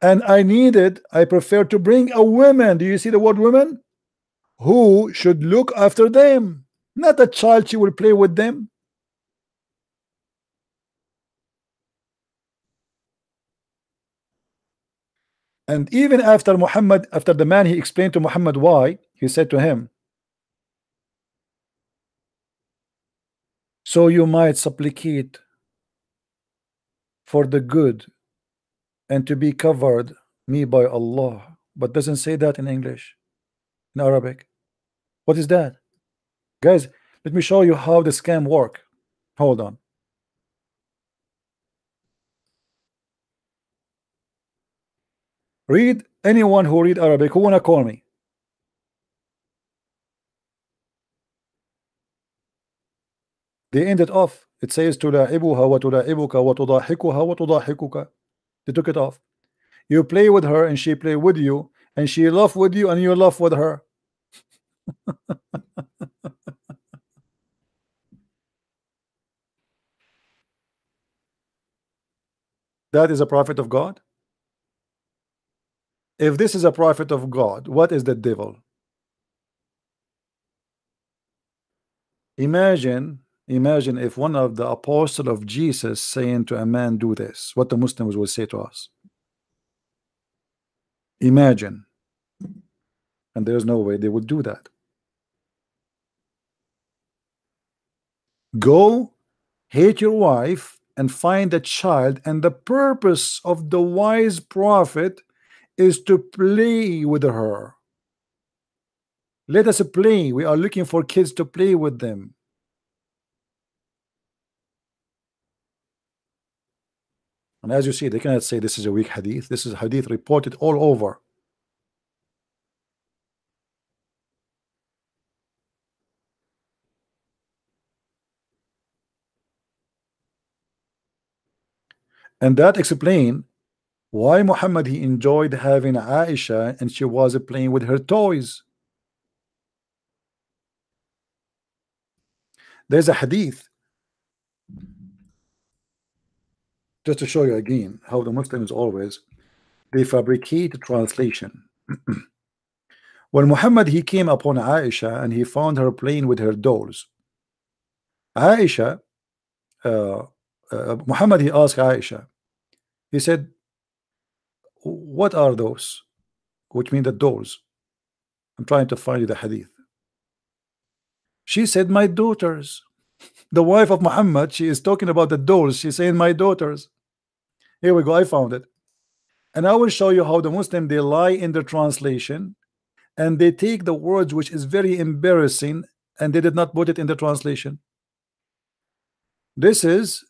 And I prefer to bring a woman. Do you see the word woman? Who should look after them, not a child she will play with them. And even after the man, he explained to Muhammad why, he said to him, so you might supplicate for the good and to be covered me by Allah, but doesn't say that in English, in Arabic. What is that? Guys, let me show you how the scam work. Hold on. Read, anyone who read Arabic, who wanna call me? They end it off. It says تلاعبها وتلاعبك وتضاحكها وتضاحكك. They took it off. You play with her and she play with you, and she laugh with you and you laugh with her. That is a prophet of God? If this is a prophet of God, what is the devil? Imagine if one of the apostles of Jesus saying to a man, do this, what the Muslims will say to us. Imagine. And there's no way they would do that. Go hate your wife and find a child, and the purpose of the wise prophet is to play with her. Let us play. We are looking for kids to play with them. And as you see, they cannot say this is a weak hadith. This is a hadith reported all over. And that explains why Muhammad, he enjoyed having Aisha and she was playing with her toys. There's a hadith, just to show you again how the Muslims always, they fabricate translation. When Muhammad, he came upon Aisha and he found her playing with her dolls. Aisha, Muhammad, he asked Aisha, he said, what are those? Which mean the dolls. I'm trying to find you the hadith. She said, my daughters. The wife of Muhammad, she is talking about the dolls. She's saying, my daughters. Here we go, I found it. And I will show you how the Muslim, they lie in their translation, and they take the words which is very embarrassing, and they did not put it in the translation. This is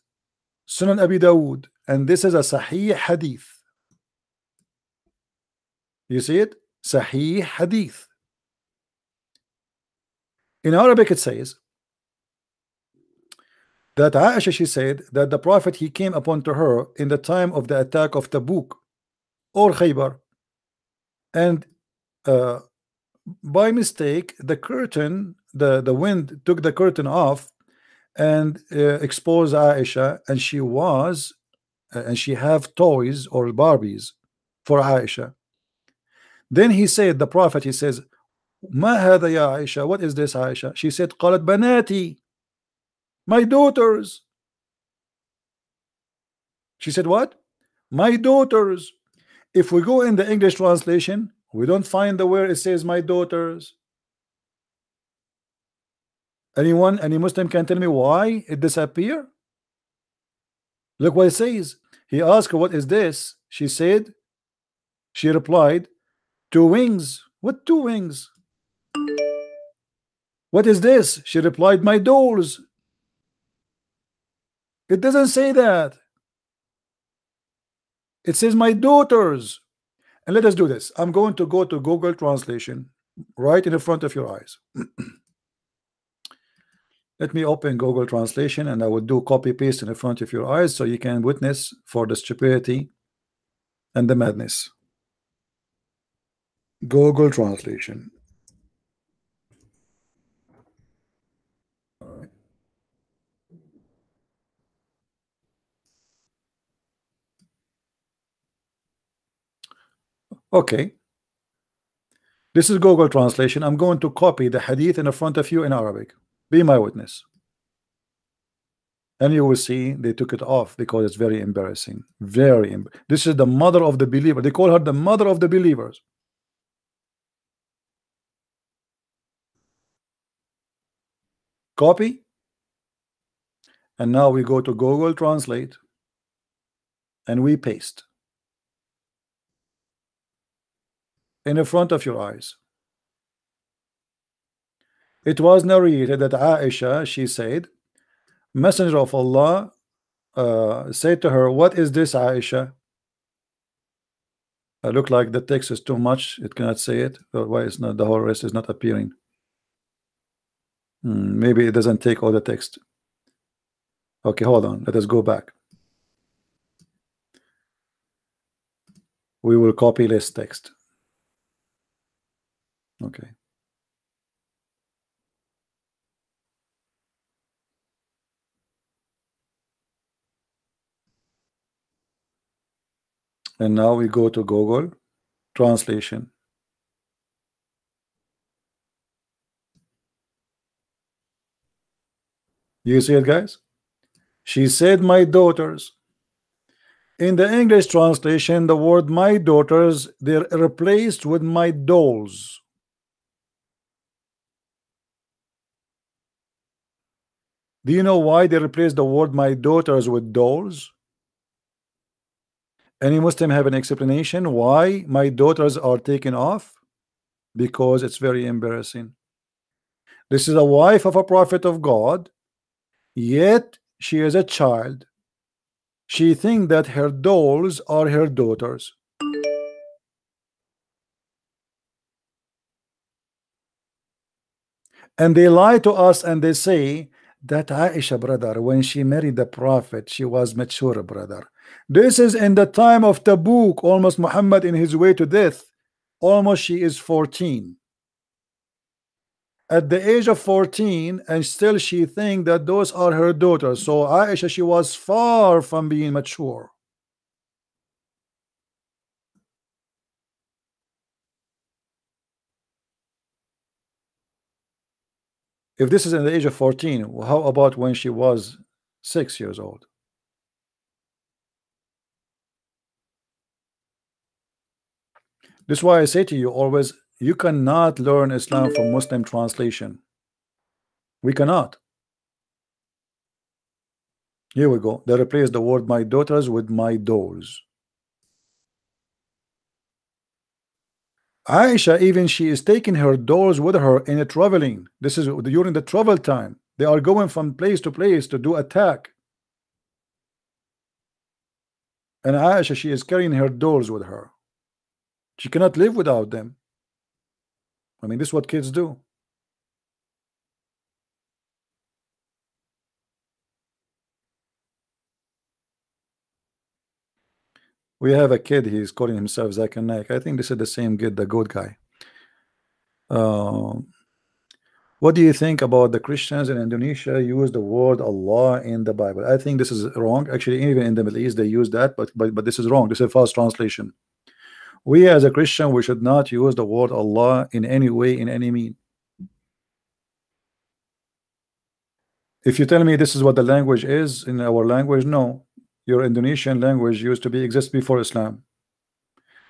Sunan Abi Dawud, and this is a Sahih Hadith. You see it? Sahih Hadith. In Arabic it says that Aisha, she said that the Prophet, he came upon to her in the time of the attack of Tabuk or Khaybar, and by mistake the curtain, the wind took the curtain off and exposed Aisha, and she was and she have toys or Barbies for Aisha. Then he said, the Prophet, he says, Ma hada ya Aisha, what is this, Aisha? She said, qalat banati, my daughters. She said what? My daughters. If we go in the English translation, we don't find the where it says my daughters. Anyone, any Muslim can tell me why it disappeared? Look what it says. He asked her, what is this? She said, she replied, 2 wings. What 2 wings? What is this? She replied, my dolls. It doesn't say that. It says my daughters. And let us do this. I'm going to go to Google Translation right in front of your eyes. Let me open Google Translation, and I will do copy paste in front of your eyes so you can witness for the stupidity and the madness. Google translation. Okay, this is Google translation. I'm going to copy the hadith in front of you in Arabic. Be my witness. And you will see they took it off because it's very embarrassing. This is the mother of the believer. They call her the mother of the believers. Copy. And now we go to Google Translate and we paste in the front of your eyes. It was narrated that Aisha, she said, Messenger of Allah said to her, what is this, Aisha? I look like the text is too much. It cannot say it. Why is not the whole rest is not appearing? Maybe it doesn't take all the text. Okay, hold on. Let us go back. We will copy this text. Okay. And now we go to Google Translation. You see it, guys? She said, my daughters. In the English translation, the word my daughters, they're replaced with my dolls. Do you know why they replaced the word my daughters with dolls? Any Muslim have an explanation why my daughters are taken off? Because it's very embarrassing. This is a wife of a prophet of God, yet she is a child. She thinks that her dolls are her daughters. And they lie to us and they say that Aisha, brother, when she married the prophet, she was mature, brother. This is in the time of Tabuk, almost Muhammad in his way to death. Almost she is 14. At the age of 14, and still she thinks that those are her daughters. So Aisha, she was far from being mature. If this is in the age of 14, how about when she was 6 years old? This is why I say to you always, you cannot learn Islam from Muslim translation. We cannot. Here we go. They replace the word my daughters with my dolls. Aisha, even she is taking her dolls with her in a traveling. This is during the travel time. They are going from place to place to do attack. And Aisha, she is carrying her dolls with her. She cannot live without them. I mean, this is what kids do. We have a kid, he's calling himself Zakir Naik. I think this is the same kid, the goat guy. What do you think about the Christians in Indonesia use the word Allah in the Bible? I think this is wrong. Actually, even in the Middle East, they use that, but this is wrong. This is a false translation. We as a Christian, we should not use the word Allah in any way, in any mean. If you tell me this is what the language is in our language, no. Your Indonesian language used to exist before Islam.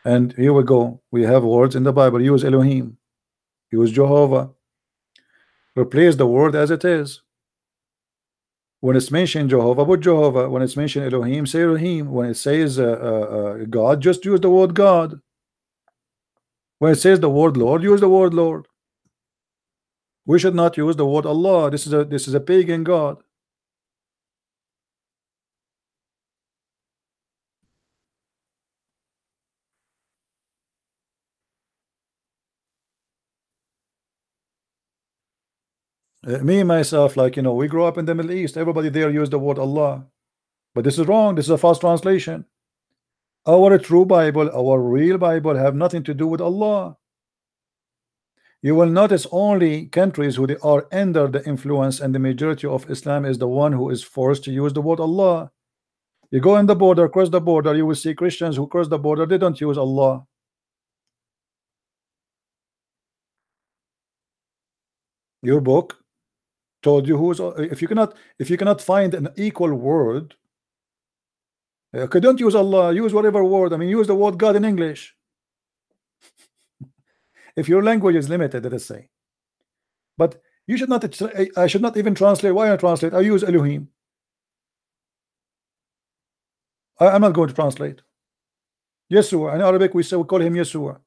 And here we go. We have words in the Bible. Use Elohim. Use Jehovah. Replace the word as it is. When it's mentioned Jehovah, put Jehovah. When it's mentioned Elohim, say Elohim. When it says God, just use the word God. When it says the word Lord, use the word Lord. We should not use the word Allah. This is a pagan God. Me myself, like, you know, we grew up in the Middle East. Everybody there used the word Allah, but this is wrong. This is a false translation. Our true Bible, our real Bible, have nothing to do with Allah. You will notice only countries who they are under the influence, and the majority of Islam is the one who is forced to use the word Allah. You go in the border, cross the border, you will see Christians who cross the border, they don't use Allah. Your book told you who's, if you cannot find an equal word, okay, don't use Allah, use whatever word. I mean, use the word God in English. If your language is limited, let us say. But you should not, I should not even translate. Why not translate? I use Elohim. I'm not going to translate. Yeshua, in Arabic we call him Yeshua.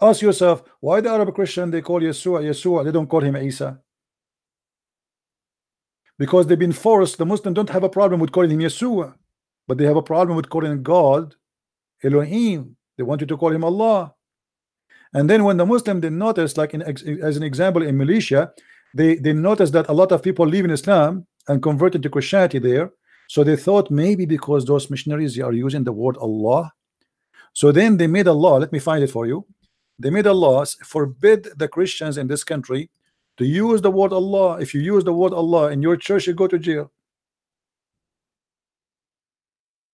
Ask yourself, why the Arab Christian they call Yeshua Yeshua, they don't call him Isa? Because they've been forced. The Muslims don't have a problem with calling him Yeshua, but they have a problem with calling God Elohim. They want you to call him Allah. And then when the Muslim they notice, like as an example in Malaysia, they noticed that a lot of people leave in Islam and converted to Christianity there. So they thought maybe because those missionaries are using the word Allah, so then they made a law. Let me find it for you. They made a law forbid the Christians in this country to use the word Allah. If you use the word Allah in your church, you go to jail.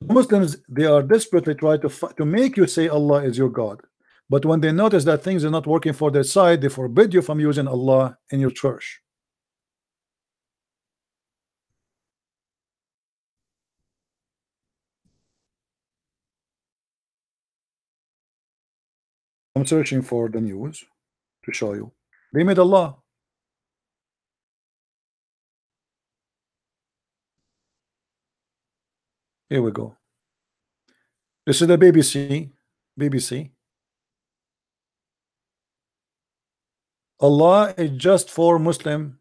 Muslims, they are desperately trying to make you say Allah is your God, but when they notice that things are not working for their side, they forbid you from using Allah in your church. I'm searching for the news to show you. They made Allah. Here we go. This is the BBC. Allah is just for Muslim.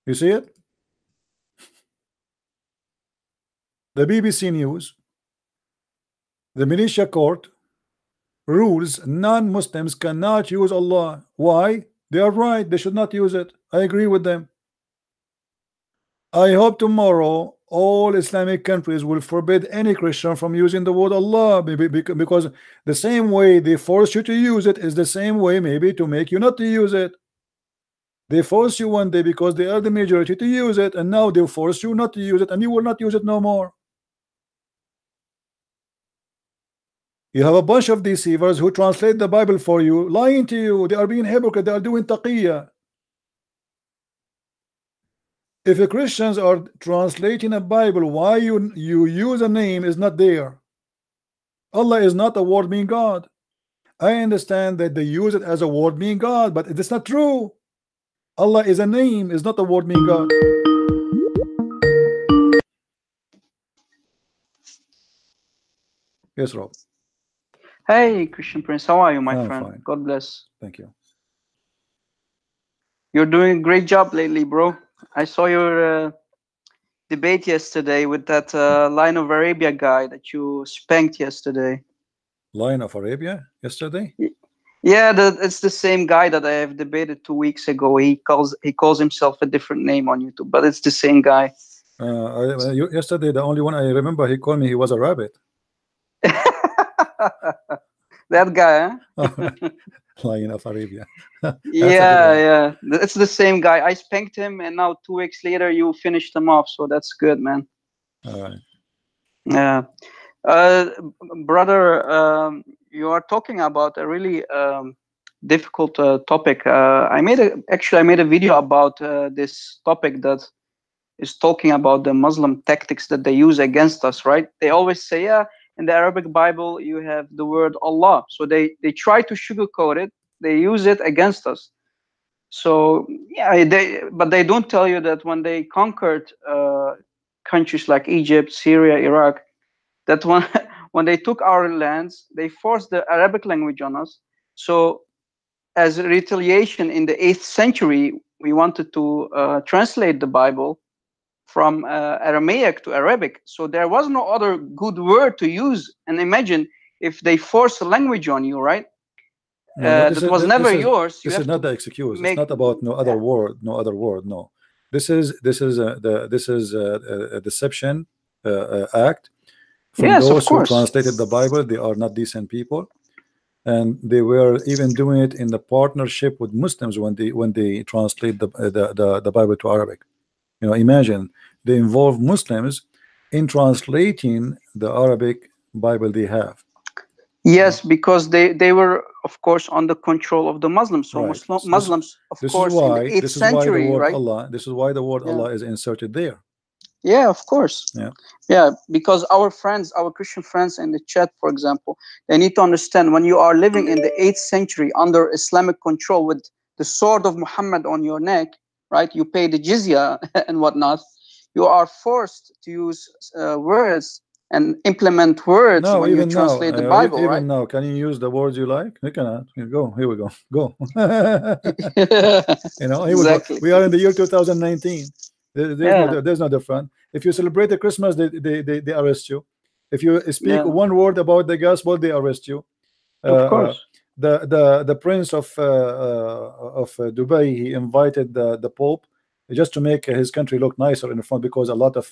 You see it? The BBC News. The militia court rules non-Muslims cannot use Allah. Why? They are right. They should not use it. I agree with them. I hope tomorrow all Islamic countries will forbid any Christian from using the word Allah, because the same way they force you to use it is the same way maybe to make you not to use it. They force you one day because they are the majority to use it, and now they force you not to use it, and you will not use it no more. You have a bunch of deceivers who translate the Bible for you, lying to you. They are being hypocrite. They are doing taqiyya. If the Christians are translating a Bible, why you use a name is not there. Allah is not a word meaning God. I understand that they use it as a word meaning God, but it's not true. Allah is a name, is not a word meaning God. Yes, Rob. Hey, Christian Prince, how are you, my I'm friend? fine. God bless. Thank you. You're doing a great job lately, bro. I saw your debate yesterday with that Line of Arabia guy that you spanked yesterday. Line of Arabia yesterday? Yeah, it's the same guy that I have debated 2 weeks ago. He calls himself a different name on YouTube, but it's the same guy. Yesterday, the only one I remember, he called me, he was a rabbit. That guy, huh? Line of Arabia. Yeah, it's the same guy. I spanked him, and now 2 weeks later you finished him off, so that's good, man. All right. Yeah, brother, you are talking about a really difficult topic. I made a video about this topic that is talking about the Muslim tactics that they use against us, right? They always say, yeah, in the Arabic Bible you have the word Allah, so they try to sugarcoat it. They use it against us. So yeah, but they don't tell you that when they conquered countries like Egypt, Syria, Iraq, that when they took our lands, they forced the Arabic language on us. So as a retaliation, in the 8th century, we wanted to translate the Bible from Aramaic to Arabic. So there was no other good word to use. And imagine if they force a language on you, right? No, that was never yours. This is not the excuse. It's not about no other word. No. This is a deception act from Yes, of those who course. translated the Bible. They are not decent people, and they were even doing it in the partnership with Muslims when they translate the Bible to Arabic. You know, imagine they involve Muslims in translating the Arabic Bible they have. Yes, because they were, of course, under control of the Muslims. So Right. Muslims, of course, in the 8th This is why the century, word right? Allah. This is why the word Allah is inserted there. Yeah, of course. Yeah. Yeah, because our friends, our Christian friends in the chat, for example, they need to understand when you are living in the 8th century under Islamic control with the sword of Muhammad on your neck, right? You pay the jizya and whatnot. You are forced to use words and implement words No, when you even translate now, the Bible, even right? now, can you use the words you like? You cannot. Here go. Here we go. Go. You know, here Exactly. we go. We are in the year 2019. There's no different. If you celebrate the Christmas, they arrest you. If you speak one word about the gospel, they arrest you. Of course. The prince of Dubai, he invited the Pope just to make his country look nicer in the front, because a lot of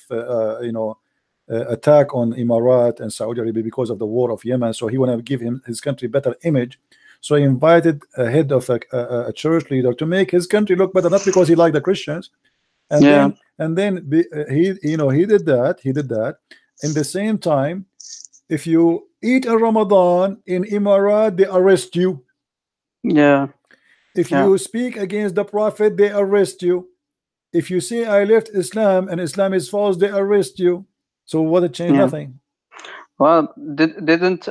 attack on Emirat and Saudi Arabia because of the war of Yemen. So he want to give his country better image. So he invited a head of a church leader to make his country look better, not because he liked the Christians. And then he did that. He did that. In the same time, if you eat a Ramadan in Emirat, they arrest you. Yeah. If you speak against the Prophet, they arrest you. If you say I left Islam and Islam is false, they arrest you. So what it changed? Nothing. Well, didn't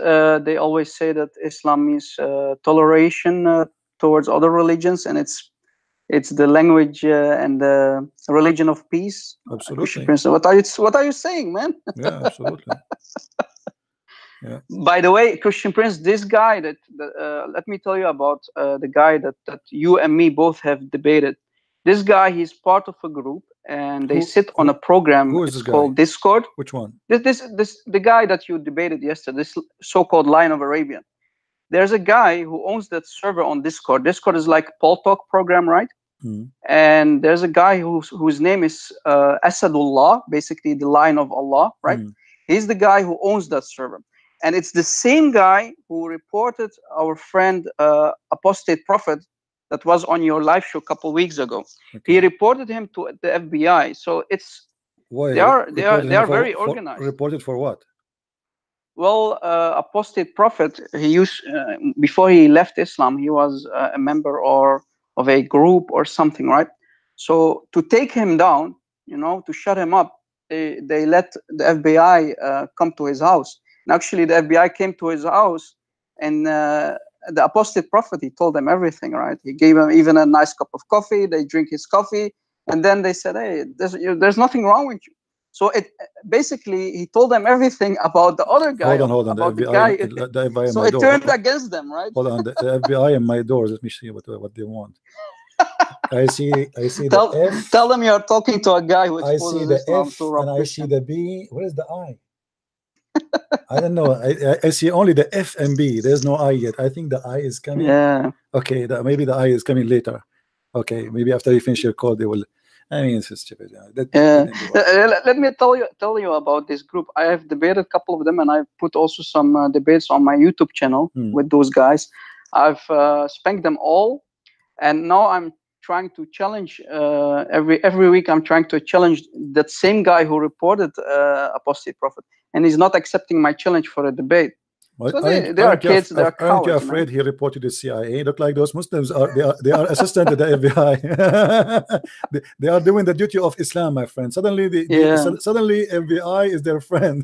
they always say that Islam means toleration towards other religions, and it's the language and the religion of peace? Absolutely. What are you saying, man? Yeah, absolutely. Yeah. By the way, Christian Prince, this guy that let me tell you about the guy that you and me both have debated. This guy, he's part of a group, and they sit on a program. Who is it's this called guy? Discord. Which one? The guy that you debated yesterday, this so-called Line of Arabian. There's a guy who owns that server on Discord. Discord is like Paul Talk program, right? And there's a guy whose name is Asadullah, basically the line of Allah, right? He's the guy who owns that server. And it's the same guy who reported our friend Apostate Prophet that was on your live show a couple weeks ago. Okay. He reported him to the FBI. So it's they are very organized. Reported for what? Well, Apostate Prophet, he used before he left Islam, he was a member of a group or something, right? So to take him down, to shut him up, they let the FBI come to his house. And actually, the FBI came to his house, and the Apostate Prophet, he told them everything, right? He gave him even a nice cup of coffee. They drink his coffee, and then they said, "Hey, there's nothing wrong with you." So it basically, he told them everything about the other guy. Hold on. About the FBI so it turned against them, right? Hold on, the FBI in my door. Let me see what they want. I see tell, the F. Tell them you're talking to a guy who I see the F and I see the B. Where is the I? I don't know. I see only the F and B. There's no I yet. I think the I is coming. Yeah. Okay. Maybe the I is coming later. Okay. Maybe after you finish your call, they will. I mean, it's stupid. Let me tell you about this group. I have debated a couple of them, and I've put also some debates on my YouTube channel with those guys. I've spanked them all, and now I'm trying to challenge every week. I'm trying to challenge that same guy who reported Apostate Prophet, and he's not accepting my challenge for a debate. Well, so they are kids. They are cowards. Aren't you afraid he reported to CIA? Look like those Muslims they are assistant to the FBI. they are doing the duty of Islam, my friend. Suddenly, suddenly FBI is their friend.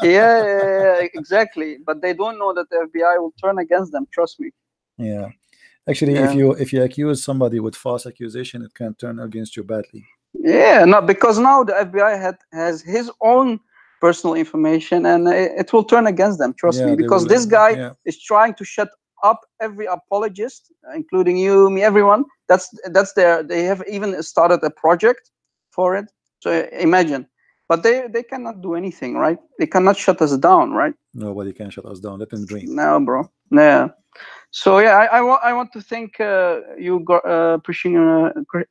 yeah, exactly. But they don't know that the FBI will turn against them. Trust me. Yeah, actually, if you accuse somebody with false accusation, it can turn against you badly. Yeah, no, because now the FBI has his own personal information, and it will turn against them. Trust me, because this guy is trying to shut up every apologist, including you, me, everyone. That's they have even started a project for it. So imagine, but they cannot do anything, right? They cannot shut us down, right? Nobody can shut us down. Let them dream. No, bro. Yeah. So I want to thank you,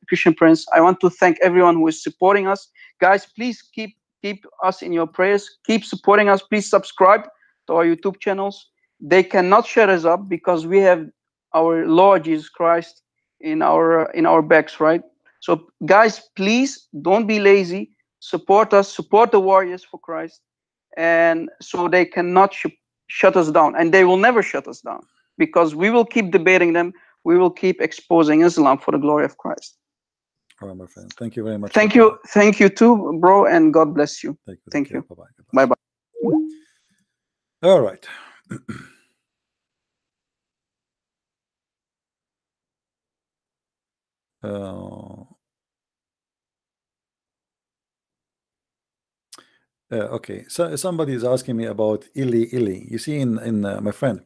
Christian Prince. I want to thank everyone who is supporting us, guys. Please keep Keep us in your prayers. Keep supporting us. Please subscribe to our YouTube channels. They cannot shut us up because we have our Lord Jesus Christ in our backs, right? So guys, please don't be lazy. Support us. Support the warriors for Christ, and so they cannot shut us down, and they will never shut us down because we will keep debating them. We will keep exposing Islam for the glory of Christ. All right, my friend. Thank you very much. Thank you too, bro, and God bless you. Thank you. Bye-bye. Bye-bye. All right. Okay, so somebody is asking me about Ili. You see, in my friend,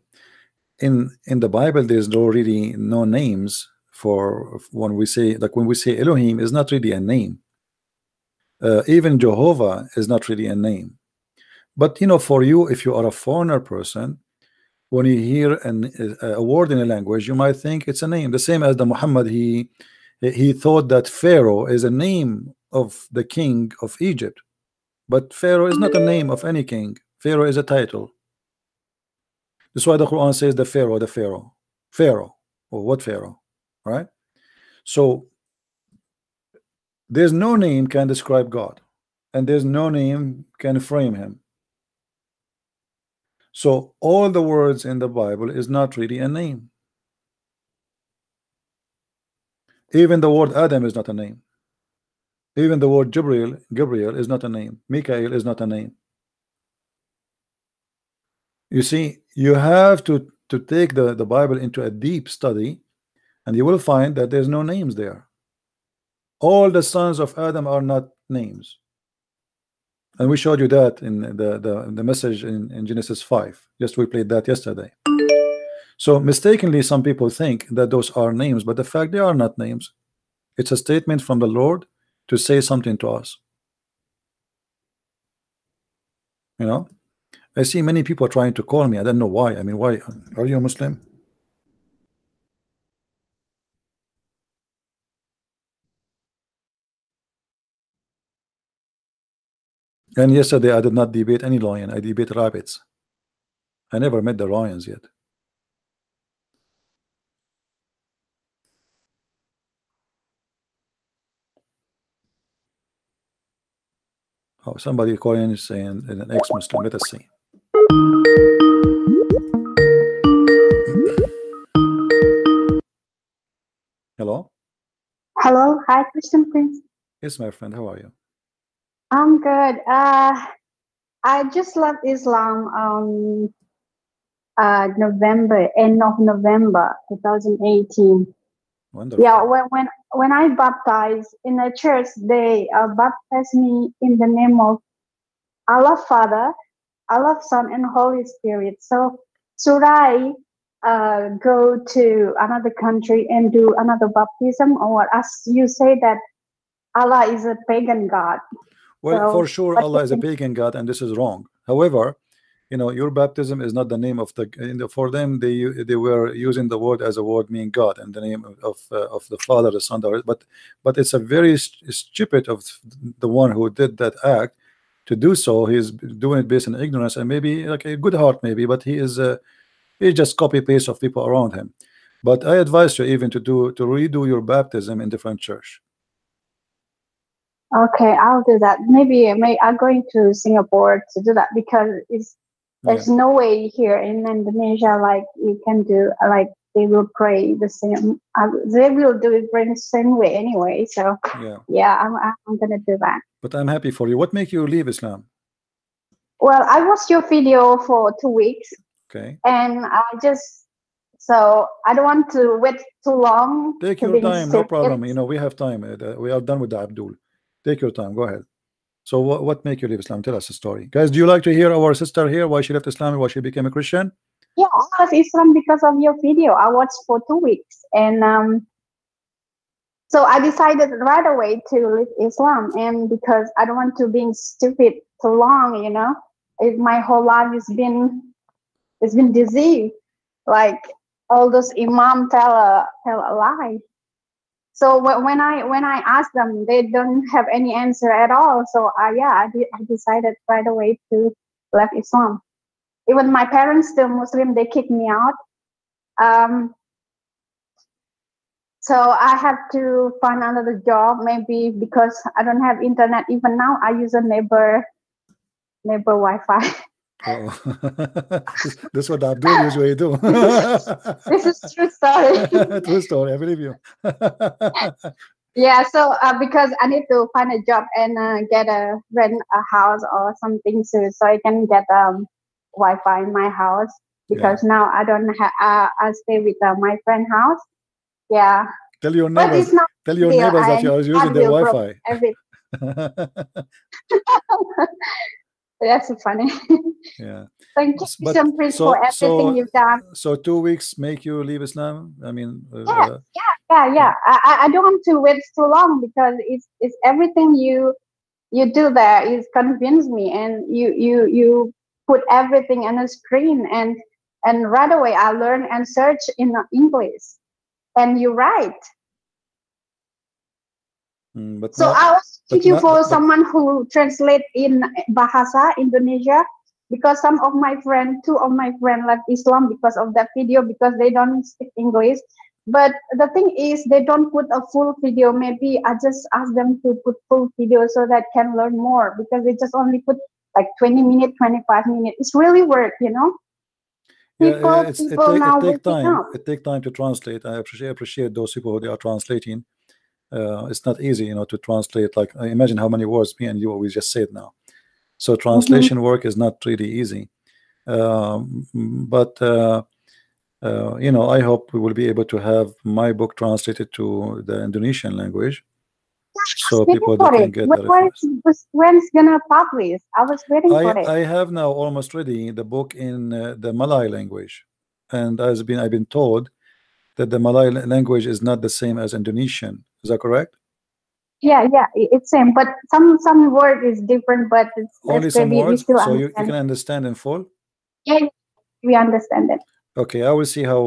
in the Bible, there's really no names for when we say, like when we say Elohim is not really a name. Even Jehovah is not really a name. But you know, for you, if you are a foreigner person, when you hear a word in a language, you might think it's a name. The same as the Muhammad, he thought that Pharaoh is a name of the king of Egypt. But Pharaoh is not a name of any king. Pharaoh is a title. That's why the Quran says the Pharaoh. Or what Pharaoh? Right? So there's no name can describe God, and there's no name can frame him. So all the words in the Bible is not really a name. Even the word Adam is not a name. Even the word Gabriel is not a name. Michael is not a name. You see, you have to take the Bible into a deep study, and you will find that there's no names there. All the sons of Adam are not names, and we showed you that in the message in Genesis 5. Just we played that yesterday. So mistakenly, some people think that those are names, but the fact they are not names. It's a statement from the Lord to say something to us. You know, I see many people trying to call me. I don't know why. I mean, why? Are you a Muslim? And yesterday I did not debate any lion. I debate rabbits. I never met the lions yet. Oh, somebody calling is saying an ex-Muslim. Let us see. Hello. Hello, hi, Christian Prince. Yes, my friend. How are you? I'm good. I just left Islam November, end of November 2018. Wonderful. Yeah, when I baptized in the church, they baptized me in the name of Allah Father, Allah Son, and Holy Spirit. So should I go to another country and do another baptism, or as you say that Allah is a pagan god? Well, So, for sure, Allah is a pagan god, and this is wrong. However, you know, your baptism is not the name of the. For them, they were using the word as a word meaning God, and the name of the Father, the Son, but it's a very stupid of the one who did that act to do so. He's doing it based on ignorance and maybe like a good heart, maybe, but he just copy paste of people around him. But I advise you even to redo your baptism in different church. Okay, I'll do that. Maybe I'm going to Singapore to do that because there's no way here in Indonesia like you can do like they will pray the same. They will do it the same way anyway. So yeah, I'm gonna do that. But I'm happy for you. What make you leave Islam? Well, I watched your video for 2 weeks. Okay. And so I don't want to wait too long. Take your time, no problem. You know, we have time. We are done with the Abdul. Take your time. Go ahead. So what make you leave Islam? Tell us a story. Guys, do you like to hear our sister here, why she left Islam and why she became a Christian? Yeah, I left Islam because of your video. I watched for 2 weeks. And so I decided right away to leave Islam. And because I don't want to be stupid too long, you know. My whole life has been deceived. Like all those imam tell a lie. So when I ask them, they don't have any answer at all. So I decided right away to left Islam. Even my parents, still Muslim, they kicked me out. So I have to find another job, maybe because I don't have internet. Even now, I use a neighbor Wi-Fi. Oh. This is what Abdul usually do. This is true story. True story, I believe you. Yeah, so because I need to find a job and rent a house or something soon, so I can get Wi-Fi in my house, because now I don't have. I stay with my friend house. Yeah. Tell your But neighbors. it's not Tell your deal. neighbors that you are using their Wi-Fi. That's funny. Yeah. Thank you, But Simpris, for everything you've done. So 2 weeks make you leave Islam? I mean, Yeah. I don't want to wait too long, because it's everything you do there is convince me, and you put everything on a screen, and right away I learn and search in English, and you write. But So not, I was thank you for but, someone who translate in Bahasa Indonesia, because two of my friends left Islam because of that video, because they don't speak English. But the thing is, they don't put a full video. Maybe I just ask them to put full video so that can learn more, because they just only put like 20 minutes, 25 minutes. It's really work, you know. Yeah, It take time. It take time to translate. I appreciate those people who they are translating. It's not easy, you know, to translate. Like, I imagine how many words me and you we just said now. So translation work is not really easy. But you know, I hope we will be able to have my book translated to the Indonesian language, so people they can get the reference. When's gonna publish? I was waiting for it. I have now almost ready the book in the Malay language, and I've been told that the Malay language is not the same as Indonesian. Is that correct? Yeah, it's same, but some word is different, but it's Only some words, still so you can understand in full. Yeah, we understand it. Okay, I will see how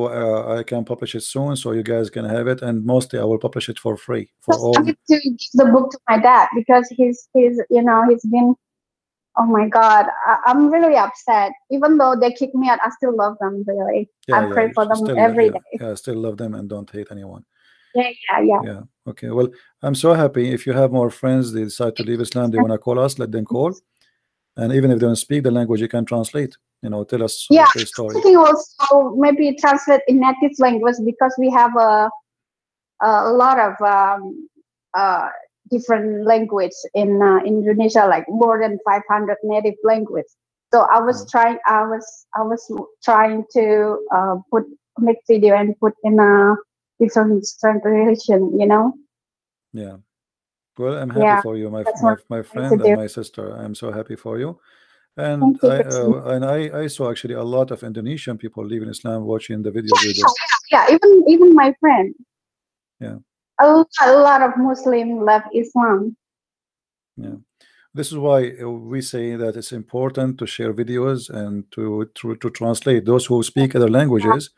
I can publish it soon, so you guys can have it, and mostly I will publish it for free for all. I need to give the book to my dad, because he's you know, he's been. Oh my God, I'm really upset. Even though they kick me out, I still love them. Really, I pray for them every day. Yeah, I still love them and don't hate anyone. Yeah. Okay, well, I'm so happy. If you have more friends, they decide to leave Islam, they want to call us, let them call. And even if they don't speak the language, you can translate. You know, tell us their story. Thinking also maybe translate in native language, because we have a lot of different language in Indonesia, like more than 500 native language. So I was trying. I was trying to make video and put in a different translation. You know. Yeah. Well, I'm happy for you, my friend and my sister. I'm so happy for you. And I saw actually a lot of Indonesian people leaving Islam watching the videos we do. Yeah, even my friend. Yeah. A lot of Muslim left Islam. Yeah. This is why we say that it's important to share videos and to translate. Those who speak other languages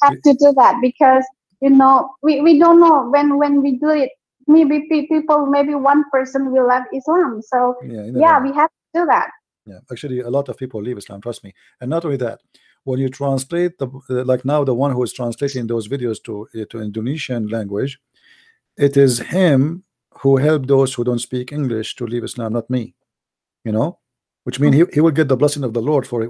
have to do that, because you know we don't know when we do it. Maybe people, maybe one person will leave Islam. So yeah, we have to do that. Yeah, actually, a lot of people leave Islam, trust me. And not only that, when you translate like now, the one who is translating those videos to Indonesian language, it is him who helped those who don't speak English to leave Islam, not me. You know, which means he will get the blessing of the Lord for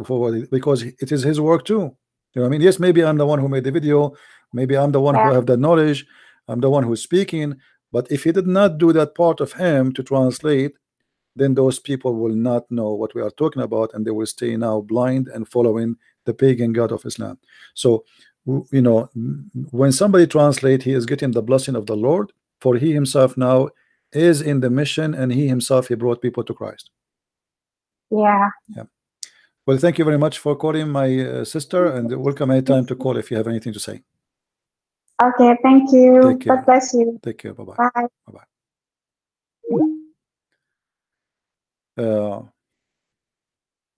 because it is his work too. You know what I mean? Yes, maybe I'm the one who made the video, maybe I'm the one who have the knowledge, I'm the one who's speaking, but if he did not do that part of him to translate, then those people will not know what we are talking about, and they will stay now blind and following the pagan god of Islam. So you know, when somebody translate, he is getting the blessing of the Lord, for he himself now is in the mission, and he himself he brought people to Christ. Yeah. Well, thank you very much for calling, my sister, and welcome anytime to call if you have anything to say. Okay, thank you. Take care. God bless you. Take care. Bye-bye. Bye. Bye-bye.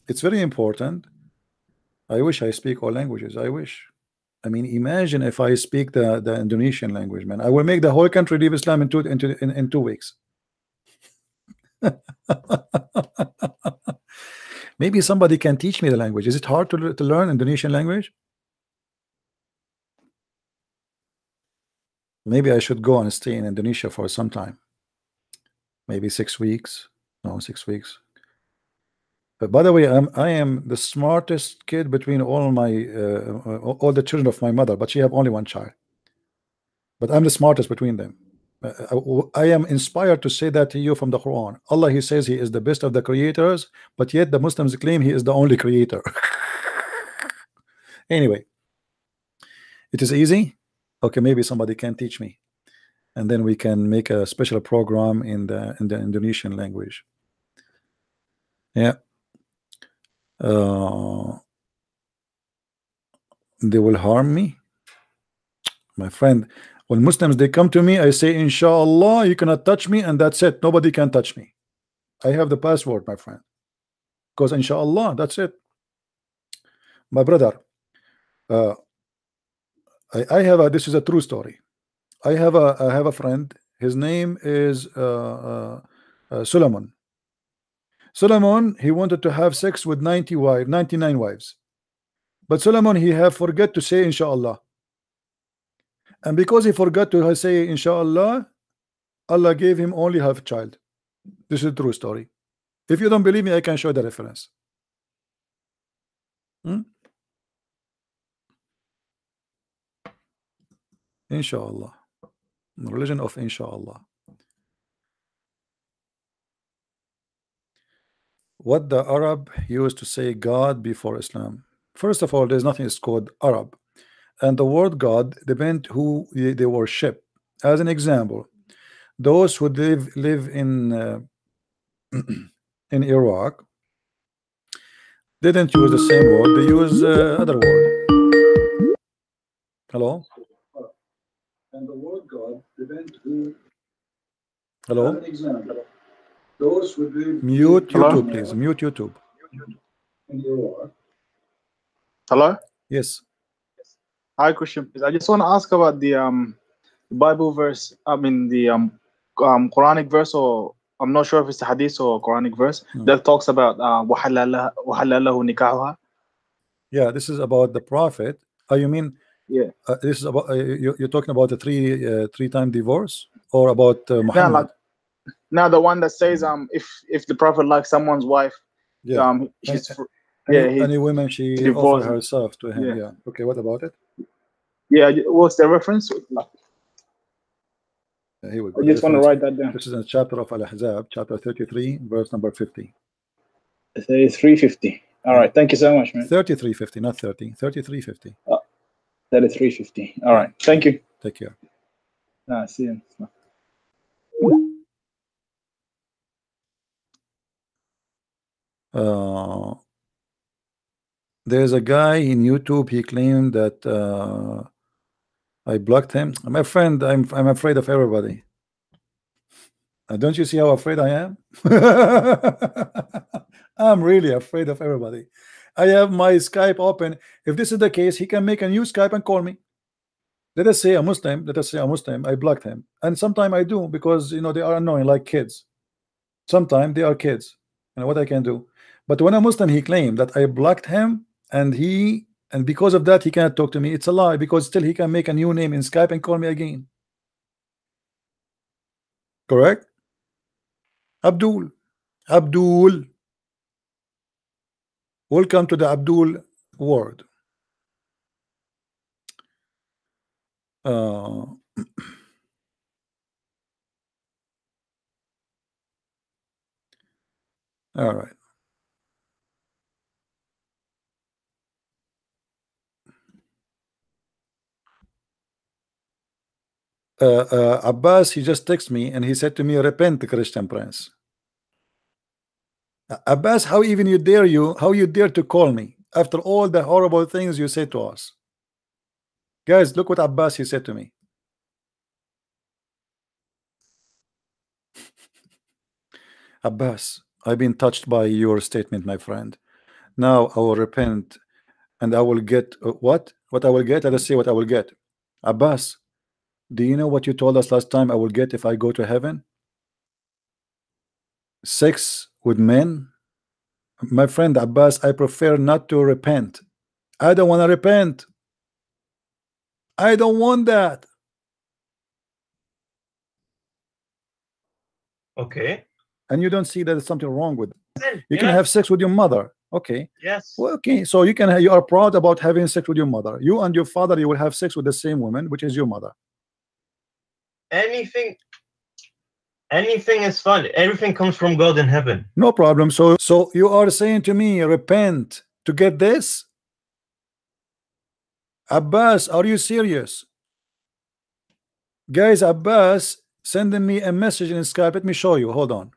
It's very important. I wish I speak all languages. I wish. I mean, imagine if I speak the Indonesian language, man. I will make the whole country leave Islam in 2 weeks. Maybe somebody can teach me the language. Is it hard to learn Indonesian language? Maybe I should go and stay in Indonesia for some time. Maybe 6 weeks. No, 6 weeks. But by the way, I am the smartest kid between all the children of my mother, but she have only one child. But I'm the smartest between them. I am inspired to say that to you from the Quran. Allah, He says He is the best of the creators, but yet the Muslims claim He is the only creator. Anyway, it is easy. Okay, maybe somebody can teach me, and then we can make a special program in the Indonesian language. Yeah. They will harm me, my friend. When Muslims they come to me, I say inshallah you cannot touch me, and that's it. Nobody can touch me. I have the password, my friend, because inshallah that's it. My brother, I have a, this is a true story. I have a friend. His name is Solomon. Solomon, he wanted to have sex with 99 wives, but Solomon he have forget to say inshallah, and because he forgot to say inshallah, Allah gave him only half a child. This is a true story. If you don't believe me, I can show the reference. Inshallah, religion of inshallah. What the Arab used to say God before Islam. First of all, there's nothing is called Arab, and the word God depends who they worship. As an example, those who live in in Iraq didn't use the same word. They use other word. Hello. And the word God depends who. Hello. As an example, those who live. Mute YouTube, please. Mute YouTube. Hello? Yes. Hi, Christian. Please. I just want to ask about the Bible verse. I mean, the Quranic verse, or I'm not sure if it's a hadith or Quranic verse that talks about وَحَلَّ لَهُ نِكَاحُهَا. Yeah, this is about the Prophet. You mean? Yeah. This is about you're talking about the three-time divorce, or about Muhammad? Now the one that says if the Prophet likes someone's wife, she's any woman she offer herself to him. Yeah. Okay. What about it? Yeah. What's the reference? Here we go. I just want to write that down. This is a chapter of Al-Ahzab, chapter 33, verse number 50. 3350. All right. Thank you so much, man. 3350, not 30. 3350. 3350. All right. Thank you. Take care. See you. There's a guy in YouTube. He claimed that I blocked him. My friend, I'm afraid of everybody. Don't you see how afraid I am? I'm really afraid of everybody. I have my Skype open. If this is the case, he can make a new Skype and call me. Let us say a Muslim. I blocked him, and sometimes I do, because you know they are annoying like kids. Sometimes they are kids. You know what I can do. But when a Muslim he claimed that I blocked him, and because of that he cannot talk to me, it's a lie, because still he can make a new name in Skype and call me again. Correct? Abdul. Welcome to the Abdul world. All right. Abbas, he just texted me and he said to me, repent, Christian Prince. Abbas, how you dare to call me after all the horrible things you said to us? Guys, look what Abbas he said to me. Abbas, I've been touched by your statement, my friend. Now I will repent and I will get what What I will get? Let us see what I will get. Abbas, do you know what you told us last time I will get if I go to heaven? Sex with men? My friend Abbas, I prefer not to repent. I don't want to repent. I don't want that. Okay. And you don't see that there's something wrong with it. You Yeah. can have sex with your mother. Okay. Yes. Well, okay. So you can. You are proud about having sex with your mother. You and your father, you will have sex with the same woman, which is your mother. Anything is fine. Everything comes from God in heaven. No problem. So you are saying to me, repent to get this? Abbas, are you serious? Guys, Abbas sending me a message in Skype. Let me show you. Hold on.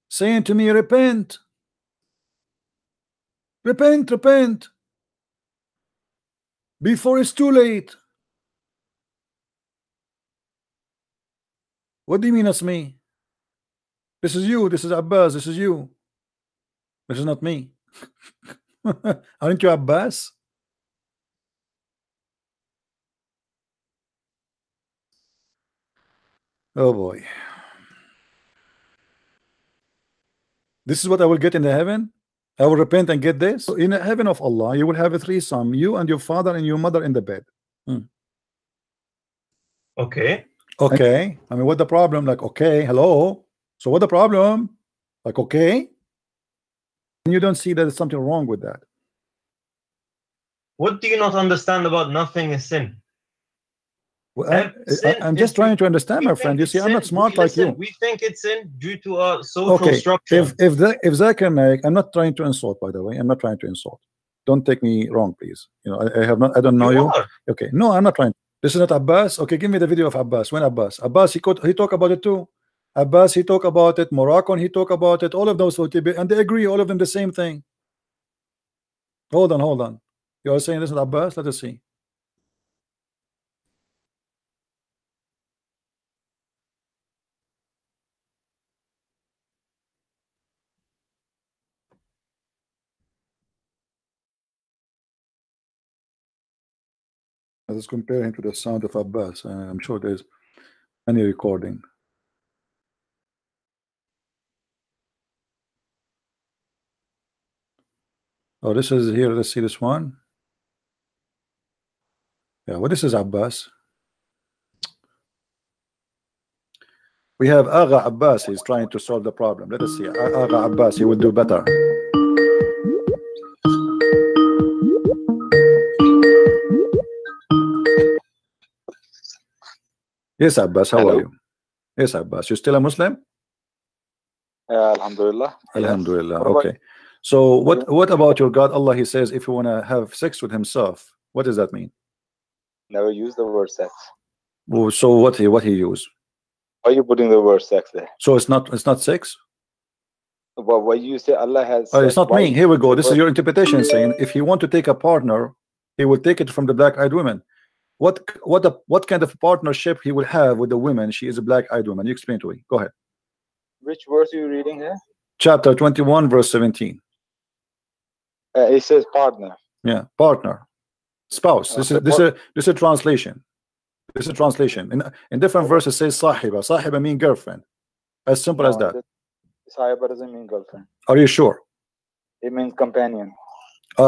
Saying to me, repent. Repent, repent. Before it's too late. What do you mean that's me? This is you. This is Abbas. This is you. This is not me. Aren't you Abbas? Oh boy. This is what I will get in the heaven. I will repent and get this. In the heaven of Allah, you will have a threesome, you and your father and your mother in the bed. Okay. Okay. I mean, what the problem? Like, okay, hello. So what the problem? Like, okay. And you don't see that there's something wrong with that. What do you not understand about nothing is sin? Well, I'm just trying to understand, my friend. You see, I'm not smart like you. We think it's sin due to our social structure. If Zakir Naik, I'm not trying to insult, by the way. I'm not trying to insult. Don't take me wrong, please. You know, I don't know you. Okay, no, I'm not trying. This is not Abbas. Okay, give me the video of Abbas. When Abbas? Abbas, he talk about it too. Abbas, he talk about it. Moroccan, he talk about it. All of those, and they agree. All of them the same thing. Hold on. You are saying this is Abbas? Let us see. Let's compare him to the sound of Abbas. I'm sure there's any recording. Oh, this is here. Let's see this one. Yeah, well, this is Abbas. We have Agha Abbas. He's trying to solve the problem. Let us see. Agha Abbas, he will do better. Yes, Abbas, how are you? Yes, Abbas, you still a Muslim? Alhamdulillah. Alhamdulillah. Okay. So what about your God? Allah, he says if you want to have sex with himself, what does that mean? Never use the word sex. Well, so what he used? Why are you putting the word sex there? So it's not sex? Well, why you say Allah has it's not me. Here we go. This is your interpretation saying if he want to take a partner, he will take it from the black-eyed woman. What kind of partnership he will have with the woman? She is a black-eyed woman. You explain to me. Go ahead. Which verse are you reading here? Chapter 21, verse 17. It says partner. Yeah, partner, spouse. This is a translation. This is a translation. In different verses, it says sahiba. Sahiba mean girlfriend. As simple as that. Sahiba doesn't mean girlfriend. Are you sure? It means companion.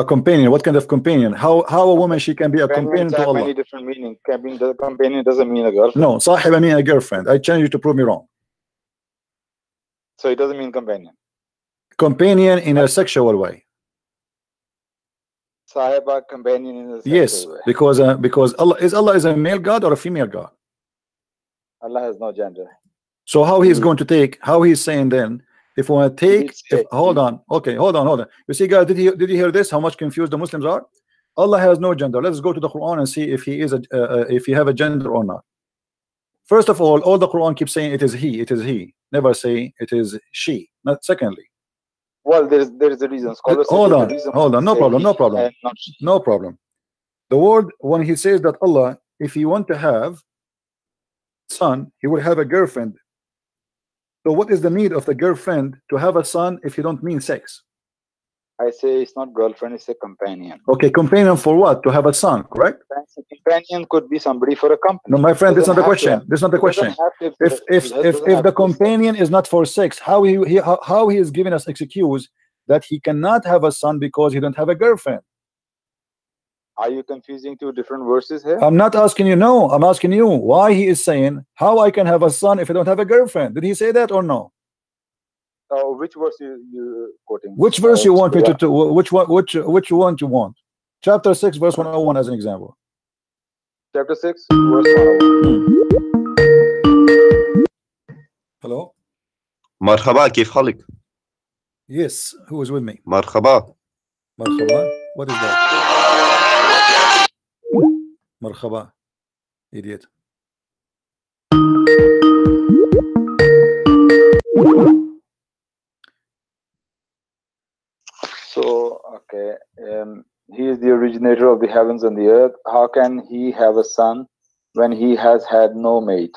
Companion. What kind of companion? How a woman she can be a companion to Allah? Many different meanings. Companion doesn't mean a girlfriend. No, sahiba mean a girlfriend. I challenge you to prove me wrong. So it doesn't mean companion. Companion in a sexual way. Sahiba, companion in a sexual way. Because Allah is a male God or a female God? Allah has no gender. So how he's going to take? How he's saying then? If we want to take, hold on. Okay, hold on. You see, guys, did you hear this? How much confused the Muslims are? Allah has no gender. Let's go to the Quran and see if he is if he have a gender or not. First of all the Quran keeps saying it is he. It is he. Never say it is she. Not secondly. Well, there is a reason. Scholars hold on. No problem. The word when he says that Allah, if he want to have son, he will have a girlfriend. So what is the need of the girlfriend to have a son if you don't mean sex? I say it's not girlfriend, it's a companion. Okay, companion for what? To have a son, correct? A companion could be somebody for a company. No, my friend, that's not the question. That's not the It doesn't question. have to be- If it doesn't have the to be companion is not for sex, how he is giving us excuse that he cannot have a son because he don't have a girlfriend? Are you confusing two different verses here? I'm not asking you. No, I'm asking you why he is saying how I can have a son if I don't have a girlfriend. Did he say that or no? Which verse you quoting? Which verse you want me to which one you want? Chapter 6 verse 101 as an example. Chapter 6 verse 101. Hello? مرحبا كيف حالك؟ Yes, who is with me? مرحبا. Marhaba. What is that? Marhaba. Idiot. So, okay, he is the originator of the heavens and the earth. How can he have a son when he has had no mate?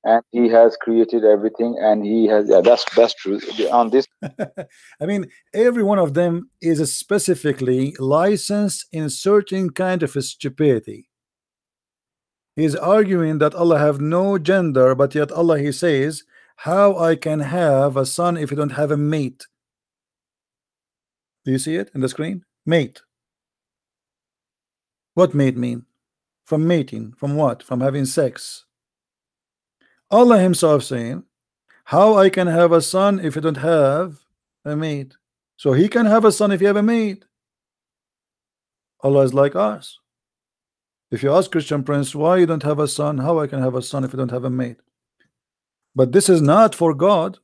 And he has created everything, and he has, yeah, that's true. On this, I mean, every one of them is specifically licensed in certain kind of stupidity. He's arguing that Allah have no gender, but yet Allah, he says, how I can have a son if you don't have a mate? Do you see it in the screen? Mate. What mate mean? From mating. From what? From having sex. Allah himself saying, how I can have a son if you don't have a mate? So he can have a son if you have a mate. Allah is like us. If you ask Christian Prince why you don't have a son, how I can have a son if you don't have a mate? But this is not for God.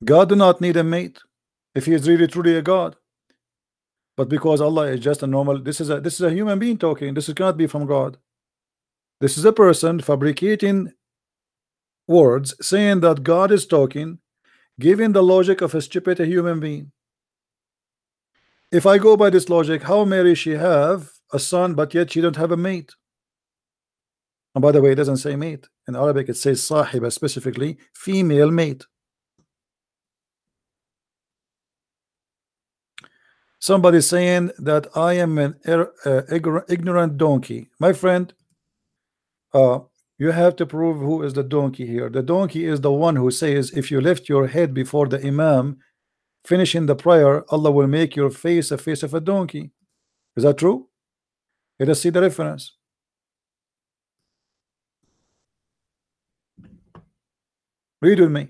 God do not need a mate if he is really truly a God. But because Allah is just a normal, this is a human being talking. This cannot be from God. This is a person fabricating words, saying that God is talking, giving the logic of a stupid human being. If I go by this logic, how may she have a son but yet she don't have a mate? And by the way, it doesn't say mate. In Arabic it says sahiba, specifically female mate. Somebody saying that I am an ignorant donkey. My friend, you have to prove who is the donkey here. The donkey is the one who says if you lift your head before the imam finishing the prayer, Allah will make your face a face of a donkey. Is that true? Let us see the reference. Read with me.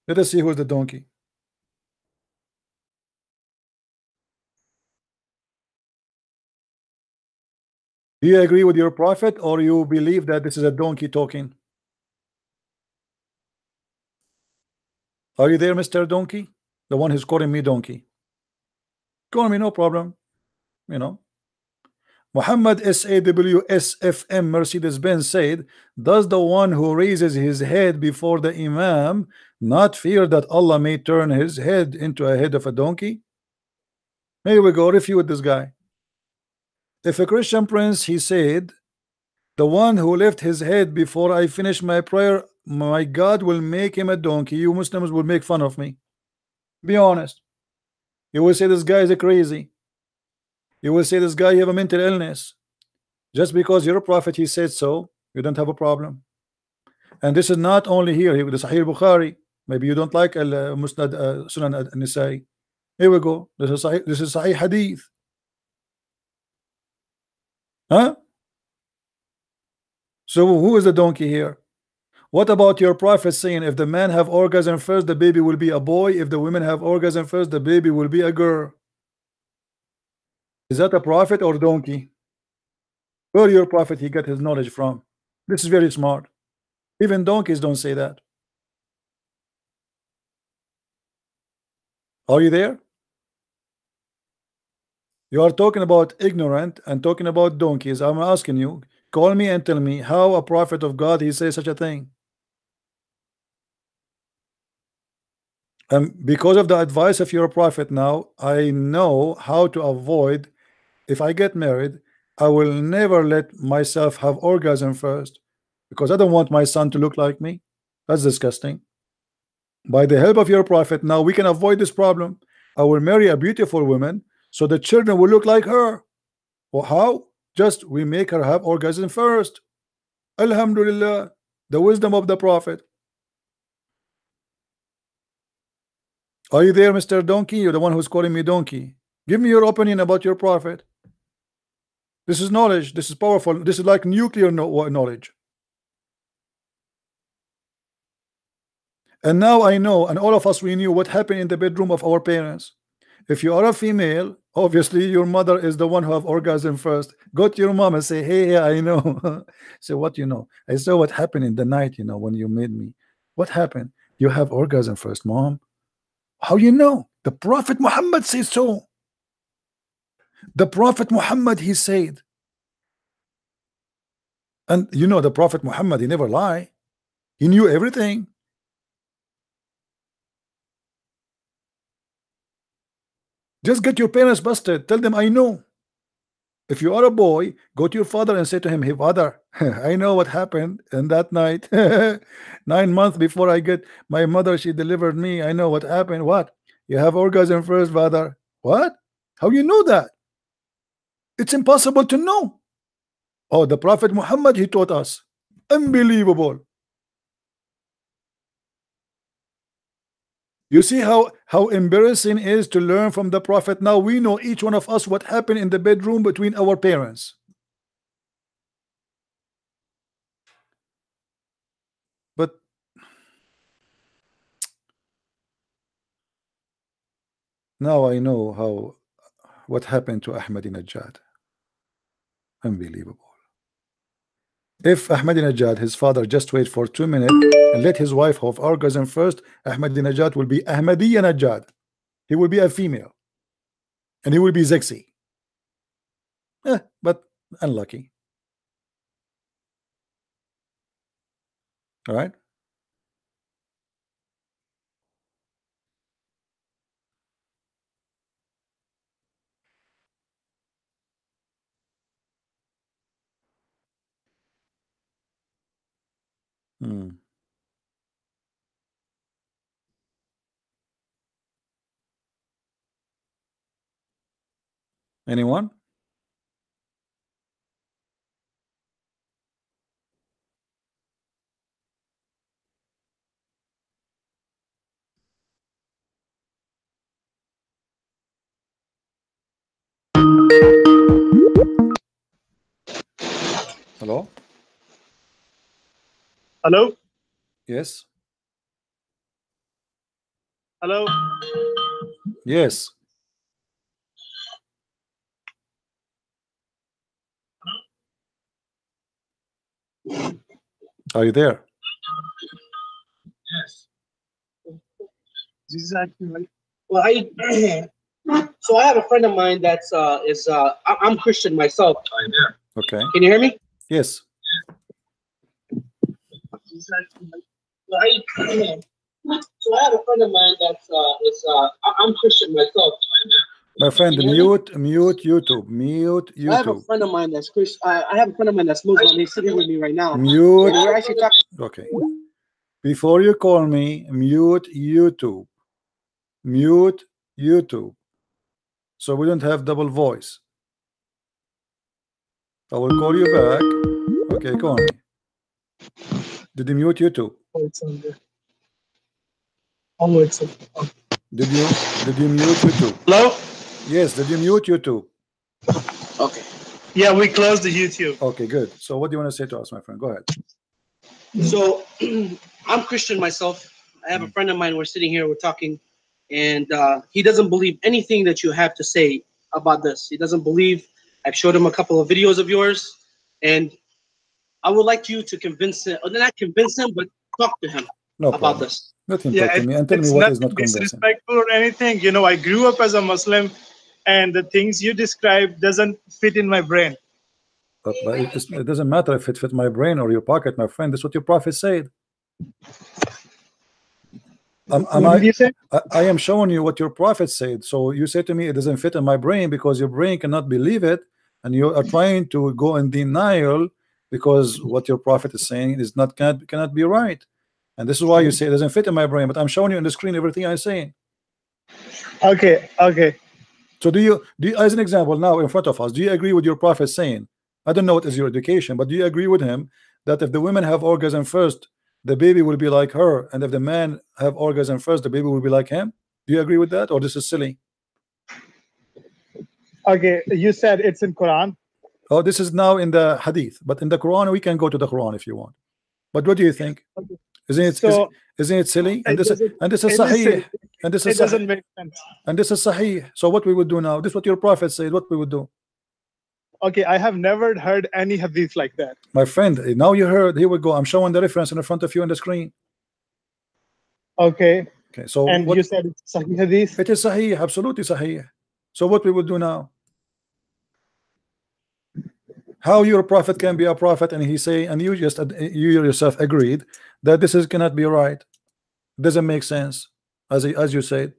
Let us see who is the donkey. Do you agree with your prophet, or you believe that this is a donkey talking? Are you there, Mr. Donkey? The one who's calling me donkey. Call me, no problem. You know. Muhammad SAWSFM Mercedes-Benz said, does the one who raises his head before the imam not fear that Allah may turn his head into a head of a donkey? Here we go, refute this guy. If a Christian Prince, he said, the one who lifts his head before I finish my prayer, my God will make him a donkey. You Muslims will make fun of me. Be honest. You will say this guy is crazy. You will say this guy have a mental illness. Just because you're a prophet, he said so, you don't have a problem. And this is not only here, the Sahih Bukhari. Maybe you don't like Musnad Sunan al-Nisa'i. Here we go. This is Sahih Hadith. Huh? So who is the donkey here? What about your prophet saying if the man have orgasm first, the baby will be a boy. If the women have orgasm first, the baby will be a girl. Is that a prophet or donkey? Where your prophet he got his knowledge from? This is very smart. Even donkeys don't say that. Are you there? You are talking about ignorant and talking about donkeys. I'm asking you, call me and tell me how a prophet of God he says such a thing. And because of the advice of your prophet now, I know how to avoid, if I get married, I will never let myself have orgasm first, because I don't want my son to look like me. That's disgusting. By the help of your prophet, now we can avoid this problem. I will marry a beautiful woman so the children will look like her. Well, how? Just we make her have orgasm first. Alhamdulillah, the wisdom of the prophet. Are you there, Mr. Donkey? You're the one who's calling me Donkey. Give me your opinion about your prophet. This is knowledge. This is powerful. This is like nuclear knowledge. And now I know, and all of us, we knew what happened in the bedroom of our parents. If you are a female, obviously your mother is the one who have orgasm first. Go to your mom and say, hey, I know. Say, what you know? I saw what happened in the night, you know, when you made me. What happened? You have orgasm first, mom. How you know? The Prophet Muhammad says so. The Prophet Muhammad, he said. And you know the Prophet Muhammad, he never lie. He knew everything. Just get your parents busted. Tell them I know. If you are a boy, go to your father and say to him, hey father, I know what happened in that night. 9 months before I get my mother, she delivered me. I know what happened. What? You have orgasm first, father. What? How you know that? It's impossible to know. Oh, the Prophet Muhammad, he taught us. Unbelievable. You see how embarrassing it is to learn from the Prophet. Now we know, each one of us, what happened in the bedroom between our parents. But now I know what happened to Ahmadinejad. Unbelievable. If Ahmadinejad, his father, just wait for 2 minutes and let his wife have orgasm first, Ahmadinejad will be Ahmadiyyanejad. He will be a female. And he will be sexy. But unlucky. All right. Anyone? Hello? Hello? Yes. Hello? Yes. Are you there? Yes. This is actually like, well, so I have a friend of mine that's I'm Christian myself. I'm there. Okay. Can you hear me? Yes. So I have a friend of mine that's I'm Christian myself. My friend, mute YouTube. Mute I have a YouTube. friend of mine that's Christian. I have a friend of mine that's Muslim. He's sitting with me right now. Mute. And we're actually talking. Okay. Before you call me, mute YouTube. Mute YouTube. So we don't have double voice. I will call you back. Okay, call me. Did you mute YouTube? Oh, it's on there. Oh, it's on. Oh. Did you mute YouTube? Hello? Yes, did you mute YouTube? Okay. Yeah, we closed the YouTube. Okay, good. So what do you want to say to us, my friend? Go ahead. So I'm Christian myself. I have a friend of mine. We're sitting here, we're talking, and he doesn't believe anything that you have to say about this. He doesn't believe. I've showed him a couple of videos of yours, and I would like you to convince him, or not convince him, but talk to him about this. Let him talk to me and tell me what is not convincing. Disrespectful or anything. You know, I grew up as a Muslim, and the things you describe doesn't fit in my brain. But it doesn't matter if it fit my brain or your pocket, my friend. That's what your prophet said. What did you say? I am showing you what your prophet said. So you say to me it doesn't fit in my brain because your brain cannot believe it, and you are trying to go in denial because what your prophet is saying is not cannot be right. And this is why you say it doesn't fit in my brain, but I'm showing you on the screen everything I'm saying. Okay, okay. So do you, as an example now in front of us, do you agree with your prophet saying, I don't know what is your education, but do you agree with him that if the women have orgasm first, the baby will be like her, and if the man have orgasm first, the baby will be like him? Do you agree with that, or this is silly? Okay, you said it's in Quran. Oh, this is now in the hadith, but in the Quran we can go to the Quran if you want. But what do you think? Isn't it, So, isn't it silly? And this is sahih, and this is it doesn't sahih, make sense. and this is sahih. So what we would do now? This is what your prophet said. What we would do? Okay, I have never heard any hadith like that. My friend, now you heard. Here we go. I'm showing the reference in front of you on the screen. Okay. Okay. So and what, you said it's Sahih hadith. It is sahih, absolutely sahih. So what we will do now? How your prophet can be a prophet, and he say, and you yourself agreed that this is cannot be right. Doesn't make sense, as you said.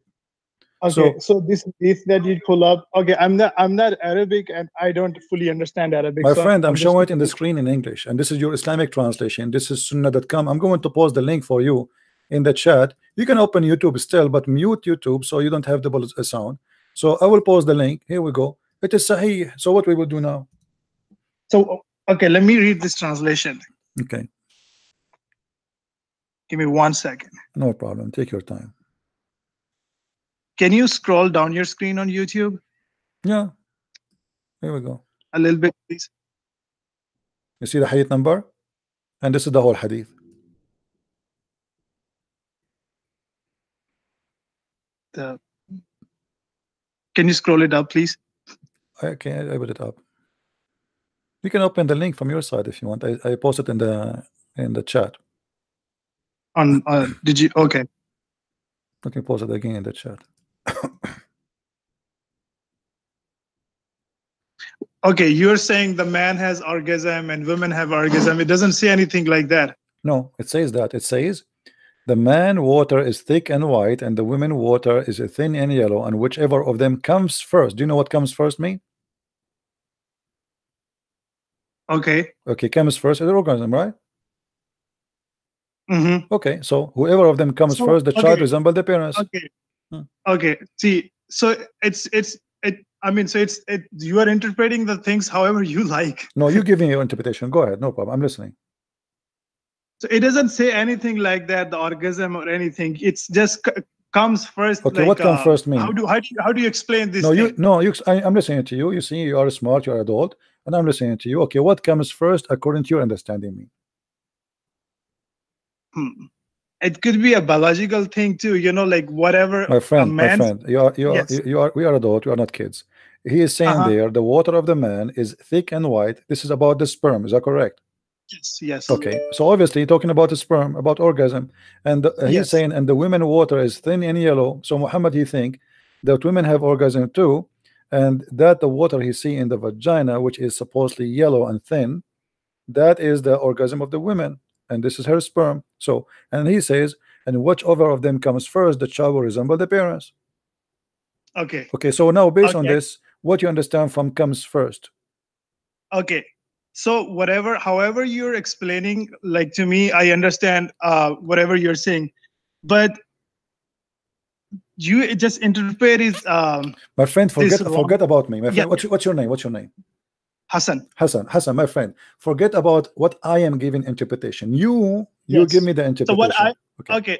Okay, so this that you pull up. Okay, I'm not Arabic, and I don't fully understand Arabic. My so friend, I'm just showing it in the screen in English, and this is your Islamic translation. This is sunnah.com. I'm going to post the link for you in the chat. You can open YouTube still, but mute YouTube so you don't have double sound. So I will post the link. Here we go. It is sahih. So what we will do now? So okay, let me read this translation. Okay. Give me 1 second. No problem. Take your time. Can you scroll down your screen on YouTube? Yeah. Here we go. A little bit, please. You see the hadith number? And this is the whole hadith. Can you scroll it up, please? Okay, I put it up. You can open the link from your side if you want. I posted in the chat. On did you? Okay. Let me post it again in the chat. Okay, you're saying the man has orgasm and women have orgasm. It doesn't say anything like that. No, it says that. It says the man water is thick and white, and the women water is thin and yellow, and whichever of them comes first. Do you know what comes first mean? Okay. Okay, comes first is the orgasm, right? Mm-hmm. Okay, so whoever of them comes first, the child resembles the parents. Okay. Okay. See, so I mean, so you are interpreting the things however you like. No, you give me your interpretation. Go ahead, no problem. I'm listening. So it doesn't say anything like that, the orgasm or anything. It's just comes first. Okay, like, what comes first mean? How do you explain this? No, I'm listening to you. You see, you are smart, you are adult, and I'm listening to you. Okay, what comes first according to your understanding mean? It could be a biological thing too, like whatever. My friend, we are adult, we are not kids. He is saying there the water of the man is thick and white. This is about the sperm, is that correct? Yes. Okay, so obviously talking about the sperm, about orgasm, and he's saying, and the women water is thin and yellow. So Muhammad, he think that women have orgasm too, and that the water he see in the vagina, which is supposedly yellow and thin, that is the orgasm of the women, and this is her sperm. So, and he says, and whichever of them comes first, the child will resemble the parents. Okay. Okay, so now based on this, what you understand from comes first? Okay, so however you're explaining, like to me, I understand whatever you're saying, but you just interpret it. My friend, forget about me. My friend, Yeah. what's your name? What's your name? Hassan. Hassan, my friend. Forget about what I am giving interpretation. You give me the interpretation. So what okay.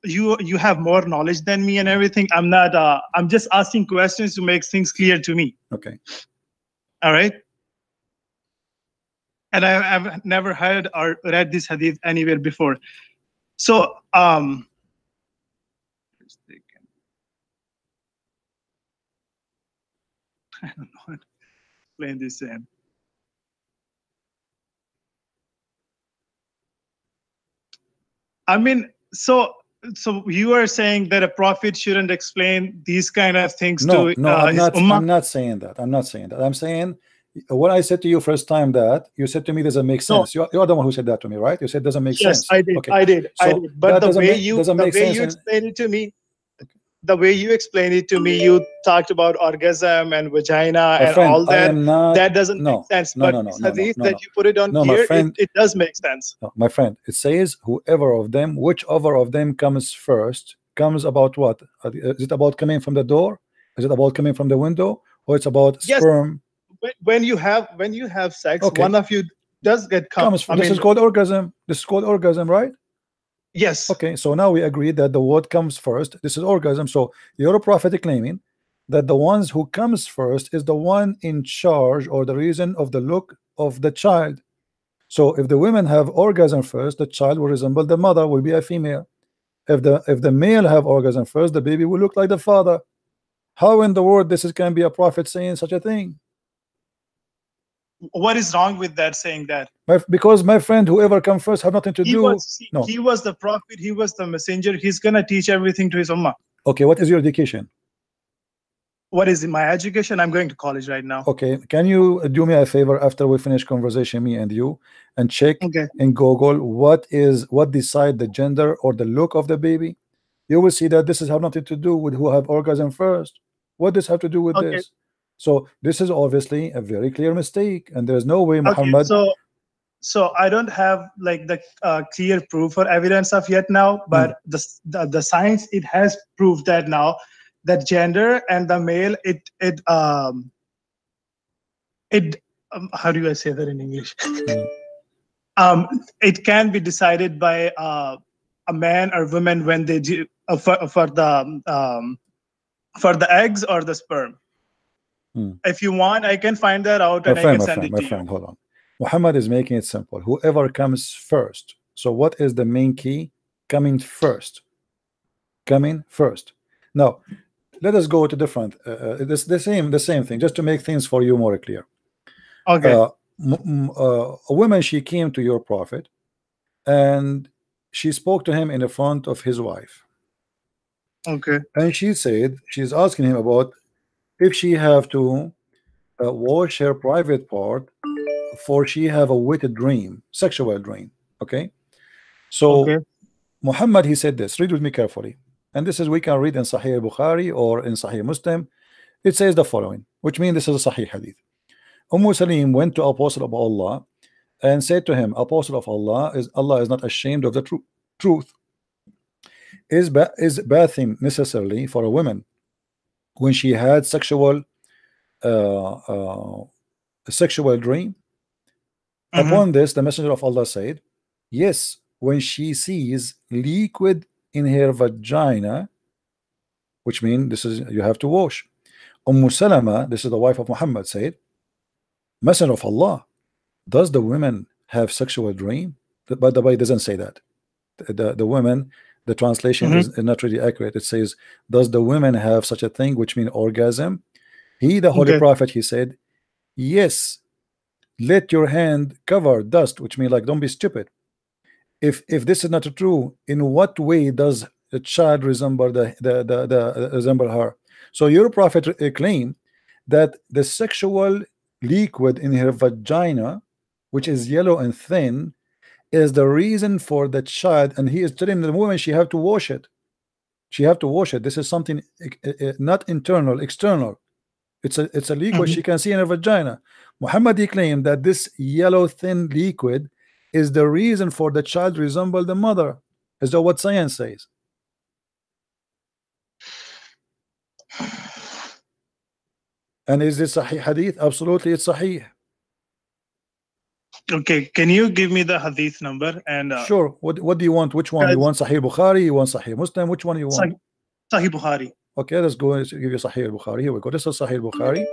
You have more knowledge than me and everything. I'm not. I'm just asking questions to make things clear to me. Okay. All right. And I've never heard or read this hadith anywhere before. So I don't know how to explain this in. I mean, so you are saying that a prophet shouldn't explain these kind of things to I'm not. his ummah? I'm not saying that. I'm not saying that. I'm saying what I said to you first time, that you said to me doesn't make sense. No. You're the one who said that to me, right? You said doesn't make sense. Yes, I did. Okay. I did. So But the way you explain explained it to me, the way you explained it to me, you talked about orgasm and vagina My and friend, all I that. am not. That doesn't No, make sense. no, But no, no, this no, no, hadith no, that no. you put it on No, my here, friend. it does make sense. No, my friend, it says whoever of them, whichever of them comes first, comes about what? Is it about coming from the door? Is it about coming from the window? Or it's about Yes. sperm? When you have sex, Okay. one of you does get Comes. This is called orgasm. This is called orgasm, right? Yes. Okay, so now we agree that the word comes first. This is orgasm. So your prophet claiming that the ones who comes first is the one in charge or the reason of the look of the child. So if the women have orgasm first, the child will resemble the mother, will be a female. If the male have orgasm first, the baby will look like the father. How in the world this can be a prophet saying such a thing? What is wrong with that, saying that? Because my friend, whoever comes first have nothing to He do. was the prophet, he was the messenger, he's gonna teach everything to his ummah. Okay, what is your education? What is my education? I'm going to college right now. Okay, can you do me a favor after we finish conversation, me and you, and check in Google what decide the gender or the look of the baby? You will see that this has nothing to do with who have orgasm first. What does have to do with this? So this is obviously a very clear mistake, and there's no way Muhammad. So I don't have like the clear proof or evidence of yet now, but the science, it has proved that now that gender and the male, how do I say that in English? It can be decided by a man or woman when they do for the eggs or the sperm. If you want, I can find that out and I can send it to you. Hold on. Muhammad is making it simple. Whoever comes first. So what is the main key? Coming first. Coming first. Now, let us go to different. It's the same thing, just to make things for you more clear. Okay. A woman, she came to your prophet, and she spoke to him in the front of his wife. Okay. And she said she's asking him about if she have to wash her private part, for she have a wicked dream, sexual dream. Okay. So Muhammad, he said this. Read with me carefully. And this is, we can read in Sahih Bukhari or in Sahih Muslim. It says the following, which means this is a Sahih hadith. Salim went to Apostle of Allah and said to him, Apostle of Allah, Allah is not ashamed of the truth. Is bathing necessarily for a woman when she had sexual dream? Upon this, the Messenger of Allah said, yes, when she sees liquid in her vagina, which means this is, you have to wash. Salama, this is the wife of Muhammad, said, Messenger of Allah, does the women have sexual dream? By the way, it doesn't say that. The women, the translation is not really accurate. It says, does the women have such a thing, which means orgasm? He, the Holy Prophet, he said, yes, let your hand cover dust, which means like, don't be stupid. If this is not true, in what way does a child resemble resemble her? So your prophet claimed that the sexual liquid in her vagina, which is yellow and thin, is the reason for the child, and he is telling the woman she have to wash it. She have to wash it. This is something not internal, external. It's a liquid she can see in her vagina. Muhammad, he claimed that this yellow thin liquid is the reason for the child resemble the mother. Is that what science says? And is this Sahih hadith? Absolutely, it's Sahih. Okay, can you give me the hadith number? And sure. What do you want? Which one? You want Sahih Bukhari? You want Sahih Muslim? Which one do you want? Sahih Bukhari. Okay, let's go and give you Sahih Bukhari. Here we go. This is Sahih Bukhari.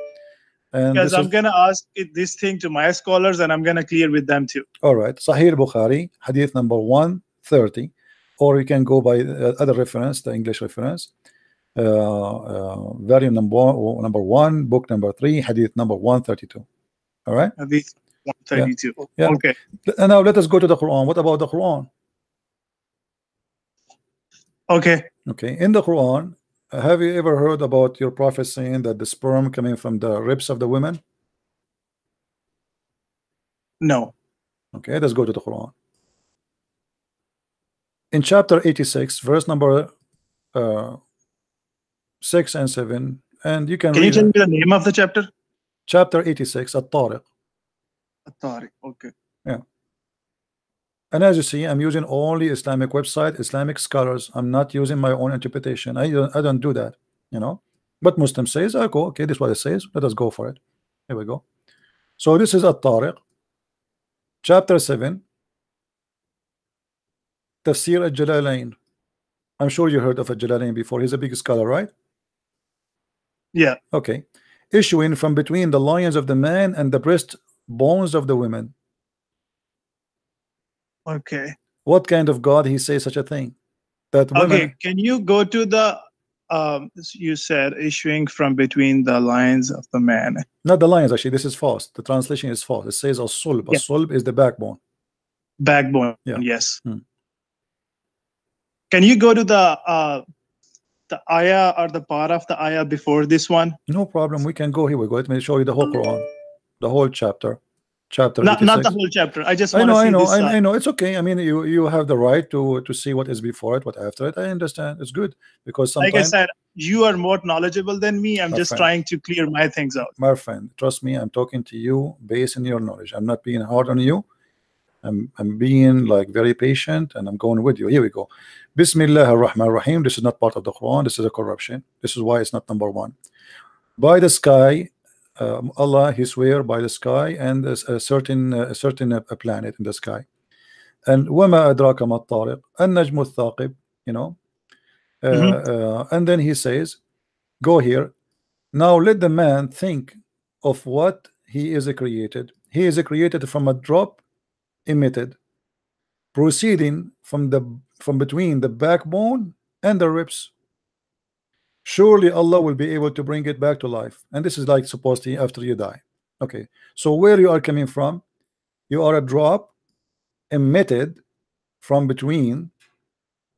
And because I'm gonna ask this thing to my scholars, and I'm gonna clear with them too. All right, Sahih Bukhari, hadith number 130, or you can go by other reference, the English reference. Volume number 1, book number 3, hadith number 132. All right. Hadith 132. Yeah. Okay. And now let us go to the Quran. What about the Quran? Okay. Okay. In the Quran, have you ever heard about your prophet saying that the sperm coming from the ribs of the women? No. Okay, let's go to the Quran. In chapter 86, verse number 6 and 7, and you can you read tell me it. the name of the chapter? Chapter 86, At-Tariq. At-Tariq. Okay. Yeah. And as you see, I'm using only Islamic website, Islamic scholars. I'm not using my own interpretation. I don't do that, you know. But Muslim says, I go, okay, this is what it says. Let us go for it. Here we go. So this is At-Tariq, chapter 7, Tafsir al-Jalalain. I'm sure you heard of al-Jalalain before. He's a big scholar, right? Yeah. Okay. Issuing from between the loins of the man and the breast bones of the women. Okay. What kind of God he says such a thing? That women. Okay. Can you go to the you said issuing from between the lines of the man? Not the lines, actually. This is false. The translation is false. It says as-sulb. Yeah. As-sulb is the backbone. Backbone. Yeah. Yes. Can you go to the ayah or the part of the ayah before this one? No problem. We can go. Here we go. Let me show you the whole Quran, the whole chapter. Chapter Not 86. the whole chapter. I just I want know, to see I know, this. I know. It's okay. I mean, you have the right to see what is before it, what after it. I understand. It's good because sometimes, like I said, you are more knowledgeable than me. I'm My just friend. trying to clear my things out. my friend, trust me. I'm talking to you based on your knowledge. I'm not being hard on you. I'm being like very patient, and I'm going with you. Here we go. Bismillah ar-Rahman ar-Rahim. This is not part of the Quran. This is a corruption. This is why it's not number one. By the sky, Allah, He swear by the sky and a certain planet in the sky. And وما أدراك ما الطارق النجم الثاقب, you know. And then he says, go here. Now let the man think of what he is created. He is created from a drop emitted, proceeding from between the backbone and the ribs. Surely Allah will be able to bring it back to life. And this is like supposedly after you die. Okay, so where you are coming from, you are a drop emitted from between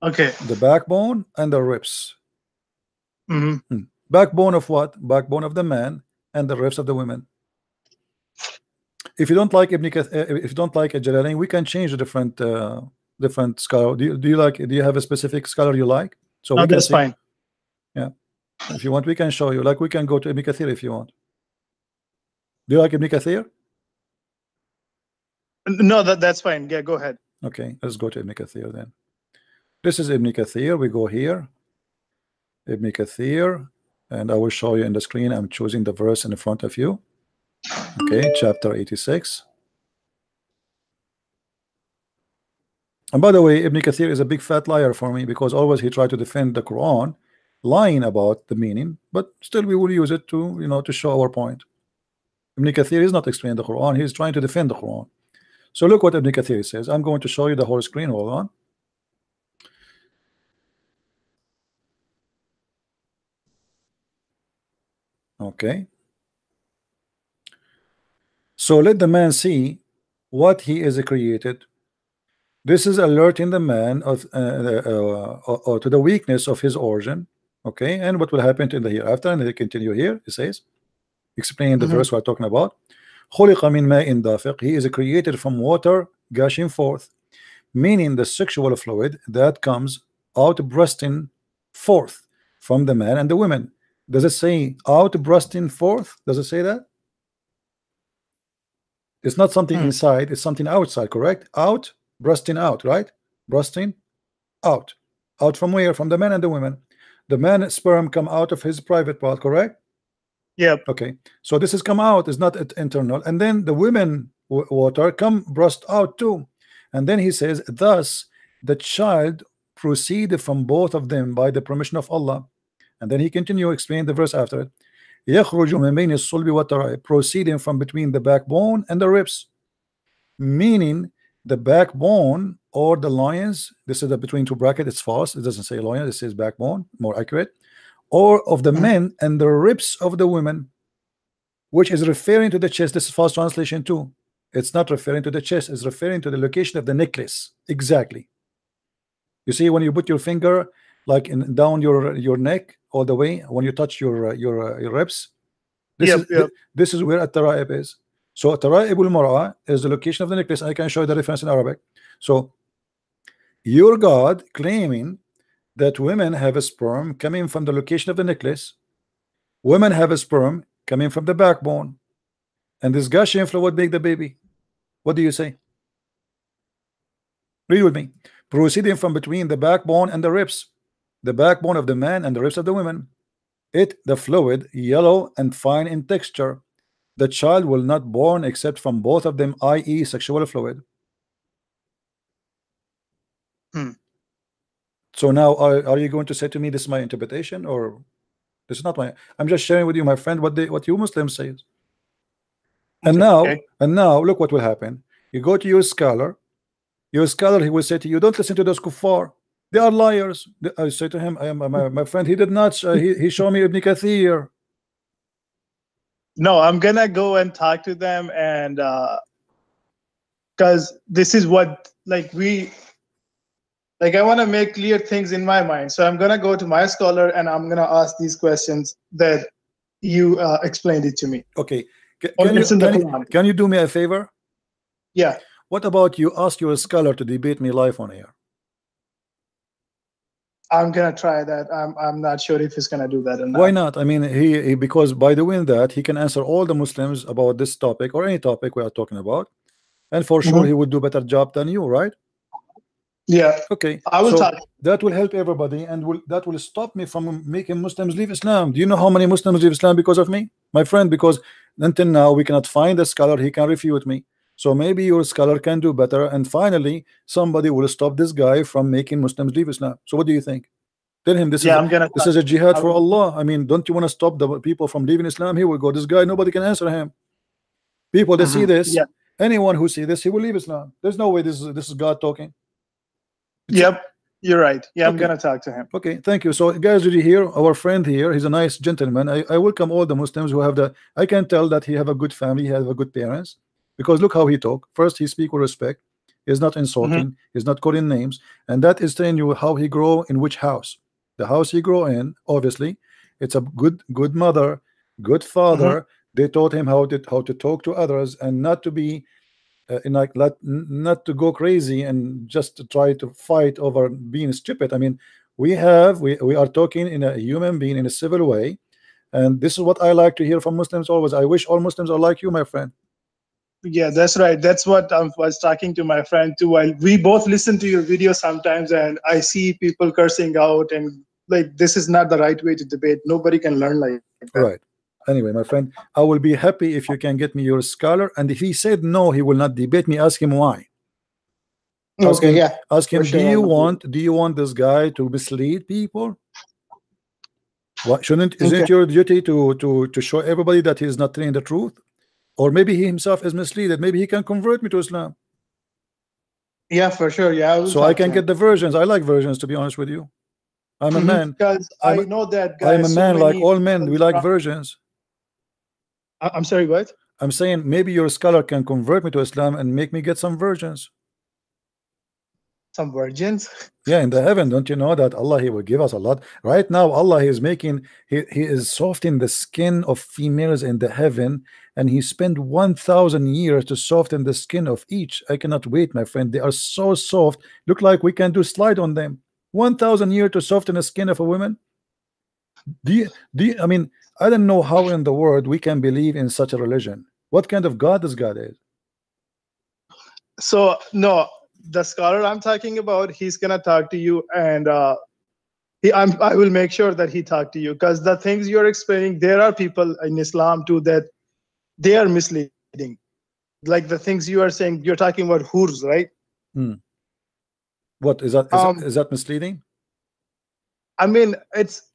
the backbone and the ribs. Backbone of what? Backbone of the man and the ribs of the women. If you don't like if you don't like a Jalalain, we can change a different scholar. Do you have a specific scholar you like? So No, we can that's see. fine. Yeah, if you want, we can show you. Like we can go to Ibn Kathir if you want. Do you like Ibn Kathir? No, that's fine. Yeah, go ahead. Okay, let's go to Ibn Kathir then. This is Ibn Kathir. We go here, Ibn Kathir, and I will show you in the screen. I'm choosing the verse in front of you. Okay, chapter 86. And by the way, Ibn Kathir is a big fat liar for me because always he tried to defend the Quran, lying about the meaning, but still we will use it to, you know, to show our point. Ibn Kathir is not explaining the Quran, he's trying to defend the Quran. So look what Ibn Kathir says. I'm going to show you the whole screen. Hold on. Okay. So let the man see what he is created. This is alerting the man of to the weakness of his origin. Okay, and what will happen in the hereafter. And they continue here. It says, explain the verse we're talking about. خُلِقَ مِنْ مَاءٍ دَافِقٍ. He is created from water gushing forth, meaning the sexual fluid that comes out bursting forth from the man and the women. Does it say out bursting forth? Does it say that? It's not something inside, it's something outside, correct? Out, bursting out, right? Bursting out. Out from where? From the man and the women. The man's sperm come out of his private part, correct? Yeah. Okay. So this has come out, it's not internal. And then the women water come burst out too. And then he says, thus the child proceeded from both of them by the permission of Allah. And then he continue explaining the verse after it. يخرج من بين الصلب والترائب, proceeding from between the backbone and the ribs, meaning the backbone or the loins. This is the between two brackets. It's false. It doesn't say loins. It says backbone, more accurate. Or of the men and the ribs of the women, which is referring to the chest. This is false translation too. It's not referring to the chest. It's referring to the location of the necklace. Exactly. You see, when you put your finger like down your neck all the way, when you touch your ribs, this is where at-tara'ib is. So at-tara'ib al-mar'a is the location of the necklace. I can show you the reference in Arabic. So your God claiming that women have a sperm coming from the location of the necklace. Women have a sperm coming from the backbone, and this gushing fluid make the baby. What do you say? Read with me. Proceeding from between the backbone and the ribs, the backbone of the man and the ribs of the women. The fluid, yellow and fine in texture. The child will not born except from both of them, i.e. sexual fluid. So now are you going to say to me this is my interpretation, or this is not my? I'm just sharing with you, my friend, what you Muslims say. And now look what will happen. You go to your scholar, he will say to you, don't listen to those kuffar, they are liars. I say to him, my friend, he did not he showed me Ibn Kathir. No, I'm gonna go and talk to them, and because this is what I want to make clear things in my mind. So I'm gonna go to my scholar and I'm gonna ask these questions that you explained it to me. Okay. Can you do me a favor? Yeah. What about you ask your scholar to debate me live on air? I'm gonna try that. I'm not sure if he's gonna do that or not. Why not? I mean, he because by doing that he can answer all the Muslims about this topic or any topic we are talking about, and for sure he would do better job than you, right? Yeah. Okay. I will talk. That will help everybody, and that will stop me from making Muslims leave Islam. Do you know how many Muslims leave Islam because of me, my friend? Because until now we cannot find a scholar he can refute me. So maybe your scholar can do better, and finally somebody will stop this guy from making Muslims leave Islam. So what do you think? Tell him this is a jihad for Allah. I mean, don't you want to stop the people from leaving Islam? Here we go. This guy, nobody can answer him. People that see this, anyone who see this, he will leave Islam. There's no way this is God talking. Yep, you're right. Yeah, I'm gonna talk to him. Okay, thank you. So guys, did you hear our friend here? He's a nice gentleman. I welcome all the Muslims who have the. I can tell that he have a good family, he have a good parents, because look how he talk. First, he speak with respect. He's not insulting. He's not calling names, and that is telling you how he grow in which house. The house he grow in, obviously, it's a good mother, good father. They taught him how to talk to others and not to be. Not to go crazy and just to try to fight over being stupid. I mean, we are talking in a human being in a civil way, and this is what I like to hear from Muslims always. I wish all Muslims are like you, my friend. Yeah, that's right. That's what I was talking to my friend too. While we both listen to your videos sometimes, and I see people cursing out, and this is not the right way to debate. Nobody can learn like that. Right. Anyway, my friend, I will be happy if you can get me your scholar, and if he said no, he will not debate me. Ask him why. Ask him, do you want this guy to mislead people? What isn't your duty to show everybody that he is not telling the truth? Or maybe he himself is misled. Maybe he can convert me to Islam. Yeah, for sure. Yeah, so I can get the versions. I like versions, to be honest with you. I'm a man. Because I know that guy. I'm a man like all men. We like versions. I'm sorry, what? I'm saying maybe your scholar can convert me to Islam and make me get some virgins. Some virgins? Yeah, in the heaven, don't you know that Allah, he will give us a lot. Right now, Allah is making, he is softening the skin of females in the heaven, and he spent 1,000 years to soften the skin of each. I cannot wait, my friend. They are so soft. Look like we can do slide on them. 1,000 years to soften the skin of a woman. I mean, I don't know how in the world we can believe in such a religion. What kind of God this God is? So no, the scholar I'm talking about, he's gonna talk to you, and I will make sure that he talk to you, because the things you're explaining, there are people in Islam too that they are misleading. Like the things you are saying, you're talking about hurs, right? What is that? Is that misleading? I mean,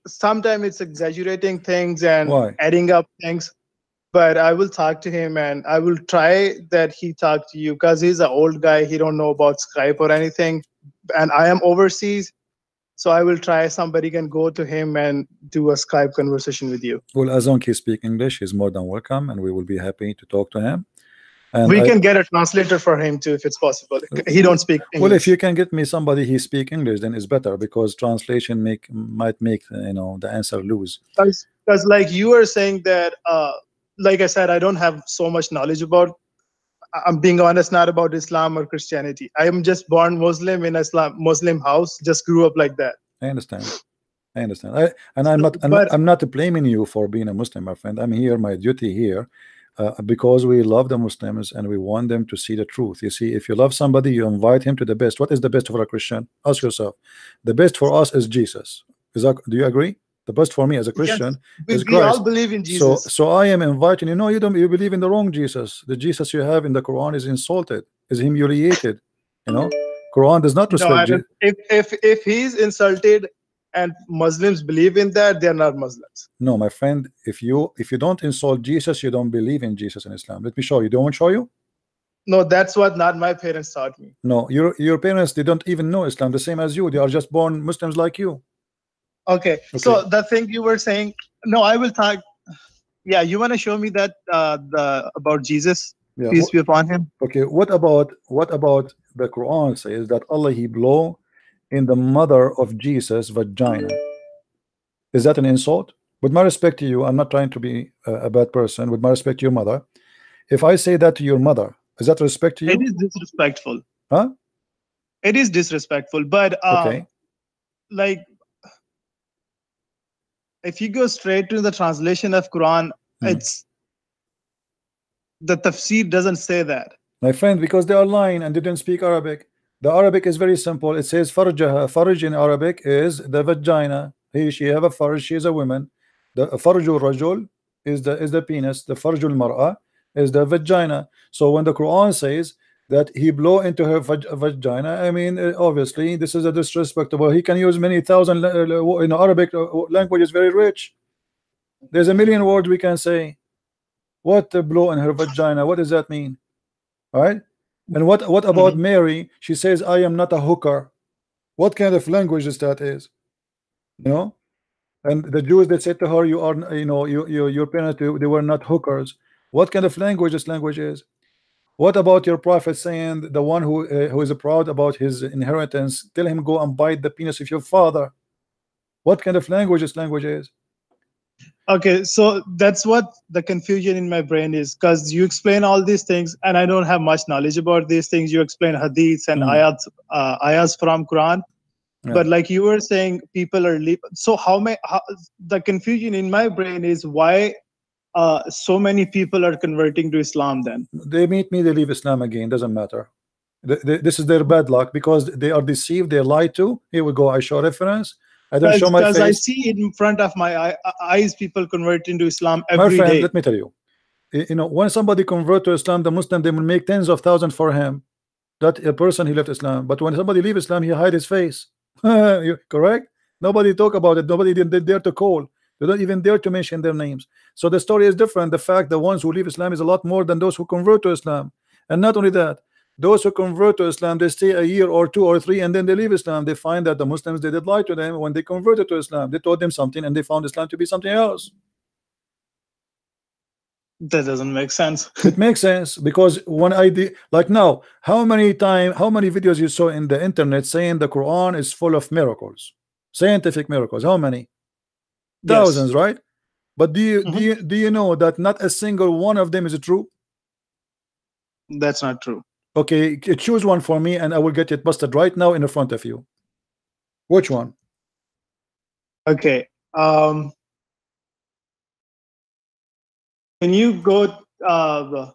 sometimes it's exaggerating things and adding up things, but I will talk to him, and I will try that he talk to you, because he's an old guy. He don't know about Skype or anything, and I am overseas, so I will try somebody can go to him and do a Skype conversation with you. Well, as long as he speaks English, he's more than welcome, and we will be happy to talk to him. And we can get a translator for him too, if it's possible. He don't speak English. Well, if you can get me somebody he speak English, then it's better, because translation might make the answer lose. Because like you were saying that, like I said, I don't have so much knowledge about. I'm being honest, not about Islam or Christianity. I am just born Muslim in a Muslim house. Just grew up like that. I understand. I'm not blaming you for being a Muslim, my friend. I'm here, my duty here, because we love the Muslims and we want them to see the truth. You see, if you love somebody, you invite him to the best. What is the best for a Christian? Ask yourself. The best for us is Jesus. Do you agree? The best for me as a Christian is Christ. We all believe in Jesus. So I am inviting you. No, you don't. You believe in the wrong Jesus. The Jesus you have in the Quran is insulted, is humiliated. You know, Quran does not respect. No, if he's insulted and Muslims believe in that, they're not Muslims. No, my friend. If you don't insult Jesus, you don't believe in Jesus in Islam. Let me show you. Do you want to show you? No, that's what not my parents taught me. No, your parents, they don't even know Islam the same as you. They are just born Muslims like you. Okay. So the thing you were saying, no, I will talk. Yeah, you want to show me that about Jesus, peace be upon him. Okay, what about the Quran says that Allah, he blow in the mother of Jesus vagina? Is that an insult? With my respect to you, I'm not trying to be a bad person. With my respect to your mother, if I say that to your mother, is that respect to you? It is disrespectful. Huh? It is disrespectful, but like, if you go straight to the translation of Quran, it's the tafsir doesn't say that. My friend, because they are lying and they didn't speak Arabic. The Arabic is very simple. It says farjaha. Farj in Arabic is the vagina. She have a farj. She is a woman. The farjul rajul is the penis. The farjul mar'a is the vagina. So when the Quran says that he blow into her vagina, I mean, obviously this is a disrespectful. He can use many thousand in Arabic language is very rich. There's a million words we can say. What the blow in her vagina? What does that mean? All right. And what about Mary? She says, I am not a hooker. What kind of language is that? You know? And the Jews, they said to her, you are, your parents, they were not hookers. What kind of language this language is? What about your prophet saying, the one who is proud about his inheritance, tell him go and bite the penis of your father? What kind of language this language is? Okay, so that's what the confusion in my brain is, because you explain all these things and I don't have much knowledge about these things. You explain hadiths and ayats from Quran, but like you were saying, people are so the confusion in my brain is why so many people are converting to Islam. Then they meet me, they leave Islam again, doesn't matter. This is their bad luck, because they are deceived, they lied to. Here we go, I show reference. I don't show my face. Because I see it in front of my eyes, people convert into Islam every my friend, day. Let me tell you, when somebody convert to Islam, the Muslim, they will make tens of thousands for him. That a person, he left Islam. But when somebody leave Islam, he hide his face. Correct? Nobody talk about it. Nobody didn't dare to call. They don't even dare to mention their names. So the story is different. The fact the ones who leave Islam is a lot more than those who convert to Islam. And not only that, those who convert to Islam, they stay a year or 2 or 3 and then they leave Islam. They find that the Muslims, they did lie to them when they converted to Islam. They told them something and they found Islam to be something else. That doesn't make sense. It makes sense, because when I did, like now, how many videos you saw in the internet saying the Quran is full of miracles, scientific miracles? How many? Thousands, yes. Right? But do you know that not a single one of them is true? That's not true. Okay, choose one for me and I will get it busted right now in front of you. Which one? Okay. Can you go the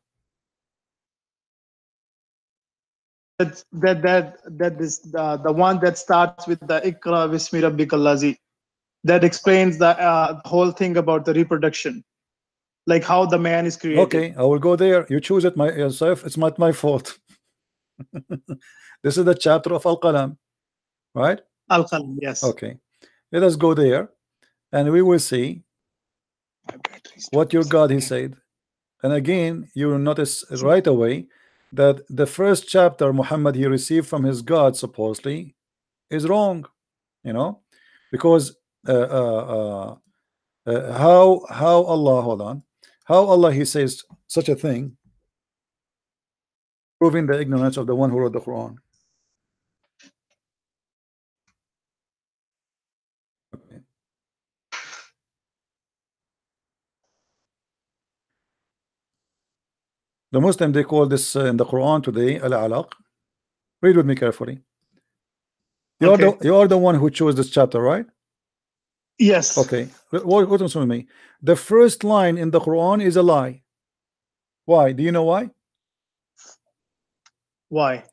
one that starts with the Ikra Bismi Rabbikal Lazi, that explains the whole thing about the reproduction, like how the man is created. Okay, I will go there. You choose it yourself. It's not my fault. This is the chapter of Al-Qalam, right? Al-Qalam, yes. Okay, let us go there and we will see what your God he said. And again, you will notice right away that the first chapter Muhammad he received from his God supposedly is wrong, because how Allah, hold on, how Allah he says such a thing, proving the ignorance of the one who wrote the Quran. Okay. The Muslim, they call this in the Quran today al-alaq. Read with me carefully. You are the one who chose this chapter, right? Yes. Okay. What with me? The first line in the Quran is a lie. Why? Do you know why? Why?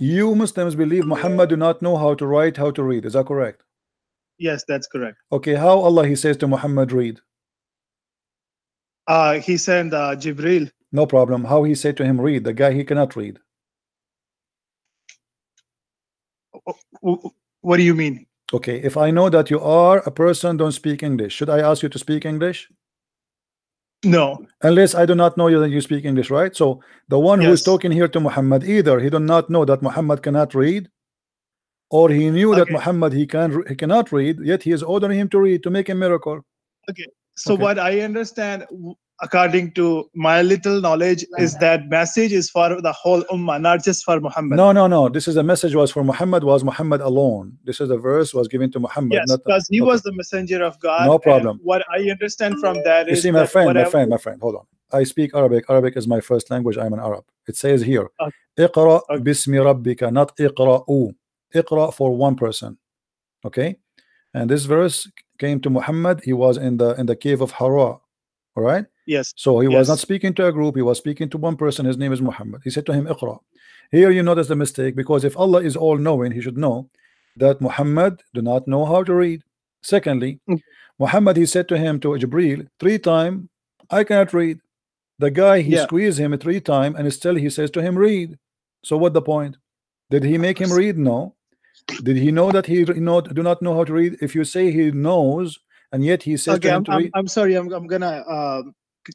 You Muslims believe Muhammad do not know how to write, how to read. Is that correct? Yes, that's correct. Okay. How Allah he says to Muhammad read? He sent Jibril. No problem. How he said to him read? The guy he cannot read. What do you mean? Okay. If I know that you are a person don't speak English, should I ask you to speak English? No. Unless I do not know you that you speak English, right? So the one who is talking here to Muhammad, either he do not know that Muhammad cannot read, or he knew that Muhammad he cannot read, yet he is ordering him to read to make a miracle. Okay. So what I understand, according to my little knowledge, is that message is for the whole ummah, not just for Muhammad. No. This is a message was for Muhammad, was Muhammad alone. This is a verse was given to Muhammad. Yes, because he was the messenger of God. No problem. What I understand from that you is see, my friend, hold on. I speak Arabic. Arabic is my first language. I'm an Arab. It says here, Iqra bismi rabbika, not Iqra'u. Iqra for one person. Okay? And this verse came to Muhammad. He was in the cave of Hara. All right? Yes. So he was not speaking to a group, he was speaking to one person. His name is Muhammad. He said to him, Iqra. Here you notice the mistake, because if Allah is all knowing, he should know that Muhammad do not know how to read. Secondly, Muhammad, he said to him, to Jibril, 3 times, I cannot read. The guy, he squeezed him 3 times, and still he says to him, read. So what the point? Did he make him read? No. Did he know that he do not know how to read? If you say he knows, and yet he says to him to read. I'm sorry, I'm gonna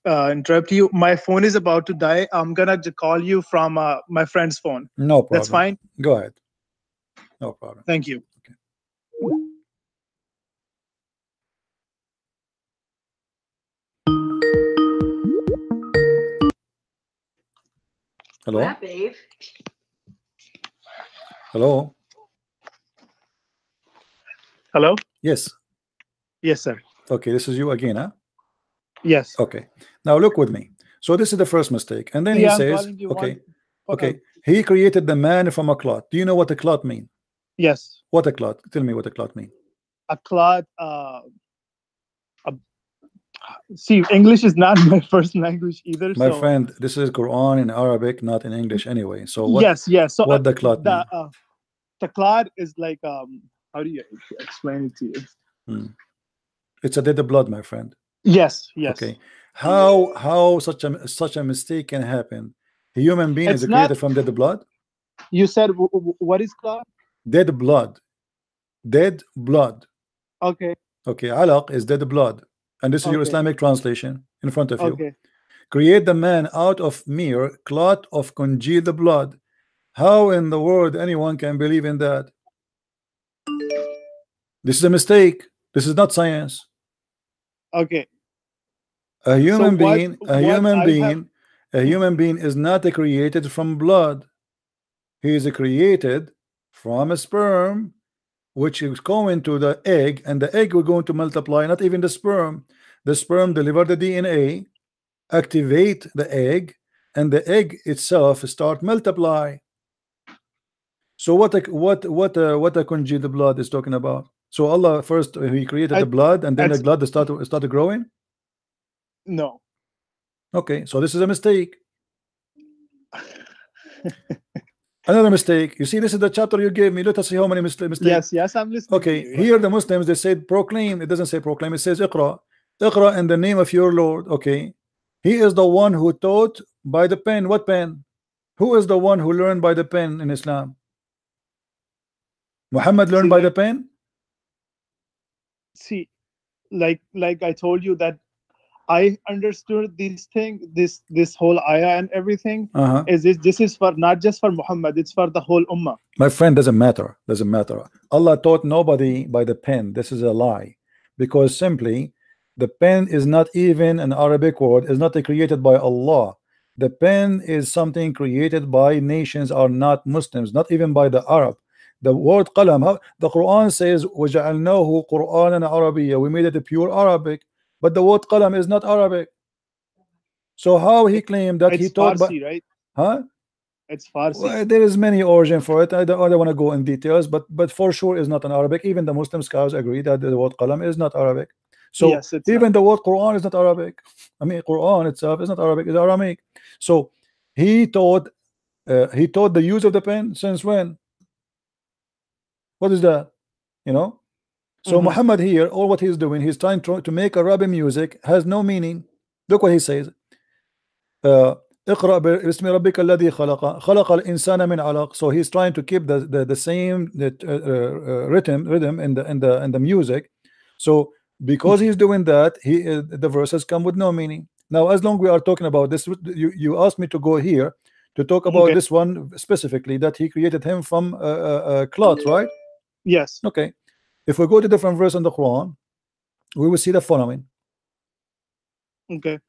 interrupt you. My phone is about to die. I'm gonna call you from my friend's phone. No problem. That's fine. Go ahead. No problem. Thank you. Okay. Hello. Yeah, babe. Hello. Hello. Yes. Yes, sir. Okay, this is you again, huh? Yes. Okay. Now look with me. So this is the first mistake, and then he says, okay, he created the man from a cloth. Do you know what a cloth mean? Yes. What a cloth? Tell me what a cloth mean. A cloth. See, English is not my first language either. My friend, this is Quran in Arabic, not in English anyway. So what? Yes. So what the cloth mean? The cloth is like how do you explain it to you? It's a dead blood, my friend. Yes. Okay. How such a mistake can happen? A human being is created from dead blood. You said what is cloth? Dead blood. Dead blood. Okay. Okay. Alaq is dead blood, and this is your Islamic translation in front of you. Okay. Create the man out of mere clot of congealed blood. How in the world anyone can believe in that? This is a mistake. This is not science. Okay. A human being is not created from blood. He is created from a sperm, which is going to the egg, and the egg will going to multiply. Not even the sperm. The sperm deliver the DNA, activate the egg, and the egg itself start multiply. So what a congealed blood is talking about? So Allah first he created the blood, and then the blood started growing. No. Okay, so this is a mistake. Another mistake. You see, this is the chapter you gave me. Let us see how many mistakes. Yes, I'm listening. Okay, here the Muslims they said proclaim. It doesn't say proclaim. It says Iqra. Iqra in the name of your Lord. Okay, he is the one who taught by the pen. What pen? Who is the one who learned by the pen in Islam? Muhammad learned by the pen. See, like I told you that I understood this thing, this whole ayah and everything. Is this is for not just for Muhammad, it's for the whole ummah. My friend, doesn't matter. Allah taught nobody by the pen. This is a lie, because simply the pen is not even an Arabic word. Is not created by Allah. The pen is something created by nations are not Muslims, not even by the Arab. The word qalam, the Quran says وَجَعَلْنَاهُ قُرْآنًا عَرَبِيًّا. We made it a pure Arabic, but the word qalam is not Arabic. So how he claimed that he taught Farsi, right? Huh? It's Farsi. Well, there is many origin for it. I don't want to go in details, but for sure is not an Arabic. Even the Muslim scholars agree that the word qalam is not Arabic. So Yes, it's even the word Quran is not Arabic. I mean, Quran itself is not Arabic, it's Aramaic. So he taught the use of the pen since when? What is that? You know? So Muhammad here, all what he's doing, he's trying to make Arabic music has no meaning. Look what he says. اقرأ باسم ربك الذي خلق خلق الإنسان من علق. So he's trying to keep the same rhythm in the music. So because he's doing that, the verses come with no meaning. Now, as long we are talking about this, you asked me to go here to talk about this one specifically, that he created him from cloth, right? Yes. Okay. If we go to different verse in the Quran, we will see the following. Okay.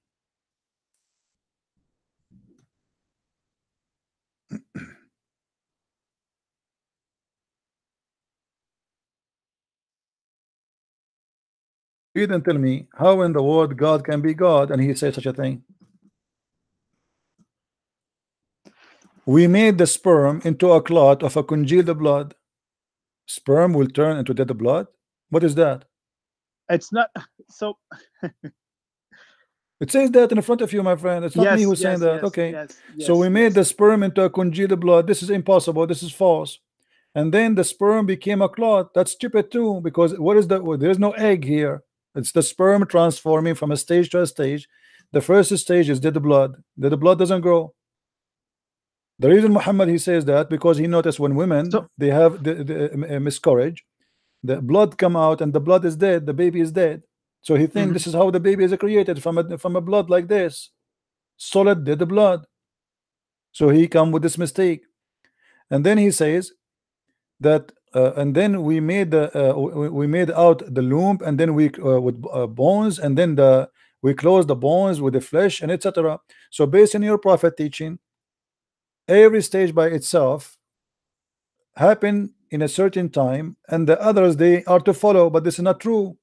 Read and tell me how in the world God can be God and he said such a thing. We made the sperm into a clot of a congealed blood. Sperm will turn into dead blood. What is that? It's not so. It says that in front of you, my friend. It's not me who's saying that. Okay. So we made the sperm into a congealed blood. This is impossible. This is false. And then the sperm became a clot. That's stupid too, because what is the? There is no egg here. It's the sperm transforming from a stage to a stage. The first stage is dead blood. Dead blood doesn't grow. The reason Muhammad he says that because he noticed when women they have the miscarriage, the blood come out and the blood is dead. The baby is dead. So he thinks this is how the baby is created from a blood like this, solid dead blood. So he come with this mistake, and then he says that and then we made out the loom, and then we with bones, and then we close the bones with the flesh and etc. So based on your prophet teaching, every stage by itself happen in a certain time, and the others they are to follow. But this is not true.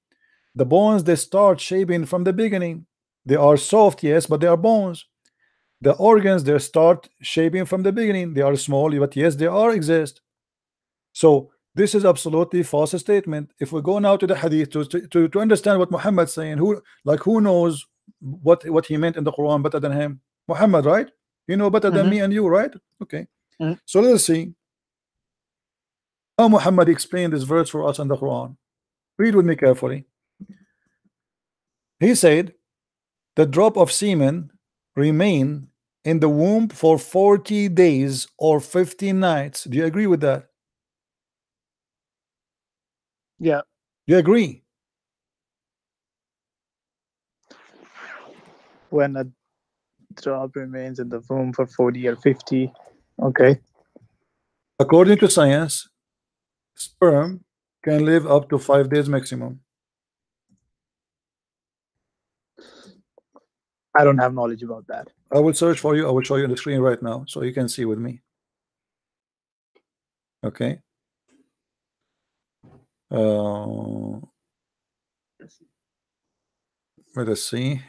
The bones they start shaping from the beginning. They are soft, yes, but they are bones. The organs they start shaping from the beginning. They are small, but yes, they are exist. So this is absolutely false statement. If we go now to the hadith to understand what Muhammad saying, who knows what he meant in the Quran better than him? Muhammad, right? You know better than me and you, right? Okay. So let's see how Muhammad explained this verse for us in the Quran. Read with me carefully. He said, the drop of semen remain in the womb for 40 days or 50 nights. Do you agree with that? Yeah. You agree? When a drop remains in the womb for 40 or 50. Okay. According to science, sperm can live up to 5 days maximum. I don't have knowledge about that. I will search for you. I will show you on the screen right now so you can see with me. Okay. Let us see.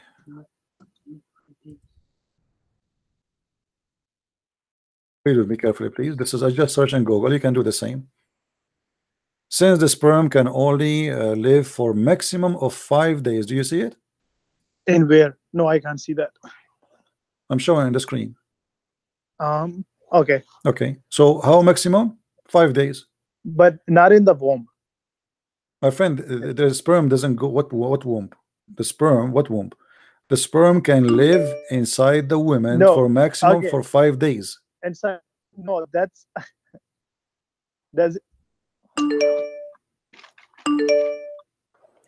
Read with me carefully, please. This is I just search in Google. You can do the same. Since the sperm can only live for maximum of 5 days. Do you see it? In where? No, I can't see that. I'm showing on the screen. Okay. Okay. So how maximum? 5 days. But not in the womb. My friend, the sperm doesn't go. What womb? The sperm. What womb? The sperm can live inside the woman for maximum for 5 days. And so, no, that's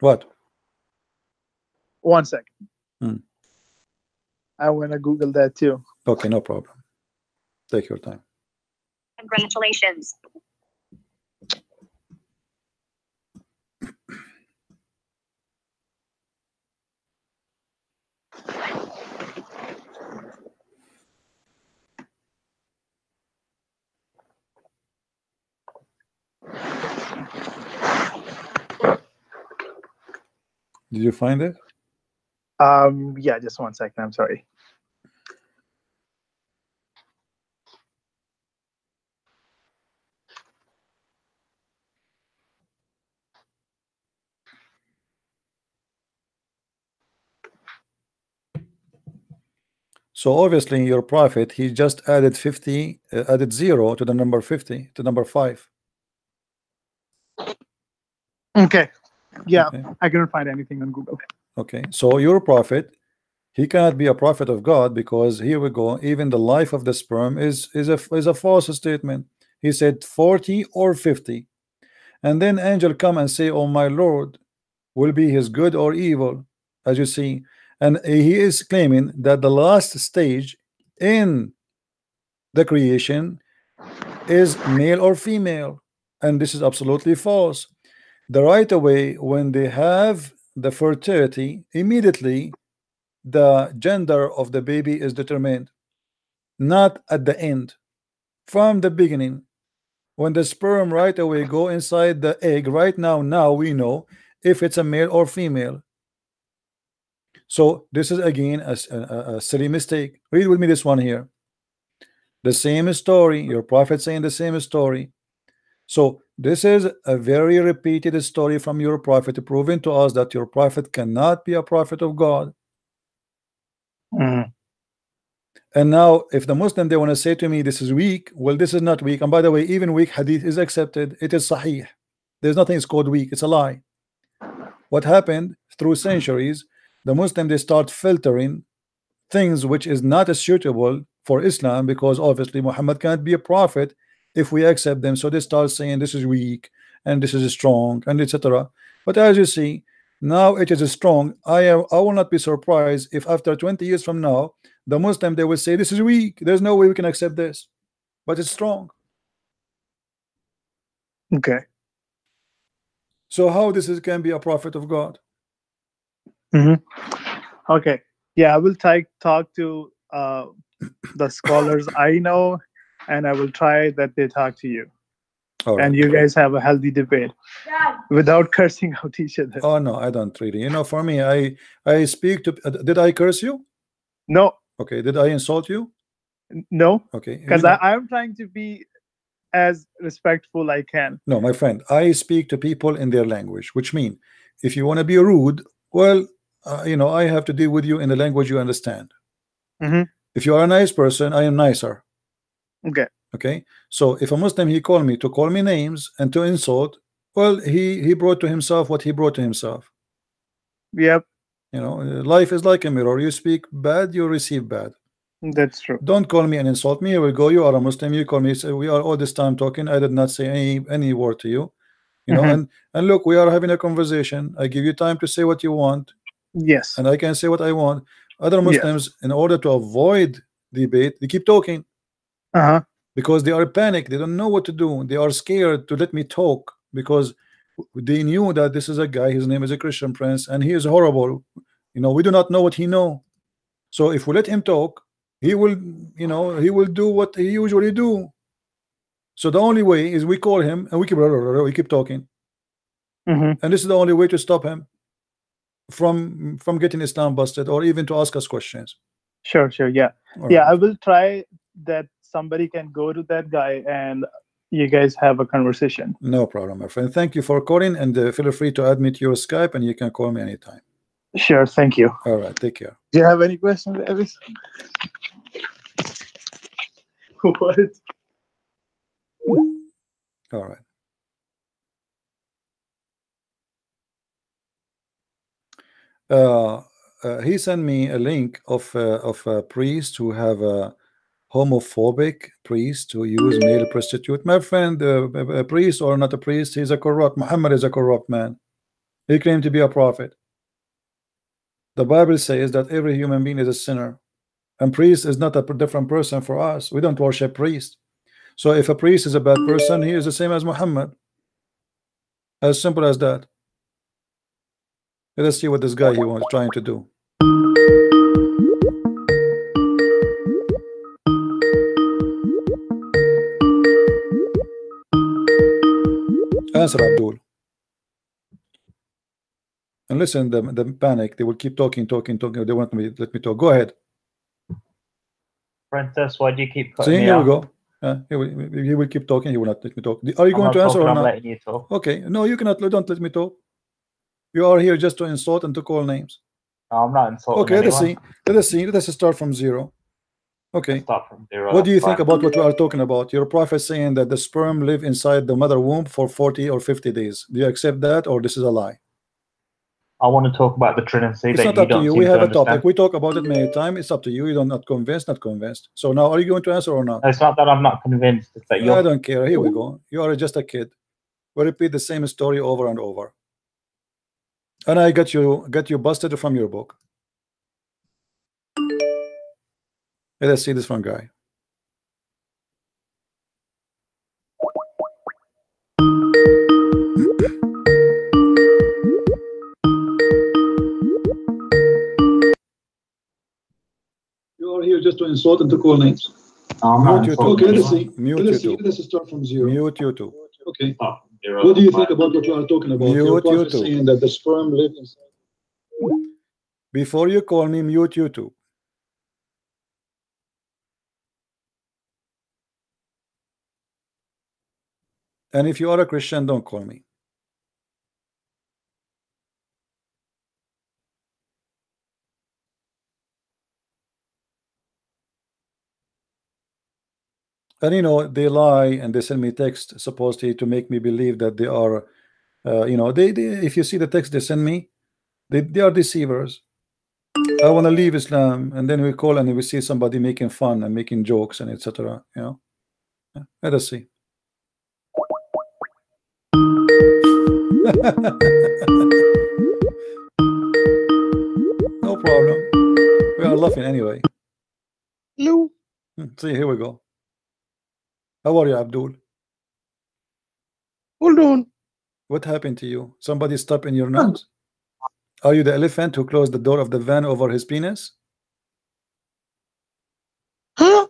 What? 1 second. I want to Google that too. Okay, no problem. Take your time. Congratulations. Did you find it? Yeah, just 1 second. I'm sorry. So obviously your prophet, he just added 50, added 0 to the number 50, to number 5. Okay. Yeah, Okay. I couldn't find anything on Google. Okay, so your prophet, he cannot be a prophet of God, because here we go, even the life of the sperm is a false statement. He said 40 or 50, and then angel come and say, oh my Lord, will be his good or evil, as you see. And he is claiming that the last stage in the creation is male or female, and this is absolutely false. The right away, when they have the fertility, immediately the gender of the baby is determined, not at the end, from the beginning. When the sperm right away go inside the egg, right now we know if it's a male or female. So this is again a silly mistake. Read with me this one here. The same story, your prophet saying the same story. So this is a very repeated story from your prophet, proving to us that your prophet cannot be a prophet of God. And now if the Muslim, they want to say to me this is weak, well, this is not weak. And by the way, even weak hadith is accepted. It is sahih. There's nothing is called weak. It's a lie. What happened through centuries, the Muslim, they start filtering things which is not as suitable for Islam, because obviously Muhammad can't be a prophet if we accept them. So they start saying this is weak and this is strong and etc. But as you see, now it is strong. I will not be surprised if after 20 years from now the Muslim, they will say this is weak, there's no way we can accept this, but it's strong. Okay. So how this is can be a prophet of God? Okay. Yeah, I will talk to the scholars I know, and I will try that they talk to you. All and right. you guys have a healthy debate without cursing out each other. Oh no, I don't really. You know, for me, I speak to. Did I curse you? No. Okay. Did I insult you? No. Okay. Because You know, I'm trying to be as respectful I can. no, my friend, I speak to people in their language, which mean if you want to be rude, well, you know, I have to deal with you in the language you understand. If you are a nice person, I am nicer. Okay. Okay. So if a Muslim, he called me to call me names and to insult, well, he brought to himself what he brought to himself. Yep. You know, life is like a mirror. You speak bad, you receive bad. That's true. Don't call me and insult me. Here we go. You are a Muslim. You call me. So we are all this time talking. I did not say any word to you. You know, and look, we are having a conversation. I give you time to say what you want. Yes. And I can say what I want. Other Muslims, in order to avoid debate, they keep talking. Because they are panicked. They don't know what to do. They are scared to let me talk because they knew that this is a guy. His name is a Christian Prince, and he is horrible. You know, we do not know what he know. So if we let him talk, he will, you know, he will do what he usually do. So the only way is we call him and we keep talking. And this is the only way to stop him from getting Islam busted or even to ask us questions. Sure. Yeah. All Yeah, right. I will try that somebody can go to that guy and you guys have a conversation. No problem, my friend. Thank you for calling, and feel free to add me to your Skype, and you can call me anytime. Sure. Thank you. All right. Take care. Do you have any questions, Elvis? What? All right. He sent me a link of a priest who have a homophobic priest who use male prostitute. My friend, a priest or not a priest, he's a corrupt. Muhammad is a corrupt man. He claimed to be a prophet. The Bible says that every human being is a sinner, and priest is not a different person for us. We don't worship priest. So if a priest is a bad person, he is the same as Muhammad. As simple as that. Let us see what this guy he was trying to do. Answer, Abdul. And listen, the panic, they will keep talking. They want me let me talk. Go ahead. Princess, why do you keep cutting See, me here we off? go. He will keep talking. He will not let me talk. Are you going to answer or I'm not? letting you talk. Okay. No, you cannot. Don't let me talk. You are here just to insult and to call names. No, I'm not insulting Okay, anyone. let us start from zero. Okay. Start from 0. What do you That's think fine. about what we are talking about? Your prophet saying that the sperm live inside the mother womb for 40 or 50 days. Do you accept that, or this is a lie? I want to talk about the Trinity It's that not you up to don't you. seem We to have a understand. topic. We talk about it many times. It's up to you. You don't not convinced, not convinced. So now, are you going to answer or not? It's not that I'm not convinced. It's that you're. I don't care. Here we go. You are just a kid. We repeat the same story over and over. And I got you busted from your book. Let's see this one guy. You are here just to insult and to call names. Mute YouTube. Okay, let's see. Mute YouTube. Let's start from 0. Mute YouTube. Okay. What do you think about what you are talking about? Mute YouTube. Saying that the sperm live inside. Before you call me, mute YouTube. And if you are a Christian, don't call me. And you know, they lie and they send me text supposedly to make me believe that they are, you know, they if you see the text they send me, they are deceivers. I want to leave Islam, and then we call and we see somebody making fun and making jokes and etc. You know, let us see. No problem. We are laughing anyway. Hello. See, here we go. How are you, Abdul? Hold on. What happened to you? Somebody stepped in your nose? Are you the elephant who closed the door of the van over his penis? Huh?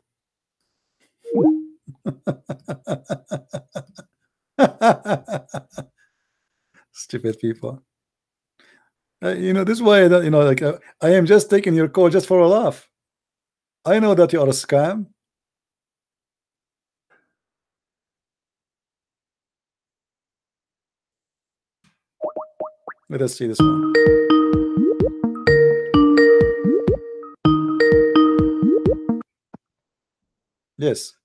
Stupid people. You know, this is why that, you know, like I am just taking your call just for a laugh. I know that you are a scam. Let us see this one. Yes.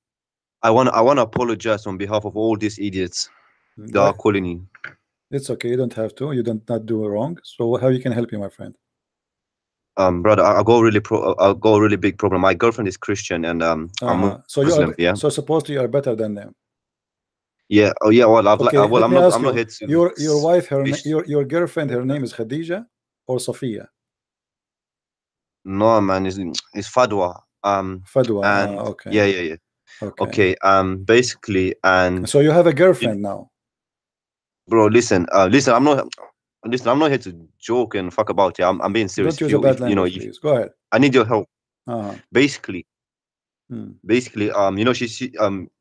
I want to apologize on behalf of all these idiots that are calling you. It's okay. You don't have to. You don't not do wrong. So how you can help you, my friend? Brother, I got a really big problem. My girlfriend is Christian, and I'm So you Muslim. are, Yeah. so supposedly you are better than them. Yeah. Oh, yeah. Well, Okay, well, I'm not here to. Your wife, your girlfriend, her name is Khadija or Sophia? No, man, it's Fadwa. Fadwa. And Okay. yeah. Okay. Basically, and so you have a girlfriend now, bro. Listen. I'm not here to joke and fuck about it. I'm being serious. Don't use a bad language, please. Go ahead. I need your help. Basically, you know,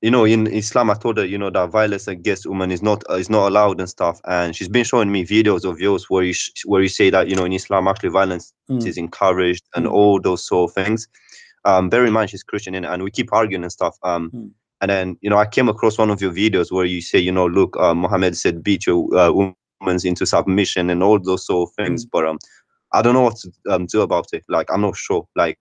you know, in Islam, I told her, you know, that violence against women is not allowed and stuff. And she's been showing me videos of yours where you say that, you know, in Islam actually violence is encouraged and all those sort of things. Bear in mind she's Christian, and we keep arguing and stuff. And then, you know, I came across one of your videos where you say, you know, look, Muhammad said beat your women into submission and all those sort of things. But I don't know what to do about it. Like, I'm not sure. Like,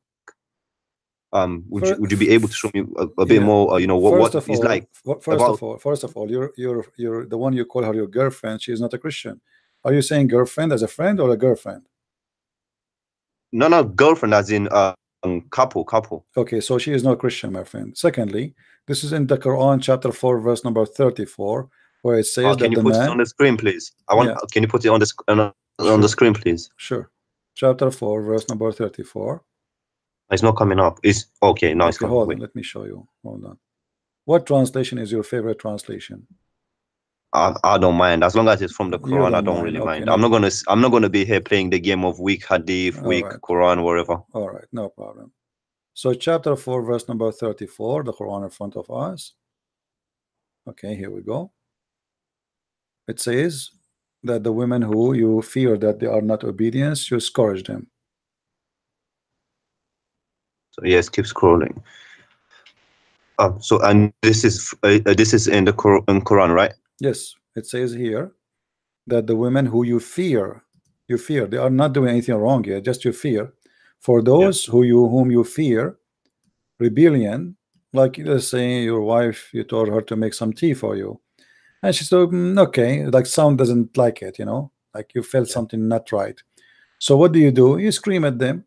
would you be able to show me a bit more? You know, what it's like? First of all, you're the one you call her your girlfriend. She is not a Christian. Are you saying girlfriend as a friend or a girlfriend? No, girlfriend as in couple. Okay, so she is not Christian, my friend. Secondly, this is in the Quran, chapter 4, verse number 34, where it says that can you put it on the screen, please? Can you put it on the screen, please? Sure. Chapter 4, verse number 34. It's not coming up. It's okay. No, it's coming. Hold on. Let me show you. Hold on. What translation is your favorite translation? I don't mind, as long as it's from the Quran. I don't really mind. I'm not gonna be here playing the game of weak hadith, weak Quran, whatever. All right, no problem. So chapter 4, verse number 34, the Quran in front of us. Okay, here we go. It says that the women who you fear that they are not obedient, you scourge them. So yes, keep scrolling. So and this is in the Quran, right? Yes, it says here that the women who you fear, they are not doing anything wrong here, just you fear. For those whom you fear, rebellion, like let's say your wife, you told her to make some tea for you, and she said, okay, like sound doesn't like it, you know, like you felt something not right. So what do? You scream at them,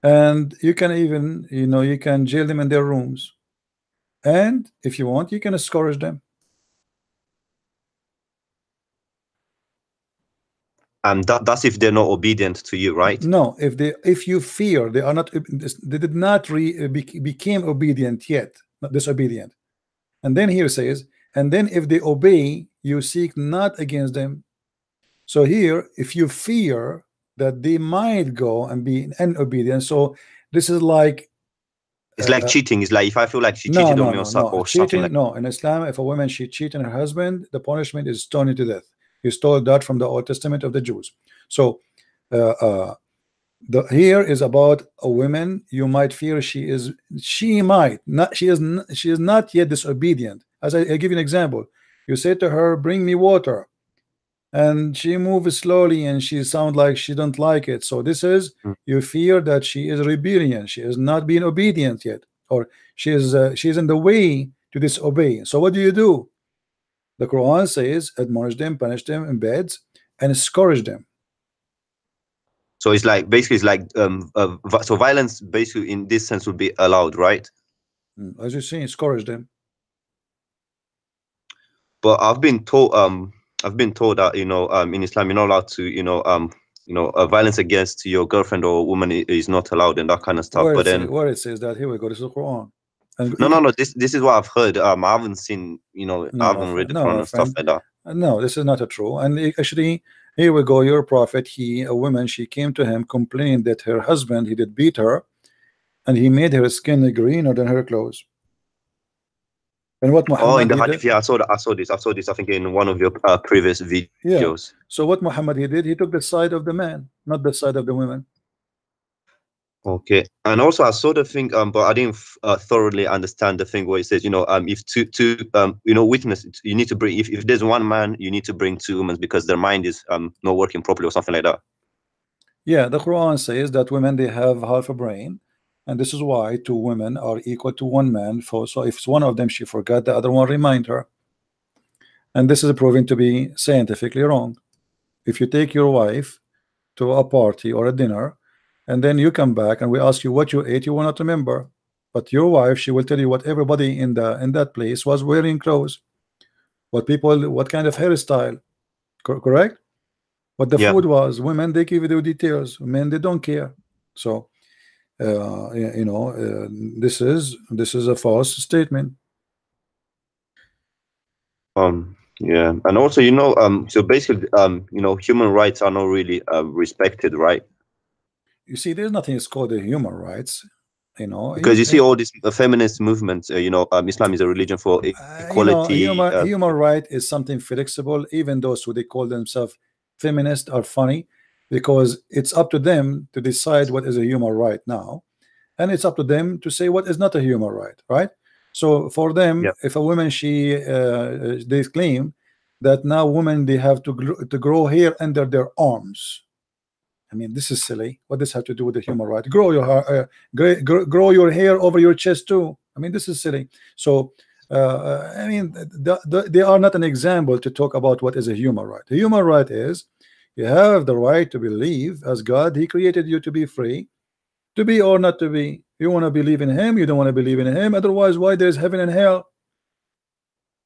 and you can even, you know, you can jail them in their rooms, and if you want, you can discourage them. And that's if they're not obedient to you, right? No, if you fear they are not, they did not became obedient yet, not disobedient. And then here says, and then if they obey, you seek not against them. So here, if you fear that they might go and be disobedient, so this is like, it's like cheating. It's like if I feel like she cheated on me or something cheating, like. no, in Islam, if a woman she cheat on her husband, the punishment is stoned to death. He stole that from the Old Testament of the Jews. So here is about a woman. You might fear she is not yet disobedient. As I give you an example, you say to her, bring me water, and she moves slowly and she sounds like she don't like it. So this is, you fear that she is rebellion, she is not being obedient yet, or she's in the way to disobey. So what do? The Quran says, admonish them, punish them in beds, and discourage them. So it's like, basically it's like so violence basically in this sense would be allowed, right? As you see, discourage them. But I've been told that, you know, in Islam you're not allowed to, violence against your girlfriend or woman is not allowed and that kind of stuff. Where it says that, here we go, this is the Quran. And no, this is what I've heard. I haven't seen, I haven't read the Quran and stuff like that. No, this is not true. And actually, here we go, your prophet, a woman, she came to him, complained that her husband, he did beat her, and he made her skin greener than her clothes. And what Muhammad in the hadith, yeah, I saw this, I think in one of your previous videos. Yeah. So what Muhammad he did, he took the side of the man, not the side of the women. Okay, and also I saw the thing, but I didn't thoroughly understand the thing where it says, if two witness, you need to bring, if there's one man, you need to bring two women because their mind is not working properly or something like that. Yeah, the Quran says that women, they have half a brain, and this is why two women are equal to one man. So if one of them she forgot, the other one remind her, and this is proven to be scientifically wrong. If you take your wife to a party or a dinner, and then you come back and we ask you what you ate, you will not remember. But your wife, she will tell you what everybody in that place was wearing clothes, what kind of hairstyle, correct? What the food was. Women, they give you the details. Men, they don't care. So this is a false statement. Yeah, and also so basically human rights are not really respected, right? You see, there's nothing is called the human rights, because you see all these feminist movements. Islam is a religion for equality. Human right is something flexible. Even those who they call themselves feminists are funny, because it's up to them to decide what is a human right now, and it's up to them to say what is not a human right. Right? So for them, if a woman they claim that now women, they have to grow hair under their arms. I mean, this is silly. What does have to do with the human right? Grow your hair over your chest too. I mean, this is silly. So I mean, they are not an example to talk about what is a human right. The human right is you have the right to believe as God. He created you to be free, to be or not to be. You want to believe in him, you don't want to believe in him. Otherwise, why there's heaven and hell?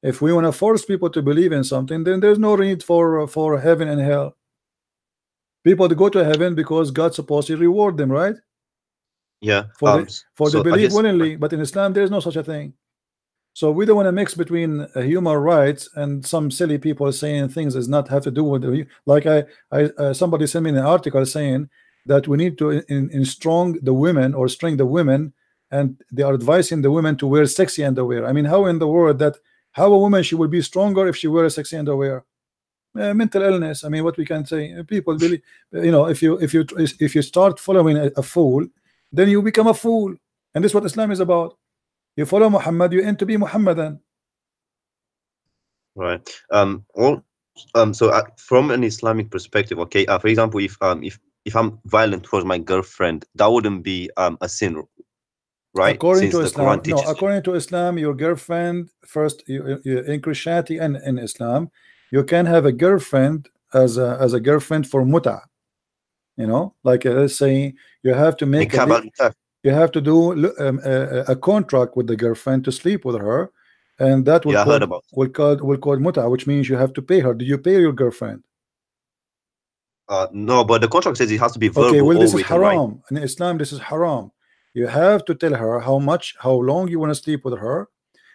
If we want to force people to believe in something, then there's no need for heaven and hell. People to go to heaven because God's supposed to reward them, right? Yeah. For they believe willingly, but in Islam there's no such a thing. So we don't want to mix between human rights and some silly people saying things does not have to do with like somebody sent me an article saying that we need to string the women, and they are advising the women to wear sexy underwear. I mean, how in the world how a woman she will be stronger if she wears sexy underwear? Mental illness. I mean, what we can say, people believe, if you start following a fool, then you become a fool, and this is what Islam is about. You follow Muhammad, you end to be Muhammadan. Right. So from an Islamic perspective, okay, for example, if I'm violent towards my girlfriend, that wouldn't be a sin. right? According Since to the Islam, Quran teaches according to Islam, your girlfriend first in Christianity and in Islam, you can have a girlfriend as a girlfriend for muta. You know, like let's say you have to make you have to do a contract with the girlfriend to sleep with her, and that will call muta, which means you have to pay her. Do you pay your girlfriend? No, but the contract says it has to be verbal. Okay, well, this or is written, haram. right? In Islam, this is haram. You have to tell her how long you want to sleep with her,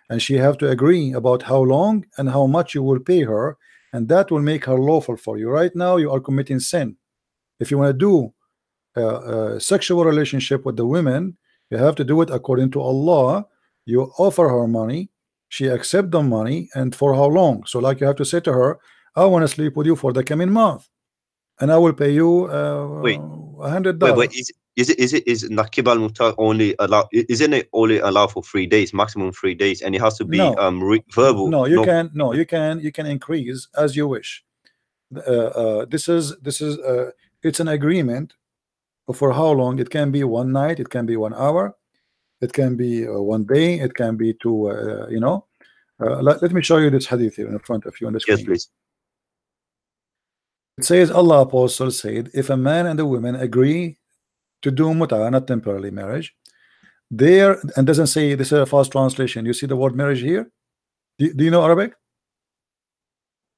and she have to agree about how long and how much you will pay her, and that will make her lawful for you. Right now, you are committing sin. If you want to do a sexual relationship with the women, you have to do it according to Allah. You offer her money, she accept the money, and for how long? So like you have to say to her, I want to sleep with you for the coming month, and I will pay you $100. Wait, is Nakib al Mutar only allowed? Isn't it only allowed for 3 days, maximum 3 days, and it has to be verbal? No, you can increase as you wish. This is it's an agreement for how long. It can be one night, it can be 1 hour, it can be 1 day, it can be two. You know, let me show you this hadith here in front of you on the screen. Yes, please. It says Allah Apostle said, if a man and a woman agree to do muta, not temporary marriage, there, and doesn't say, this is a fast translation. You see the word marriage here? Do you know Arabic?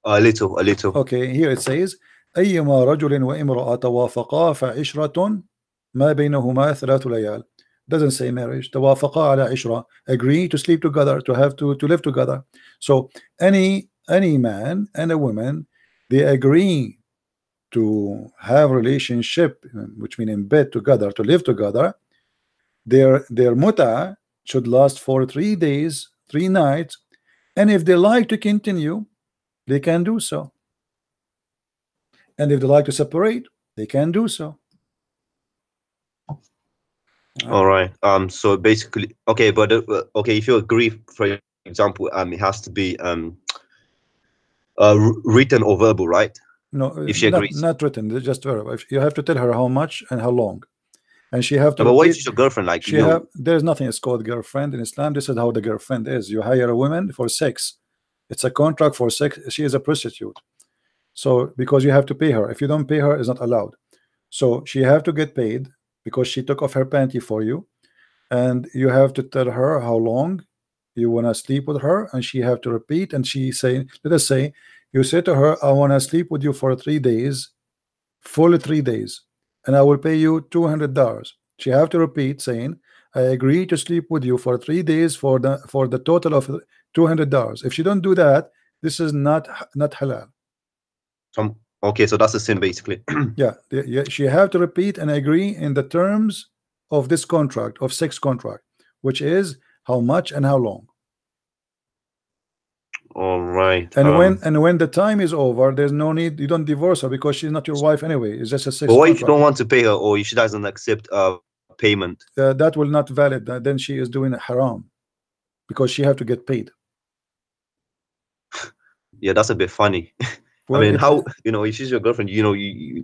A little. Okay, here it says أيما رجل وامرأة توافقا فعشرة ما بينهما 3 ليال. Doesn't say marriage. توافقا على عشرة, agree to sleep together, to have to live together. So any man and a woman, they agree to have relationship, which mean in bed together, to live together. Their muta should last for 3 days, 3 nights, and if they like to continue, they can do so. And if they like to separate, they can do so. All right. So basically, okay, but okay, if you agree, for example, it has to be written or verbal, right? No, if she agrees, not written, just verbal. You have to tell her how much and how long, and she have to. But what if she's your girlfriend? Like there's nothing is called girlfriend in Islam. This is how the girlfriend is. You hire a woman for sex. It's a contract for sex. She is a prostitute. So because you have to pay her. If you don't pay her, it's not allowed. So she have to get paid because she took off her panty for you, and you have to tell her how long you want to sleep with her, and she have to repeat. And she say, let us say you say to her, I want to sleep with you for 3 days, full 3 days, and I will pay you $200. She have to repeat saying, I agree to sleep with you for 3 days for the total of $200. If she don't do that, this is not halal. Okay, so that's a sin basically. Yeah, she have to repeat and agree in the terms of this contract, of sex contract, which is how much and how long. All right. And when the time is over, there's no need. You don't divorce her because she's not your wife anyway. It's just a sex. But what contract. if you don't want to pay her, or she doesn't accept payment? That will not valid. Then she is doing a haram because she have to get paid. Yeah, that's a bit funny. Well, I mean, how, you know, if she's your girlfriend, you know,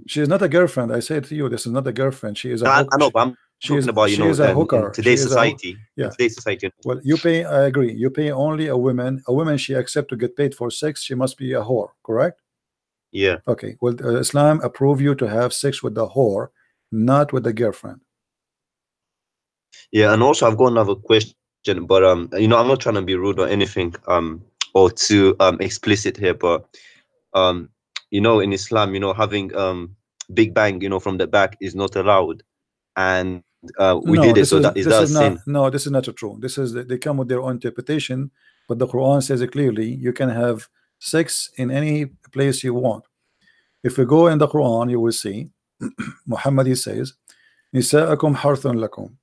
she is not a girlfriend. I said to you, this is not a girlfriend. She is a. I know, but I'm talking about, you know, is a hooker. In today's society. Yeah. In today's society. Well, you pay. I agree. You pay only a woman. A woman she accept to get paid for sex. She must be a whore. Correct? Yeah. Okay. Well, Islam approve you to have sex with the whore, not with the girlfriend. Yeah, and also I've got another question, but you know, I'm not trying to be rude or anything, or too explicit here, but you know, in Islam, you know, having big bang, you know, from the back is not allowed, and we did it. So is that a sin? No, this is not true. This is they come with their own interpretation, but the Quran says it clearly. You can have sex in any place you want. If you go in the Quran, you will see Muhammad, he says, "Nisa'akum harthun lakum."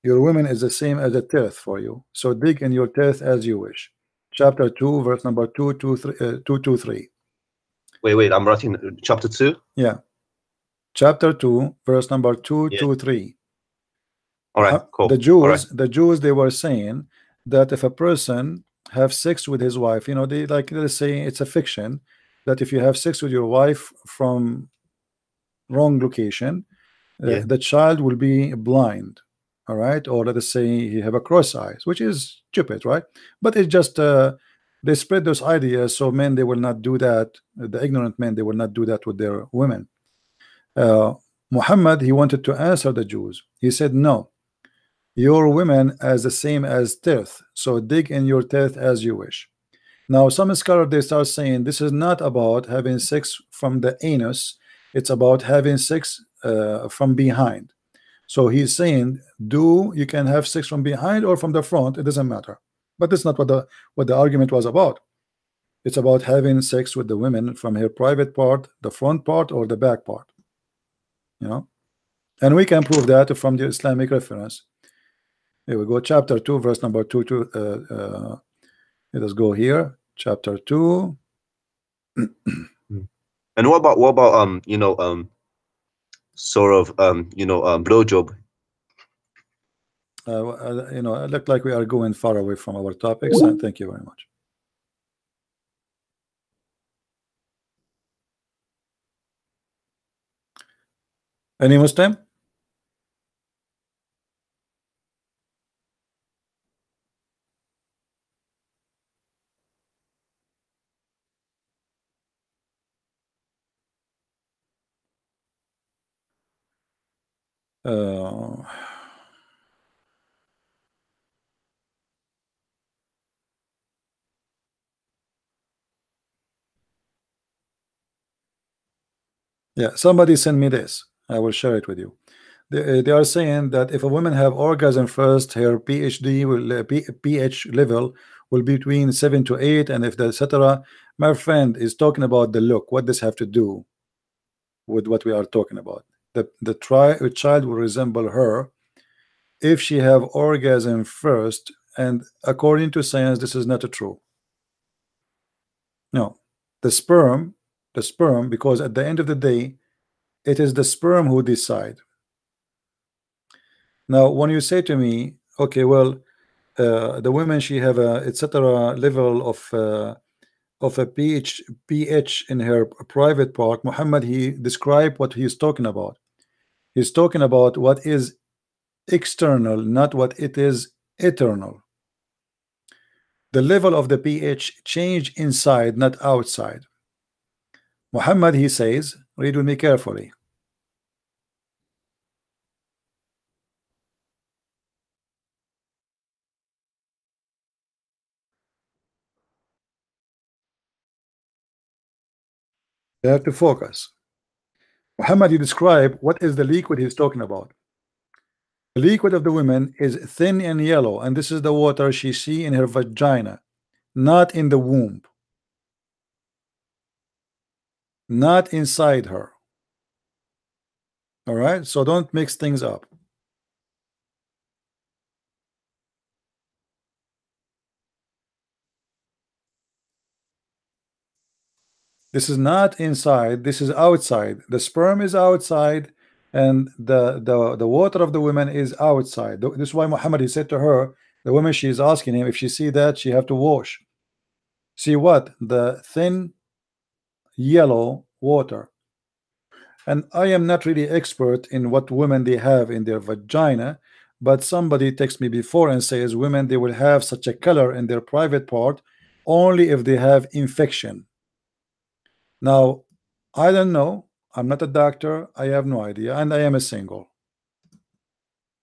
Your women is the same as a tithe for you. So dig in your tithe as you wish. Chapter 2, verse number 223. Wait, I'm writing chapter 2. Yeah, chapter 2, verse number 223. All right, cool. The Jews, they were saying that if a person have sex with his wife, you know, they like, let's say it's a fiction that if you have sex with your wife from wrong location, the child will be blind all right, or let us say he have a cross eyes, which is stupid, right? But it's just they spread those ideas, so men, they will not do that. The ignorant men, they will not do that with their women. Muhammad, he wanted to answer the Jews. He said, no, your women as the same as teeth, so dig in your teeth as you wish. Now some scholars, they start saying this is not about having sex from the anus, it's about having sex from behind. So he's saying, you can have sex from behind or from the front, it doesn't matter. But that's not what the argument was about. It's about having sex with the women from her private part, the front part, or the back part, you know. And we can prove that from the Islamic reference. Here we go, chapter 2, verse number 2 to let us go here, chapter 2. And what about you know, sort of you know, blowjob? You know, it looked like we are going far away from our topics, and thank you very much. Any Muslim? Yeah, somebody send me this. I will share it with you. They are saying that if a woman have orgasm first, her PhD will pH level will be between 7 to 8, and if the etc. My friend is talking about the look. What does have to do with what we are talking about? The child will resemble her if she have orgasm first, and according to science, this is not true. No, the sperm, because at the end of the day, it is the sperm who decide. Now, when you say to me, okay, well, the women, she have a etc. level of a pH in her private part. Muhammad, he described what he's talking about. He's talking about what is external, not what it is eternal. The level of the pH change inside, not outside. Muhammad, he says, read with me carefully. You have to focus. Muhammad, you describe what is the liquid he's talking about. The liquid of the women is thin and yellow, and this is the water she see in her vagina, not in the womb, not inside her. All right, so don't mix things up. This is not inside, this is outside. The sperm is outside, and the water of the women is outside. This is why Muhammad, he said to her, the woman, she is asking him, if she see that, she have to wash. See what? The thin yellow water. And I am not really expert in what women they have in their vagina, but somebody texts me before and says women, they will have such a color in their private part only if they have infection. Now, I don't know. I'm not a doctor. I have no idea, and I am a single,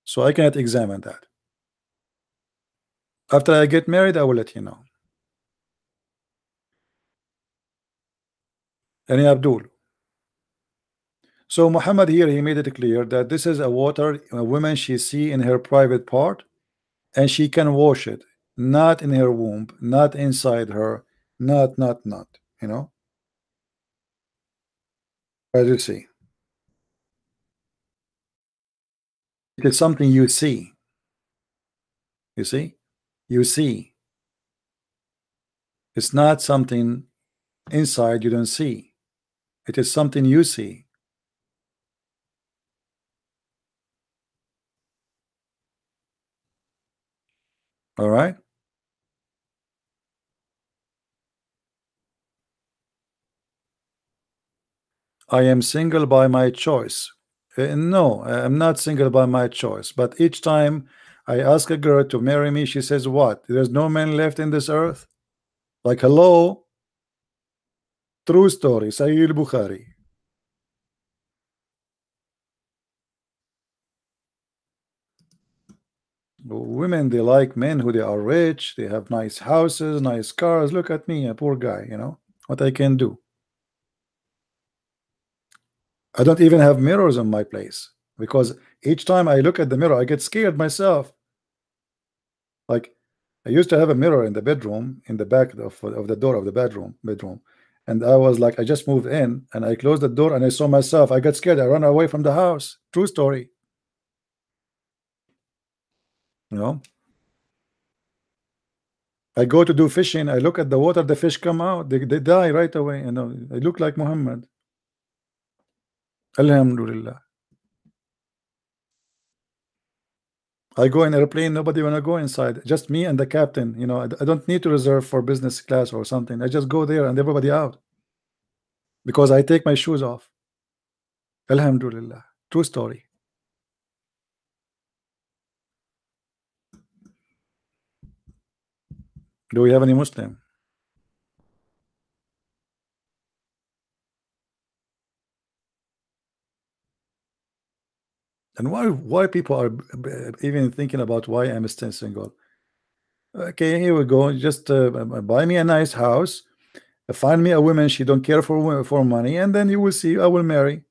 so I cannot examine that. After I get married, I will let you know. Any Abdul? So Muhammad here, he made it clear that this is a water a woman she see in her private part, and she can wash it, not in her womb, not inside her, not, you know. As you see, it is something you see. You see, you see. It's not something inside you don't see. It is something you see. All right. I am single by my choice. No, I'm not single by my choice. But each time I ask a girl to marry me, she says, what? There's no man left in this earth? Like, hello? True story, Sahih Bukhari. Women, they like men who they are rich, they have nice houses, nice cars. Look at me, a poor guy, you know, what I can do. I don't even have mirrors in my place because each time I look at the mirror, I get scared myself. Like, I used to have a mirror in the bedroom, in the back of the door of the bedroom, and I was like, I just moved in and I closed the door and I saw myself. I got scared. I ran away from the house. True story. You know, I go to do fishing. I look at the water. The fish come out. They die right away. You know, I look like Muhammad. Alhamdulillah. I go in airplane, nobody wanna go inside, just me and the captain. You know, I don't need to reserve for business class or something. I just go there and everybody out because I take my shoes off. Alhamdulillah. True story. Do we have any Muslim? And why people are even thinking about why I'm still single? Okay, here we go. Just buy me a nice house, find me a woman she don't care for money, and then you will see I will marry.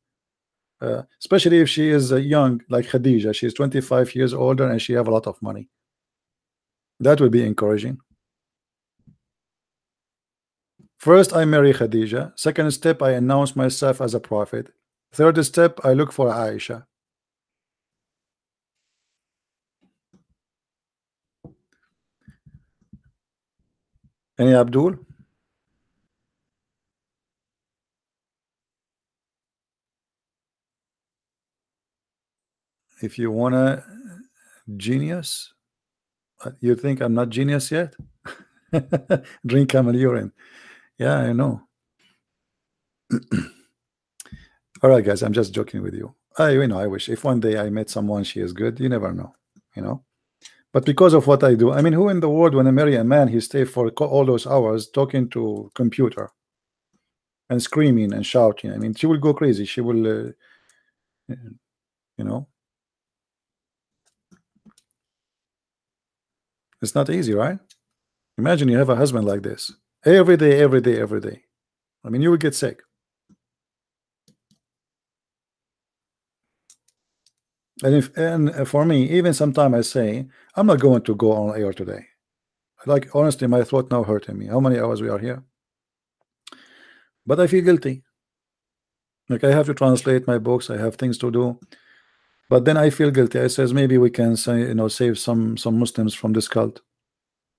Especially if she is young, like Khadija. She's 25 years older and she have a lot of money. That would be encouraging. First, I marry Khadija. Second step, I announce myself as a prophet. Third step, I look for Aisha. Any Abdul? If you wanna genius, you think I'm not genius yet? Drink camel urine. Yeah, I know. All right, guys, I'm just joking with you. I wish if one day I met someone she is good. You never know, you know. But because of what I do, I mean, who in the world, when I marry a man, he stay for all those hours talking to computer and screaming and shouting? I mean, she will go crazy. She will, you know. It's not easy, right? Imagine you have a husband like this every day, every day, every day. I mean, you will get sick. And for me, even sometimes I say, I'm not going to go on air today. Like, honestly, my throat now hurting me. How many hours we are here? But I feel guilty. Like, I have to translate my books. I have things to do. But then I feel guilty. I says, maybe we can say, you know, save some Muslims from this cult.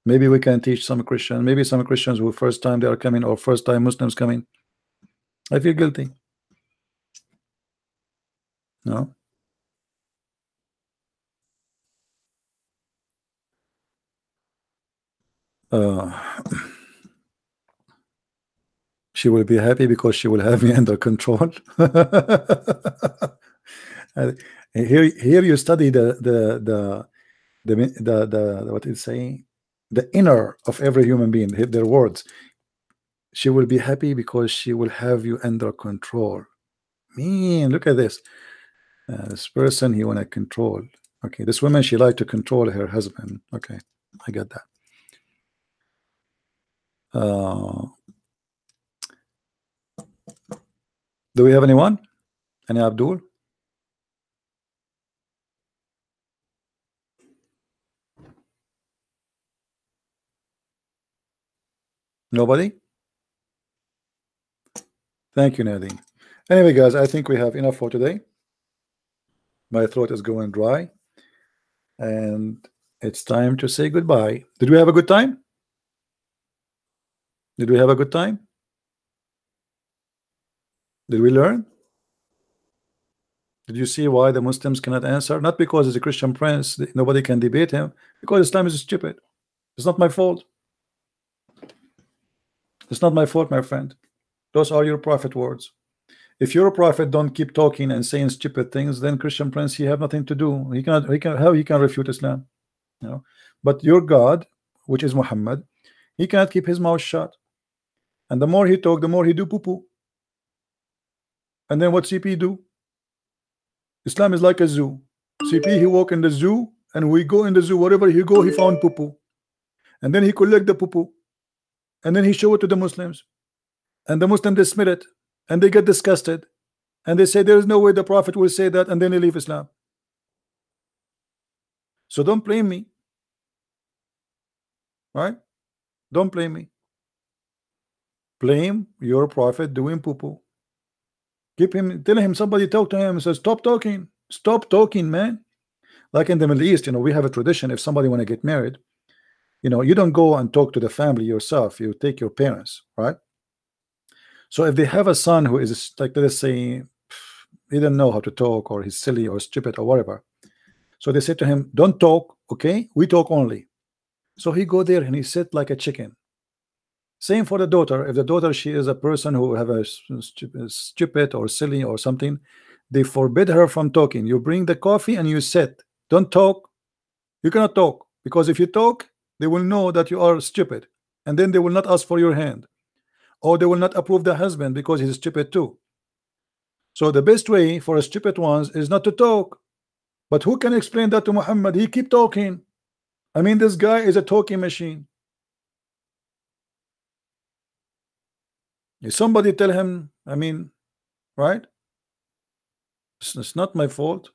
Maybe we can teach some Christians. Maybe some Christians who first time they are coming, or first time Muslims coming. I feel guilty. No. She will be happy because she will have me under control. Here you study the what is saying, the inner of every human being, their words. She will be happy because she will have you under control. Man, look at this. This person, he want to control. Okay, this woman, she like to control her husband. Okay, I get that. Do we have anyone? Any Abdul? Nobody? Thank you, Nadine. Anyway, guys, I think we have enough for today. My throat is going dry, and it's time to say goodbye. Did we have a good time? Did we have a good time? Did we learn? Did you see why the Muslims cannot answer? Not because he's a Christian prince, nobody can debate him, because Islam is stupid. It's not my fault. It's not my fault, my friend. Those are your prophet words. If your prophet don't keep talking and saying stupid things, then Christian Prince, he have nothing to do. He cannot. How he can refute Islam? You know. But your God, which is Muhammad, he cannot keep his mouth shut. And the more he talk, the more he do poo poo. And then what CP do? Islam is like a zoo. CP, he walk in the zoo, and we go in the zoo. Wherever he go, he found poo poo. And then he collect the poo poo. And then he show it to the Muslims. And the Muslims they smell it. And they get disgusted. And they say there is no way the Prophet will say that, and then they leave Islam. So don't blame me. Right? Don't blame me. Blame your Prophet doing poo poo. Keep him, tell him, somebody talk to him and says, stop talking. Stop talking, man. Like in the Middle East, you know, we have a tradition. If somebody want to get married, you know, you don't go and talk to the family yourself. You take your parents, right? So if they have a son who is like, let's say, he doesn't know how to talk, or he's silly or stupid or whatever, so they say to him, don't talk, okay? We talk only. So he go there and he sit like a chicken. Same for the daughter. If the daughter, she is a person who have a stupid or silly or something, they forbid her from talking. You bring the coffee and you sit. Don't talk. You cannot talk, because if you talk, they will know that you are stupid, and then they will not ask for your hand, or they will not approve the husband because he's stupid too. So the best way for a stupid ones is not to talk. But who can explain that to Muhammad? He keep talking. I mean, this guy is a talking machine. If somebody tell him, I mean, right? It's not my fault.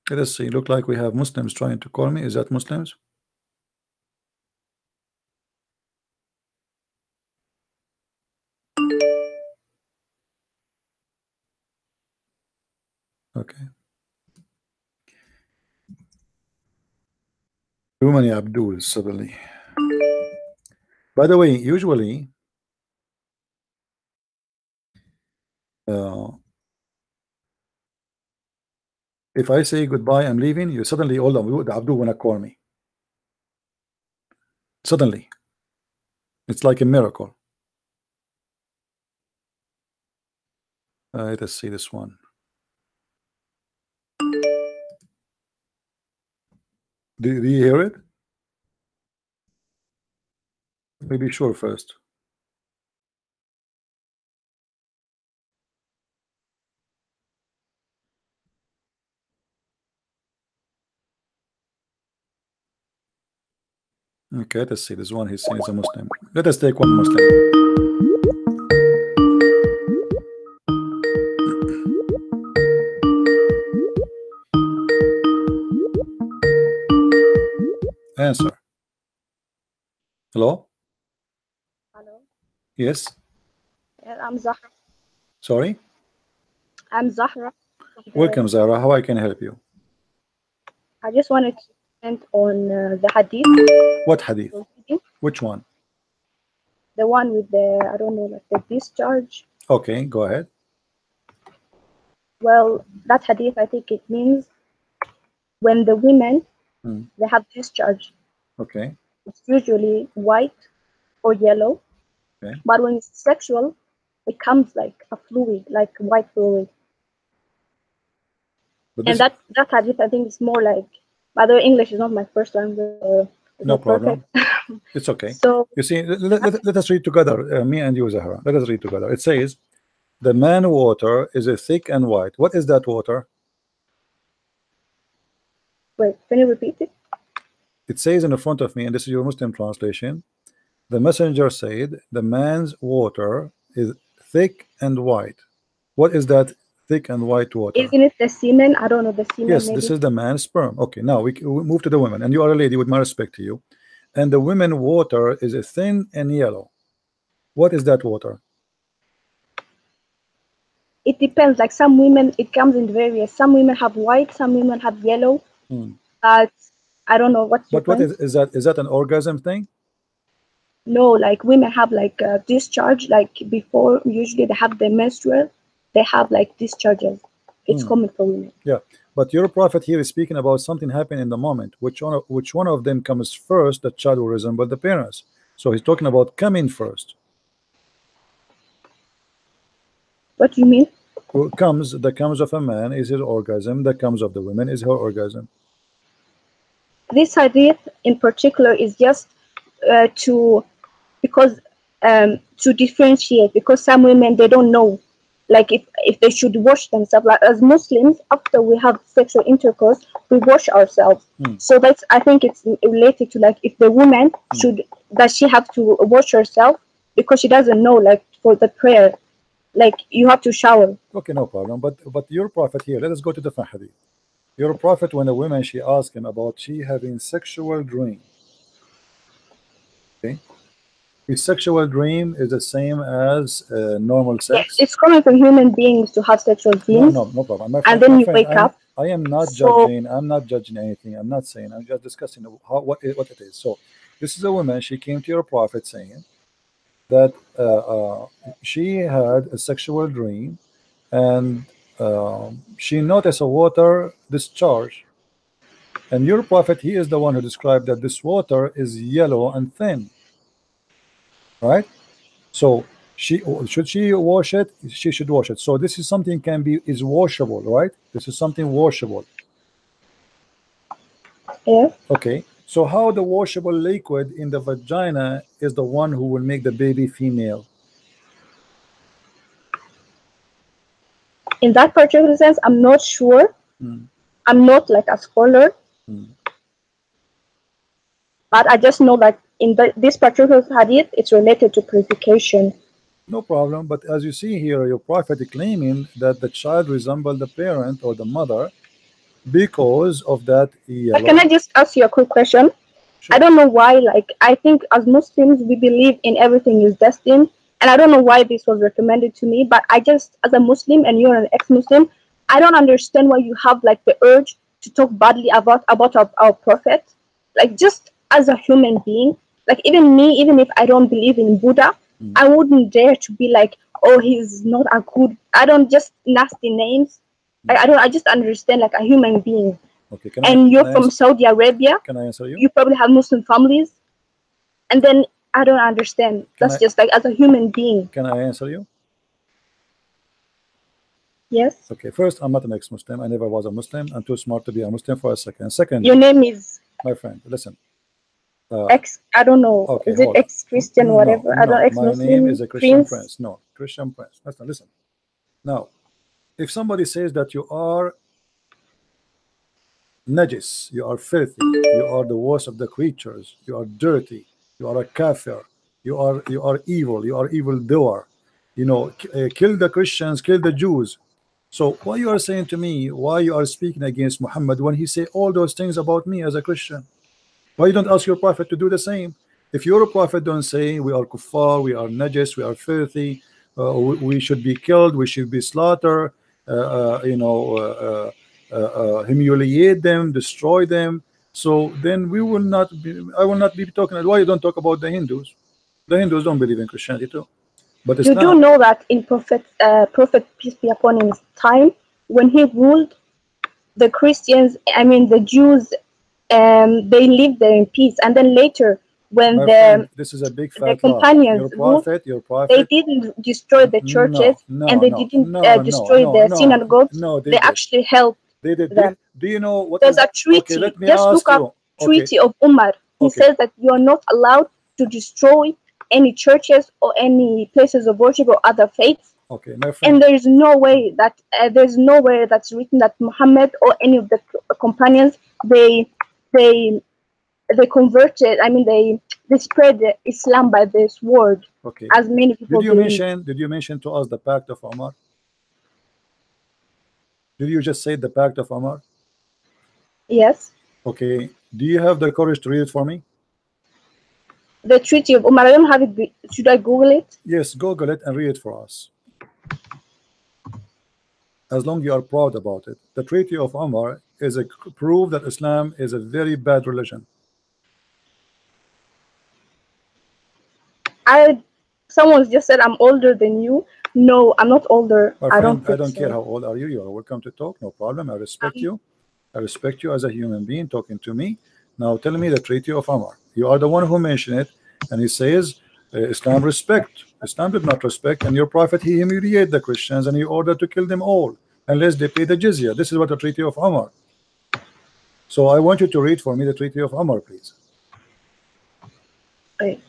Let us see. Look like we have Muslims trying to call me. Is that Muslims? Okay. Too many Abduls suddenly. By the way, usually if I say goodbye, I'm leaving, you suddenly all of the Abdul wanna call me. Suddenly. It's like a miracle. Let us see this one. Do you hear it? Maybe sure first. Okay, let's see. This one he's saying is a Muslim. Let us take one Muslim. Answer. Hello? Hello. Yes. I'm Zahra. Sorry? I'm Zahra. Welcome, Zara. How I can help you? I just wanted to comment on the hadith. What hadith? Which one? The one with the, I don't know, like the discharge. Okay, go ahead. Well, that hadith, I think it means when the women, they have discharge. Okay. It's usually white or yellow. Okay. But when it's sexual, it comes like a fluid, like white fluid. And that hadith, I think, is more like, by the way, English is not my first language. No problem. It's okay. So you see, let us read together, me and you, Zahra. Let us read together. It says, the man water is a thick and white. What is that water? Wait, can you repeat it? It says in the front of me, and this is your Muslim translation, the messenger said, the man's water is thick and white. What is that thick and white water? Isn't it the semen? I don't know, the semen. Yes, maybe? this is the man's sperm. Okay, now we move to the women, and you are a lady, with my respect to you. And the women water is a thin and yellow. What is that water? It depends. Like some women, it comes in various. Some women have white, some women have yellow. I don't know what's. But what is that? Is that an orgasm thing? No, like women have like a discharge. Like before, usually they have the menstrual. They have like discharges. It's common for women. Yeah, but your prophet here is speaking about something happening in the moment. Which one of them comes first? The child will resemble the parents. So he's talking about coming first. What do you mean? The comes of a man is his orgasm. The comes of the women is her orgasm. This hadith in particular is just to differentiate, because some women, they don't know, like if they should wash themselves. Like as Muslims, after we have sexual intercourse, we wash ourselves. So that's, I think it's related to, like, if the woman does she have to wash herself because she doesn't know, like for the prayer, like you have to shower. Okay, no problem. But your prophet here, let us go to the hadith. Your prophet, when a woman, she asked him about she having sexual dream. Okay, his sexual dream is the same as normal sex. Yes, it's common for human beings to have sexual dreams. No problem. My and friend, then you wake up. I am not judging. I'm not judging anything. I'm not saying. I'm just discussing what it is. So, this is a woman. She came to your prophet saying that she had a sexual dream, and she noticed a water discharge. And your prophet, he is the one who described that this water is yellow and thin, right? So should she wash it? She should wash it. So this is something is washable, right? This is something washable. Yeah. Okay. So how the washable liquid in the vagina is the one who will make the baby female? In that particular sense, I'm not sure. I'm not like a scholar. But I just know that in this particular hadith, it's related to purification. No problem. But as you see here, your prophet is claiming that the child resembled the parent or the mother because of that yellow. Can I just ask you a quick question? Sure. I don't know why, like, I think as Muslims, we believe in everything is destined. And I don't know why this was recommended to me, but I just, as a Muslim, and you're an ex-Muslim, I don't understand why you have like the urge to talk badly about our prophet. Like, just as a human being, like even me, even if I don't believe in Buddha, I wouldn't dare to be like, oh, he's not a good, I don't, just nasty names. I just understand like a human being. Okay, you're from Saudi Arabia. Can I answer you? You probably have Muslim families. And then I don't understand. That's just like as a human being. Can I answer you? Yes. Okay, first, I'm not an ex-Muslim. I never was a Muslim. I'm too smart to be a Muslim for a second. Second, your name is? My friend, listen. I don't know. Okay, is it ex-Christian, whatever? No, I don't ex-Muslim. My name is a Christian prince. No, Christian prince. Listen. Now, if somebody says that you are najis, you are filthy, you are the worst of the creatures, you are dirty, you are a kafir, you are evil, you are evildoer, you know, kill the Christians, kill the Jews. So why you are saying to me, why you are speaking against Muhammad when he say all those things about me as a Christian? Why you don't ask your prophet to do the same? If your prophet don't say we are kuffar, we are najis, we are filthy, we should be killed, we should be slaughtered, humiliate them, destroy them, so then we will not be, I will not be talking. Why you don't talk about the Hindus? The Hindus don't believe in Christianity too. But you do know that in Prophet peace be upon him time, when he ruled, the Christians, I mean the Jews, they lived there in peace. And then later, when this is a big the companions ruled, your prophet, they didn't destroy the churches, and they didn't destroy the synagogues. They actually helped them. Do you know what? There's a treaty. Okay, let me just look up treaty of Umar. He says that you are not allowed to destroy any churches or any places of worship or other faiths. Okay, my friend. And there is no way that there's nowhere that's written that Muhammad or any of the companions they converted. I mean, they spread Islam by this word. Okay. As many people. Did you mention to us the Pact of Umar? Did you just say the Pact of Umar? Yes. Okay. Do you have the courage to read it for me? The Treaty of Umar. I don't have it. Should I Google it? Yes, Google it and read it for us. As long as you are proud about it. The Treaty of Umar is a proof that Islam is a very bad religion. Someone just said I'm older than you. No, I'm not older. I don't care how old are you. You are welcome to talk. No problem. I respect you. I respect you as a human being talking to me. Now tell me the Treaty of Umar. You are the one who mentioned it, and he says Islam respect. Islam did not respect, and your prophet, he humiliated the Christians and he ordered to kill them all unless they pay the jizya. This is what the Treaty of Umar. So I want you to read for me the Treaty of Umar, please. Right.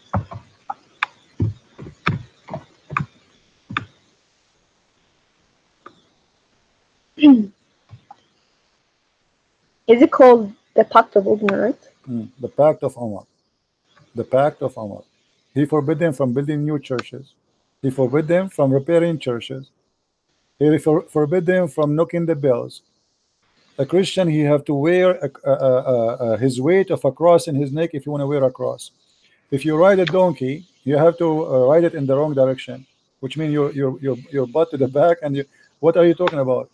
Is it called the Pact of Umar, right? The Pact of Umar. The Pact of Umar. He forbid them from building new churches. He forbid them from repairing churches. He forbid them from knocking the bells. A Christian, he have to wear his weight of a cross in his neck if you want to wear a cross. If you ride a donkey, you have to ride it in the wrong direction, which means your butt to the back. And what are you talking about?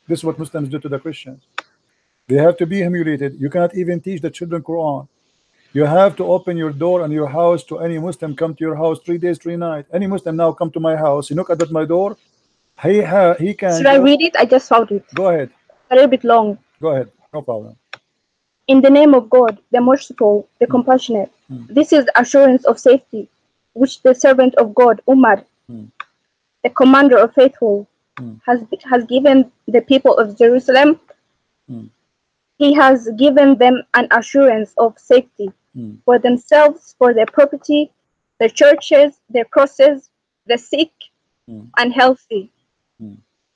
This is what Muslims do to the Christians. They have to be humiliated. You cannot even teach the children Quran. You have to open your door and your house to any Muslim come to your house 3 days, 3 nights. Any Muslim now come to my house, you knock at my door. He can. Should I read it? I just found it. Go ahead. A little bit long. Go ahead. No problem. In the name of God, the merciful, the compassionate. This is assurance of safety, which the servant of God, Umar, the commander of faithful, has given the people of Jerusalem. He has given them an assurance of safety for themselves, for their property, their churches, their crosses, the sick and healthy,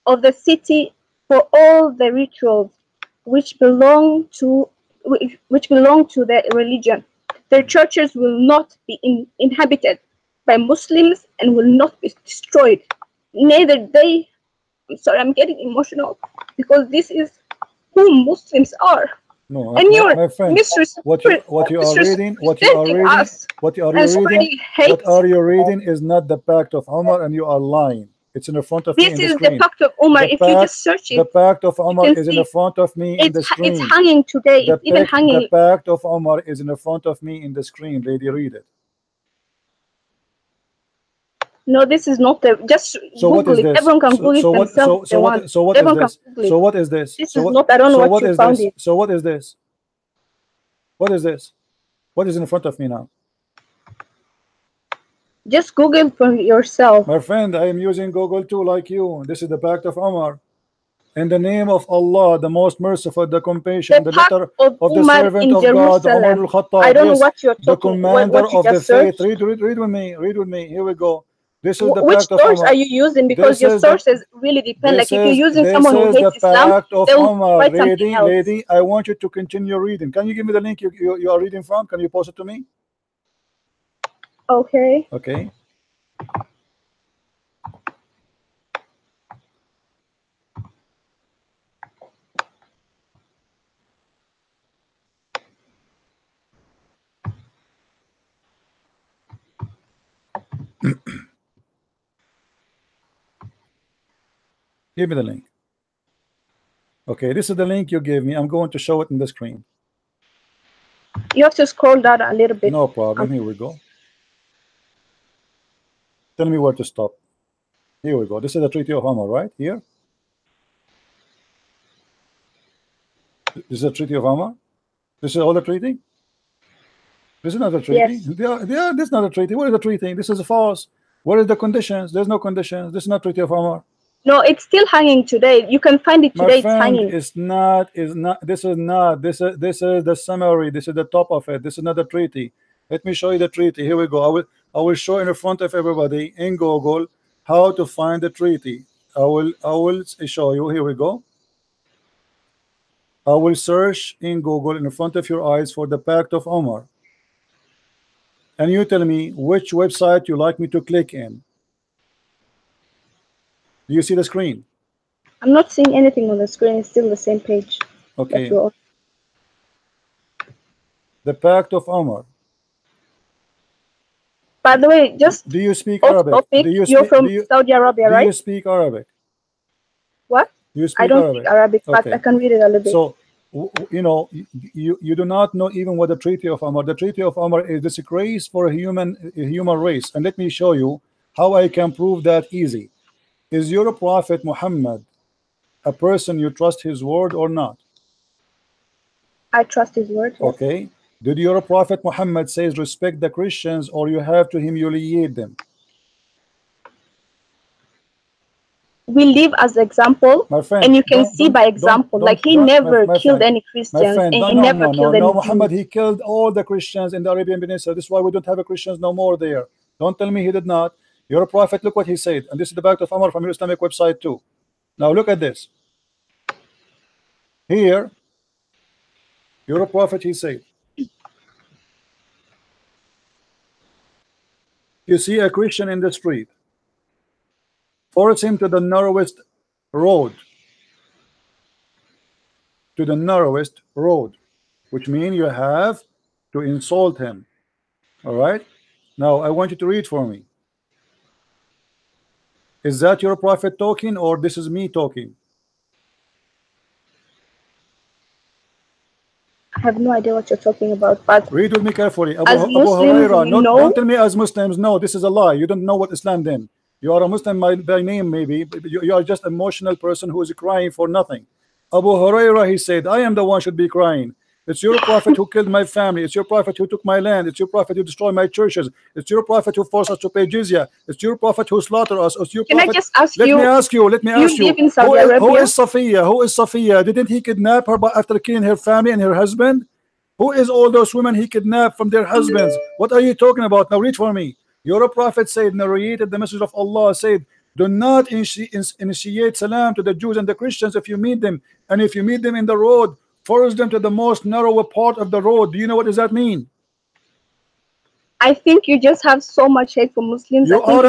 of the city, for all the rituals which belong to their religion. Their churches will not be inhabited by Muslims and will not be destroyed. Neither they. I'm sorry, I'm getting emotional because this is who Muslims are. No, and you're my friend, what you are reading is not the Pact of Umar, and you are lying. It's in the front of me in the screen. This is the Pact of Umar. If you just search it, the Pact of Umar is in the front of me in the screen. It's hanging today. It's even hanging. The Pact of Umar is in the front of me in the screen. Lady, read it. No, this is not the. Just Google it. Everyone can Google it themselves. So what is this? This is not. I don't know what you found it. So what is this? What is this? What is in front of me now? Just Google for yourself. My friend, I am using Google too, like you. This is the Pact of Umar. In the name of Allah, the most merciful, the compassion, the letter of the servant of God, Umar al-Khattab. I don't know what you're talking. The commander of the faith. Read with me. Read with me. Here we go. This is the Which Pact of source Umar. are you using? Because your sources really depend. Like if you're using someone who hates Islam, they'll write something else. Lady, I want you to continue reading. Can you give me the link you are reading from? Can you post it to me? Okay. Okay. Give me the link. Okay, this is the link you gave me. I'm going to show it in the screen. You have to scroll down a little bit. No problem. Here we go. Tell me where to stop. Here we go. This is the Treaty of Umar, right? Here. This is the Treaty of Umar. This is all the treaty. This is not a treaty. Yes. This is not a treaty. What is the treaty? This is false. What are the conditions? There's no conditions. This is not Treaty of Umar. No, it's still hanging today. You can find it today. My friend, it's hanging. This is the summary. This is the top of it. This is not the treaty. Let me show you the treaty. Here we go. I will show in front of everybody in Google how to find the treaty. I will show you. Here we go. I will search in Google in front of your eyes for the Pact of Umar. And you tell me which website you like me to click in. Do you see the screen? I'm not seeing anything on the screen. It's still the same page. Okay. The Pact of Umar. By the way, just do you speak Arabic? You're from Saudi Arabia, right? Do you speak Arabic? What? Do you speak I don't speak Arabic, but I can read it a little bit. So, you know, you do not know even what the Treaty of Umar. The Treaty of Umar is disgrace for a human race. And let me show you how I can prove that easy. Is your Prophet Muhammad a person you trust his word or not? I trust his word. Yes. Okay. Did your Prophet Muhammad says respect the Christians or you have to humiliate them? We live as example, my friend, and you can see by example, like he never killed any Christians, and he never killed any Muhammad, Jews. he killed all the Christians in the Arabian Peninsula. This is why we don't have a Christians no more there. Don't tell me he did not. Your Prophet, look what he said, and this is the back of Umar from your Islamic website too. Now look at this. Here, your Prophet, he said, you see a Christian in the street, force him to the narrowest road, which means you have to insult him. All right, now I want you to read for me. Is that your Prophet talking or this is me talking? I have no idea what you're talking about, but read with me carefully. Abu Muslims, Huraira, don't tell me as Muslims. No, this is a lie. You don't know what Islam then. You are a Muslim by name, maybe. You are just an emotional person who is crying for nothing. Abu Huraira, he said, I am the one should be crying. It's your Prophet who killed my family. It's your Prophet who took my land. It's your Prophet who destroyed my churches. It's your Prophet who forced us to pay jizya. It's your Prophet who slaughtered us. It's your Can Prophet. I just ask Let you? me ask you. Let me ask you. Who is Safiya? Who is Safiya? Didn't he kidnap her after killing her family and her husband? Who is all those women he kidnapped from their husbands? What are you talking about? Now read for me. Your Prophet said, narrated the message of Allah, said, do not initiate salam to the Jews and the Christians if you meet them. And if you meet them in the road, force them to the most narrow part of the road. Do you know what does that mean? I think you just have so much hate for Muslims. You are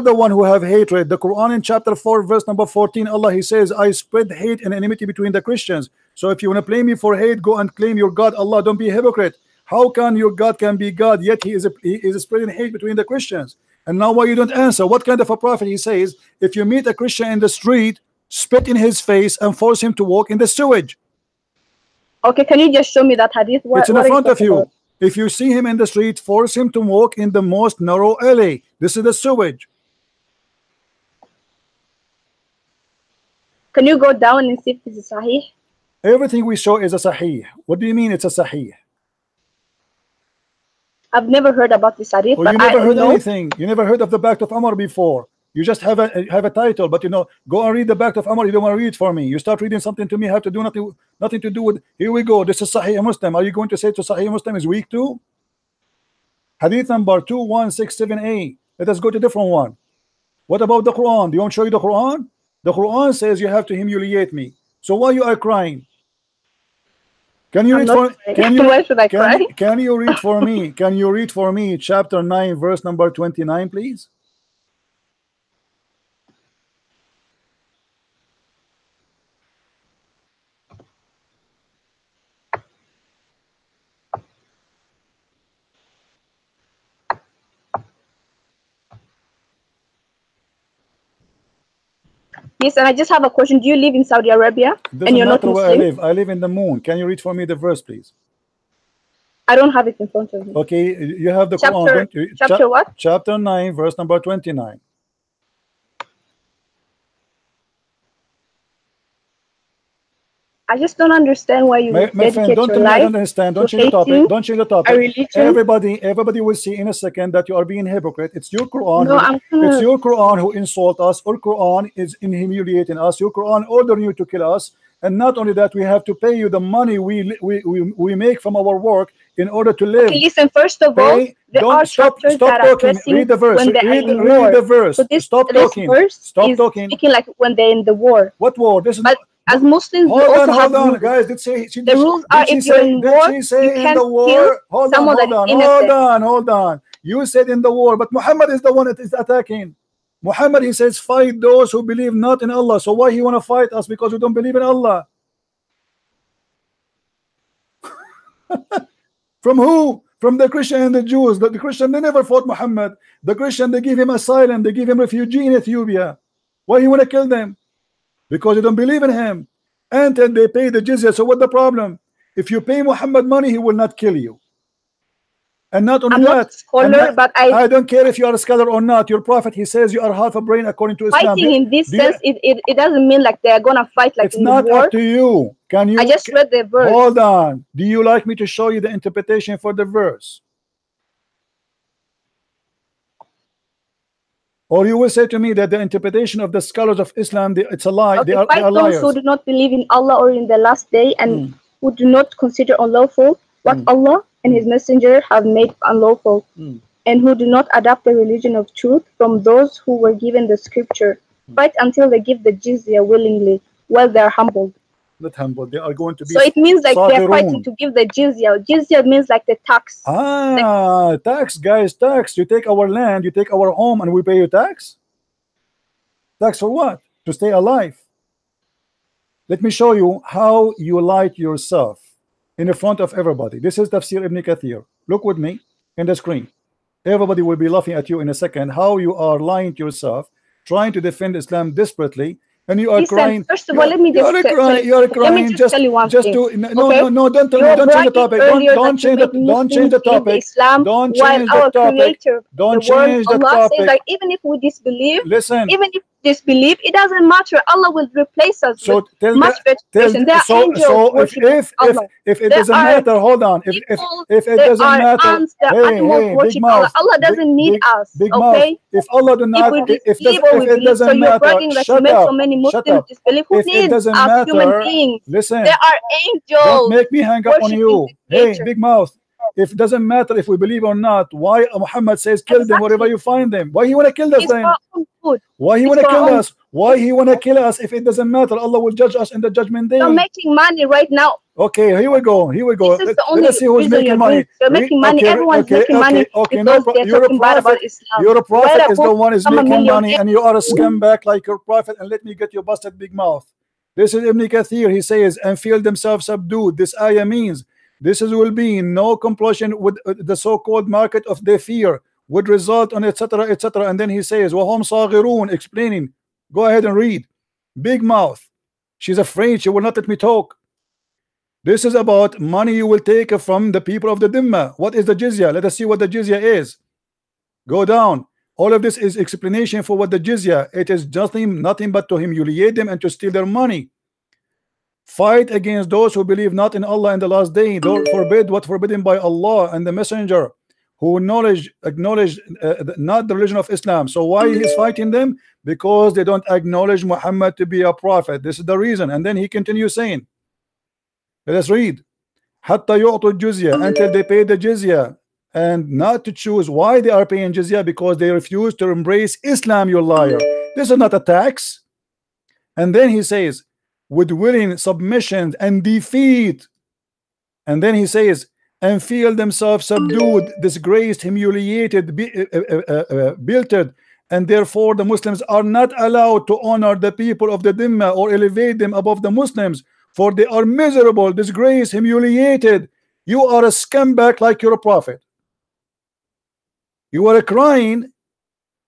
the one who have hatred. The Quran in chapter 4 verse number 14, Allah, he says, I spread hate and enmity between the Christians. So if you want to blame me for hate, go and claim your God, Allah. Don't be a hypocrite. How can your God can be God, yet he is spreading hate between the Christians? And now why you don't answer? What kind of a prophet? He says, if you meet a Christian in the street, spit in his face and force him to walk in the sewage. Okay, can you just show me that hadith? It's in the front of you. If you see him in the street, force him to walk in the most narrow alley. This is the sewage. Can you go down and see if this is sahih? Everything we show is a sahih. What do you mean it's a sahih? I've never heard about this hadith. Oh, but you never I heard know. anything. You never heard of the Back of Umar before. You just have a title, but you know, go and read the Back of Umar. You don't want to read for me. You start reading something to me, have to do nothing to do with. Here we go. This is Sahih Muslim. Are you going to say to Sahih Muslim is weak too? Hadith number 2167a. Let us go to a different one. What about the Quran? Do you want to show you the Quran? The Quran says you have to humiliate me. So why you are crying? Can you read for? Why should I cry? Can you read for me? Can you read for me chapter 9 verse number 29, please? Yes, and I just have a question. Do you live in Saudi Arabia? And you're not where Muslim? I live. I live in the moon. Can you read for me the verse, please? I don't have it in front of me. Okay, you have the Chapter, Quran, don't you? chapter what? Chapter 9, verse number 29. I just don't understand why you My dedicate friend, don't your tell me I life don't understand. Don't to change the topic. hating Don't change the a topic. religion. Everybody will see in a second that you are being hypocrite. It's your Quran. No, It's your Quran who insult us. Our Quran is humiliating us. Your Quran ordering you to kill us. And not only that, we have to pay you the money we make from our work in order to live. Okay, listen, first of all, there are chapters that are addressing Read the verse. when they are in Read war. the verse. So this talking. verse Stop is talking. speaking like when they're in the war. What war? This is but as Muslims, we also have hold on, rules. guys. The rules are if you're in war, you can't kill someone that is innocent. Hold on. You said in the war, but Muhammad is the one that is attacking. Muhammad, he says, fight those who believe not in Allah. So why he want to fight us? Because we don't believe in Allah. From who? From the Christian and the Jews. The Christian, they never fought Muhammad. The Christian, they give him asylum. They give him refugee in Ethiopia. Why you want to kill them? Because you don't believe in him. And then they pay the jizya. So what the problem? If you pay Muhammad money, he will not kill you. And not only that, but I don't care if you are a scholar or not. Your prophet, he says you are half a brain according to Islam. Fighting in this sense, it doesn't mean like they are gonna fight like it's in not the war. Up to you. Can you? I just read the verse. Hold on. Do you like me to show you the interpretation for the verse? Or you will say to me that the interpretation of the scholars of Islam, it's a lie. Okay, they are those liars. who do not believe in Allah or in the last day and who do not consider unlawful what Allah and His Messenger have made unlawful, and who do not adopt the religion of truth from those who were given the scripture, fight until they give the jizya willingly, while they are humbled. Not humble. They are going to be. So it means like they are صاغرون. fighting to give the jizya. Jizya means like the tax. Tax, guys, tax. You take our land, you take our home, and we pay you tax. Tax for what? To stay alive. Let me show you how you lie to yourself in the front of everybody. This is Tafsir Ibn Kathir. Look with me in the screen. Everybody will be laughing at you in a second. How you are lying to yourself, trying to defend Islam desperately. And you are crying. First of all, let me just you are crying just tell you one just thing. to no Okay? no no don't tell me, don't change the topic. Don't change the topic. Don't change the topic. Don't change the Allah says topic. like even if we disbelieve, Listen. even if we disbelieve, it doesn't matter. Allah will replace us So with tell much better person. There are angels so worshiping Allah. if it There doesn't are matter, hold on. If it there doesn't are matter, ants, there are animals big worship mouth. Allah. Allah doesn't need us. Big Okay? mouth. If Allah do not, if it doesn't so you're matter, bragging that you shut made up. so many Shut Muslims up. disbelieve. Who If it needs doesn't us human matter, beings? listen. There are angels. Don't make me hang up on worshiping you. this Hey, nature. big mouth. If it doesn't matter if we believe or not, why Muhammad says kill them wherever you find them? Why he wanna kill us It's then? for our own good. Why he It's wanna for our kill own us? Why he wanna kill us if it doesn't matter? Allah will judge us in the judgment day. You're making money right now. Okay, here we go. Here we go. This is the only Let us see who's reason making you're money. doing. You're making money. Okay, Everyone's making money okay. because they're You're a talking bad about prophet. Islam. You're a prophet Where is the one is I'm a making money, millionaire. and you are a scumbag like your prophet. And let me get your busted big mouth. This is Ibn Kathir. He says, and feel themselves subdued. This ayah means this is will be no compulsion with the so-called market of their fear would result on etc. etc. And then he says, وَهُمْ صَاغِرُونَ, explaining. Go ahead and read. Big mouth. She's afraid. She will not let me talk. This is about money you will take from the people of the Dhimma. What is the jizya? Let us see what the jizya is. Go down. All of this is explanation for what the jizya. It is nothing but to humiliate them and to steal their money. Fight against those who believe not in Allah and the last day. Don't forbid what forbidden by Allah and the Messenger, who acknowledge not the religion of Islam. So why he is fighting them? Because they don't acknowledge Muhammad to be a prophet. This is the reason. And then he continues saying, let us read, حتى يعطوا الجزية, until they pay the jizya. And not to choose why they are paying jizya, because they refuse to embrace Islam, you liar. This is not a tax. And then he says, with willing submission and defeat. And then he says, and feel themselves subdued, disgraced, humiliated, belted, and therefore the Muslims are not allowed to honor the people of the Dhimma or elevate them above the Muslims, for they are miserable, disgraced, humiliated. You are a scumbag like you're a prophet. You are crying,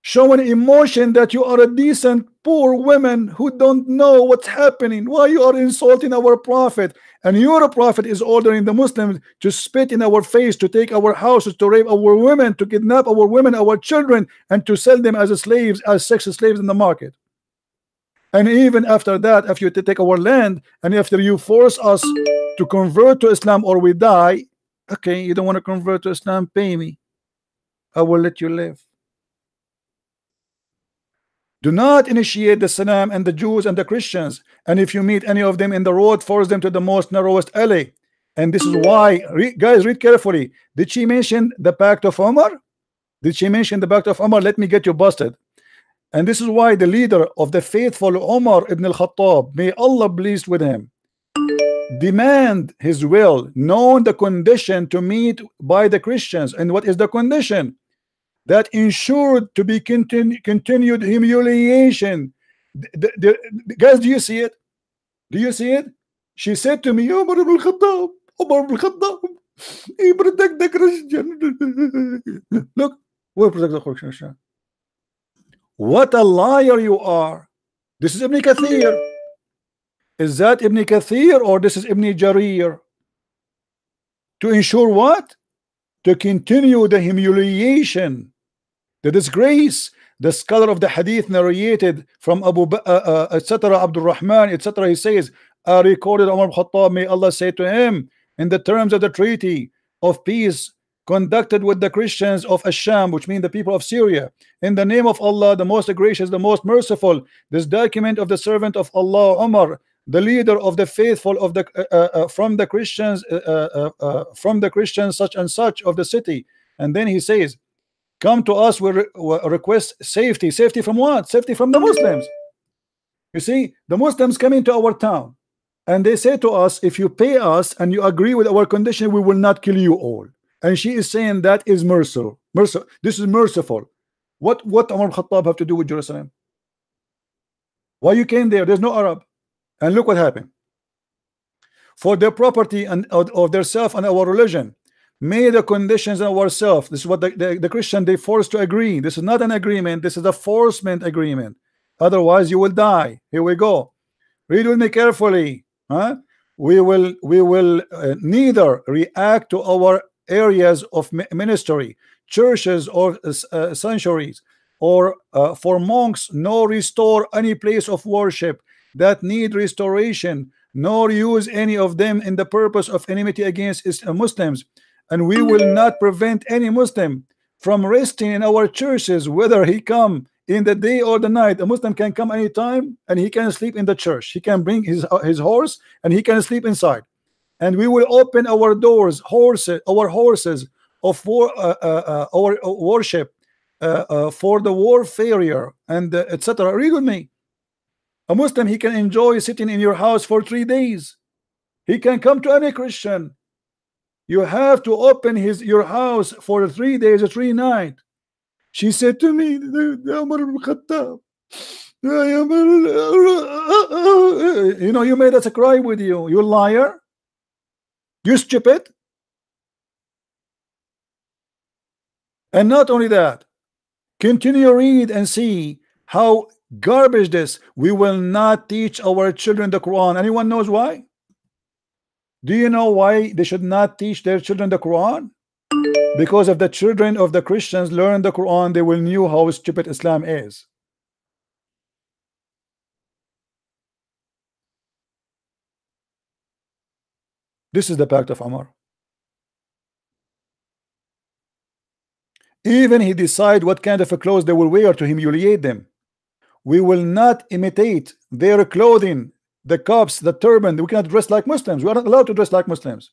showing emotion that you are a decent poor women who don't know what's happening. Why you are insulting our prophet? And your prophet is ordering the Muslims to spit in our face, to take our houses, to rape our women, to kidnap our women, our children, and to sell them as slaves, as sex slaves in the market. And even after that, if you take our land, and after you force us to convert to Islam or we die, okay, you don't want to convert to Islam, pay me. I will let you live. Do not initiate the Salam and the Jews and the Christians. And if you meet any of them in the road, force them to the most narrowest alley. And this is why, guys, read carefully. Did she mention the Pact of Umar? Did she mention the Pact of Umar? Let me get you busted. And this is why the leader of the faithful, Umar ibn al-Khattab, may Allah pleased with him, demand his will, knowing the condition to meet by the Christians. And what is the condition? That ensured to be continued humiliation. Guys, do you see it? Do you see it? She said to me, Umar ibn al-Khattab, Umar ibn al-Khattab, he protect the Christian. Look, we protect the Christian. What a liar you are. This is Ibn Kathir. Is that Ibn Kathir or this is Ibn Jarir? To ensure what? To continue the humiliation, the disgrace. The scholar of the hadith narrated from Abu etc. Abdul Rahman etc. He says, recorded Umar ibn Khattab, may Allah say to him, in the terms of the treaty of peace conducted with the Christians of Asham, which mean the people of Syria, in the name of Allah, the most gracious, the most merciful, this document of the servant of Allah, Umar, the leader of the faithful of the from the Christians such and such of the city. And then he says, come to us, we request safety. Safety from what? Safety from the Muslims. You see, the Muslims come into our town and they say to us, if you pay us and you agree with our condition, we will not kill you all. And she is saying that is merciful. This is merciful. What Umar ibn Khattab have to do with Jerusalem? Why you came there? There's no Arab. And look what happened. For their property and of their self and our religion, may the conditions of ourselves. This is what the Christian they forced to agree. This is not an agreement. This is a forcement agreement. Otherwise, you will die. Here we go. Read with me carefully. We will neither react to our areas of ministry, churches or sanctuaries, or for monks, nor restore any place of worship that need restoration, nor use any of them in the purpose of enmity against Muslims. And we will not prevent any Muslim from resting in our churches, whether he come in the day or the night. A Muslim can come anytime and he can sleep in the church. He can bring his horse and he can sleep inside. And we will open our doors, our horses of war, our worship for the warfare and etc. Read with me. A Muslim, he can enjoy sitting in your house for 3 days. He can come to any Christian. You have to open your house for 3 days or 3 nights. She said to me, you know, you made us cry with you. You liar. You stupid. And not only that, continue read and see how garbage this. We will not teach our children the Quran. Anyone knows why? Do you know why they should not teach their children the Quran? Because if the children of the Christians learn the Quran, they will know how stupid Islam is. This is the pact of Umar. Even he decide what kind of a clothes they will wear to humiliate them. We will not imitate their clothing, the cups, the turban. We cannot dress like Muslims. We are not allowed to dress like Muslims.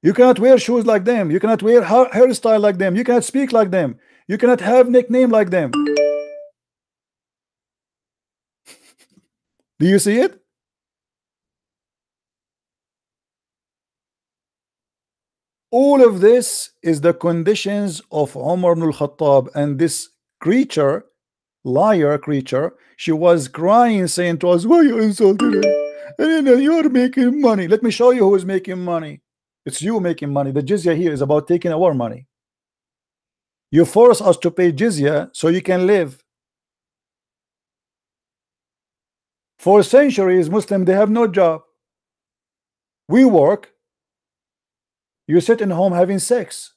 You cannot wear shoes like them. You cannot wear hairstyle like them. You cannot speak like them. You cannot have nickname like them. Do you see it? All of this is the conditions of Umar ibn al-Khattab, and this creature, liar creature, she was crying, saying to us, why you insulted her? And then you're making money. Let me show you who is making money. It's you making money. The jizya here is about taking our money. You force us to pay jizya so you can live. For centuries, Muslims, they have no job. We work. You sit in home having sex.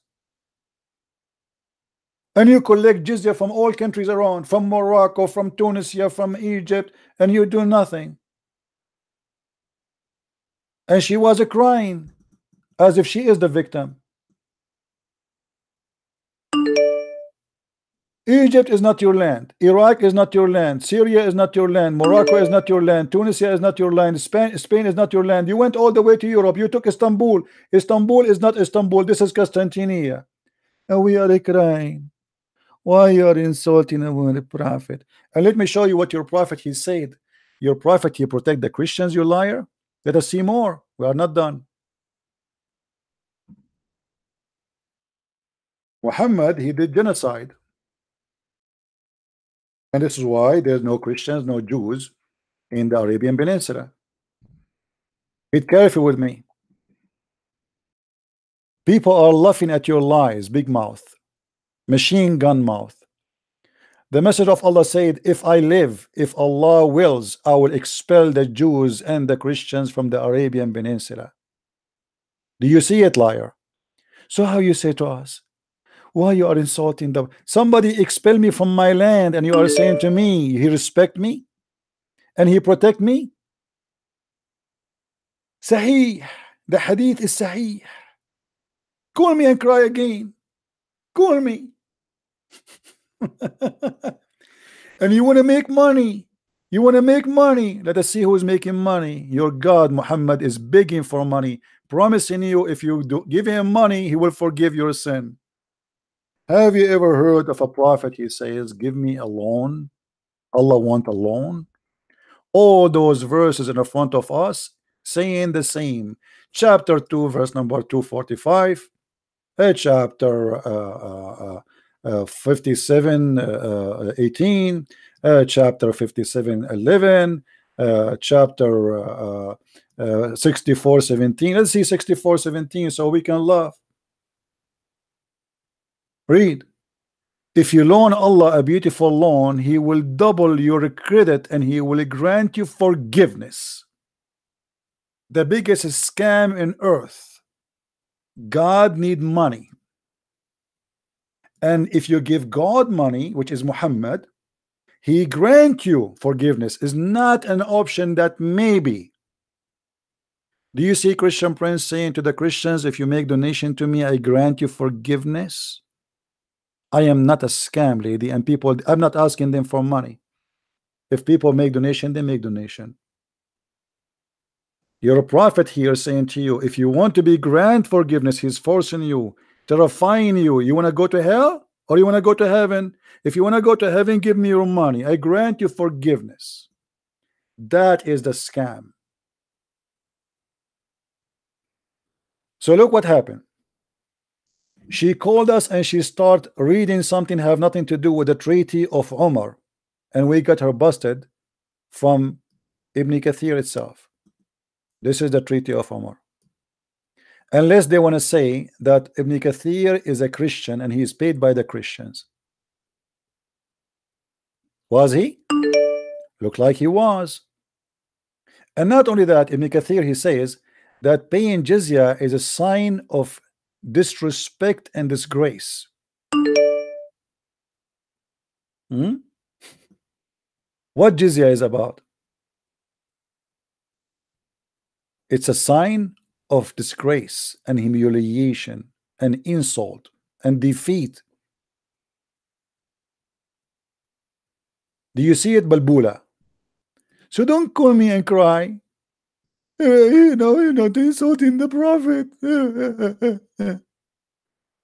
And you collect jizya from all countries around, from Morocco, from Tunisia, from Egypt, and you do nothing. And she was crying as if she is the victim. Egypt is not your land. Iraq is not your land. Syria is not your land. Morocco is not your land. Tunisia is not your land. Spain is not your land. You went all the way to Europe. You took Istanbul. Istanbul is not Istanbul. This is Constantinople. And we are crying. Why you are insulting our prophet? And let me show you what your prophet he said. Your prophet he protect the Christians, you liar. Let us see more. We are not done. Muhammad, he did genocide. And this is why there's no Christians, no Jews in the Arabian Peninsula. Be careful with me. People are laughing at your lies, big mouth, machine gun mouth. The message of Allah said, if I live, if Allah wills, I will expel the Jews and the Christians from the Arabian Peninsula. Do you see it, liar? So how you say to us, Why you are insulting them? Somebody expel me from my land and you are saying to me he respect me and he protect me? Sahih. The hadith is sahih. Call me and cry again. Call me. And you want to make money. You want to make money. Let us see who is making money. Your God Muhammad is begging for money, promising you if you give him money he will forgive your sin. Have you ever heard of a prophet he says give me a loan? Allah want a loan? All those verses in the front of us saying the same. Chapter 2 verse number 245, chapter 57 18, chapter 57 11, chapter 64 17. Let's see 64 17 so we can laugh. Read. If you loan Allah a beautiful loan, he will double your credit and he will grant you forgiveness. The biggest scam in earth. God need money. And if you give God money, which is Muhammad, he grant you forgiveness. Is not an option that maybe. Do you see Christian Prince saying to the Christians, if you make donation to me, I grant you forgiveness? I am not a scam lady, and people, I'm not asking them for money. If people make donation, they make donation. You're a prophet here saying to you, if you want to be grant forgiveness, he's forcing you, terrifying you. You want to go to hell or you want to go to heaven? If you want to go to heaven, give me your money. I grant you forgiveness. That is the scam. So look what happened. She called us and she started reading something have nothing to do with the Treaty of Umar, and we got her busted from Ibn Kathir itself. This is the Treaty of Umar. Unless they want to say that Ibn Kathir is a Christian and he is paid by the Christians. Was he? Looked like he was. And not only that, Ibn Kathir, he says that paying jizya is a sign of disrespect and disgrace. What jizya is about? It's a sign of disgrace and humiliation and insult and defeat. Do you see it, Balbula? So don't call me and cry. You know, you're not insulting the Prophet.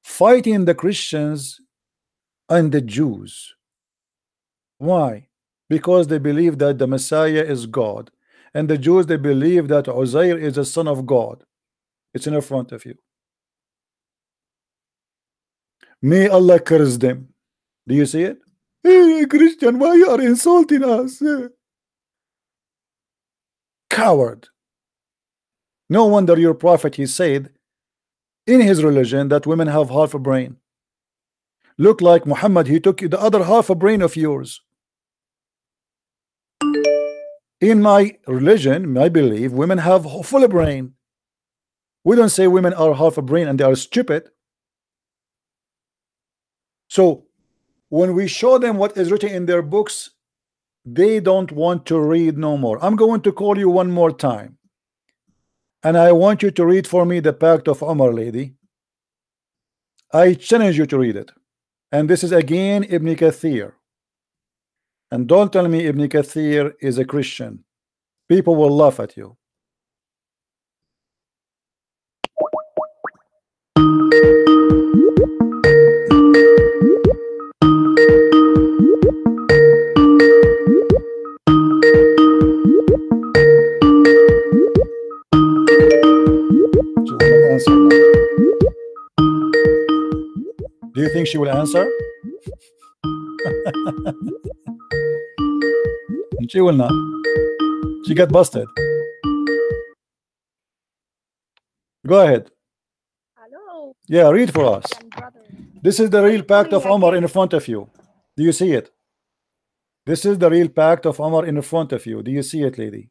Fighting the Christians and the Jews. Why? Because they believe that the Messiah is God, and the Jews, they believe that Uzair is the son of God. It's in front of you. May Allah curse them. Do you see it? Hey, Christian, why you are insulting us? Coward. No wonder your prophet, he said in his religion that women have half a brain. Look like Muhammad, he took the other half a brain of yours. In my religion, my belief, women have full brain. We don't say women are half a brain and they are stupid. So when we show them what is written in their books, they don't want to read no more. I'm going to call you one more time, and I want you to read for me the Pact of Umar, lady. I challenge you to read it. And this is again Ibn Kathir. And don't tell me Ibn Kathir is a Christian. People will laugh at you. Do you think she will answer? She will not. She got busted. Go ahead. Hello. Yeah, read for us. This is the real Pact of Umar in front of you. Do you see it? This is the real Pact of Umar in front of you. Do you see it, lady?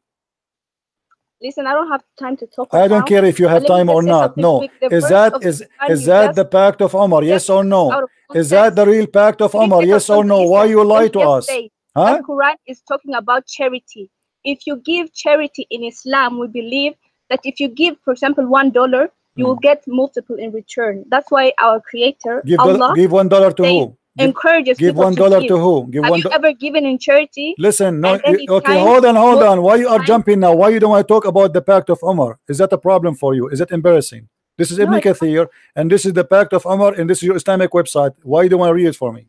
Listen, I don't have time to talk I right don't now. care if you But have let me time just or say not. something No. quick. The Is verse that of the Quran is you that just the pact of Omar? Yes or out no? of Is that context. the real pact of Omar? Listen, Yes or no? Why you lie to us? say Huh? the Quran is talking about charity. If you give charity in Islam, we believe that if you give, for example, $1, you will get multiple in return. That's why our Creator, Give Allah, $1 to says, who? encourages Give people $1 to to give. who? Give Have one. you ever given in charity? Listen, no. And then it's Okay, time hold on. multiple Why you are times? jumping now? Why you don't want to talk about the pact of Omar? Is that a problem for you? Is it embarrassing? This is No, Ibn it's not. Kathir, and this is the pact of Omar, and this is your Islamic website. Why you don't want to read it for me?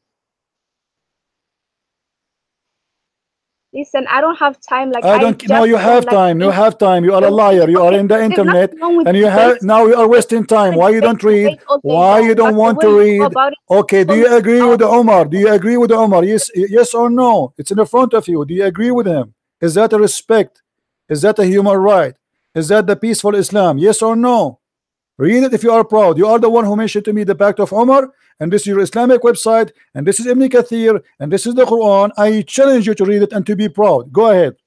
Listen, I don't have time. Like I I don't. just No, you don't have like time. You being have time. You are a liar. You are okay. in the There's internet, nothing wrong with and you have debates. now. You are wasting time. Why you don't Debate read? all day Why you long, don't but the want way to we go read? about it Okay. Do you agree with Omar? Do you agree with Omar? Yes or no? It's in the front of you. Do you agree with him? Is that a respect? Is that a human right? Is that the peaceful Islam? Yes or no? Read it if you are proud. You are the one who mentioned to me the pact of Omar, and this is your Islamic website, and this is Ibn Kathir, and this is the Quran. I challenge you to read it and to be proud. Go ahead.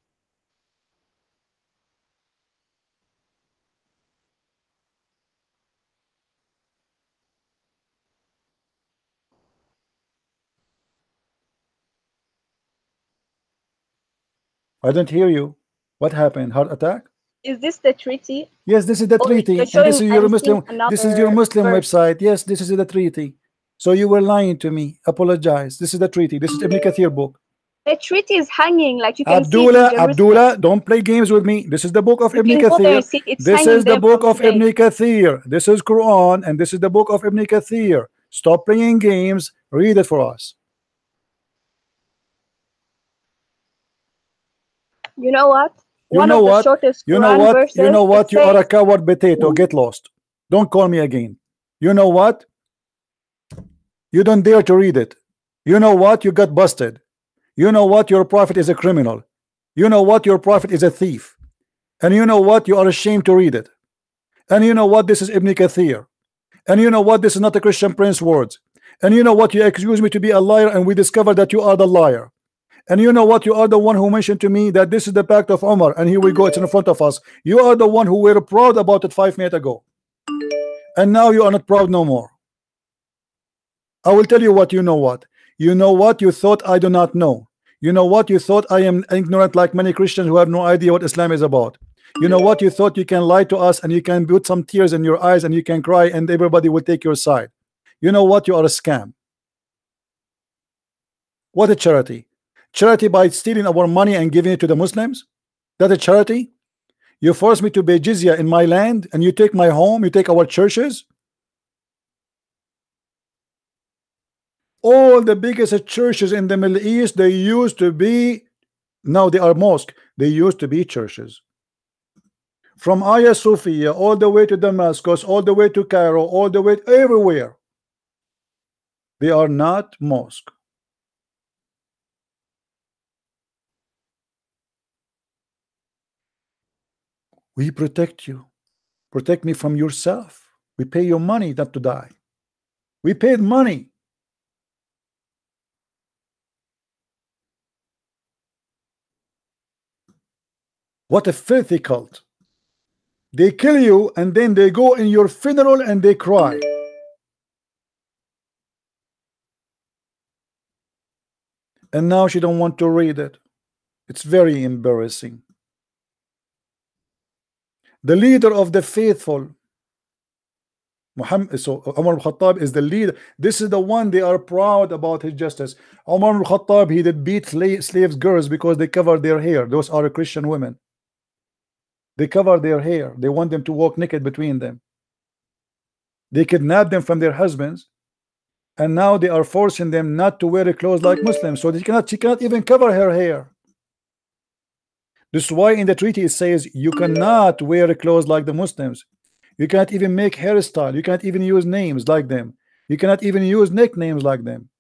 I don't hear you. What happened? Heart attack? Is this the treaty? Yes, this is the Or treaty, you're and this showing is I'm your seeing Muslim. This is your another Muslim verse. website. Yes, this is the treaty. So you were lying to me. Apologize. This is the treaty. This is Ibn Kathir book. The treaty is hanging, like you can see it in Jerusalem. Abdullah, don't play games with me. This is the book of You Ibn can go there and Kathir. see it's This hanging is the there book from of Ibn today. Kathir. This is Quran, and this is the book of Ibn Kathir. Stop playing games. Read it for us. You know what? You One know of the what? shortest You know Quran what? verses. You know what? It You are a says, coward potato. Get lost. Don't call me again. You know what? You don't dare to read it. You know what? You got busted. You know what? Your prophet is a criminal. You know what? Your prophet is a thief. And you know what? You are ashamed to read it. And you know what? This is Ibn Kathir. And you know what? This is not a Christian Prince words. And you know what? You accuse me to be a liar, and we discover that you are the liar. And you know what? You are the one who mentioned to me that this is the pact of Omar, and here we go. It's in front of us. You are the one who were proud about it 5 minutes ago, and now you are not proud no more. I will tell you what. You know what? You know what? You thought I do not know. You know what? You thought I am ignorant like many Christians who have no idea what Islam is about. You know what? You thought you can lie to us, and you can put some tears in your eyes, and you can cry, and everybody will take your side. You know what? You are a scam. What a charity. Charity by stealing our money and giving it to the Muslims? That a charity? You force me to pay jizya in my land, and you take my home, you take our churches. All the biggest churches in the Middle East, they used to be, now they are mosque, they used to be churches. From Hagia Sophia all the way to Damascus, all the way to Cairo, all the way everywhere. They are not mosque. We protect you. Protect me from yourself. We pay your money not to die. We paid money. What a filthy cult. They kill you, and then they go in your funeral and they cry. And now she don't want to read it. It's very embarrassing. The leader of the faithful, Muhammad, so Umar al-Khattab is the leader. This is the one they are proud about his justice. Umar al-Khattab, he did beat slaves girls because they cover their hair. Those are Christian women. They cover their hair. They want them to walk naked between them. They kidnap them from their husbands, and now they are forcing them not to wear clothes like Muslims. So she cannot even cover her hair. This is why in the treaty it says you cannot wear clothes like the Muslims. You cannot even make hairstyle. You cannot even use names like them. You cannot even use nicknames like them.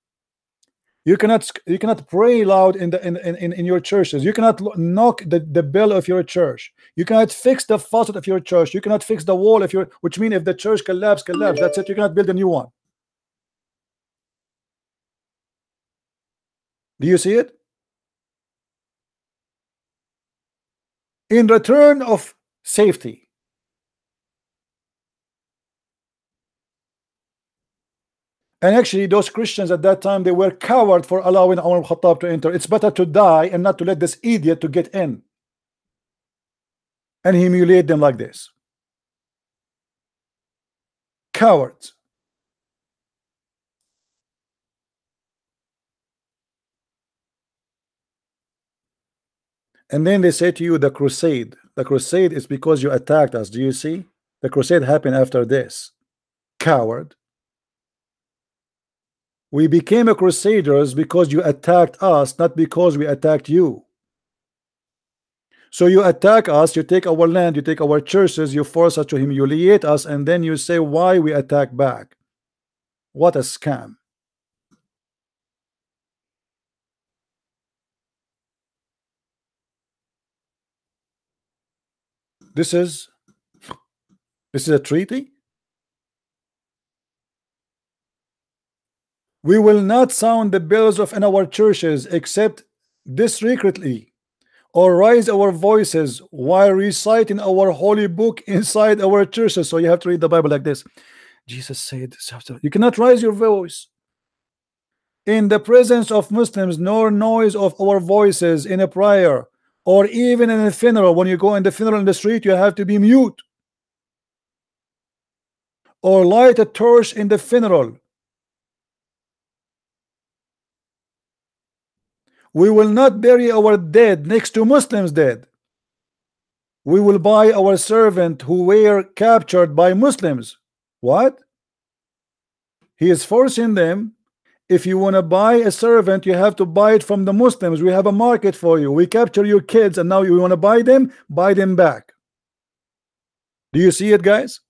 You cannot pray loud in your churches. You cannot knock the bell of your church. You cannot fix the faucet of your church. You cannot fix the wall of your, which means if the church collapse, that's it. You cannot build a new one. Do you see it? In return of safety. And actually those Christians at that time, they were coward for allowing Umar al-Khattab to enter. It's better to die and not to let this idiot to get in and humiliate them like this. Cowards. And then they say to you, the crusade. The crusade is because you attacked us. Do you see? The crusade happened after this. Coward. We became a crusaders because you attacked us, not because we attacked you. So you attack us, you take our land, you take our churches, you force us to humiliate us, and then you say why we attack back. What a scam. This is a treaty. We will not sound the bells of in our churches except discreetly, or raise our voices while reciting our holy book inside our churches. So you have to read the Bible like this. Jesus said, you cannot raise your voice in the presence of Muslims, nor noise of our voices in a prayer, or even in a funeral. When you go in the funeral in the street, you have to be mute, or light a torch in the funeral. We will not bury our dead next to Muslims dead. We will buy our servant who were captured by Muslims. What? He is forcing them. If you want to buy a servant, you have to buy it from the Muslims. We have a market for you. We capture your kids, and now you want to buy them back. Do you see it, guys?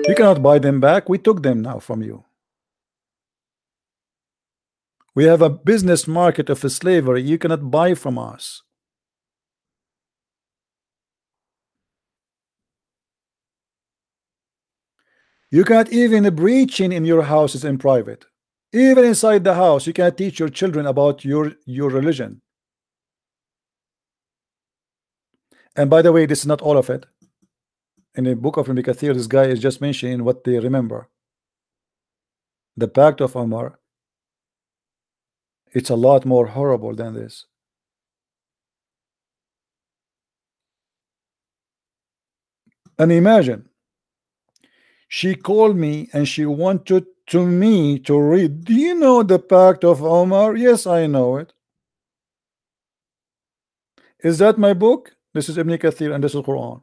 You cannot buy them back. We took them now from you. We have a business market of slavery. You cannot buy from us. You cannot even preaching in your houses in private. Even inside the house, you cannot teach your children about your religion. And by the way, this is not all of it. In the book of Ibn Kathir, this guy is just mentioning what they remember. The Pact of Umar. It's a lot more horrible than this. And imagine, she called me and she wanted me to read. Do you know the Pact of Umar? Yes, I know it. Is that my book? This is Ibn Kathir and this is Quran.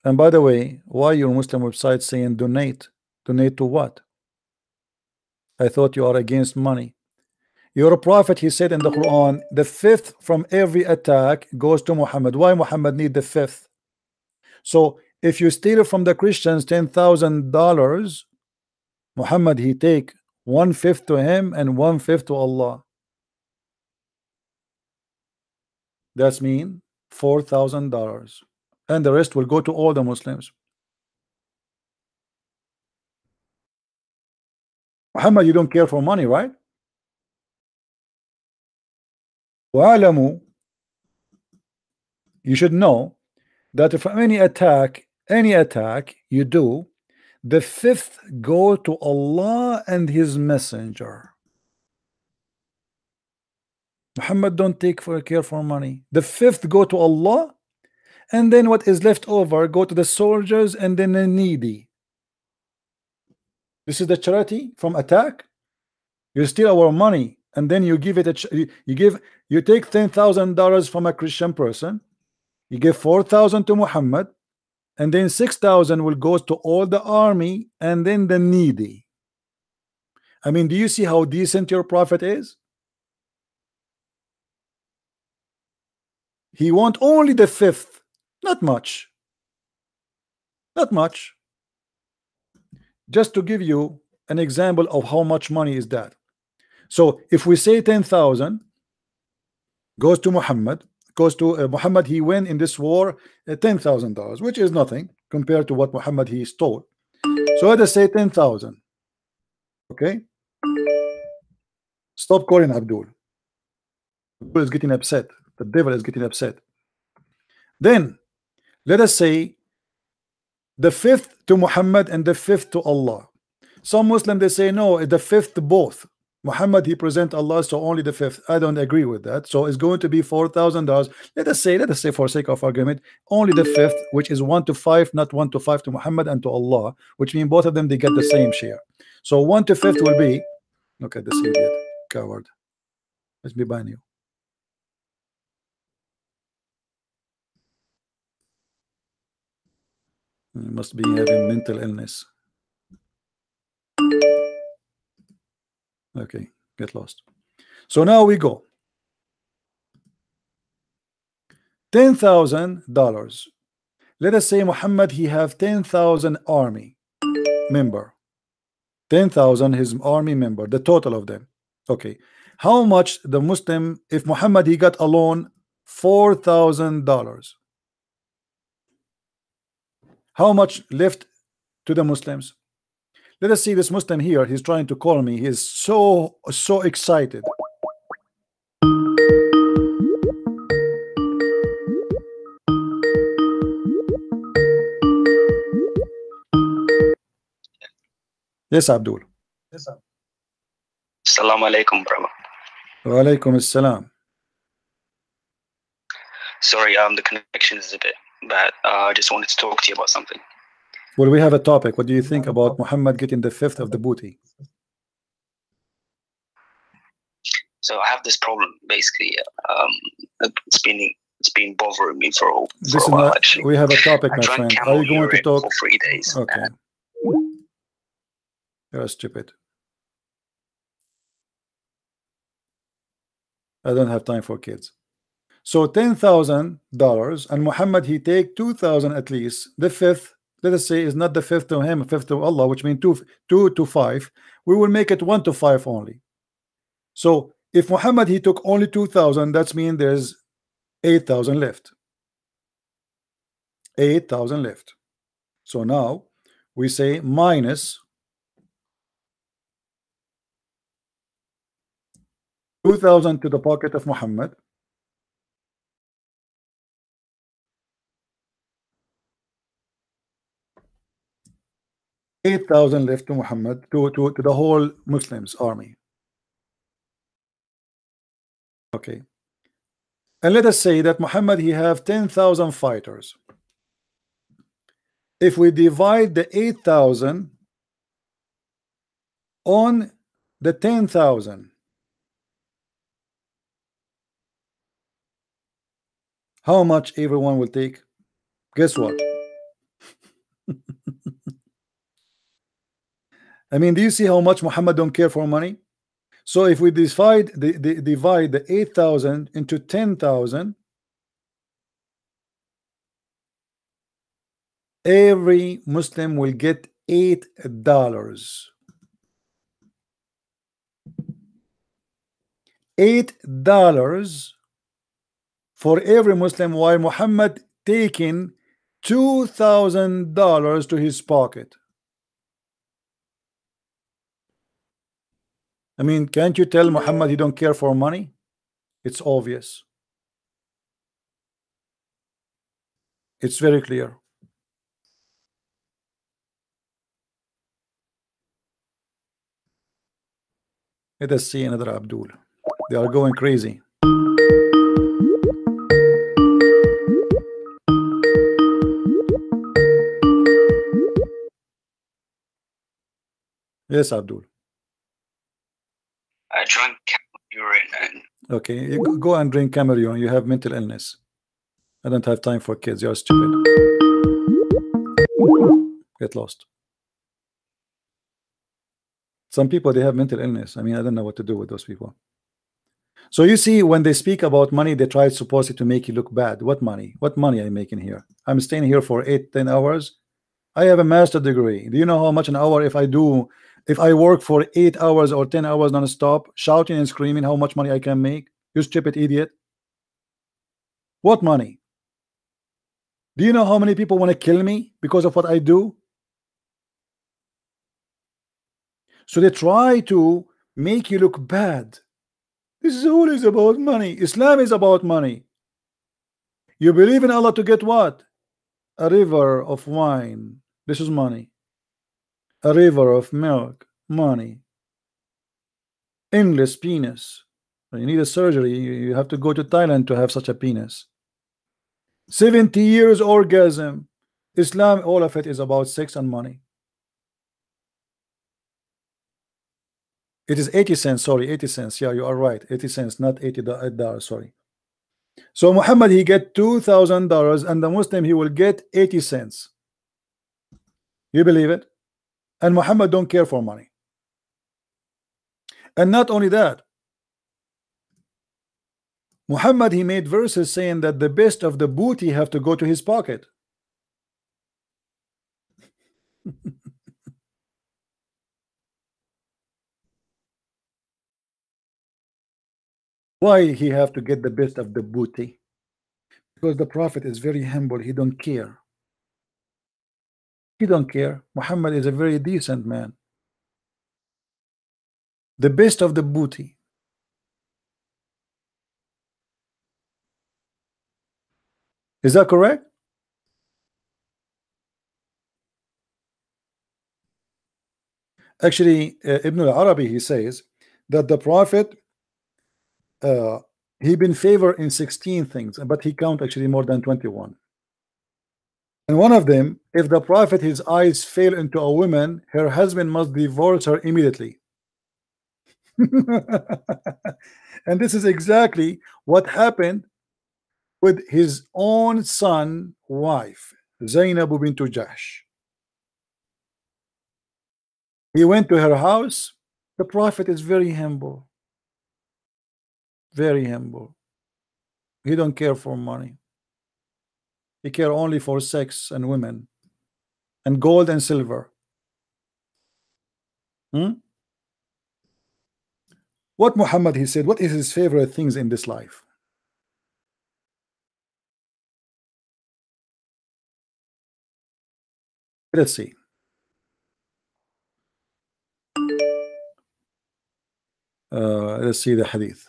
And by the way, why your Muslim website saying donate? Donate to what? I thought you are against money. Your prophet, he said in the Quran, the fifth from every attack goes to Muhammad. Why Muhammad need the fifth? So if you steal from the Christians $10,000, Muhammad, he take 1/5 to him and 1/5 to Allah. That's mean $4,000. And the rest will go to all the Muslims. Muhammad, you don't care for money, right? وَعَلَمُوا, you should know that if any attack you do, the fifth go to Allah and His Messenger. Muhammad don't take care for money. The fifth go to Allah, and then what is left over go to the soldiers and then the needy. This is the charity from attack. You steal our money and then you give it you take $10,000 from a Christian person, you give 4,000 to Muhammad, and then 6,000 will go to all the army and then the needy. I mean, do you see how decent your prophet is? He want only the fifth. Not much. Not much. Just to give you an example of how much money is that. So if we say 10,000 goes to Muhammad, Goes to Muhammad, he win in this war $10,000, which is nothing compared to what Muhammad he stole. So let us say 10,000. Okay, stop calling Abdul. Abdul is getting upset. The devil is getting upset. Then let us say the fifth to Muhammad and the fifth to Allah. Some Muslims they say no, the fifth both. Muhammad he present Allah, so only the fifth. I don't agree with that. So it's going to be $4,000. Let us say for sake of argument, only the fifth, which is 1 to 5, not 1 to 5 to Muhammad and to Allah, which means both of them they get the same share. So 1 to 5 will be, look at this idiot, coward. Let's be by you. You must be having mental illness. Okay, get lost. So now we go. $10,000. Let us say Muhammad he have 10,000 army member. 10,000 his army member, the total of them. Okay, how much the Muslim, if Muhammad he got alone $4,000, how much left to the Muslims? Let us see this Muslim here. He's trying to call me. He is so excited. Yes, Abdul. Assalamu alaikum, brother. Wa alaikum assalam. Sorry, the connection is a bit bad. I just wanted to talk to you about something. Well, we have a topic. What do you think about Muhammad getting the fifth of the booty? So I have this problem. Basically, it's been bothering me for a Listen, while. Actually, we have a topic, my friend. Are you going to talk for 3 days? Okay. You're stupid. I don't have time for kids. So $10,000, and Muhammad he take 2,000 at least. The fifth, let us say, is not the fifth to him, fifth to Allah, which means 2 to 5. We will make it 1 to 5 only. So if Muhammad he took only 2,000, that means there's 8,000 left. 8,000 left. So now we say minus 2,000 to the pocket of Muhammad. $8,000 left to Muhammad, to the whole Muslims army. Okay. And let us say that Muhammad he have 10,000 fighters. If we divide the 8,000 on the 10,000, how much everyone will take? Guess what? I mean, do you see how much Muhammad don't care for money? So if we divide the 8,000 into 10,000, every Muslim will get $8. $8 for every Muslim, while Muhammad taking $2,000 to his pocket. I mean, can't you tell Muhammad he don't care for money? It's obvious. It's very clear. Let us see another Abdul. They are going crazy. Yes, Abdul. I drank urine and okay, you go and drink Cameroon. You have mental illness. I don't have time for kids. You're stupid. Get lost. Some people they have mental illness. I mean, I don't know what to do with those people. So you see, when they speak about money, they try supposedly to make you look bad. What money? What money are you making here? I'm staying here for 8-10 hours. I have a master's degree. Do you know how much an hour if I work for 8 hours or 10 hours non-stop, shouting and screaming, how much money I can make? You stupid idiot. What money? Do you know how many people want to kill me because of what I do? So they try to make you look bad. This is always about money. Islam is about money. You believe in Allah to get what? A river of wine. This is money. A river of milk. Money. Endless penis. You need a surgery. You have to go to Thailand to have such a penis. 70 years orgasm. Islam, all of it is about sex and money. It is 80 cents, sorry, 80 cents. Yeah, you are right. 80 cents, not $80, sorry. So Muhammad, he get $2,000, and the Muslim, he will get 80 cents. You believe it? And Muhammad don't care for money. And not only that, Muhammad, he made verses saying that the best of the booty have to go to his pocket. Why he have to get the best of the booty? Because the Prophet is very humble. He don't care. He don't care. Muhammad is a very decent man. The best of the booty. Is that correct? Actually, Ibn al-Arabi, he says that the Prophet he been favored in 16 things, but he count actually more than 21. And one of them, if the Prophet his eyes fail into a woman, her husband must divorce her immediately. And this is exactly what happened with his own son wife, Zainab bint Jahsh. He went to her house. The Prophet is very humble. Very humble. He don't care for money. He care only for sex and women and gold and silver. What Muhammad, he said, what is his favorite things in this life? Let's see. Let's see the hadith.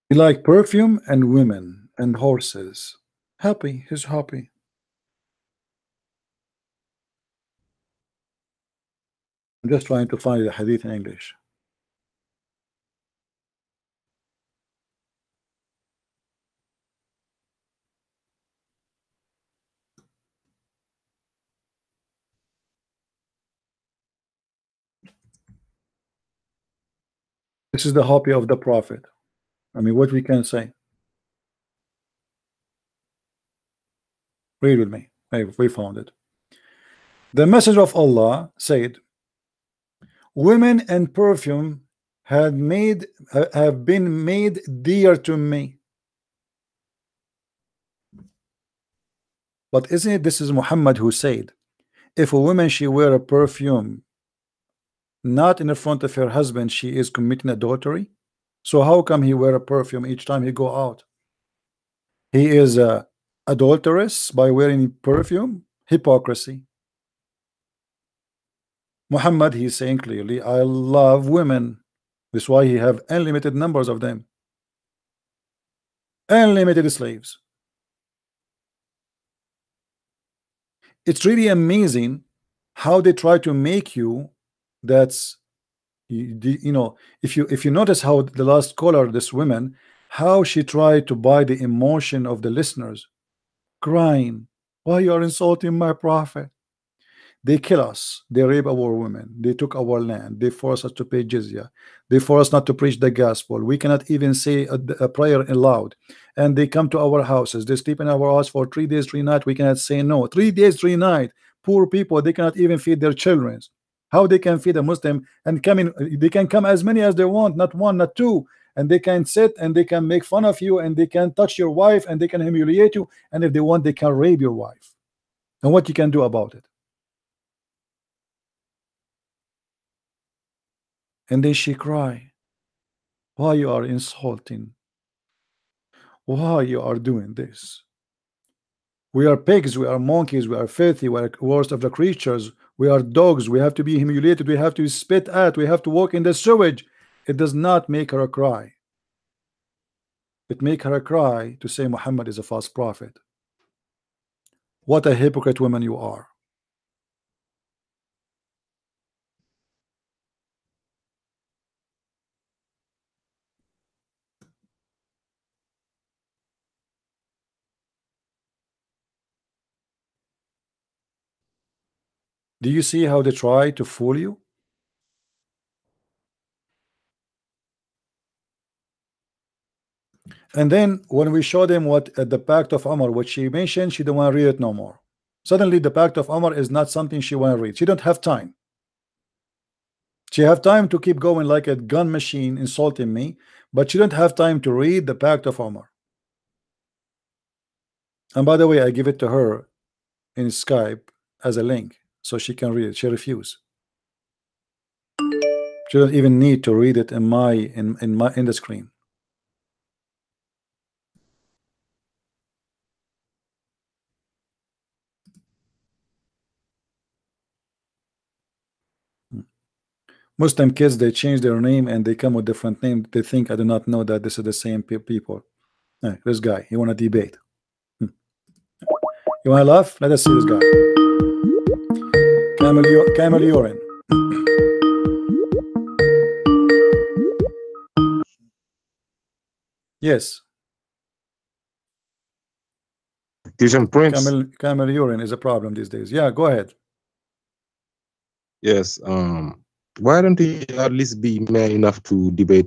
He like perfume and women and horses. Happy, he's happy. I'm just trying to find the hadith in English. This is the hobby of the Prophet. I mean, what we can say. Read with me. We found it. The Messenger of Allah said, women and perfume have been made dear to me. But isn't it, this is Muhammad who said, if a woman she wear a perfume not in the front of her husband, she is committing adultery. So how come he wear a perfume each time he go out? He is a adulteress by wearing perfume. Hypocrisy. Muhammad, he's saying clearly, I love women. That's why he have unlimited numbers of them. Unlimited slaves. It's really amazing how they try to make you. That's you know, if you notice how the last caller, this woman, how she tried to buy the emotion of the listeners, crying, why you are insulting my Prophet? They kill us, they rape our women, they took our land, they force us to pay jizya, they force us not to preach the gospel, we cannot even say a prayer aloud, and they come to our houses, they sleep in our house for 3 days 3 nights, we cannot say no. 3 days 3 nights, poor people, they cannot even feed their children. How they can feed a Muslim and come in? They can come as many as they want, not one, not two, and they can sit and they can make fun of you and they can touch your wife and they can humiliate you, and if they want they can rape your wife. And what you can do about it? And then she cry. Why you are insulting? Why you are doing this? We are pigs, we are monkeys, we are filthy, we are worst of the creatures, we are dogs, we have to be humiliated, we have to spit at, we have to walk in the sewage. It does not make her cry. It make her cry to say Muhammad is a false prophet. What a hypocrite woman you are. Do you see how they try to fool you? And then when we show them what the Pact of Umar, what she mentioned, she don't want to read it no more. Suddenly the Pact of Umar is not something she want to read. She don't have time. She have time to keep going like a gun machine insulting me, but she don't have time to read the Pact of Umar. And by the way, I give it to her in Skype as a link so she can read it. She refused. She don't even need to read it in the screen. Muslim kids, they change their name and they come with different name. They think I do not know that this is the same people. Hey, this guy, you want to debate? You want to laugh? Let us see this guy. Camel urine. Yes. Prince. Camel urine is a problem these days. Yeah, go ahead. Yes. Why don't you at least be man enough to debate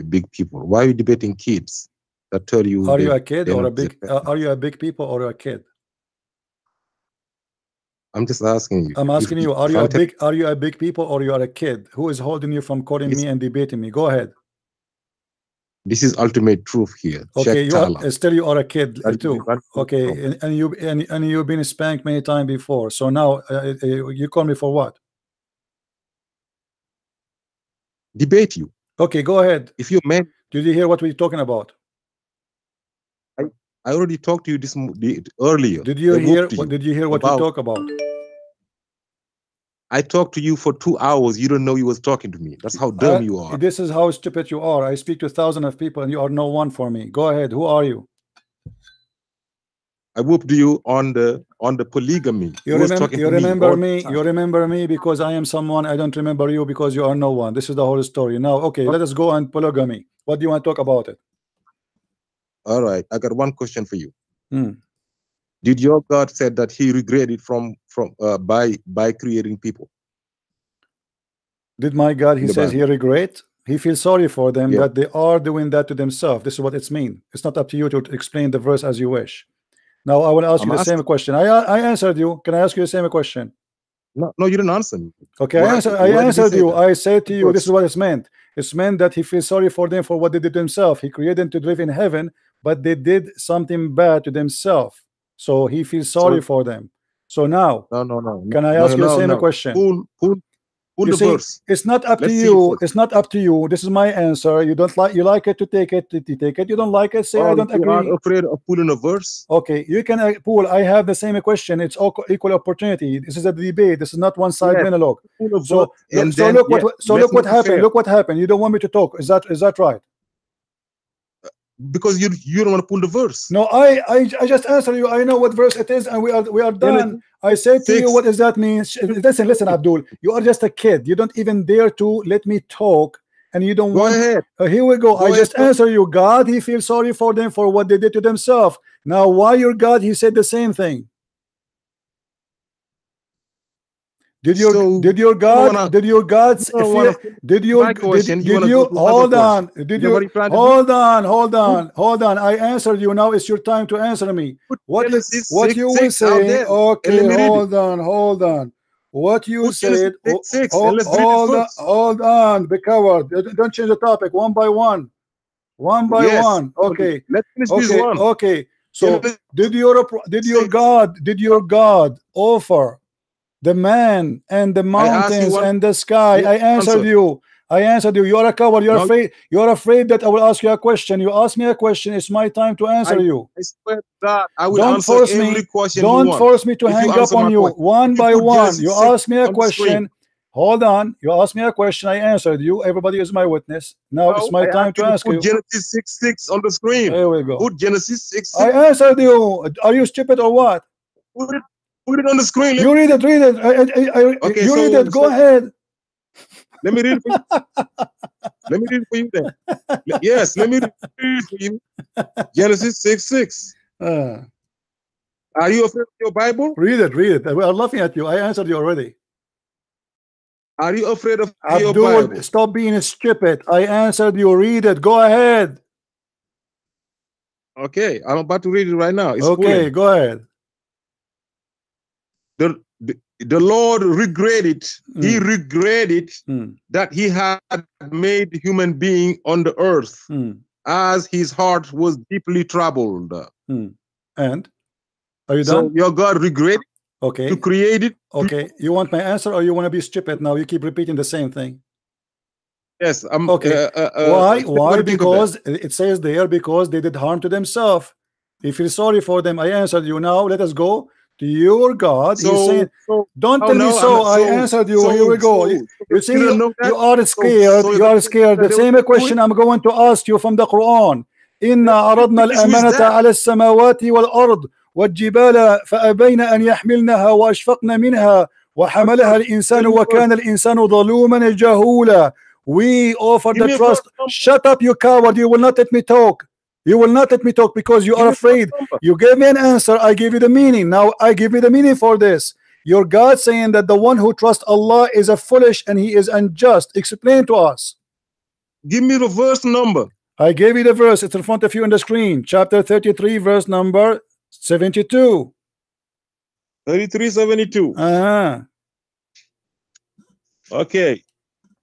big people? Why are you debating kids that tell you? Are you a kid or a big? Are you a big people or a kid? I'm just asking you. I'm asking you. Are you a big? Are you a big people or you are a kid? Who is holding you from calling me and debating me? Go ahead. This is ultimate truth here. Okay, you are a kid too. Okay, and you've been spanked many times before. So now you call me for what? Debate you. Okay, go ahead. If you man, did you hear what we're talking about? I already talked to you earlier. Did you hear what? Did you hear what we talk about? I talked to you for 2 hours. You don't know you was talking to me. That's how dumb you are. This is how stupid you are. I speak to thousands of people and you are no one for me. Go ahead. Who are you? I whooped you on the polygamy. You remember me. You remember me because I am someone. I don't remember you because you are no one. This is the whole story. Now, okay, let us go on polygamy. What do you want to talk about it? All right, I got one question for you. Did your God said that he regretted by creating people? Did my God, he says he regret? He feels sorry for them that they are doing that to themselves. This is what it's mean. It's not up to you to explain the verse as you wish. Now I will ask you the same question. I answered you. Can I ask you the same question? No, you didn't answer me. Okay, I answered you. I said to you, this is what it's meant. It's meant that he feels sorry for them for what they did to himself. He created them to live in heaven, but they did something bad to themselves. So he feels sorry for them. So now, can I ask you the same question? You see, it's not up to you. It's not up to you. This is my answer. You don't like. You like it to take it. You take it. You don't like it. Say I don't agree. You are afraid of pulling a verse. Okay, you can pull. I have the same question. It's equal opportunity. This is a debate. This is not one-side monologue. So look what happened. Look what happened. You don't want me to talk. Is that right? Because you don't want to pull the verse. No, I just answer you. I know what verse it is, and we are done. I say to you, what does that mean? Listen, Abdul. You are just a kid. You don't even dare to let me talk, and you don't want. Ahead. Here we go. I just answer you. God, he feels sorry for them for what they did to themselves. Now, why your God? He said the same thing. Did your God hold on I answered you. Now it's your time to answer me. What you will say? Okay, hold on What you said. Hold on, be coward. Don't change the topic. One by one. One by one. Okay. Let's finish this one. Okay. So did your God offer the man and the mountains and the sky? I answered you. You are a coward. You're afraid. You're afraid that I will ask you a question. You ask me a question. It's my time to answer you. I swear to God, I will answer every question you want. Don't force me to hang up on you. One by one. You ask me a question. Hold on. You asked me a question. I answered you. Everybody is my witness. Now it's my time to ask you. Genesis 6:6 on the screen. There we go. Put Genesis 6:6. I answered you. Are you stupid or what? Put it on the screen. You read it. Read it. Okay, you read it. Go ahead. Let me read it for you. Let me read it for you then. Yes, let me read it for you. Genesis 6:6. Are you afraid of your Bible? Read it. Read it. We are laughing at you. I answered you already. Are you afraid of your Bible? Stop being stupid. I answered you. Read it. Go ahead. Okay, I'm about to read it right now. It's okay, go ahead. The Lord regretted. He regretted that he had made human being on the earth, as his heart was deeply troubled. And are you done? So your God regretted. Okay. To create it. Okay. You want my answer or you want to be stupid now? You keep repeating the same thing. Yes. I'm okay. Why? Because it says there because they did harm to themselves. If you're sorry for them, I answered you. Now let us go to your God. He's saying, don't tell me so. I answered you. Here we go. You see, you are scared. You are scared. The same question I'm going to ask you from the Quran. إن عرضنا الأمانة على السماوات والأرض والجبال فأبين أن يحملنها وأشفقن منها وحملها الإنسان وكان الإنسان ظلوما جهولا. We offer the trust. Shut up, you coward. You will not let me talk. You will not let me talk because you are afraid. You gave me an answer. I give you the meaning. Now I give you the meaning for this. Your God saying that the one who trusts Allah is a foolish and he is unjust. Explain to us. Give me the verse number. I gave you the verse. It's in front of you on the screen. Chapter 33, verse number 72. 33:72. Okay.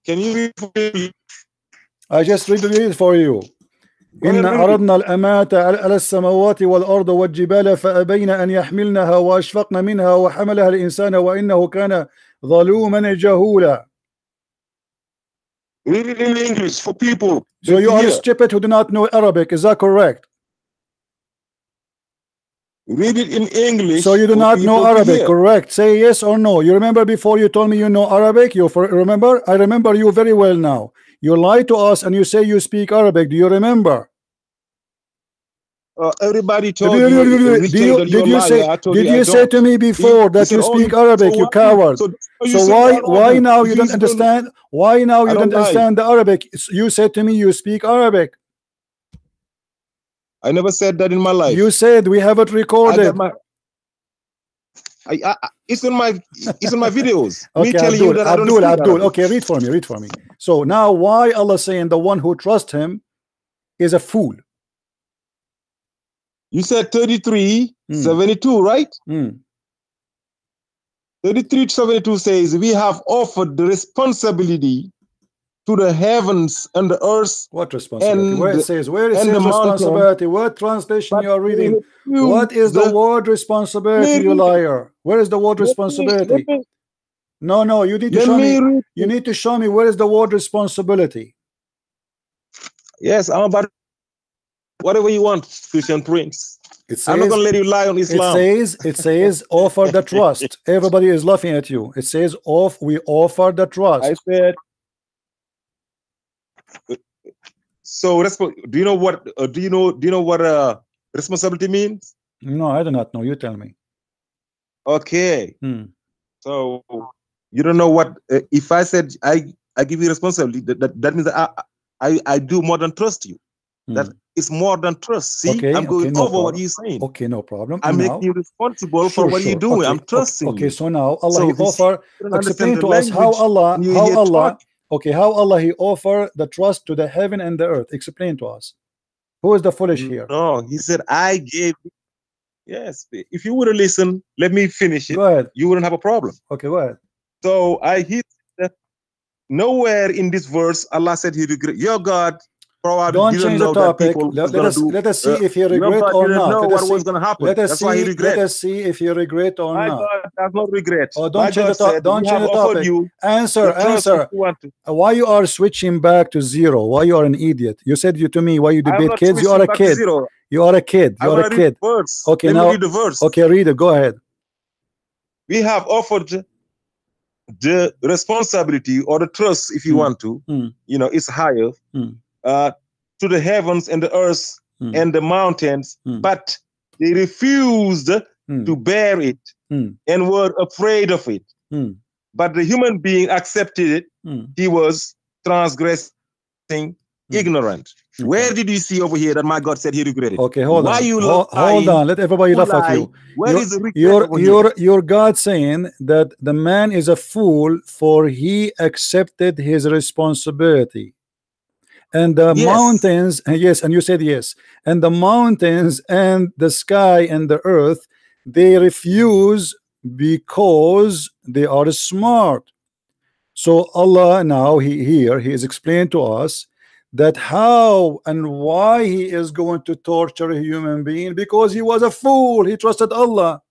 Can you read for me? I just read it for you. إن عرضنا الأمانة على السماوات والأرض والجبال فأبين أن يحملنها وأشفقن منها وحملها الإنسان وإنه كان ظلوما جهولا. Read it in English for people. So you are stupid who do not know Arabic. Is that correct? Read it in English. So you do not know Arabic, correct? Say yes or no. You remember before you told me you know Arabic? You remember? I remember you very well now. You lied to us and you say you speak Arabic. Do you remember? Everybody told you. Did you say to me before that you speak Arabic, you coward? So why now you don't understand? Why now you don't understand the Arabic? You said to me you speak Arabic. I never said that in my life. You said we have it recorded. It's in my videos. Okay, me telling you that Abdul. Okay, read for me. So now why Allah saying the one who trusts him is a fool? You said 33:72, right? 33:72 says we have offered the responsibility to the heavens and the earth. What responsibility? Where it says responsibility? What translation you are reading? What is the word responsibility, you liar? Where is the word responsibility? No, you need to show me. You need to show me where is the word responsibility. Yes, I'm about whatever you want, Christian Prince. I'm not gonna let you lie on Islam. It says offer the trust. Everybody is laughing at you. It says we offer the trust. I said. So do you know what responsibility means? No, I do not know. You tell me. Okay. So you don't know what if I said I give you responsibility, that means that I do more than trust you. That is more than trust. See, okay, I'm going over what you're saying. Okay, no problem. I'm making you responsible for what you're doing. I'm trusting you. Okay, so now Allah he offer. Explain to us how Allah he offer the trust to the heaven and the earth. Explain to us. Who is the foolish here? No, he said I gave. Yes, if you would have listened, let me finish it. Go ahead. You wouldn't have a problem. Okay, go ahead. So I hit nowhere in this verse Allah said he regret. Your God probably Don't didn't change know the that topic. people was Let us see if he your regret God or didn't not. know Let what us was see. going to happen. Let us That's why he see. regret. Let us see if he regret or My not. God does not regret. Oh, My don't change God the topic. said, Don't we change have the offered topic. you Answer. the trust Answer. if you want to. Why you are switching back to zero? Why you are an idiot? You said you to me. Why you I'm debate not kids? You are switching a back to kid. zero. You are a kid. You I'm are a gonna read kid. the verse. Okay, Let me now. read the verse. Okay, read it. Go ahead. We have offered the responsibility or the trust, if you want to, you know, it's higher to the heavens and the earth and the mountains, but they refused to bear it and were afraid of it. But the human being accepted it. He was transgressing, ignorant. Where did you see over here that my God said he regretted? Okay, hold Why on. you Hold on. Let everybody laugh at you. Where is the regret over here? Your God saying that the man is a fool for he accepted his responsibility. And the mountains, yes, and you said yes. And the mountains and the sky and the earth, they refuse because they are smart. So Allah now he is explaining to us that how and why he is going to torture a human being, because he was a fool. He trusted Allah.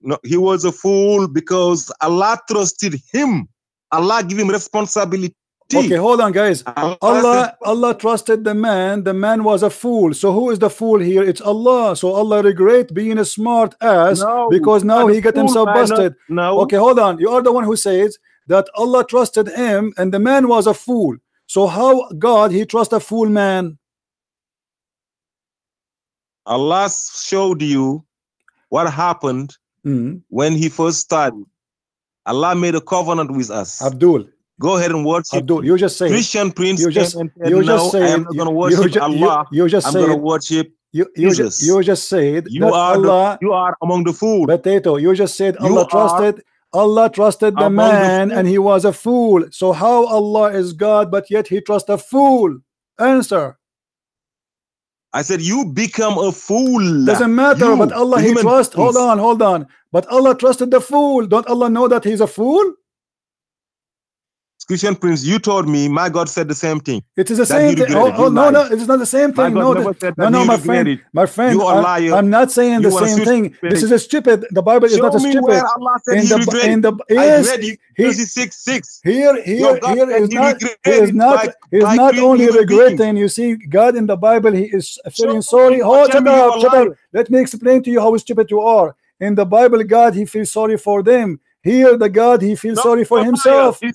No, he was a fool because Allah trusted him. Allah gave him responsibility. Okay, hold on, guys. Allah trusted the man. The man was a fool. So who is the fool here? It's Allah. So Allah regret being a smart ass because now he got himself busted. No. Okay, hold on. You are the one who says that Allah trusted him and the man was a fool. So how God he trust a fool man? Allah showed you what happened when he first started. Allah made a covenant with us. Abdul, go ahead and worship. Abdul, you just say Christian Prince you just came and said, you no, just say I am not going to worship Allah. You just I'm say going to worship Jesus. You just said you that are Allah. You are among the fools. Potato. You just said You Allah trusted the man and he was a fool. So how Allah is God but yet he trusts a fool? Answer. I said you become a fool. Doesn't matter, but Allah he trust. Hold on. But Allah trusted the fool. Don't Allah know that he's a fool? Christian Prince, you told me my God said the same thing. It is the same thing. No, it is not the same thing. No, my friend, I'm not saying the same thing. This is a stupid. The Bible is not a stupid. Where Allah said he regretted. Yes, here is not only regretting. You see, God in the Bible, he is feeling sorry. Oh, shut up. Let me explain to you how stupid you are. In the Bible, God, he feels sorry for them. Here, the God, he feels sorry for himself. He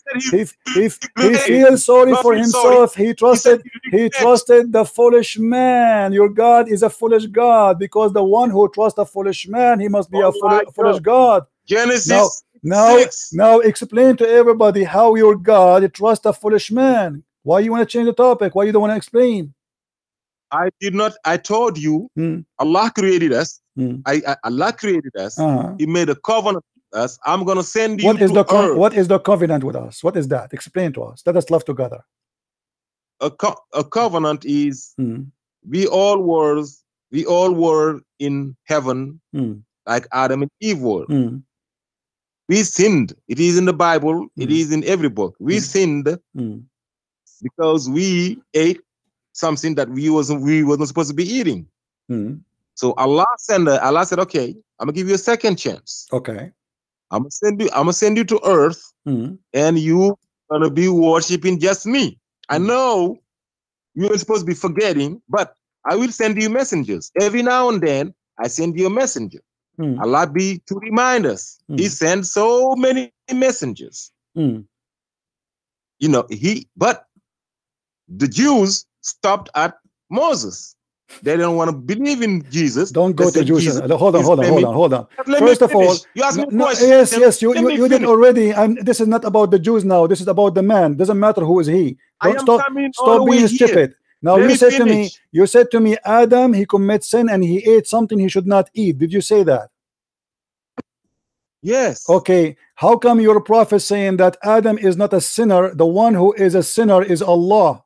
feels sorry for himself. He trusted the foolish man. Your God is a foolish God, because the one who trusts a foolish man, he must be a foolish God. Genesis now explain to everybody how your God trusts a foolish man. Why you want to change the topic? Why you don't want to explain? I did not. I told you, Allah created us. Allah created us. He made a covenant with us. I'm going to send you what is to earth. What is the covenant with us? What is that? Explain to us. Let us love together. A covenant is we all were in heaven like Adam and Eve were. We sinned. It is in the Bible. It is in every book. We sinned because we ate something that we wasn't supposed to be eating. So Allah said, okay, I'm gonna give you a second chance. Okay. I'm gonna send you to earth, and you gonna be worshiping just me. I know you are supposed to be forgetting, but I will send you messengers. Every now and then I send you a messenger. Allah be to remind us. He sends so many messengers. You know, but the Jews stopped at Moses. They don't want to believe in Jesus. Don't go to Jews. Hold on. First of all, you asked me a question. Yes, you did already. And this is not about the Jews now. This is about the man. Doesn't matter who is he. Stop being stupid. Now you said to me, Adam, he commits sin and he ate something he should not eat. Did you say that? Yes. Okay. How come your prophet saying that Adam is not a sinner? The one who is a sinner is Allah.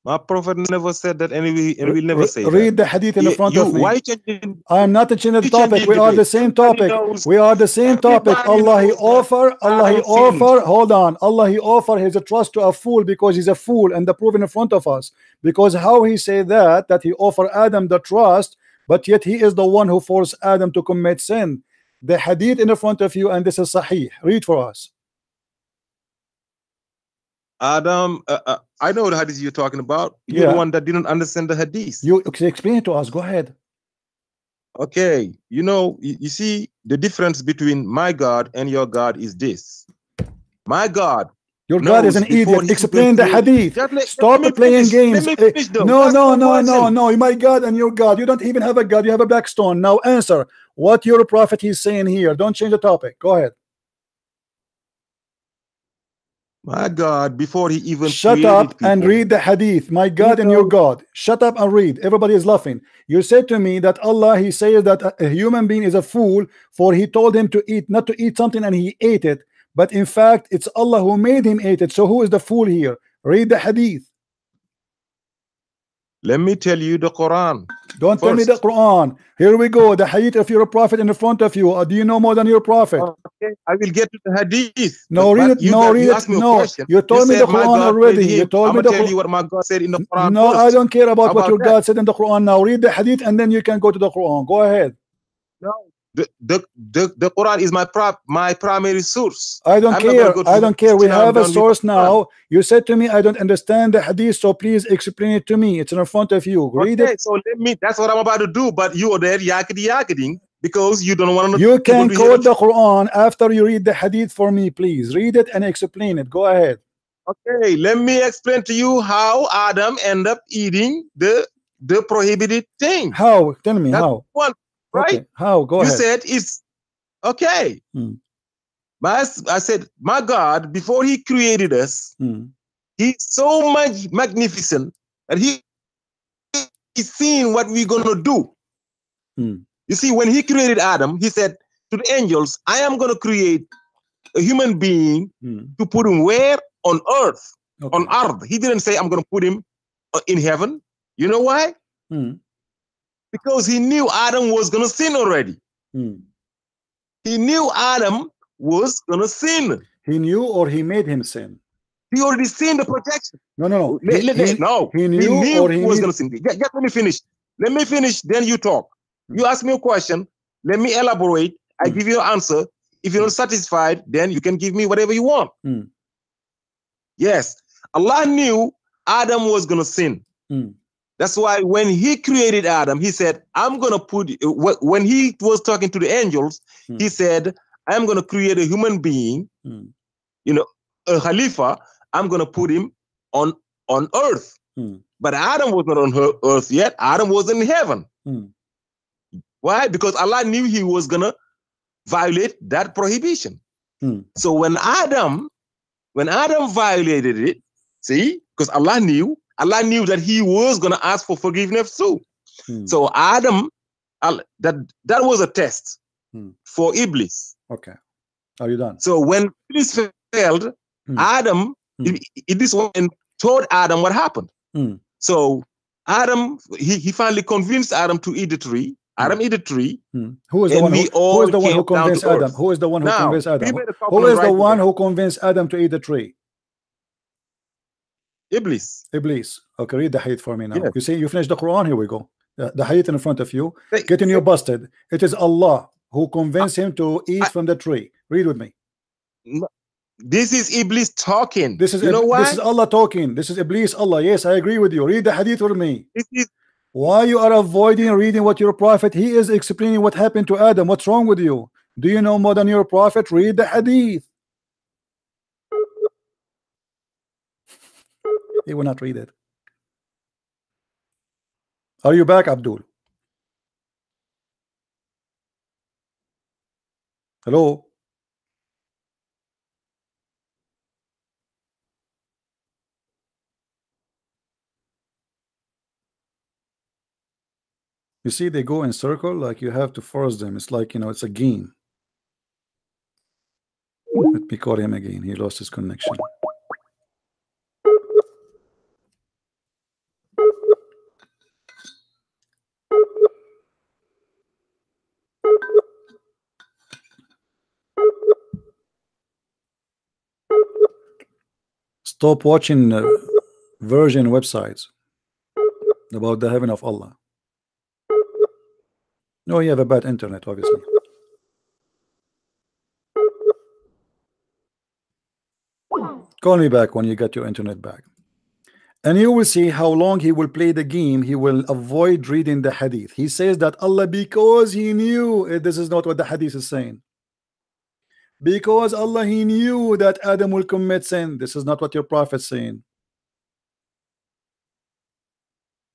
My prophet never said that, and we will never say that. Read the hadith in front of me. Why changing? I am not changing the topic. We are the same topic. We are the same topic. Allah he offer. Hold on. Allah he offer his trust to a fool because he's a fool, and the proof in front of us. Because how he say that he offer Adam the trust, but yet he is the one who forced Adam to commit sin. The hadith in front of you, and this is sahih. Read for us. Adam, I know the hadith you're talking about. You're the one that didn't understand the hadith. You explain it to us. Go ahead. Okay, you see the difference between my God and your God is this. My God. Your God is an idiot. Explain the hadith. Stop playing games. No. My God and your God. You don't even have a God. You have a black stone. Now answer what your prophet is saying here. Don't change the topic. Go ahead. My God, before he even shut up and read the hadith. My God and your God. Shut up and read. Everybody is laughing. You said to me that Allah, he says that a human being is a fool, for he told him to eat, not to eat something, and he ate it. But in fact, it's Allah who made him eat it. So who is the fool here? Read the hadith. Let me tell you the Quran. Don't tell me the Quran. Here we go. The hadith of your prophet in front of you. Do you know more than your prophet? Okay, I will get to the hadith. No, read it. No, read it. No, you told me the Quran already. You told me the Quran. Tell you what my God said in the Quran. No, I don't care about what your God said in the Quran. Now read the hadith and then you can go to the Quran. Go ahead. No, the Quran is my primary source. I don't care. I don't care. We have a source now. You said to me, I don't understand the hadith, so please explain it to me. It's in front of you. Read it. So let me. That's what I'm about to do. But you are there yakety because you don't want to. You can quote the Quran after you read the hadith for me, please. Read it and explain it. Go ahead. Okay, let me explain to you how Adam ended up eating the prohibited thing. How? Tell me how. One. Right? Okay. How? Go ahead. You said it's okay. I said, my God, before he created us, he's so much magnificent that he's seen what we're gonna do. You see, when he created Adam, he said to the angels, I am gonna create a human being to put him where? On earth. Okay. On earth. He didn't say I'm gonna put him in heaven. You know why? Because he knew Adam was going to sin already. He knew Adam was going to sin. He knew, or he made him sin? He already seen the projection. No. He knew or he was going to sin. Just let me finish. Let me finish, then you talk. You ask me a question. Let me elaborate. I give you an answer. If you're not satisfied, then you can give me whatever you want. Yes. Allah knew Adam was going to sin. That's why when he created Adam, he said, I'm going to put, when he was talking to the angels, he said, I'm going to create a human being, a Khalifa, I'm going to put him on earth. But Adam was not on earth yet. Adam was in heaven. Why? Because Allah knew he was going to violate that prohibition. So when Adam violated it, see, because Allah knew that he was going to ask for forgiveness too. So Adam, that was a test for Iblis. Okay. Are you done? So when Iblis failed, Adam, Iblis went and told Adam what happened. So Adam, he finally convinced Adam to eat the tree. Adam eat the tree. Who is the one who convinced Adam? Who is the one who convinced Adam? Who is the one who convinced Adam to eat the tree? Iblis. Okay, read the hadith for me now. Yes. You see, you finished the Quran. Here we go. The hadith in front of you. Getting you busted. It is Allah who convinced him to eat from the tree. Read with me. This is Iblis talking. This is Allah talking. This is Iblis. Allah. Yes, I agree with you. Read the hadith with me. Why you are avoiding reading what your prophet? He is explaining what happened to Adam. What's wrong with you? Do you know more than your prophet? Read the hadith. He will not read it. Are you back, Abdul? Hello? You see, they go in circle, like you have to force them. It's like, it's a game. Let me call him again. He lost his connection. Stop watching virgin websites about the heaven of Allah. No, you have a bad internet, obviously. Call me back when you get your internet back. And you will see how long he will play the game. He will avoid reading the hadith. He says that Allah, because he knew, this is not what the hadith is saying. Because Allah, he knew that Adam will commit sin. This is not what your prophet is saying.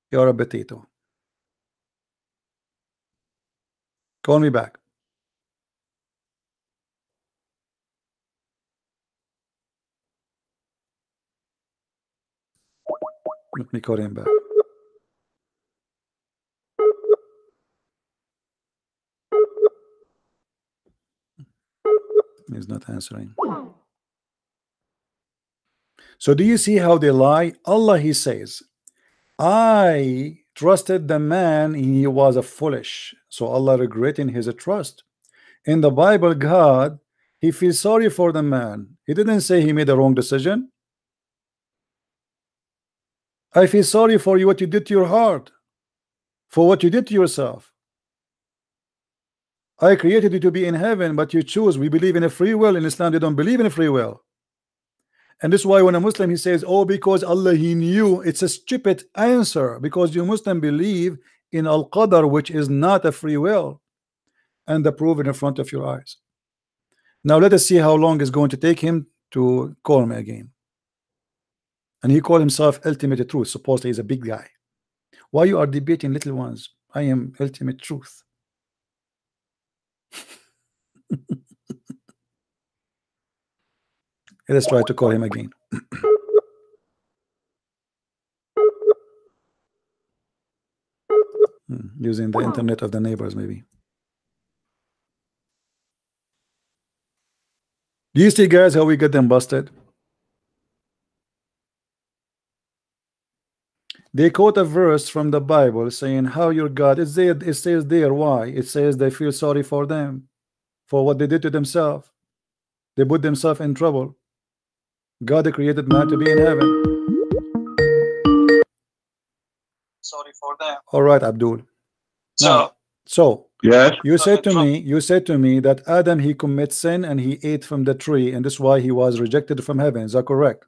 You're a potato. Call me back. Let me call him back. He's not answering. So do you see how they lie? Allah, he says, I trusted the man, he was a foolish. So Allah regretting his trust. In the Bible, God, he feels sorry for the man. He didn't say he made a wrong decision. I feel sorry for you, what you did to your heart, for what you did to yourself. I created you to be in heaven, but you choose. We believe in a free will. In Islam, they don't believe in a free will. And this is why when a Muslim, he says, oh, because Allah, he knew. It's a stupid answer, because you Muslim believe in Al-Qadr, which is not a free will, and the proof in front of your eyes. Now let us see how long it's going to take him to call me again. And he called himself ultimate truth. Supposedly he's a big guy. Why you are debating little ones? I am ultimate truth. Let's try to call him again. Using the internet of the neighbors, maybe. Do you see, guys, how we get them busted? They quote a verse from the Bible saying how your God is there. It says there why. It says they feel sorry for them, for what they did to themselves. They put themselves in trouble. God created man to be in heaven. Sorry for them. All right, Abdul. Now, so yes, you said to me that Adam, he commits sin and he ate from the tree, and this is why he was rejected from heaven. Is that correct?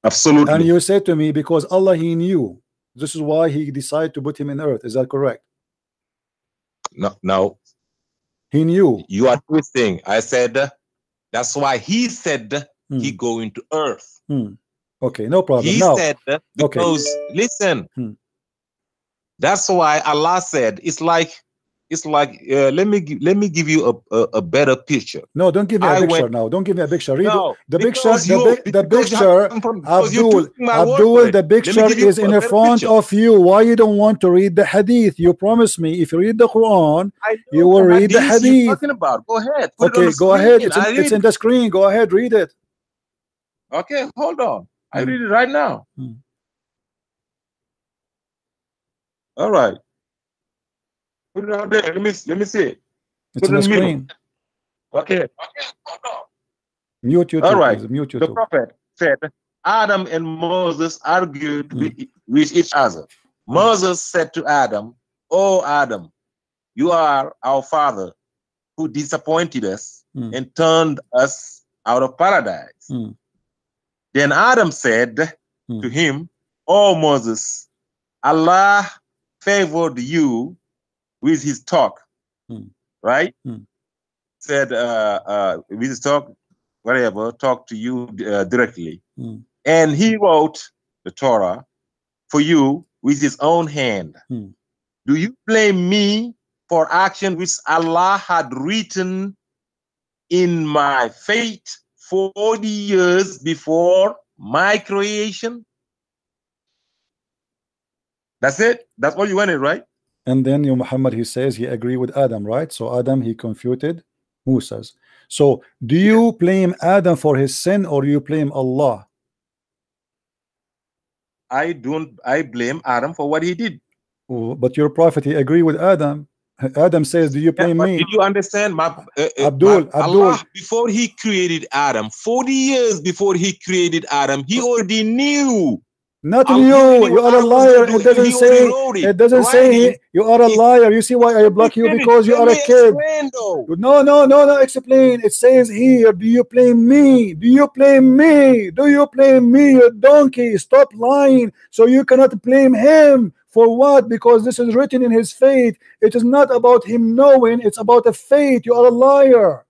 Absolutely. And you said to me because Allah, he knew. This is why he decided to put him in earth. Is that correct? No. He knew. You are twisting. I said that's why he said he go into earth. Okay, no problem. He now, said because listen, that's why Allah said it's like let me give you a better picture. No, don't give me a picture now. Don't give me a picture. Read no, the picture. The picture. Abdul, the picture is in front of you. Why you don't want to read the hadith? You promised me if you read the Quran, you will read the hadith. Talking about. Go ahead. Okay, go ahead. It's in the screen. Go ahead, read it. Okay, hold on. I read it right now. All right. Put it out there. Let me see it. It's on the screen. Okay. Mute YouTube. All right. Mute YouTube. The prophet said Adam and Moses argued with each other. Moses said to Adam, "Oh Adam, you are our father who disappointed us and turned us out of paradise." Then Adam said to him, "Oh Moses, Allah favored you with his talk," right? Said with his talk, whatever, talk to you directly. And he wrote the Torah for you with his own hand. Do you blame me for action which Allah had written in my fate 40 years before my creation? That's it. That's all you wanted, right? And then Muhammad, he says he agreed with Adam, right? So Adam, he confuted Moses. So do you blame Adam for his sin or you blame Allah? I blame Adam for what he did. Oh, but your prophet, he agreed with Adam. Adam says, do you blame me? Did you understand? Abdul, Allah, before he created Adam, 40 years before he created Adam, he already knew. Not you. You are a liar. It doesn't say. It doesn't say. You are a liar. You see why I block you? Because you are a kid. No. Explain. It says here. Do you blame me? Do you blame me? Do you blame me? You donkey. Stop lying. So you cannot blame him for what? Because this is written in his fate. It is not about him knowing. It's about a fate. You are a liar.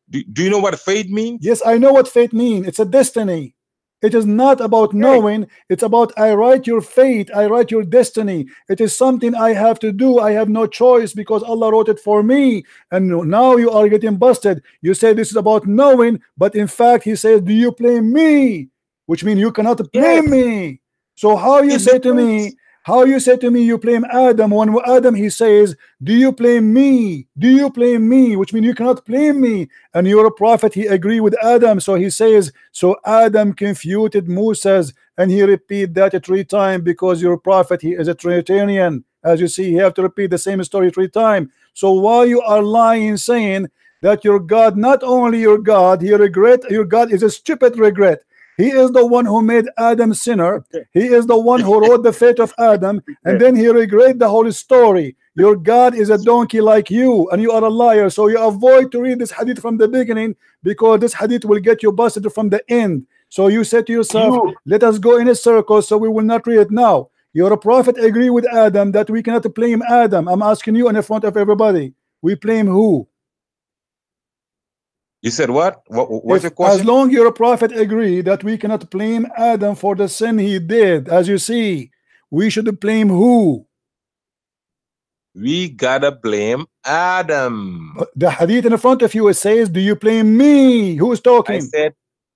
Do you know what fate means? Yes, I know what fate means. It's a destiny. It is not about knowing. It's about I write your fate. I write your destiny. It is something I have to do. I have no choice because Allah wrote it for me. And now you are getting busted. You say this is about knowing, but in fact he says, do you blame me? Which means you cannot blame me. So how you say to me, you blame Adam, when Adam he says, do you blame me? Do you blame me? Which means you cannot blame me. And you're a prophet, he agreed with Adam. So he says, so Adam confuted Moses, and he repeat that 3 times because you're a prophet, he is a Trinitarian. As you see, you have to repeat the same story 3 times. So why you are lying, saying that your God, not only your God, he regret, your God is a stupid regret. He is the one who made Adam sinner. He is the one who wrote the fate of Adam, and then he regret the whole story. Your God is a donkey like you, and you are a liar. So you avoid to read this hadith from the beginning, because this hadith will get you busted from the end. So you said to yourself, let us go in a circle, so we will not read it now. Your prophet agree with Adam that we cannot blame Adam. I'm asking you in front of everybody. We blame who? You said what? What's your question? As long your prophet agree that we cannot blame Adam for the sin he did, as you see, we should blame who? We gotta blame Adam. The hadith in front of you, it says, do you blame me? Who is talking? I said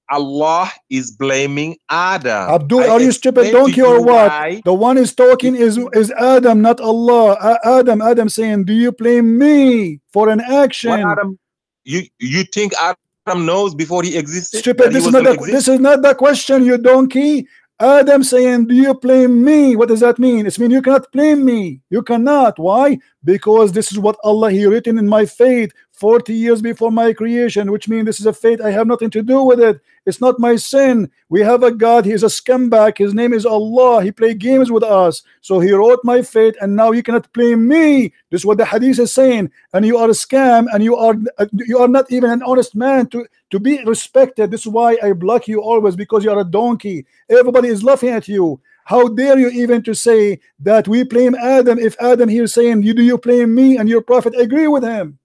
Allah is blaming Adam. Abdul, are you stupid donkey or what? Why? The one is talking is Adam, not Allah. Adam saying, do you blame me for an action? What Adam? You think Adam knows before he existed? Stupid, this is not the question, you donkey. Adam saying, do you blame me? What does that mean? It means you cannot blame me. You cannot. Why? Because this is what Allah he written in my fate 40 years before my creation, which means this is a fate. I have nothing to do with it. It's not my sin. We have a God. He is a scumbag. His name is Allah. He played games with us. So he wrote my fate, and now you cannot blame me. This is what the hadith is saying. And you are a scam, and you are not even an honest man to be respected. This is why I block you always, because you are a donkey. Everybody is laughing at you. How dare you even to say that we blame Adam, if Adam here saying, do you blame me, and your prophet agree with him?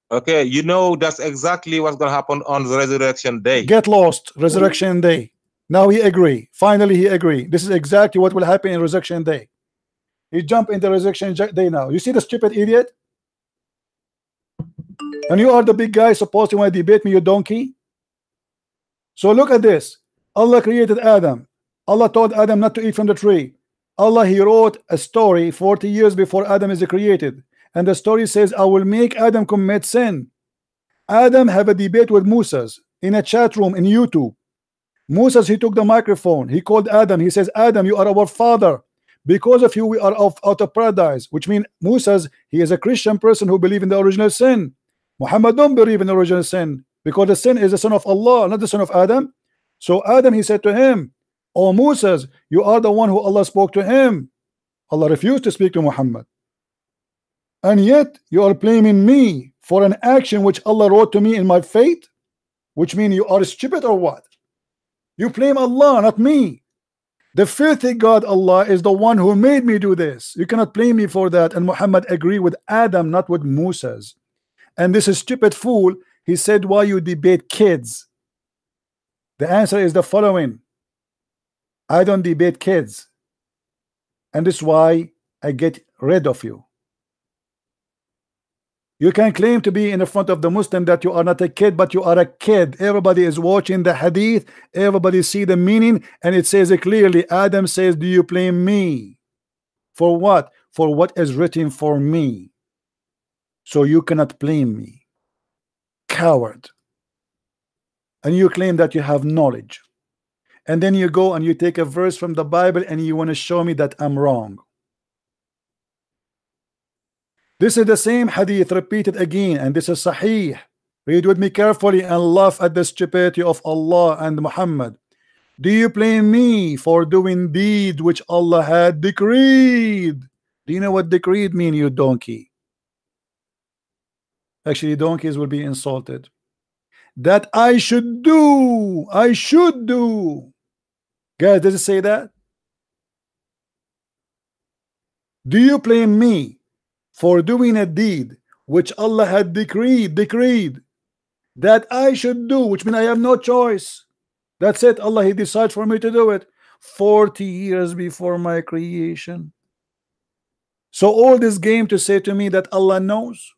Okay, you know that's exactly what's going to happen on the resurrection day. Get lost, resurrection day. Now he agree. Finally he agree. This is exactly what will happen in resurrection day. He jump into resurrection day now. You see the stupid idiot? And you are the big guy supposed to want to debate me, you donkey. So look at this. Allah created Adam. Allah told Adam not to eat from the tree. Allah he wrote a story 40 years before Adam is created. And the story says, I will make Adam commit sin. Adam have a debate with Moses in a chat room in YouTube. Moses, he took the microphone. He called Adam. He says, Adam, you are our father. Because of you, we are out of paradise. Which means Moses, he is a Christian person who believes in the original sin. Muhammad don't believe in the original sin, because the sin is the son of Allah, not the son of Adam. So Adam, he said to him, oh Moses, you are the one who Allah spoke to him. Allah refused to speak to Muhammad. And yet you are blaming me for an action which Allah wrote to me in my fate, which means you are stupid or what? You blame Allah, not me. The filthy God Allah is the one who made me do this. You cannot blame me for that. And Muhammad agreed with Adam, not with Moses. And this is stupid fool, he said, why you debate kids? The answer is the following. I don't debate kids. And this is why I get rid of you. You can claim to be in the front of the Muslim that you are not a kid, but you are a kid. Everybody is watching the hadith. Everybody see the meaning, and it says it clearly. Adam says, do you blame me? For what? For what is written for me. So you cannot blame me. Coward. And you claim that you have knowledge. And then you go and you take a verse from the Bible and you want to show me that I'm wrong. This is the same hadith repeated again, and this is sahih. Read with me carefully and laugh at the stupidity of Allah and Muhammad. Do you blame me for doing deed which Allah had decreed? Do you know what decreed mean, you donkey? Actually, donkeys will be insulted. That I should do. I should do. Guys, does it say that? Do you blame me for doing a deed which Allah had decreed that I should do, which means I have no choice? That's it. Allah, He decides for me to do it 40 years before my creation. So all this game to say to me that Allah knows.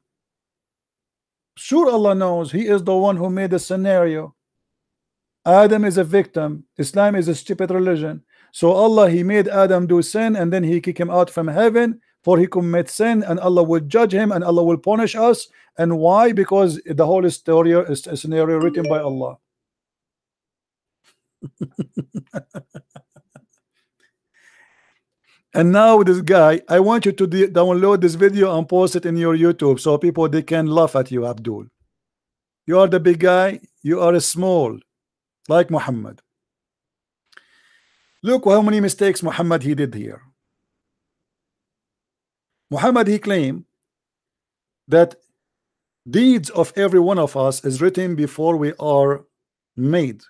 Sure, Allah knows. He is the one who made the scenario. Adam is a victim. Islam is a stupid religion. So Allah, He made Adam do sin, and then He kicked him out from heaven for he commit sin, and Allah will judge him, and Allah will punish us. And why? Because the whole story is a scenario written by Allah. And now this guy, I want you to download this video and post it in your YouTube so people they can laugh at you, Abdul. You are the big guy, you are a small, like Muhammad. Look how many mistakes Muhammad he did here. Muhammad he claimed that deeds of every one of us is written before we are made.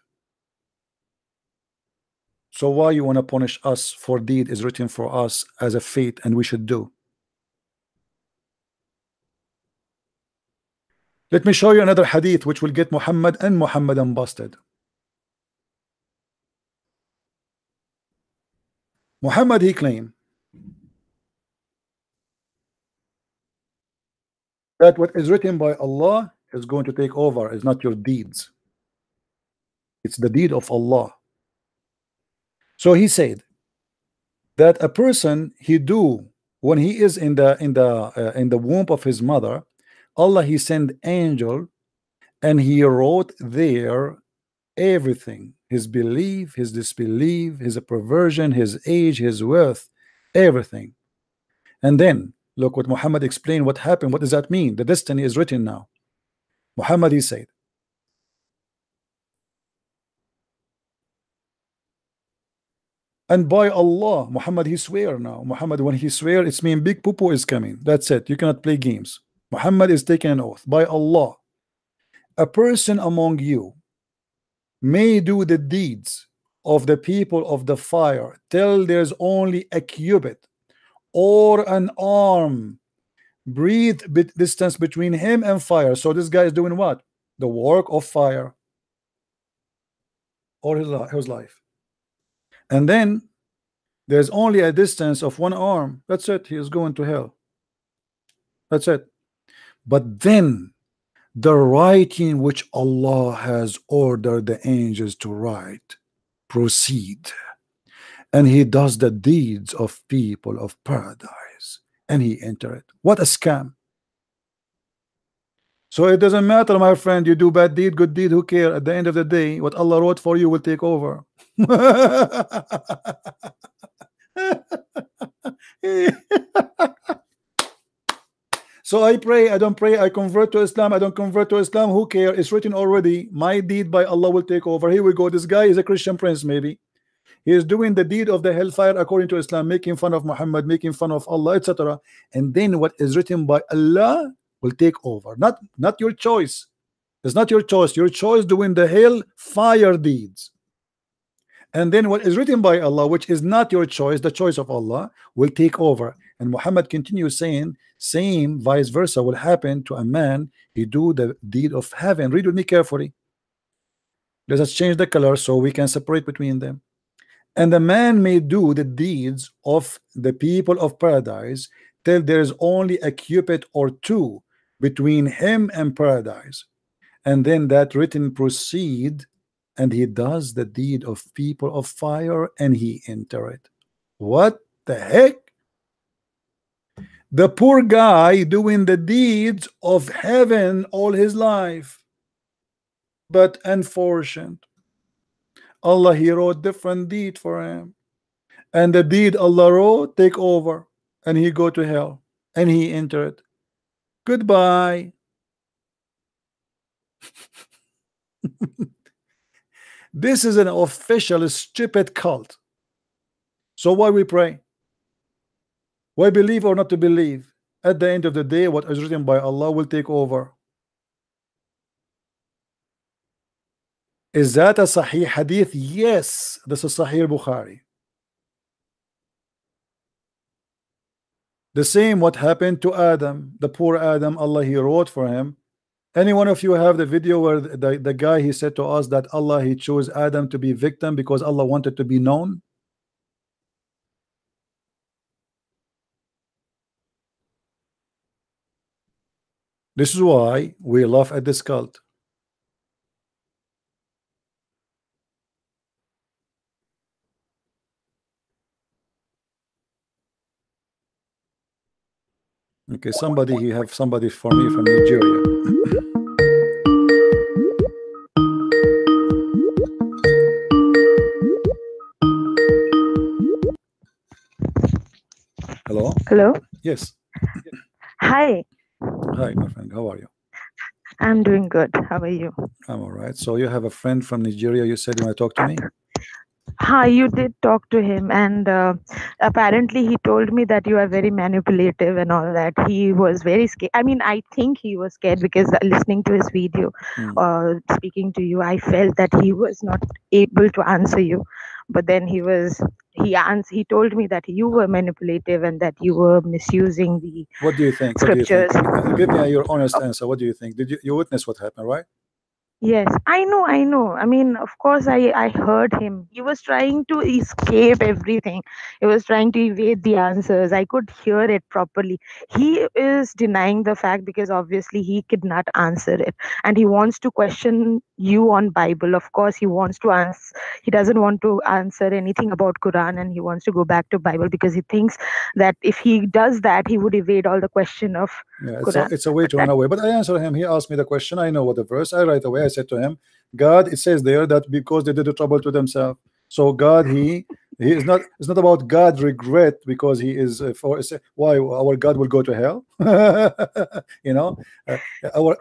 So why you want to punish us for deed is written for us as a fate and we should do? Let me show you another hadith which will get Muhammad and Muhammadan busted. Muhammad he claimed that what is written by Allah is going to take over, is not your deeds. It's the deed of Allah. So he said that a person he do when he is in the womb of his mother, Allah he sent angel and he wrote there everything, his belief, his disbelief, his perversion, his age, his worth, everything. And then look what Muhammad explained what happened. What does that mean? The destiny is written now. Muhammad he said, and by Allah, Muhammad he swear now. Muhammad when he swear, it's mean big poo-poo is coming. That's it. You cannot play games. Muhammad is taking an oath by Allah. A person among you may do the deeds of the people of the fire till there's only a cubit or an arm breathe distance between him and fire. So this guy is doing what? The work of fire or his life. And then there's only a distance of one arm. That's it. He is going to hell. That's it. But then the writing which Allah has ordered the angels to write proceed, and he does the deeds of people of paradise and he enter it. What a scam. So it doesn't matter, my friend, you do bad deed, good deed, who care? At the end of the day, what Allah wrote for you will take over. So I pray, I don't pray, I convert to Islam, I don't convert to Islam, who care? It's written already. My deed by Allah will take over. Here we go. This guy is a Christian prince, maybe. He is doing the deed of the hellfire according to Islam, making fun of Muhammad, making fun of Allah, etc. And then what is written by Allah will take over. Not your choice. It's not your choice. Your choice doing the hellfire deeds. And then what is written by Allah, which is not your choice, the choice of Allah, will take over. And Muhammad continues saying, same vice versa will happen to a man. He do the deed of heaven. Read with me carefully. Let us change the color so we can separate between them. And the man may do the deeds of the people of paradise till there is only a cubit or two between him and paradise. And then that written proceed, and he does the deed of people of fire and he enter it. What the heck? The poor guy doing the deeds of heaven all his life, but unfortunate, Allah he wrote different deed for him, and the deed Allah wrote take over, and he go to hell and he enter it. Goodbye. This is an official stupid cult. So why we pray? Why believe or not to believe? At the end of the day, what is written by Allah will take over. Is that a Sahih Hadith? Yes, this is Sahih Bukhari. The same what happened to Adam, the poor Adam, Allah he wrote for him. Any one of you have the video where the guy he said to us that Allah he chose Adam to be victim because Allah wanted to be known? This is why we laugh at this cult. Okay, somebody he have somebody for me from Nigeria. Hello? Hello? Yes. Hi, Hi, my friend. How are you? I'm doing good. How are you? I'm all right. So you have a friend from Nigeria. You said you want to talk to me? Hi, you did talk to him, and apparently he told me that you are very manipulative and all that. He was very scared. I mean, I think he was scared because listening to his video, speaking to you, I felt that he was not able to answer you. But then he told me that you were manipulative and that you were misusing the What do you think? What do you scriptures. think? Give me your honest answer. What do you think? Did you witness what happened, right? Yes, I know. I mean, of course, I heard him. He was trying to escape everything. He was trying to evade the answers. I could hear it properly. He is denying the fact because obviously he could not answer it. And he wants to question you on Bible. Of course, he wants to answer. He doesn't want to answer anything about Quran, and he wants to go back to Bible because he thinks that if he does that, he would evade all the question of Yeah, Quran. it's a way to run away. But I answer him. He asked me the question. I know what the verse. I right away I said to him, God, it says there that because they did the trouble to themselves. So God, he is not. It's not about God regret because he is for why our God will go to hell. You know, our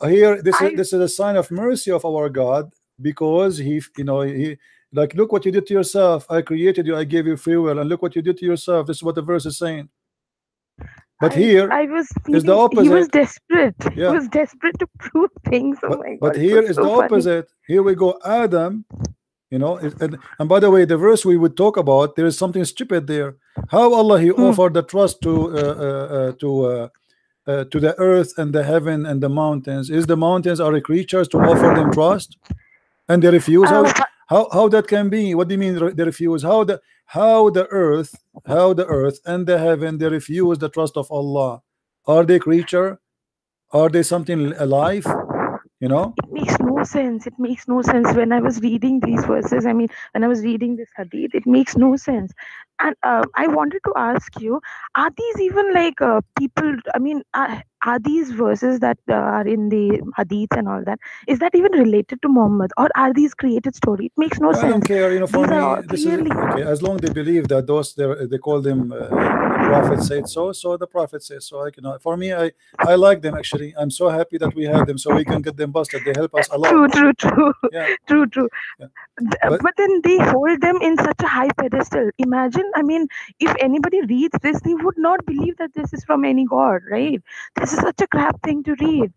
here this is a sign of mercy of our God because he he like look what you did to yourself. I created you. I gave you free will, and look what you did to yourself. This is what the verse is saying. But here I was is the opposite. He was desperate. Yeah. He was desperate to prove things. Oh my God! But it here was is so the funny. opposite. Here we go, Adam. You know, and by the way, the verse we would talk about, there is something stupid there. How Allah he offered the trust to the earth and the heaven and the mountains. Is the mountains are the creatures to offer them trust, and they refuse? How that can be? What do you mean they refuse? How the earth and the heaven they refuse the trust of Allah? Are they creature? Are they something alive? You know, It makes no sense. It makes no sense when I was reading these verses. I mean, when I was reading this hadith, it makes no sense. And I wanted to ask you, are these even like people? I mean, are these verses that are in the hadith and all that? Is that even related to Muhammad, or are these created story? It makes no I sense. don't care. You know, for These are all me, this is okay. As long they believe that those they call them the prophet said so. So the prophet says so. I cannot. For me, I like them actually. I'm so happy that we have them, so we can get them busted. They help us a lot. True. Yeah. True. Yeah. But then they hold them in such a high pedestal. Imagine, I mean, if anybody reads this, they would not believe that this is from any god, right? This is such a crap thing to read.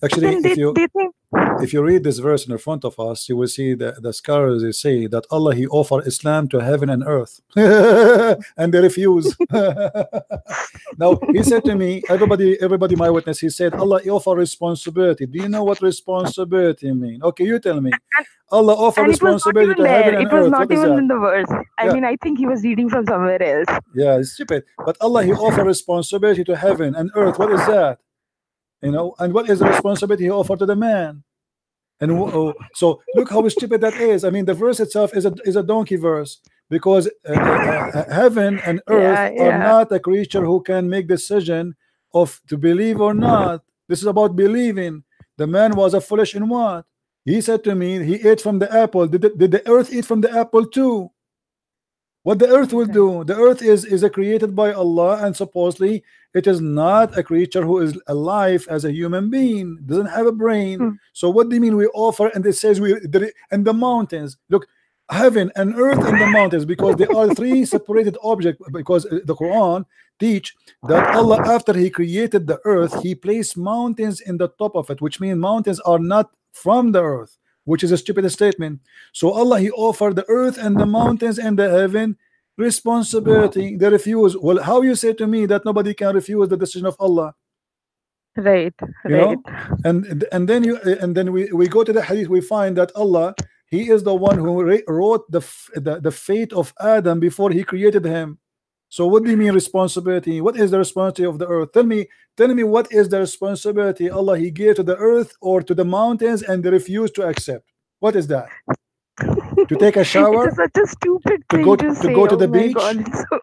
Actually, They think if you read this verse in front of us, you will see the scholars they say that Allah he offered Islam to heaven and earth, and they refuse. Now he said to me, everybody, my witness. He said Allah he offer responsibility. Do you know what responsibility mean? Okay, you tell me. Allah offer responsibility to heaven and earth. It was not What is even that? in the verse. I Yeah. mean, I think he was reading from somewhere else. Yeah, it's stupid. But Allah he offer responsibility to heaven and earth. What is that? You know, and what is the responsibility he offered to the man? And so look how stupid that is. I mean, the verse itself is a donkey verse because heaven and earth are not a creature who can make decision of to believe or not. This is about believing. The man was a foolish in what? He said to me, he ate from the apple. Did the earth eat from the apple too? What the earth will do? The earth is created by Allah, and supposedly it is not a creature who is alive as a human being, doesn't have a brain. So what do you mean we offer? And it says and the mountains, look, heaven and earth and the mountains, because they are three separated objects, because the Quran teach that Allah, after he created the earth, he placed mountains in the top of it, which means mountains are not from the earth, which is a stupid statement. So Allah, he offered the earth and the mountains and the heaven responsibility. They refuse. Well, how you say to me that nobody can refuse the decision of Allah? Right, You know? And then we go to the hadith, we find that Allah, he is the one who wrote the fate of Adam before he created him. So what do you mean responsibility? What is the responsibility of the earth? Tell me what is the responsibility Allah he gave to the earth or to the mountains and they refuse to accept? What is that? To take a shower? It's such a stupid thing to say. To go to the Oh my beach? God, so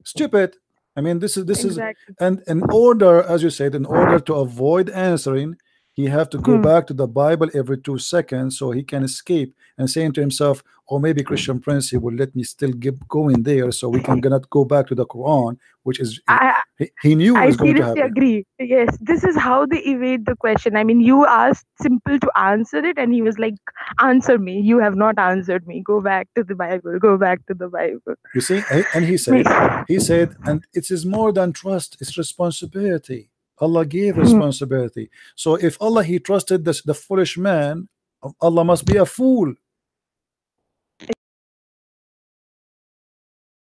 Stupid. I mean, this is Exactly. and in order, as you said, in order to avoid answering, he have to go back to the Bible every 2 seconds so he can escape, and saying to himself, or maybe Christian Prince, he will let me still keep going there so we can not go back to the Quran, which is he knew I was going to seriously happen. agree. Yes, this is how they evade the question. I mean, you asked Simple to answer it, and he was like, answer me. You have not answered me. Go back to the Bible. Go back to the Bible. You see, and he said, and it is more than trust, it's responsibility. Allah gave responsibility. So if Allah he trusted the foolish man, Allah must be a fool